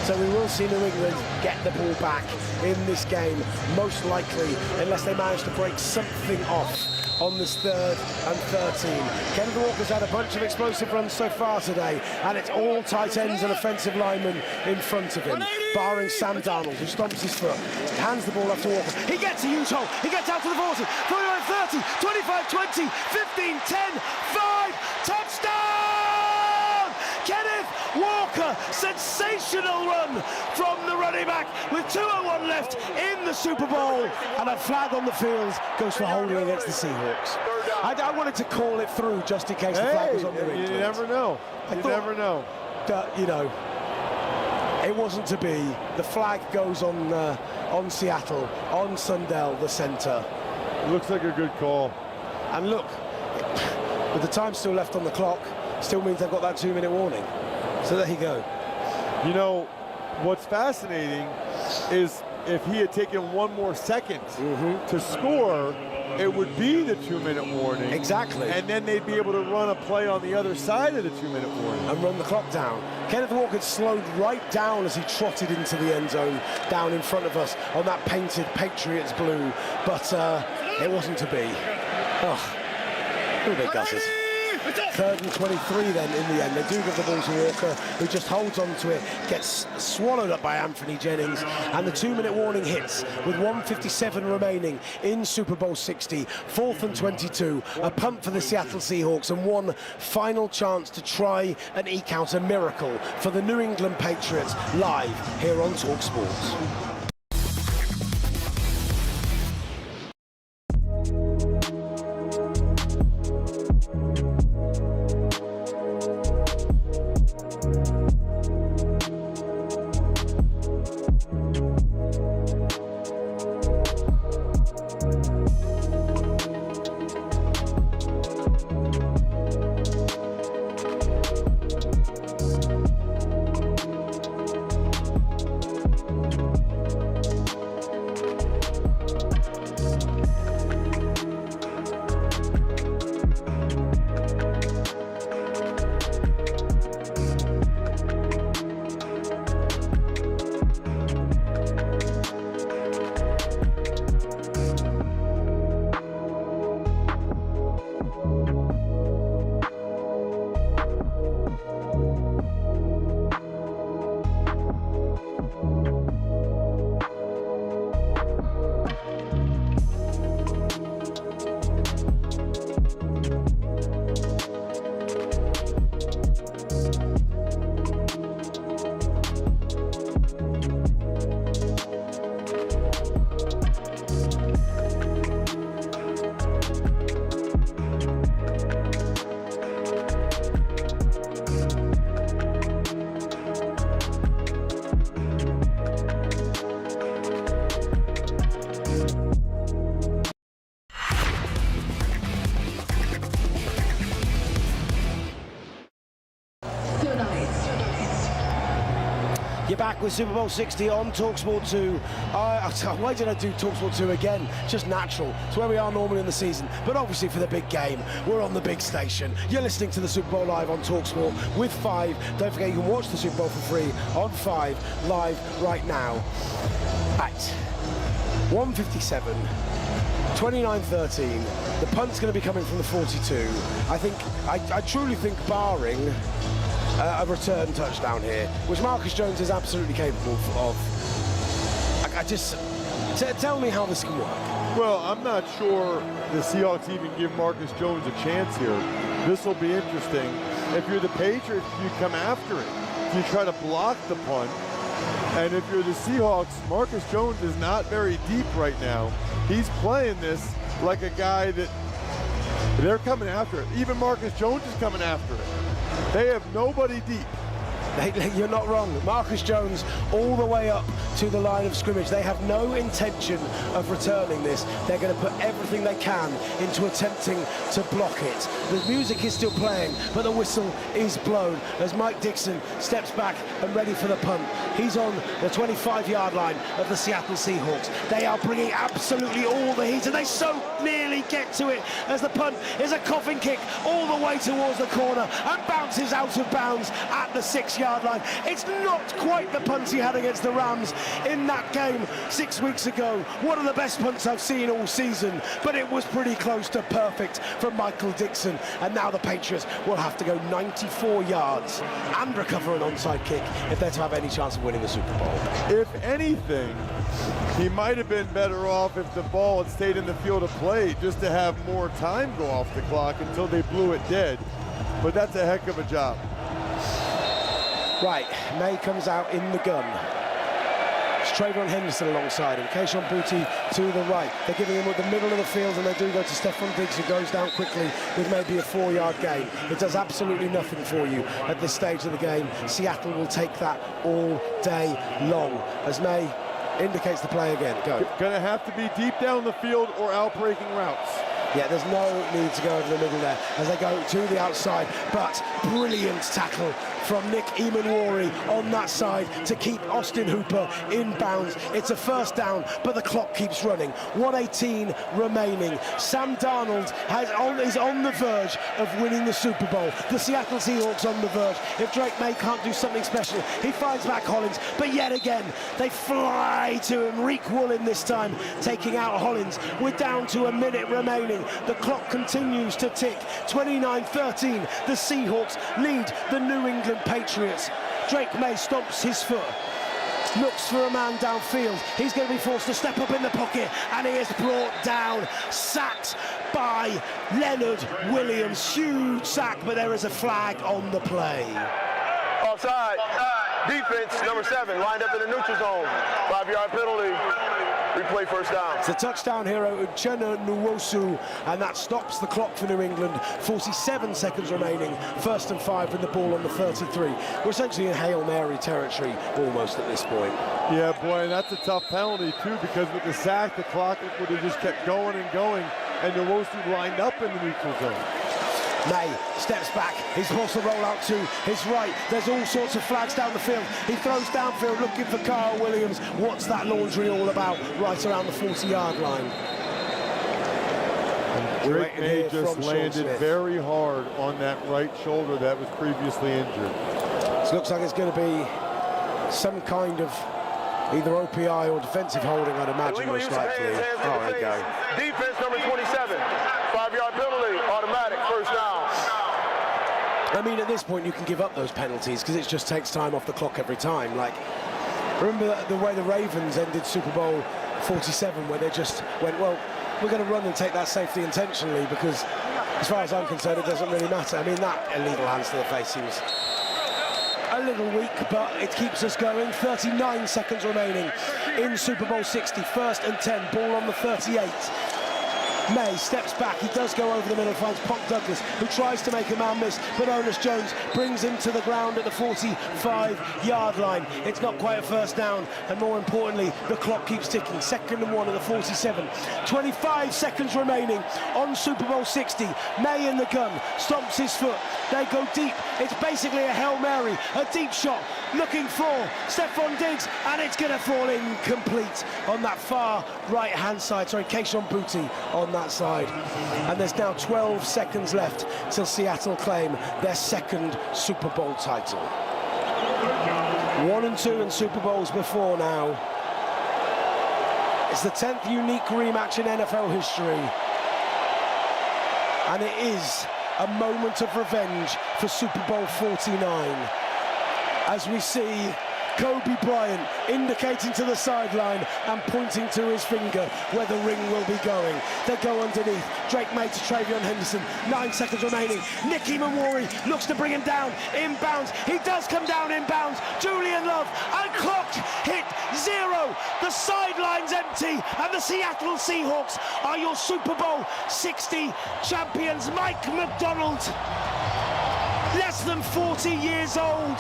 So we will see New England get the ball back in this game, most likely, unless they manage to break something off on this 3rd and 13. Kenneth Walker's had a bunch of explosive runs so far today, and it's all tight ends and offensive linemen in front of him, barring Sam Darnold, who stomps his foot, hands the ball off to Walker. He gets a huge hole. He gets out to the 40, 49, 30, 25, 20, 15, 10, 5, touchdown! Kenneth Walker, sensational run from the running back with 2:01 left in the Super Bowl, and a flag on the field goes for holding against the Seahawks. I wanted to call it through just in case the flag was on the ring. You never know. You never know. That, it wasn't to be. The flag goes on Seattle, on Sundell, the center. Looks like a good call. And look, with the time still left on the clock, still means they've got that 2-minute warning. So there you go. You know, what's fascinating is if he had taken 1 more second to score, it would be the 2-minute warning. Exactly. And then they'd be able to run a play on the other side of the 2-minute warning. And run the clock down. Kenneth Walker slowed right down as he trotted into the end zone down in front of us on that painted Patriots blue, but it wasn't to be. Oh, who are they gutters? 3rd and 23 then in the end. They do give the ball to Walker, who just holds on to it, gets swallowed up by Anthony Jennings, and the 2-minute warning hits with 1:57 remaining in Super Bowl 60. 4th and 22, a punt for the Seattle Seahawks, and one final chance to try and eke out a miracle for the New England Patriots live here on talkSPORT. You're back with Super Bowl 60 on talkSPORT 2. Why did I do talkSPORT 2 again? Just natural. It's where we are normally in the season. But obviously for the big game, we're on the big station. You're listening to the Super Bowl live on talkSPORT with 5. Don't forget you can watch the Super Bowl for free on 5 live right now. At 1:57. 29-13. The punt's going to be coming from the 42. I truly think barring a return touchdown here, which Marcus Jones is absolutely capable of. Tell me how this can work. Well, I'm not sure the Seahawks even give Marcus Jones a chance here. This will be interesting. If you're the Patriots, you come after it. You try to block the punt. And if you're the Seahawks, Marcus Jones is not very deep right now. He's playing this like a guy that they're coming after it. Even Marcus Jones is coming after it. They have nobody deep. You're not wrong. Marcus Jones all the way up to the line of scrimmage. They have no intention of returning this. They're going to put everything they can into attempting to block it. The music is still playing, but the whistle is blown as Mike Dixon steps back and ready for the punt. He's on the 25-yard line of the Seattle Seahawks. They are bringing absolutely all the heat, and they so nearly get to it as the punt is a coffin kick all the way towards the corner and bounces out of bounds at the 6-yard line. It's not quite the punt he had against the Rams in that game 6 weeks ago. One of the best punts I've seen all season, but it was pretty close to perfect from Michael Dixon. And now the Patriots will have to go 94 yards and recover an onside kick if they're to have any chance of winning the Super Bowl. If anything, he might have been better off if the ball had stayed in the field of play, just to have more time go off the clock until they blew it dead. But that's a heck of a job. Right, May comes out in the gun. It's Trayvon Henderson alongside him. Kayshon Boutte to the right. They're giving him at the middle of the field, and they do go to Stephon Diggs, who goes down quickly with maybe a 4-yard gain. It does absolutely nothing for you at this stage of the game. Seattle will take that all day long as May indicates the play again. Go. Going to have to be deep down the field or out-breaking routes. Yeah, there's no need to go over the middle there as they go to the outside, but brilliant tackle from Nick Eamon-Wari on that side to keep Austin Hooper in bounds. It's a first down, but the clock keeps running. 1:18 remaining. Sam Darnold is on the verge of winning the Super Bowl. The Seattle Seahawks on the verge. If Drake May can't do something special, he finds back Hollins, but yet again, they fly to him. Reek Woolen this time, taking out Hollins. We're down to a minute remaining. The clock continues to tick. 29-13, the Seahawks lead the New England Patriots. Drake May stomps his foot, looks for a man downfield. He's going to be forced to step up in the pocket, and he is brought down, sacked by Leonard Williams. Huge sack, but there is a flag on the play. Offside. Defense, number 7, lined up in the neutral zone. 5-yard penalty. Replay first down. It's a touchdown hero, Uchenna Nwosu, and that stops the clock for New England. 47 seconds remaining. 1st and 5 with the ball on the 33. We're essentially in Hail Mary territory almost at this point. Yeah, boy, and that's a tough penalty, too, because with the sack, the clock would have just kept going and going, and Nwosu lined up in the neutral zone. May steps back, he's supposed to roll out to his right. There's all sorts of flags down the field. He throws downfield looking for Kyle Williams. What's that laundry all about? Right around the 40-yard line. Drake May just landed very hard on that right shoulder that was previously injured. It looks like it's going to be some kind of either OPI or defensive holding, I'd imagine, most likely. Oh, there you go. Defense, number 27. 5-yard penalty, automatic, first down. I mean, at this point, you can give up those penalties because it just takes time off the clock every time. Like, remember the way the Ravens ended Super Bowl 47, where they just went, well, we're going to run and take that safety intentionally because, as far as I'm concerned, it doesn't really matter. I mean, that illegal hands to the face seems a little weak, but it keeps us going. 39 seconds remaining in Super Bowl 60. 1st and 10, ball on the 38. May steps back, he does go over the middle, finds Punk Douglas, who tries to make a man miss, but Ernest Jones brings him to the ground at the 45-yard line. It's not quite a first down, and more importantly, the clock keeps ticking. 2nd and 1 at the 47. 25 seconds remaining on Super Bowl 60. May in the gun, stomps his foot. They go deep. It's basically a Hail Mary, a deep shot, looking for Stephon Diggs, and it's going to fall incomplete on that far right-hand side. Sorry, Kayshon Boutte on that side. And there's now 12 seconds left till Seattle claim their 2nd Super Bowl title. 1 and 2 in Super Bowls before now. It's the 10th unique rematch in NFL history. And it is a moment of revenge for Super Bowl 49. As we see Kobe Bryant indicating to the sideline and pointing to his finger where the ring will be going. They go underneath. Drake May to Travion Henderson. 9 seconds remaining. Nick Eamon-Wari looks to bring him down. Inbounds. He does come down inbounds. Julian Love. And clock hit 0. The sideline's empty. And the Seattle Seahawks are your Super Bowl 60 champions. Mike McDonald, less than 40 years old.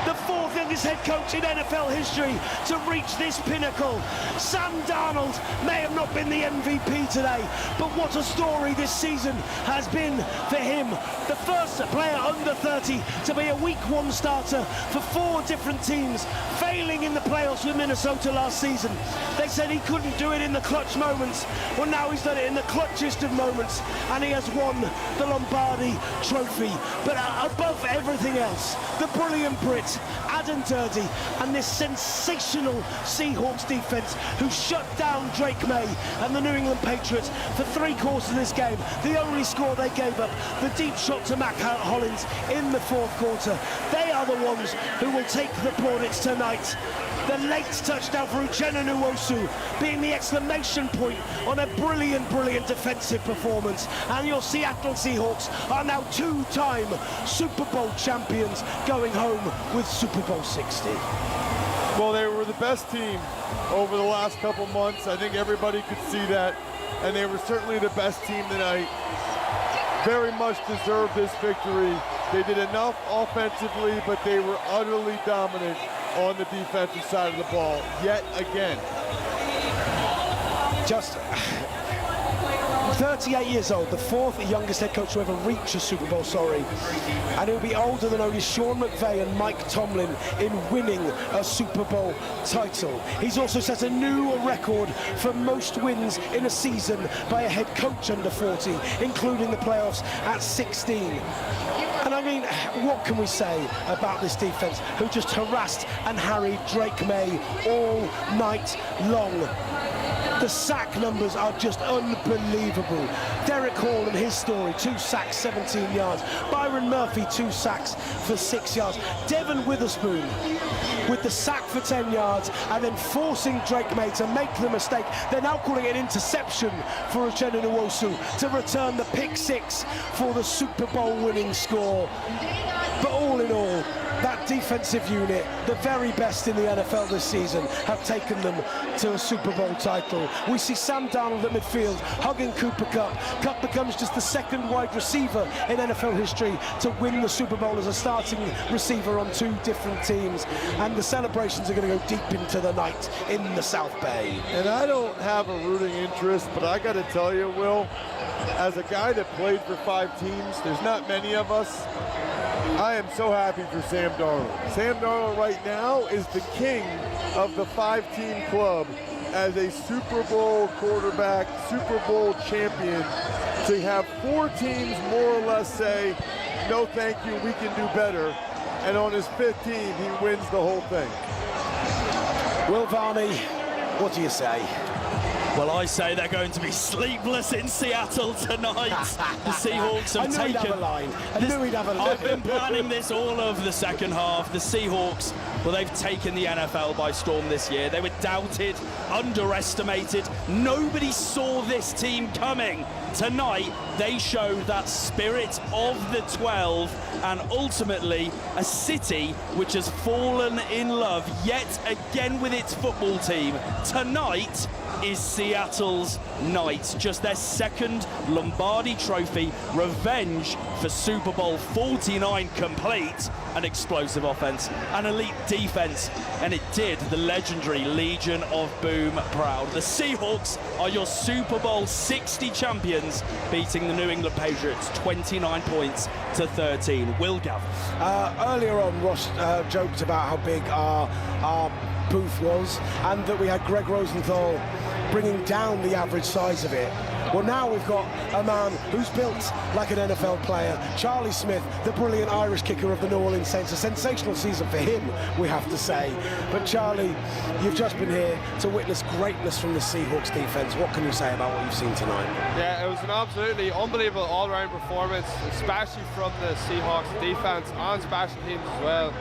The 4th youngest head coach in NFL history to reach this pinnacle. Sam Darnold may have not been the MVP today, but what a story this season has been for him. The first player under 30 to be a Week 1 starter for 4 different teams, failing in the playoffs with Minnesota last season. They said he couldn't do it in the clutch moments. Well, now he's done it in the clutchest of moments, and he has won the Lombardi Trophy. But above everything else, the brilliant Brit, Adam Durdy, and this sensational Seahawks defense who shut down Drake May and the New England Patriots for 3 quarters of this game. The only score they gave up, the deep shot to Mac Hollins in the 4th quarter. They are the ones who will take the plaudits tonight. The late touchdown for Uchenna Nwosu being the exclamation point on a brilliant, brilliant defensive performance. And your Seattle Seahawks are now 2-time Super Bowl champions, going home with Super Bowl 60. Well, they were the best team over the last couple months. I think everybody could see that. And they were certainly the best team tonight. Very much deserved this victory. They did enough offensively, but they were utterly dominant on the defensive side of the ball, yet again. Just 38 years old, the 4th youngest head coach to ever reach a Super Bowl, and he'll be older than only Sean McVay and Mike Tomlin in winning a Super Bowl title. He's also set a new record for most wins in a season by a head coach under 40, including the playoffs at 16. And I mean, what can we say about this defense who just harassed and harried Drake May all night long? The sack numbers are just unbelievable. Derek Hall and his story, 2 sacks, 17 yards. Byron Murphy, 2 sacks for 6 yards. Devon Witherspoon with the sack for 10 yards and then forcing Drake May to make the mistake. They're now calling it an interception for Uchenna Nwosu to return the pick 6 for the Super Bowl winning score. But all in all, that defensive unit, the very best in the NFL this season, have taken them to a Super Bowl title. We see Sam Darnold at midfield hugging Cooper Kupp. Kupp becomes just the 2nd wide receiver in NFL history to win the Super Bowl as a starting receiver on 2 different teams. And the celebrations are going to go deep into the night in the South Bay. And I don't have a rooting interest, but I got to tell you, Will, as a guy that played for 5 teams, there's not many of us. I am so happy for Sam Darnold. Sam Darnold right now is the king of the 5-team club as a Super Bowl quarterback, Super Bowl champion. To have 4 teams more or less say, no thank you, we can do better. And on his 5th team, he wins the whole thing. Will Varney, what do you say? Well, I say they're going to be sleepless in Seattle tonight. The Seahawks have I knew he'd have a line. I knew he'd have a line. I've been planning this all of the second half. The Seahawks, well, they've taken the NFL by storm this year. They were doubted, underestimated. Nobody saw this team coming. Tonight, they showed that spirit of the 12 and ultimately a city which has fallen in love yet again with its football team. Tonight is Seattle's night, just their 2nd Lombardi Trophy, revenge for Super Bowl 49 complete, an explosive offense, an elite defense, and it did the legendary Legion of Boom proud. The Seahawks are your Super Bowl 60 champions, beating the New England Patriots 29 points to 13. Will Gavin. Earlier on, Ross joked about how big our booth was and that we had Gregg Rosenthal bringing down the average size of it. Well, now we've got a man who's built like an NFL player, Charlie Smith, the brilliant Irish kicker of the New Orleans Saints. A sensational season for him, we have to say. But Charlie, you've just been here to witness greatness from the Seahawks defense. What can you say about what you've seen tonight? Yeah, it was an absolutely unbelievable all-round performance, especially from the Seahawks defense and special teams as well.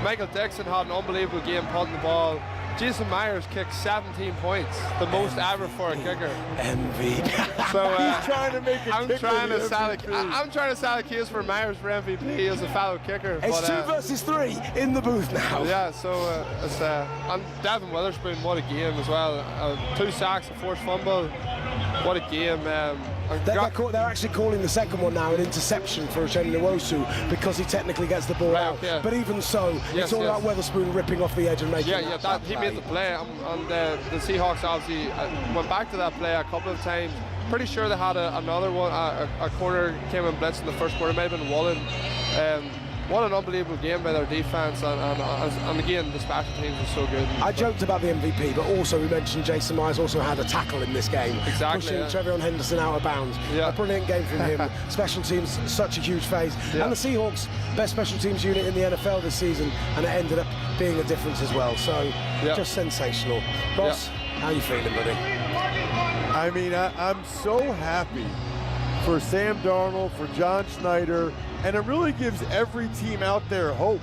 Michael Dixon had an unbelievable game punting the ball. Jason Myers kicked 17 points, the most ever for a kicker. MVP. So He's trying to make I'm trying to sell a case for Myers for MVP as a fellow kicker. It's 2 versus 3 in the booth now. Yeah, so and Devon Witherspoon, what a game as well. 2 sacks, a forced fumble. What a game. They're actually calling the second one now an interception for Uchenna Nwosu because he technically gets the ball out. Yeah. But even so, it's all about Witherspoon ripping off the edge and making he made the play. And the Seahawks obviously went back to that play a couple of times. Pretty sure they had another one, a corner came in blitz in the first quarter, might have been Wallen. What an unbelievable game by their defense, and again, the special teams was so good. I joked about the MVP, but also we mentioned Jason Myers also had a tackle in this game. Exactly. Pushing Trevion Henderson out of bounds. Yeah. A brilliant game from him. Special teams, such a huge phase. Yeah. And the Seahawks, best special teams unit in the NFL this season, and it ended up being a difference as well. So, just sensational. Ross, how are you feeling, buddy? I mean, I'm so happy for Sam Darnold, for John Schneider, and it really gives every team out there hope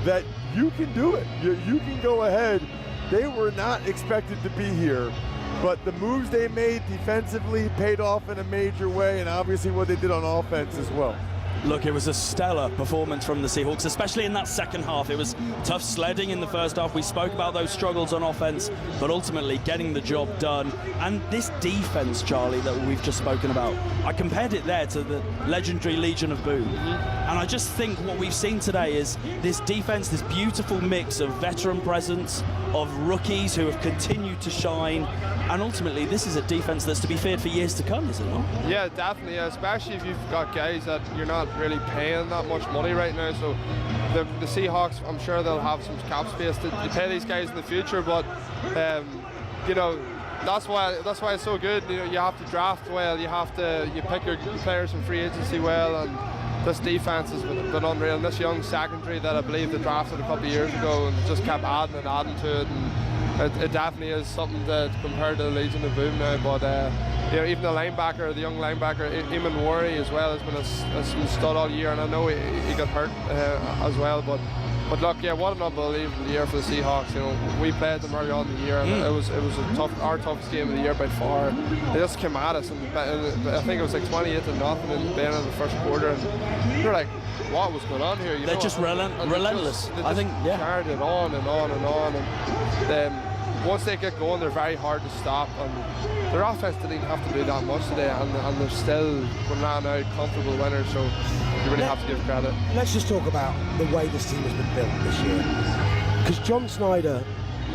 that you can do it. You can go ahead. They were not expected to be here, but the moves they made defensively paid off in a major way, and obviously what they did on offense as well. Look, it was a stellar performance from the Seahawks, especially in that second half. It was tough sledding in the first half. We spoke about those struggles on offense, but ultimately getting the job done. And this defense, Charlie, that we've just spoken about, I compared it there to the legendary Legion of Boom. And I just think what we've seen today is this defense, this beautiful mix of veteran presence, of rookies who have continued to shine, And ultimately, this is a defense that's to be feared for years to come, is it not? Yeah, definitely. Yeah. Especially if you've got guys that you're not really paying that much money right now. So the Seahawks, I'm sure they'll have some cap space to pay these guys in the future. But you know, that's why it's so good. You know, you have to draft well. You pick your players in free agency well, and this defense has been unreal. And this young secondary that I believe they drafted a couple of years ago and just kept adding and adding to it. And it definitely is something that compared to the Legion of Boom now. But you know, even the young linebacker, Eamon Worry as well, has been a stud all year. And I know he got hurt as well. But look, yeah, what an unbelievable year for the Seahawks. You know, we played them early on in the year, and it was our toughest game of the year by far. They just came at us, and I think it was like 28-0 in the end of the first quarter, and you're like, what was going on here? They're just relentless. They just carried it on and on and on, and then once they get going, they're very hard to stop. And their offense didn't even have to do that much today, and they're still ran out comfortable winners. So you really have to give credit. Let's just talk about the way this team has been built this year. Because John Snyder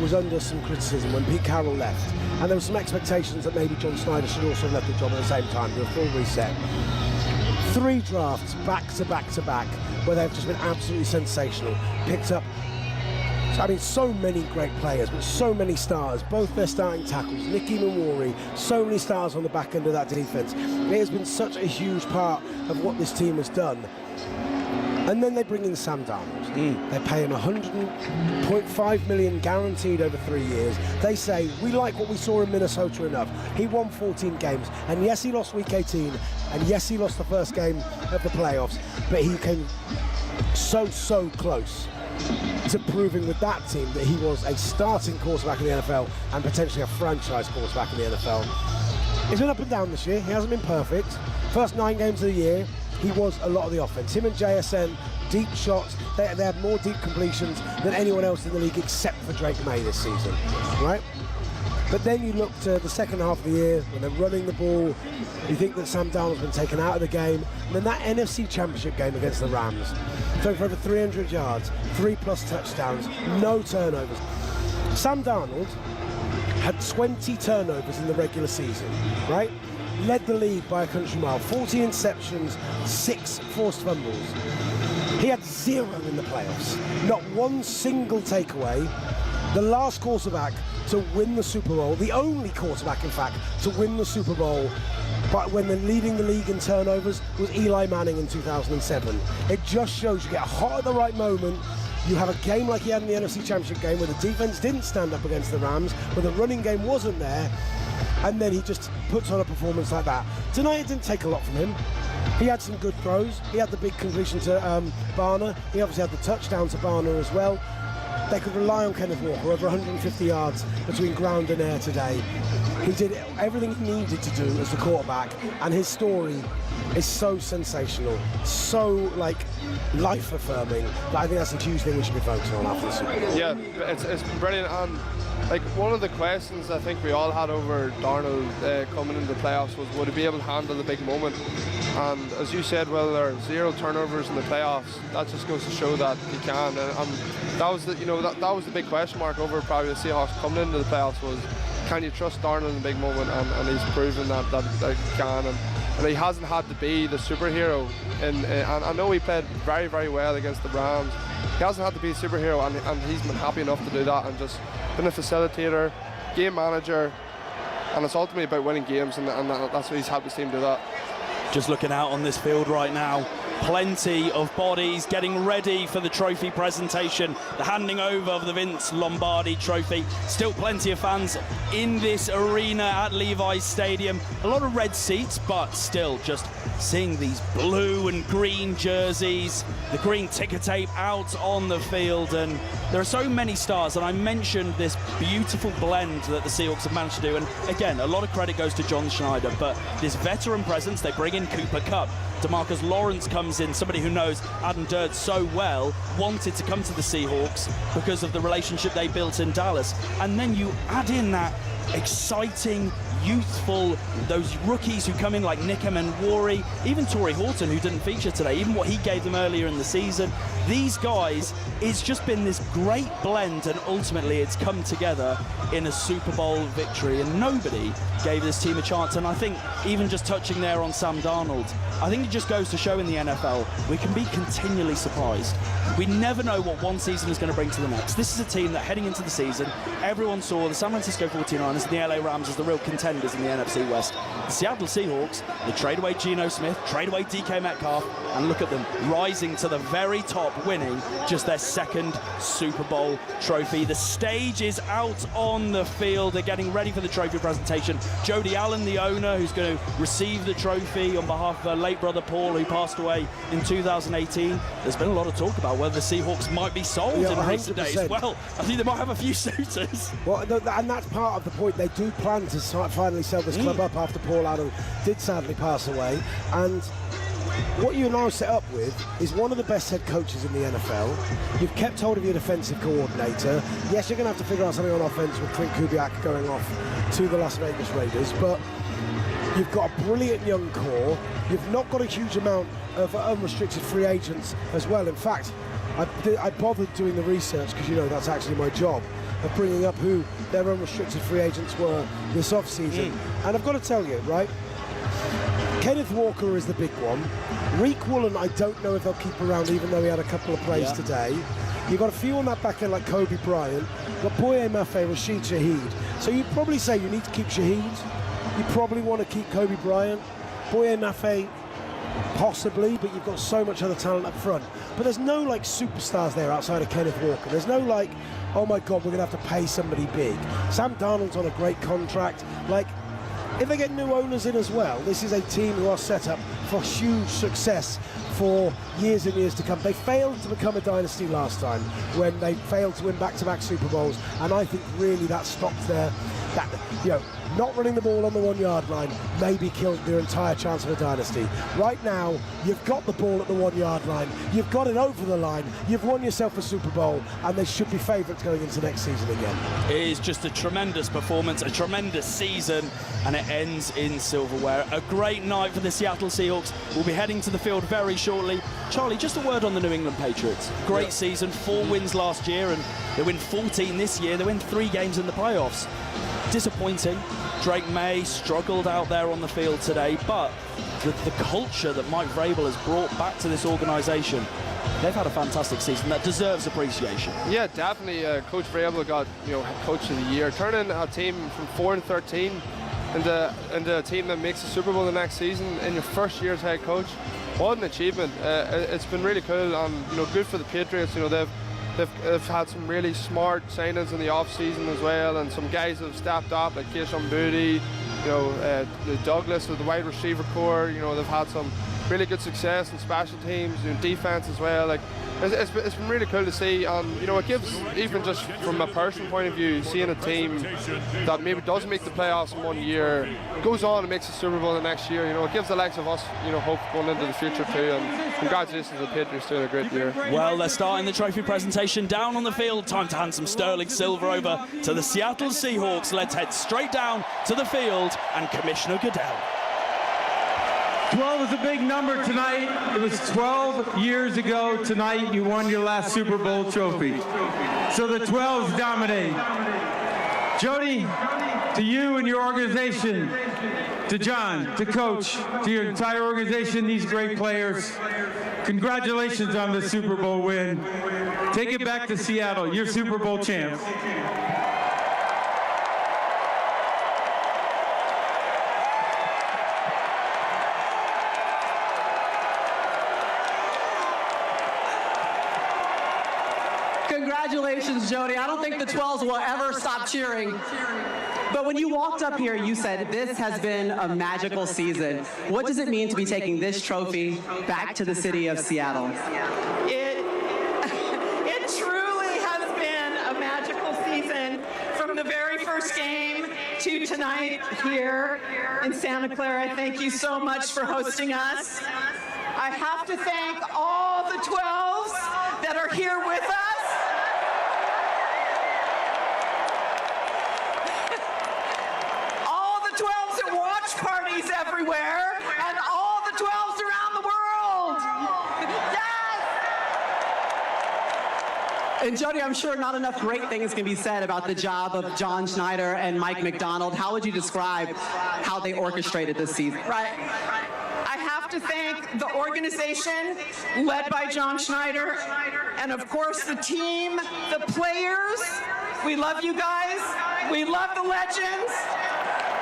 was under some criticism when Pete Carroll left, and there were some expectations that maybe John Snyder should also have left the job at the same time, do a full reset. 3 drafts back to back to back where they've just been absolutely sensational. Picked up, I mean, so many great players, but so many stars, both their starting tackles, Nick Eamon, so many stars on the back end of that defense. It has been such a huge part of what this team has done. And then they bring in Sam Darnold. They pay him $100.5 million guaranteed over 3 years. They say, we like what we saw in Minnesota enough. He won 14 games, and yes, he lost week 18, and yes, he lost the first game of the playoffs, but he came so close to proving with that team that he was a starting quarterback in the NFL and potentially a franchise quarterback in the NFL. He's been up and down this year. He hasn't been perfect. First 9 games of the year, he was a lot of the offense. Him and JSN, deep shots. They had more deep completions than anyone else in the league except for Drake May this season, right? But then you look to the second half of the year when they're running the ball. You think that Sam Darnold's been taken out of the game. And then that NFC Championship game against the Rams, throwing for over 300 yards, 3+ touchdowns, no turnovers. Sam Darnold had 20 turnovers in the regular season, right? Led the league by a country mile, 40 interceptions, 6 forced fumbles. He had 0 in the playoffs, not one single takeaway. The last quarterback to win the Super Bowl, the only quarterback, in fact, to win the Super Bowl, but when they're leading the league in turnovers, was Eli Manning in 2007. It just shows you get hot at the right moment. You have a game like he had in the NFC Championship game where the defense didn't stand up against the Rams, where the running game wasn't there, and then he just puts on a performance like that. Tonight it didn't take a lot from him. He had some good throws. He had the big completion to Varney. He obviously had the touchdown to Varney as well. They could rely on Kenneth Walker, over 150 yards between ground and air today. He did everything he needed to do as the quarterback, and his story is so sensational, so like life-affirming, that I think that's a huge thing we should be focusing on after the Super Bowl. Yeah, it's brilliant. And like one of the questions I think we all had over Darnold coming into the playoffs was, would he be able to handle the big moment? And as you said, well, there are 0 turnovers in the playoffs. That just goes to show that he can. And that was the, that was the big question mark over probably the Seahawks coming into the playoffs was, can you trust Darnold in the big moment? And he's proven that he can. And he hasn't had to be the superhero. And I know he played very, very well against the Rams. He hasn't had to be a superhero, and he's been happy enough to do that and just been a facilitator, game manager, and it's ultimately about winning games, and that's what he's helped his team do that. Just looking out on this field right now, plenty of bodies getting ready for the trophy presentation, the handing over of the Vince Lombardi trophy. Still plenty of fans in this arena at Levi's Stadium. A lot of red seats, but still just seeing these blue and green jerseys, the green ticker tape out on the field, and there are so many stars. And I mentioned this beautiful blend that the Seahawks have managed to do, and again, a lot of credit goes to John Schneider, but this veteran presence, they bring in Cooper Kupp. DeMarcus Lawrence comes in, somebody who knows Adam Durd so well, wanted to come to the Seahawks because of the relationship they built in Dallas. And then you add in that exciting youthful, those rookies who come in like Nick Emenwari, even Torrey Horton, who didn't feature today, even what he gave them earlier in the season. These guys, it's just been this great blend, and ultimately it's come together in a Super Bowl victory, and nobody gave this team a chance. And I think even just touching there on Sam Darnold, I think it just goes to show in the NFL, we can be continually surprised. We never know what one season is going to bring to the next. This is a team that heading into the season, everyone saw the San Francisco 49ers and the LA Rams as the real contenders in the NFC West. The Seattle Seahawks, they trade away Geno Smith, trade away DK Metcalf, and look at them rising to the very top, winning just their second Super Bowl trophy. The stage is out on the field. They're getting ready for the trophy presentation. Jody Allen, the owner, who's going to receive the trophy on behalf of her late brother Paul, who passed away in 2018. There's been a lot of talk about whether the Seahawks might be sold in recent days. Well, I think they might have a few suitors. Well, and that's part of the point. They do plan to finally sell this club up after Paul Allen did sadly pass away. And what you're now set up with is one of the best head coaches in the NFL. You've kept hold of your defensive coordinator. Yes, you're going to have to figure out something on offense with Clint Kubiak going off to the Las Vegas Raiders, but you've got a brilliant young core. You've not got a huge amount of unrestricted free agents as well. In fact, I bothered doing the research because, you know, that's actually my job, of bringing up who their unrestricted free agents were this offseason. And I've got to tell you, right, Kenneth Walker is the big one. Reek Woolen, I don't know if they'll keep around, even though he had a couple of plays today. You've got a few on that back end like Kobe Bryant. You've got Boye Mafe, Rashid Shaheed. So you'd probably say you need to keep Shaheed. You probably want to keep Kobe Bryant. Boye Mafe, possibly, but you've got so much other talent up front. But there's no like superstars there outside of Kenneth Walker. There's no like, oh my God, we're going to have to pay somebody big. Sam Darnold's on a great contract. Like, if they get new owners in as well, this is a team who are set up for huge success for years and years to come. They failed to become a dynasty last time when they failed to win back-to-back Super Bowls, and I think really that stopped their, not running the ball on the 1 yard line maybe killed their entire chance of a dynasty. Right now, you've got the ball at the 1 yard line, you've got it over the line, you've won yourself a Super Bowl, and they should be favourites going into next season again. It is just a tremendous performance, a tremendous season, and it ends in silverware. A great night for the Seattle Seahawks. We'll be heading to the field very shortly. Charlie, just a word on the New England Patriots. Great season, 4 wins last year, and they win 14 this year. They win 3 games in the playoffs. Disappointing. Drake May struggled out there on the field today, but the culture that Mike Vrabel has brought back to this organisation, they've had a fantastic season that deserves appreciation. Yeah, definitely. Coach Vrabel got Coach of the Year, turning a team from 4-13 into a team that makes the Super Bowl the next season in your first year as head coach. What an achievement! It's been really cool, and good for the Patriots. They've had some really smart signings in the off-season as well, and some guys have stepped up like Keishon Boutte, Douglas with the wide receiver core. They've had some really good success in special teams, defense as well. Like it's been really cool to see. It gives, even just from a personal point of view, seeing a team that maybe doesn't make the playoffs in 1 year goes on and makes the Super Bowl the next year. It gives the likes of us, hope going into the future too. And congratulations to the Patriots doing a great year. Well, they're starting the trophy presentation down on the field. Time to hand some sterling silver over to the Seattle Seahawks. Let's head straight down to the field and Commissioner Goodell. 12 is a big number tonight. It was 12 years ago tonight you won your last Super Bowl trophy. So the 12s dominate. Jody, to you and your organization, to John, to Coach, to your entire organization, these great players, congratulations on the Super Bowl win. Take it back to Seattle. You're Super Bowl champs. Congratulations, Jody. I don't think the 12s will ever stop cheering. But when you walked up here, you said this has been a magical season. What does it mean to be taking this trophy back to the city of Seattle? It truly has been a magical season, from the very first game to tonight here in Santa Clara. Thank you so much for hosting us. I have to thank all the 12s that are here with us. All the 12 everywhere and all the 12s around the world. Yes! And Jody, I'm sure not enough great things can be said about the job of John Schneider and Mike McDonald. How would you describe how they orchestrated this season? Right. I have to thank the organization led by John Schneider and of course the team, the players. We love you guys. We love the legends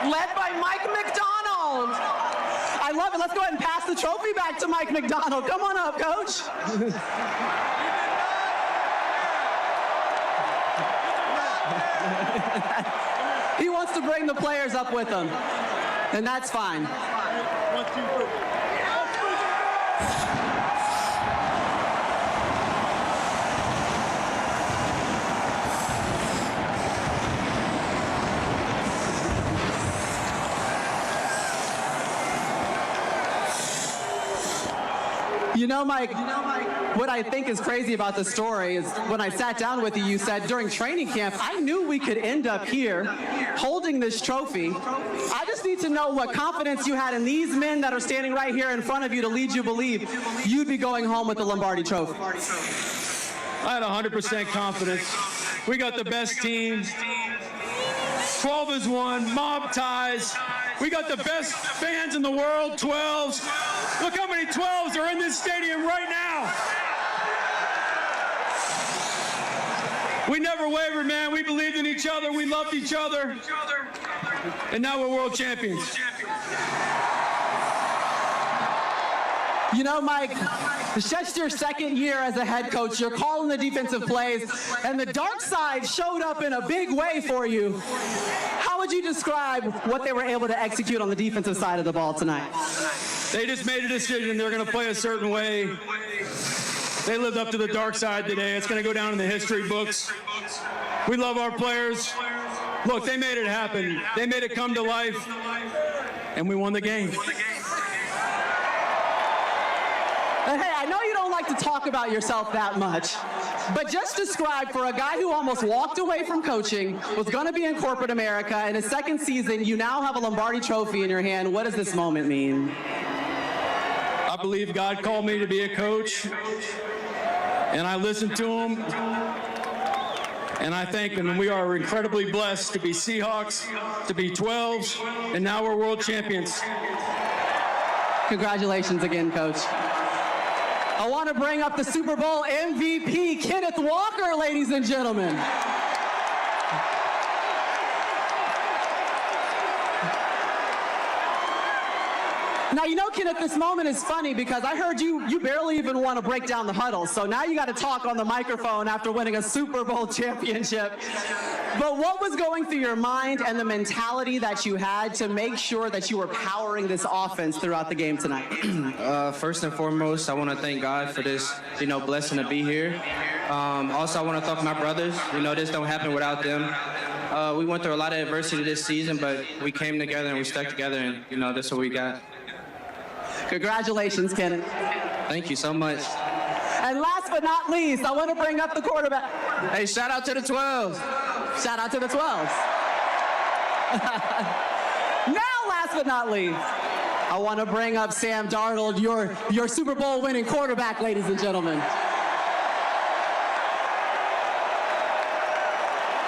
led by Mike McDonald. I love it. Let's go ahead and pass the trophy back to Mike McDonald. Come on up, Coach. He wants to bring the players up with him, and that's fine. 1, 2, 3. You know, Mike, what I think is crazy about the story is when I sat down with you, you said during training camp, I knew we could end up here holding this trophy. I just need to know what confidence you had in these men that are standing right here in front of you to lead you believe you'd be going home with the Lombardi Trophy. I had 100% confidence. We got the best team. 12 is one, mob ties. We got the best fans in the world, 12s. Look how many 12s are in this stadium right now. We never wavered, man. We believed in each other. We loved each other. And now we're world champions. You know, Mike, it's just your second year as a head coach. You're calling the defensive plays, and the dark side showed up in a big way for you. How would you describe what they were able to execute on the defensive side of the ball tonight? They just made a decision. They're going to play a certain way. They lived up to the dark side today. It's going to go down in the history books. We love our players. Look, they made it happen. They made it come to life, and we won the game. Hey, I know you don't like to talk about yourself that much, but just describe for a guy who almost walked away from coaching, was going to be in corporate America, in his second season, you now have a Lombardi Trophy in your hand. What does this moment mean? I believe God called me to be a coach, and I listened to him, and I thank him, and we are incredibly blessed to be Seahawks, to be 12s, and now we're world champions. Congratulations again, Coach. I want to bring up the Super Bowl MVP, Kenneth Walker, ladies and gentlemen. Now, you know, Kenneth, this moment is funny because I heard you barely even want to break down the huddle. So now you got to talk on the microphone after winning a Super Bowl championship. But what was going through your mind and the mentality that you had to make sure that you were powering this offense throughout the game tonight? First and foremost, I want to thank God for this, blessing to be here. Also, I want to thank my brothers. This don't happen without them. We went through a lot of adversity this season, but we came together and we stuck together, and, that's what we got. Congratulations, Kenneth. Thank you so much. And last but not least, I want to bring up the quarterback. Hey, shout out to the 12s. Shout out to the 12s. Now, last but not least, I want to bring up Sam Darnold, your Super Bowl winning quarterback, ladies and gentlemen.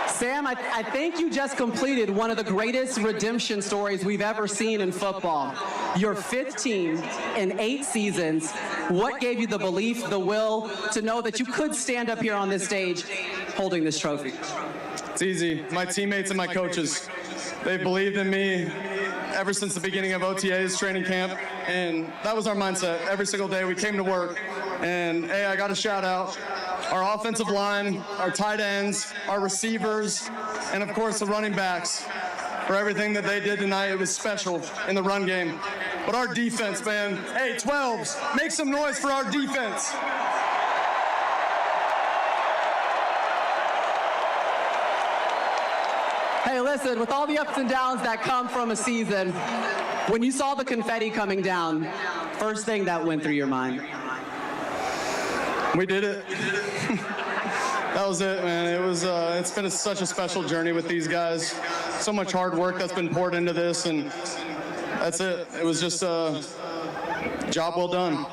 Sam, I think you just completed one of the greatest redemption stories we've ever seen in football. Your 5th team in 8 seasons. What gave you the belief, the will to know that you could stand up here on this stage holding this trophy? It's easy. My teammates and my coaches, they believed in me ever since the beginning of OTA's training camp, and that was our mindset. Every single day we came to work, and hey, I got to shout out our offensive line, our tight ends, our receivers, and of course the running backs for everything that they did tonight. It was special in the run game. But our defense, man, hey, 12s, make some noise for our defense. Hey, listen, with all the ups and downs that come from a season, when you saw the confetti coming down, first thing that went through your mind? We did it. That was it, man. It was. It's been such a special journey with these guys. So much hard work that's been poured into this, and That's it. It was just a job well done.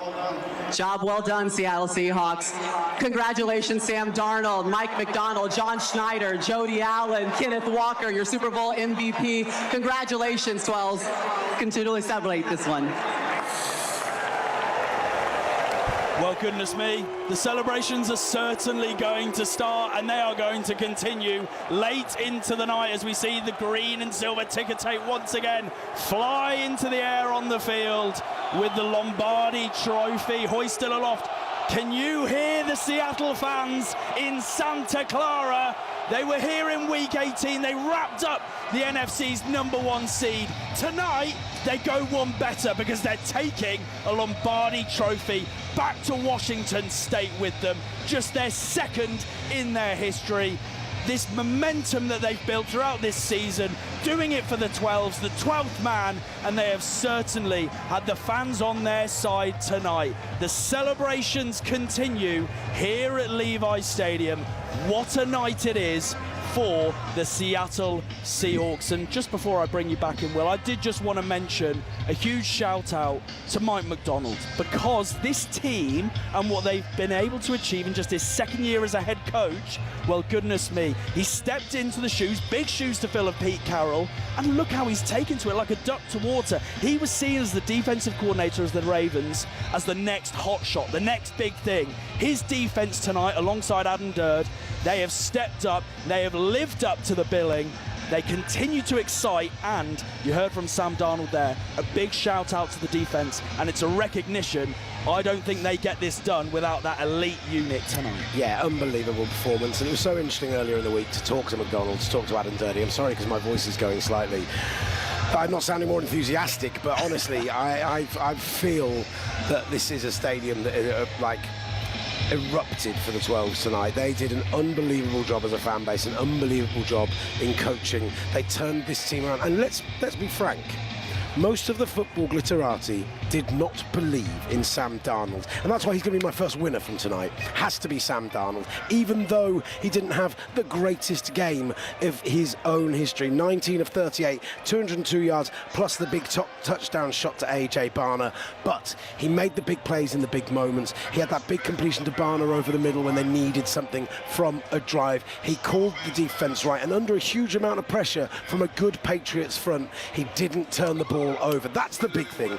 Job well done, Seattle Seahawks. Congratulations, Sam Darnold, Mike McDonald, John Schneider, Jody Allen, Kenneth Walker, your Super Bowl MVP. Congratulations, 12s. Continually celebrate this one. Well, goodness me, the celebrations are certainly going to start, and they are going to continue late into the night as we see the green and silver ticker tape once again fly into the air on the field with the Lombardi Trophy hoisted aloft. Can you hear the Seattle fans in Santa Clara? They were here in week 18. They wrapped up the NFC's #1 seed. Tonight, they go one better because they're taking a Lombardi Trophy back to Washington State with them. Just their second in their history. This momentum that they've built throughout this season, doing it for the 12s, the 12th man, and they have certainly had the fans on their side tonight. The celebrations continue here at Levi Stadium. What a night it is for the Seattle Seahawks. And just before I bring you back in, Will, I did just want to mention a huge shout out to Mike McDonald, because this team and what they've been able to achieve in just his second year as a head coach, well, goodness me, he stepped into the shoes, big shoes to fill, of Pete Carroll, and look how he's taken to it like a duck to water. He was seen as the defensive coordinator of the Ravens as the next hot shot, the next big thing. His defense tonight, alongside Adam Durd, they have stepped up, they have lived up to the billing. They continue to excite, and you heard from Sam Darnold there, a big shout out to the defense, and it's a recognition. I don't think they get this done without that elite unit tonight. Yeah, unbelievable performance. And it was so interesting earlier in the week to talk to McDonald, to talk to Adam Durd. I'm sorry because my voice is going slightly. I'm not sounding more enthusiastic, but honestly, I feel that this is a stadium that erupted for the 12s tonight. They did an unbelievable job as a fan base, an unbelievable job in coaching. They turned this team around, and let's be frank, most of the football glitterati did not believe in Sam Darnold, and that's why he's going to be my first winner from tonight. Has to be Sam Darnold, even though he didn't have the greatest game of his own history. 19 of 38, 202 yards, plus the big touchdown shot to A.J. Barner, but he made the big plays in the big moments. He had that big completion to Barner over the middle when they needed something from a drive. He called the defense right, and under a huge amount of pressure from a good Patriots front, he didn't turn the ball over. That's the big thing.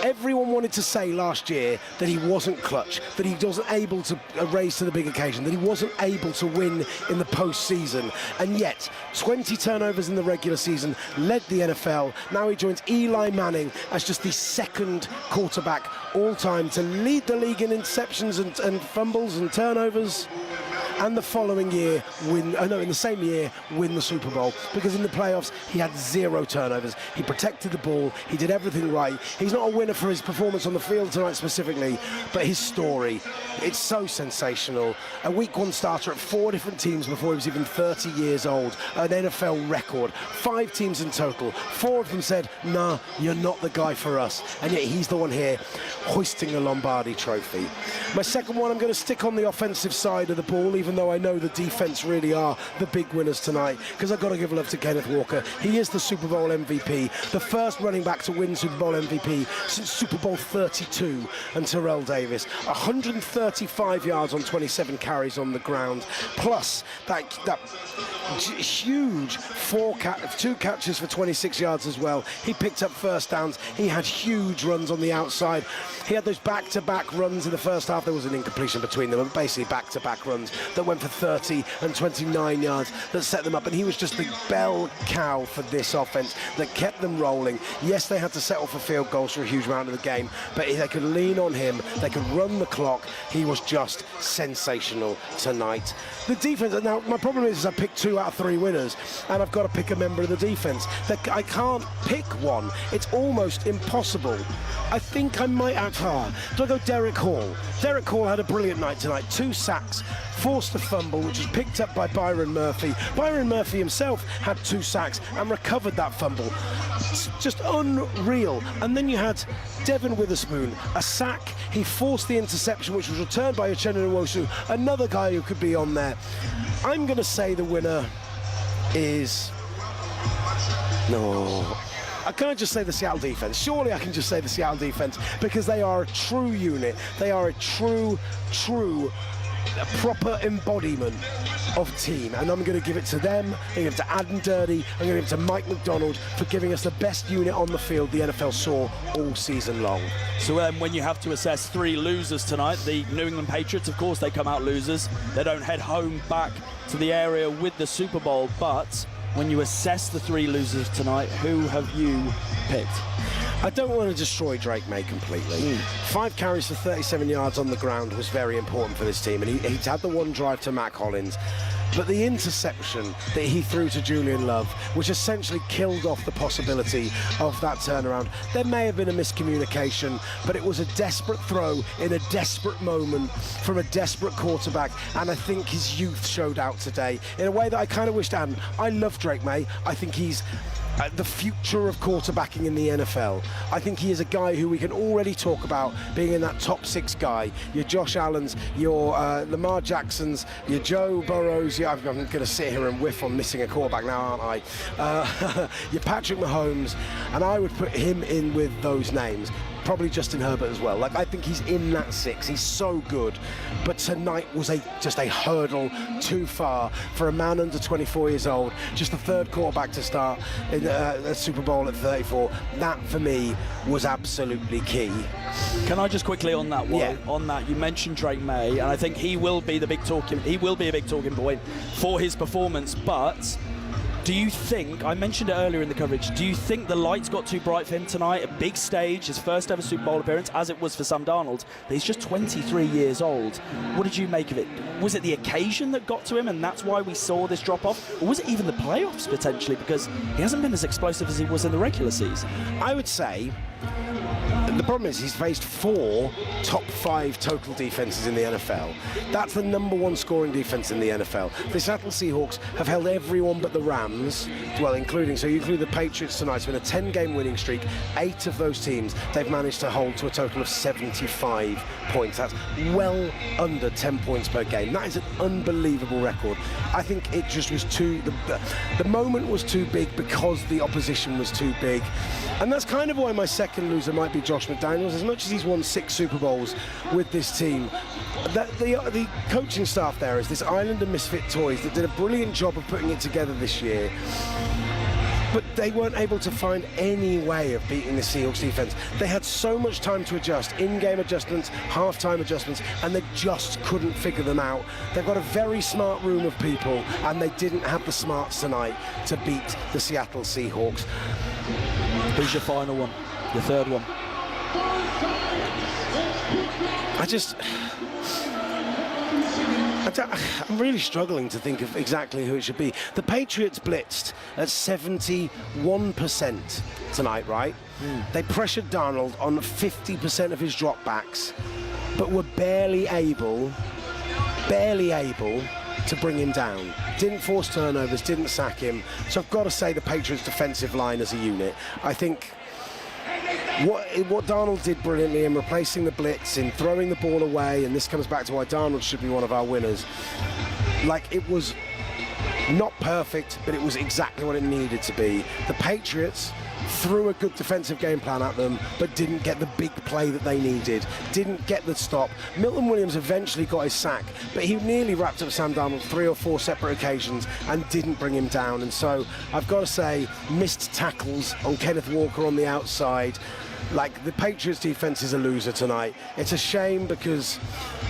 Everyone wanted to say last year that he wasn't clutch, that he wasn't able to raise to the big occasion, that he wasn't able to win in the postseason, and yet 20 turnovers in the regular season, led the NFL. Now he joins Eli Manning as just the second quarterback all-time to lead the league in interceptions and fumbles and turnovers. And the following year in the same year win the Super Bowl, because in the playoffs he had 0 turnovers. He protected the ball, he did everything right. He's not a winner for his performance on the field tonight specifically, but his story, it's so sensational. A week 1 starter at 4 different teams before he was even 30 years old, an NFL record, 5 teams in total. 4 of them said, nah, you're not the guy for us, and yet he's the one here hoisting a Lombardi Trophy. My second one, I'm going to stick on the offensive side of the ball, even though I know the defense really are the big winners tonight, because I've got to give love to Kenneth Walker. He is the Super Bowl MVP, the first running back to win Super Bowl MVP since Super Bowl 32, and Terrell Davis. 135 yards on 27 carries on the ground, plus that huge 2 catches for 26 yards as well. He picked up first downs. He had huge runs on the outside. He had those back-to-back runs in the first half. There was an incompletion between them, and basically back-to-back runs that went for 30 and 29 yards that set them up. And he was just the bell cow for this offense that kept them rolling. Yes, they had to settle for field goals for a huge amount of the game, but they could lean on him. They could run the clock. He was just sensational tonight. The defense, now my problem is I picked 2 out of 3 winners, and I've got to pick a member of the defense. I can't pick one. It's almost impossible. I think I might have do I go Derek Hall? Derek Hall had a brilliant night tonight. 2 sacks, forced a fumble, which was picked up by Byron Murphy. Byron Murphy himself had 2 sacks and recovered that fumble. It's just unreal. And then you had Devin Witherspoon, a sack. He forced the interception, which was returned by Uchenna Nwosu, another guy who could be on there. I'm going to say the winner is... No... Can I just say the Seattle defense? Surely I can just say the Seattle defense, because they are a true unit. They are a true proper embodiment of team, and I'm going to give it to them. I'm going to give it to Adam Dirty. I'm going to give it to Mike McDonald for giving us the best unit on the field the NFL saw all season long. So when you have to assess 3 losers tonight, the New England Patriots, of course, they come out losers. They don't head home back to the area with the Super Bowl, but when you assess the 3 losers tonight, who have you picked? I don't want to destroy Drake May completely. 5 carries for 37 yards on the ground was very important for this team, and he's had the one drive to Mac Hollins. But the interception that he threw to Julian Love, which essentially killed off the possibility of that turnaround. There may have been a miscommunication, but it was a desperate throw in a desperate moment from a desperate quarterback, and I think his youth showed out today in a way that I kind of wished hadn't. I love Drake May. I think he's the future of quarterbacking in the NFL. I think he is a guy who we can already talk about being in that top 6 guy. Your Josh Allens, your Lamar Jacksons, your Joe Burrows. I'm going to sit here and whiff on missing a quarterback now, aren't I? Your Patrick Mahomes, and I would put him in with those names. Probably Justin Herbert as well. Like, I think he's in that 6. He's so good. But tonight was just a hurdle too far for a man under 24 years old, just the 3rd quarterback to start in a Super Bowl at 34. That, for me, was absolutely key. Can I just quickly on that one? Yeah. On that, you mentioned Drake May, and I think he will be a big talking point for his performance, but do you think, I mentioned it earlier in the coverage, do you think the lights got too bright for him tonight? A big stage, his first ever Super Bowl appearance, as it was for Sam Darnold, but he's just 23 years old. What did you make of it? Was it the occasion that got to him and that's why we saw this drop-off? Or was it even the playoffs, potentially? Because he hasn't been as explosive as he was in the regular season. I would say the problem is he's faced 4 top 5 total defenses in the NFL. That's the #1 scoring defense in the NFL. The Seattle Seahawks have held everyone but the Rams, well, including, so you include the Patriots tonight. It's been a 10-game winning streak. 8 of those teams they've managed to hold to a total of 75 points. That's well under 10 points per game. That is an unbelievable record. I think it just was the moment was too big because the opposition was too big. And that's kind of why my second loser might be Josh McDaniels. As much as he's won 6 Super Bowls with this team, the coaching staff there is this island of misfit toys that did a brilliant job of putting it together this year. But they weren't able to find any way of beating the Seahawks defense. They had so much time to adjust, in-game adjustments, half-time adjustments, and they just couldn't figure them out. They've got a very smart room of people, and they didn't have the smarts tonight to beat the Seattle Seahawks. Who's your final one? Your 3rd one? I'm really struggling to think of exactly who it should be. The Patriots blitzed at 71% tonight, right? They pressured Darnold on 50% of his dropbacks, but were barely able to bring him down. Didn't force turnovers, didn't sack him. So I've got to say the Patriots defensive line as a unit. I think what Darnold did brilliantly in replacing the blitz, in throwing the ball away, and this comes back to why Darnold should be one of our winners. Like, it was not perfect, but it was exactly what it needed to be. The Patriots threw a good defensive game plan at them, but didn't get the big play that they needed, didn't get the stop. Milton Williams eventually got his sack, but he nearly wrapped up Sam Darnold 3 or 4 separate occasions and didn't bring him down. And so I've got to say, missed tackles on Kenneth Walker on the outside. Like, the Patriots defense is a loser tonight. It's a shame because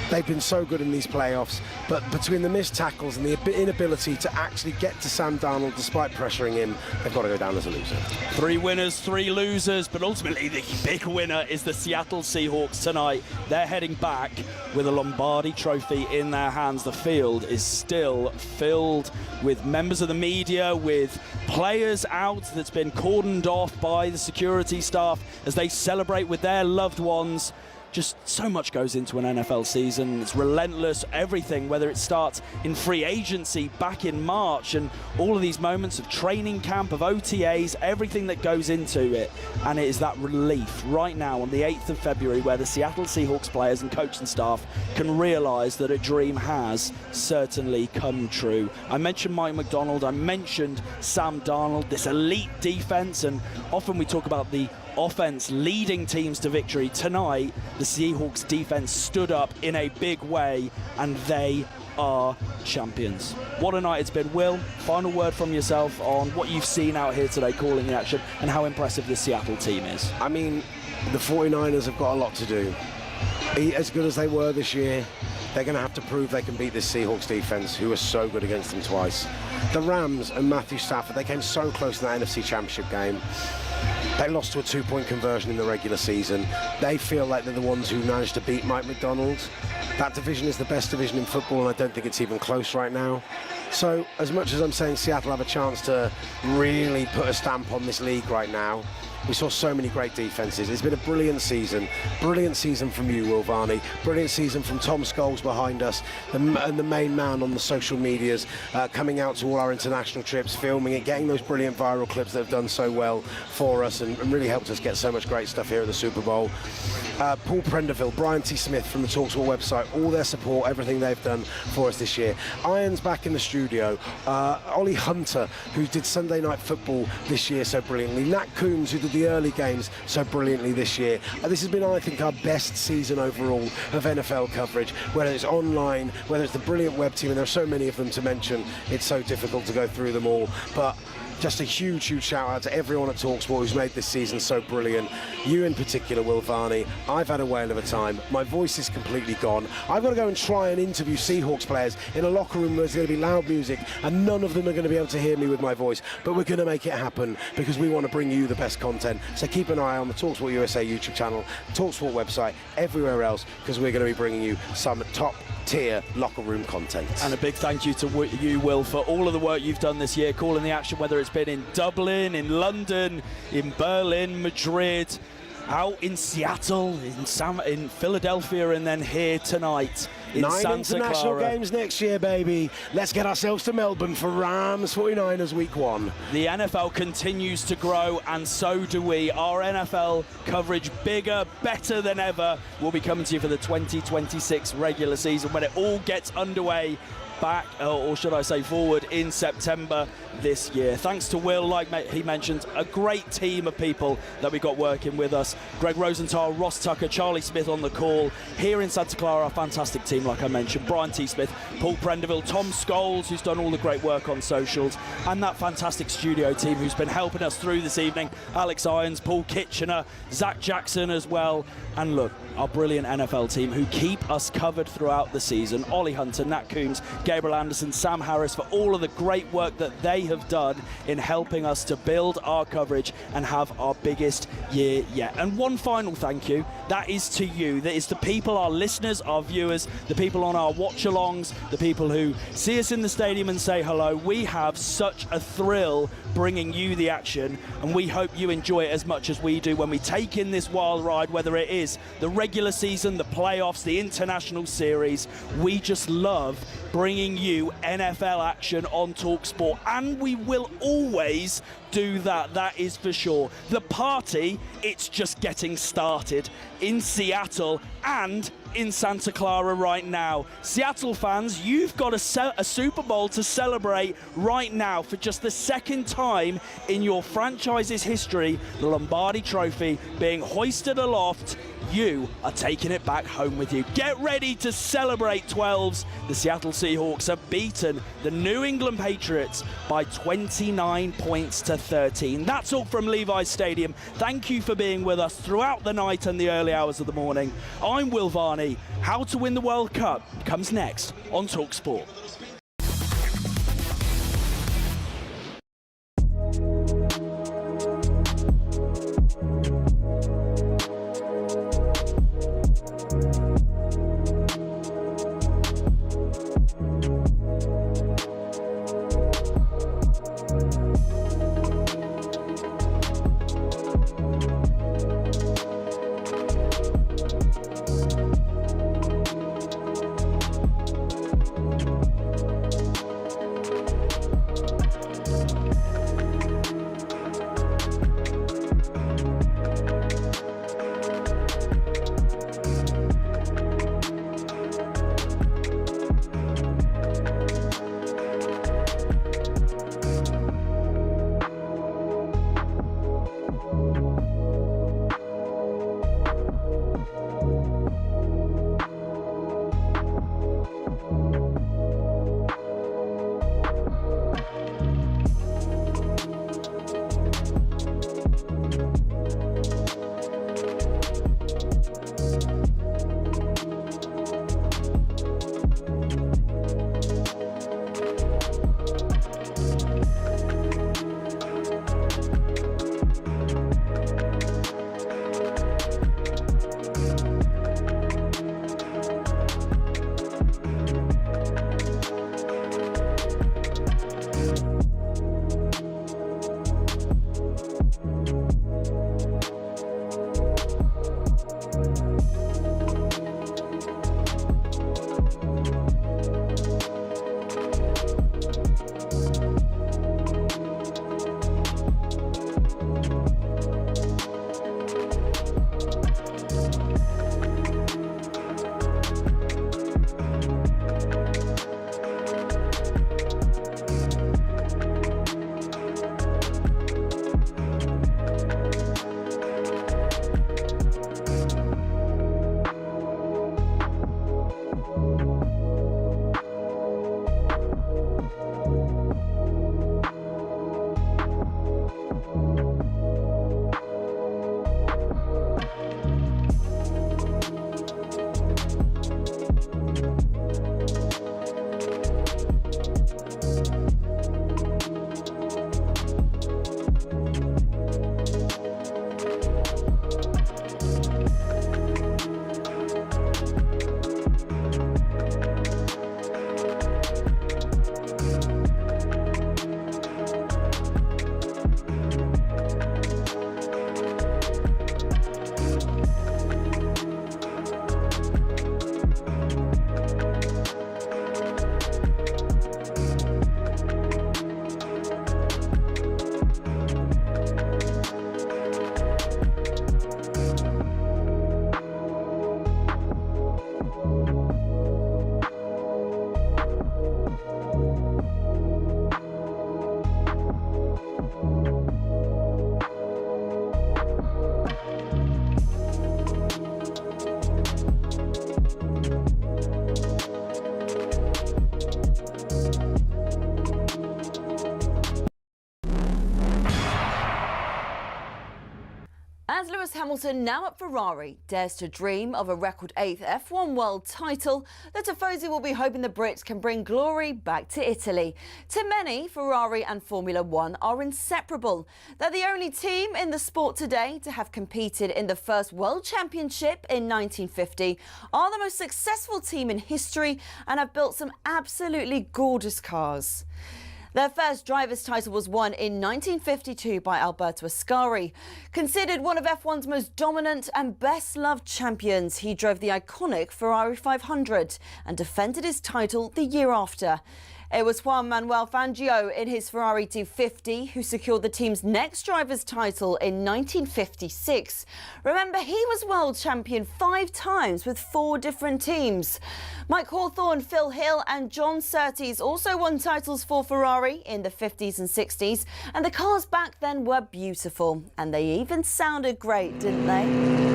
they've been so good in these playoffs, but between the missed tackles and the inability to actually get to Sam Darnold despite pressuring him, they've got to go down as a loser. 3 winners, 3 losers, but ultimately the big winner is the Seattle Seahawks tonight. They're heading back with a Lombardi trophy in their hands. The field is still filled with members of the media, with players out that's been cordoned off by the security staff as they celebrate with their loved ones. just so much goes into an NFL season. It's relentless, everything, whether it starts in free agency back in March and all of these moments of training camp, of OTAs, everything that goes into it. And it is that relief right now on the 8th of February where the Seattle Seahawks players and coaching staff can realize that a dream has certainly come true. I mentioned Mike McDonald, I mentioned Sam Darnold, this elite defense, and often we talk about the offense leading teams to victory. Tonight, the Seahawks defense stood up in a big way, and they are champions. What a night it's been. Will, final word from yourself on what you've seen out here today calling the action and how impressive the Seattle team is. I mean, the 49ers have got a lot to do. As good as they were this year, they're going to have to prove they can beat this Seahawks defense, who are so good against them twice. The Rams and Matthew Stafford, they came so close in that NFC Championship game. They lost to a 2-point conversion in the regular season. They feel like they're the ones who managed to beat Mike McDonald. That division is the best division in football, and I don't think it's even close right now. So, as much as I'm saying Seattle have a chance to really put a stamp on this league right now, we saw so many great defenses. It's been a brilliant season. Brilliant season from you, Will Varney. Brilliant season from Tom Scholes behind us, and the main man on the social medias, coming out to all our international trips, filming it, getting those brilliant viral clips that have done so well for us and really helped us get so much great stuff here at the Super Bowl. Paul Prenderville, Brian T. Smith from the talkSPORT website, all their support, everything they've done for us this year. Iron's back in the studio. Ollie Hunter, who did Sunday Night Football this year so brilliantly. Nat Coombs, who did the early games so brilliantly this year. This has been, I think, our best season overall of NFL coverage, whether it's online, whether it's the brilliant web team, and there are so many of them to mention, it's so difficult to go through them all. But just a huge shout out to everyone at talkSPORT who's made this season so brilliant. You in particular, Will Varney. I've had a whale of a time. My voice is completely gone. I've got to go and try and interview Seahawks players in a locker room where there's going to be loud music, and none of them are going to be able to hear me with my voice. But we're going to make it happen because we want to bring you the best content. So keep an eye on the talkSPORT USA YouTube channel, talkSPORT website, everywhere else, because we're going to be bringing you some top-tier locker room content. And a big thank you to you, Will, for all of the work you've done this year, calling the action, whether it's been in Dublin, in London, in Berlin, Madrid, out in Seattle, in Philadelphia, and then here tonight in 9 Santa international Clara. games next year, baby. Let's get ourselves to Melbourne for Rams 49ers week 1. The NFL continues to grow, and so do we. Our NFL coverage, bigger, better than ever, will be coming to you for the 2026 regular season when it all gets underway back, or should I say forward, in September this year. Thanks to Will, like he mentioned, a great team of people that we got working with us. Gregg Rosenthal, Ross Tucker, Charlie Smith on the call. Here in Santa Clara, a fantastic team, like I mentioned. Brian T. Smith, Paul Prenderville, Tom Scholes, who's done all the great work on socials, and that fantastic studio team who's been helping us through this evening. Alex Irons, Paul Kitchener, Zach Jackson as well. And look, our brilliant NFL team who keep us covered throughout the season. Ollie Hunter, Nat Coombs, Gabriel Anderson, Sam Harris, for all of the great work that they have done in helping us to build our coverage and have our biggest year yet. And one final thank you, that is to you. That is the people, our listeners, our viewers, the people on our watch-alongs, the people who see us in the stadium and say hello. We have such a thrill bringing you the action, and we hope you enjoy it as much as we do when we take in this wild ride, whether it is the regular season, the playoffs, the international series. We just love bringing you NFL action on talkSPORT, and we will always do that, that is for sure. The party, it's just getting started in Seattle and in Santa Clara right now. Seattle fans, you've got a Super Bowl to celebrate right now. For just the second time in your franchise's history, the Lombardi Trophy being hoisted aloft, you are taking it back home with you. Get ready to celebrate, 12s. The Seattle Seahawks have beaten the New England Patriots by 29 points to 13. That's all from Levi's Stadium. Thank you for being with us throughout the night and the early hours of the morning. I'm Will Varney. How to Win the World Cup comes next on talkSPORT. Hamilton, now at Ferrari, dares to dream of a record 8th F1 world title. The Tifosi will be hoping the Brits can bring glory back to Italy. To many, Ferrari and Formula One are inseparable. They're the only team in the sport today to have competed in the first World Championship in 1950, are the most successful team in history, and have built some absolutely gorgeous cars. Their first driver's title was won in 1952 by Alberto Ascari. Considered one of F1's most dominant and best-loved champions, he drove the iconic Ferrari 500 and defended his title the year after. It was Juan Manuel Fangio in his Ferrari 250 who secured the team's next driver's title in 1956. Remember, he was world champion 5 times with 4 different teams. Mike Hawthorne, Phil Hill and John Surtees also won titles for Ferrari in the 50s and 60s, and the cars back then were beautiful, and they even sounded great, didn't they?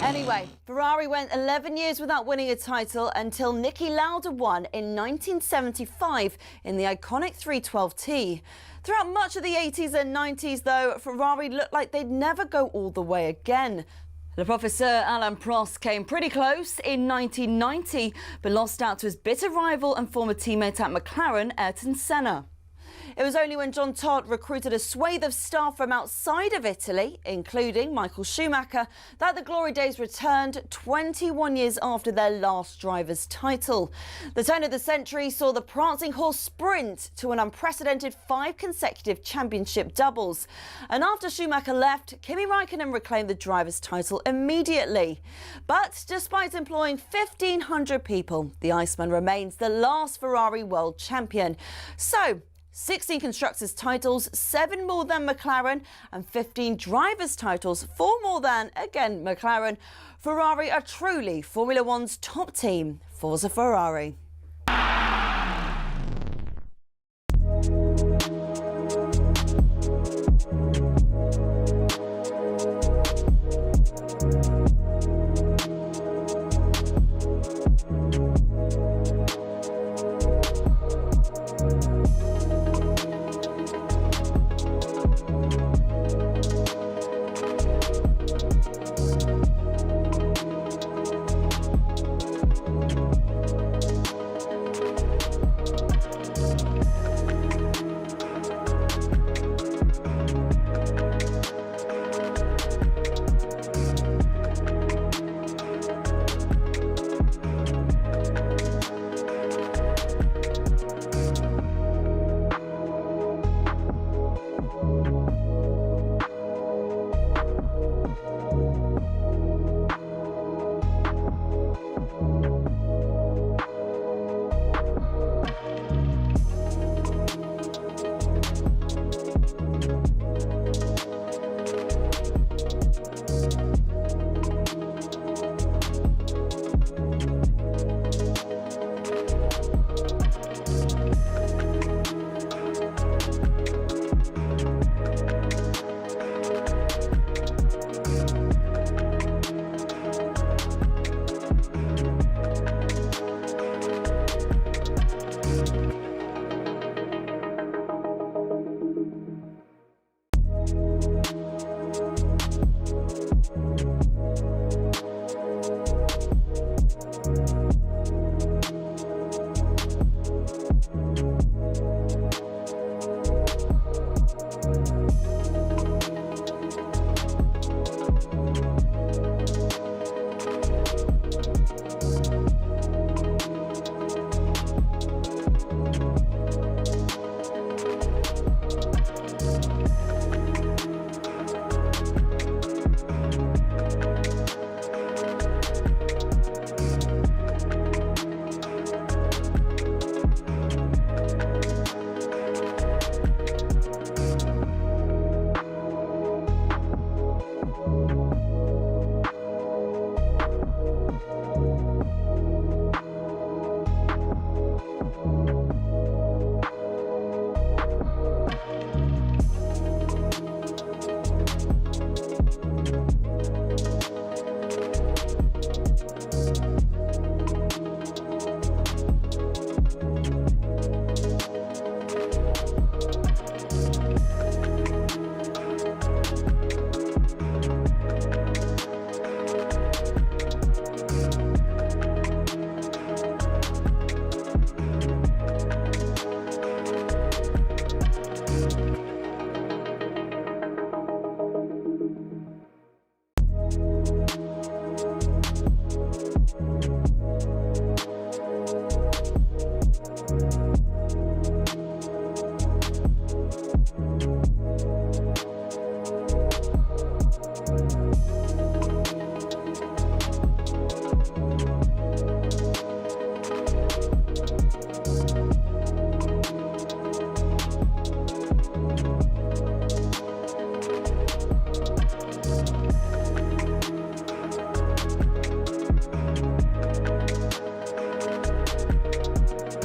Anyway, Ferrari went 11 years without winning a title until Niki Lauda won in 1975 in the iconic 312T. Throughout much of the 80s and 90s, though, Ferrari looked like they'd never go all the way again. Le Professeur Alain Prost came pretty close in 1990, but lost out to his bitter rival and former teammate at McLaren, Ayrton Senna. It was only when John Todt recruited a swathe of staff from outside of Italy, including Michael Schumacher, that the glory days returned 21 years after their last driver's title. The turn of the century saw the prancing horse sprint to an unprecedented 5 consecutive championship doubles. And after Schumacher left, Kimi Räikkönen reclaimed the driver's title immediately. But despite employing 1,500 people, the Iceman remains the last Ferrari world champion. So, 16 constructors' titles, 7 more than McLaren, and 15 drivers' titles, 4 more than, again, McLaren. Ferrari are truly Formula One's top team. Forza Ferrari.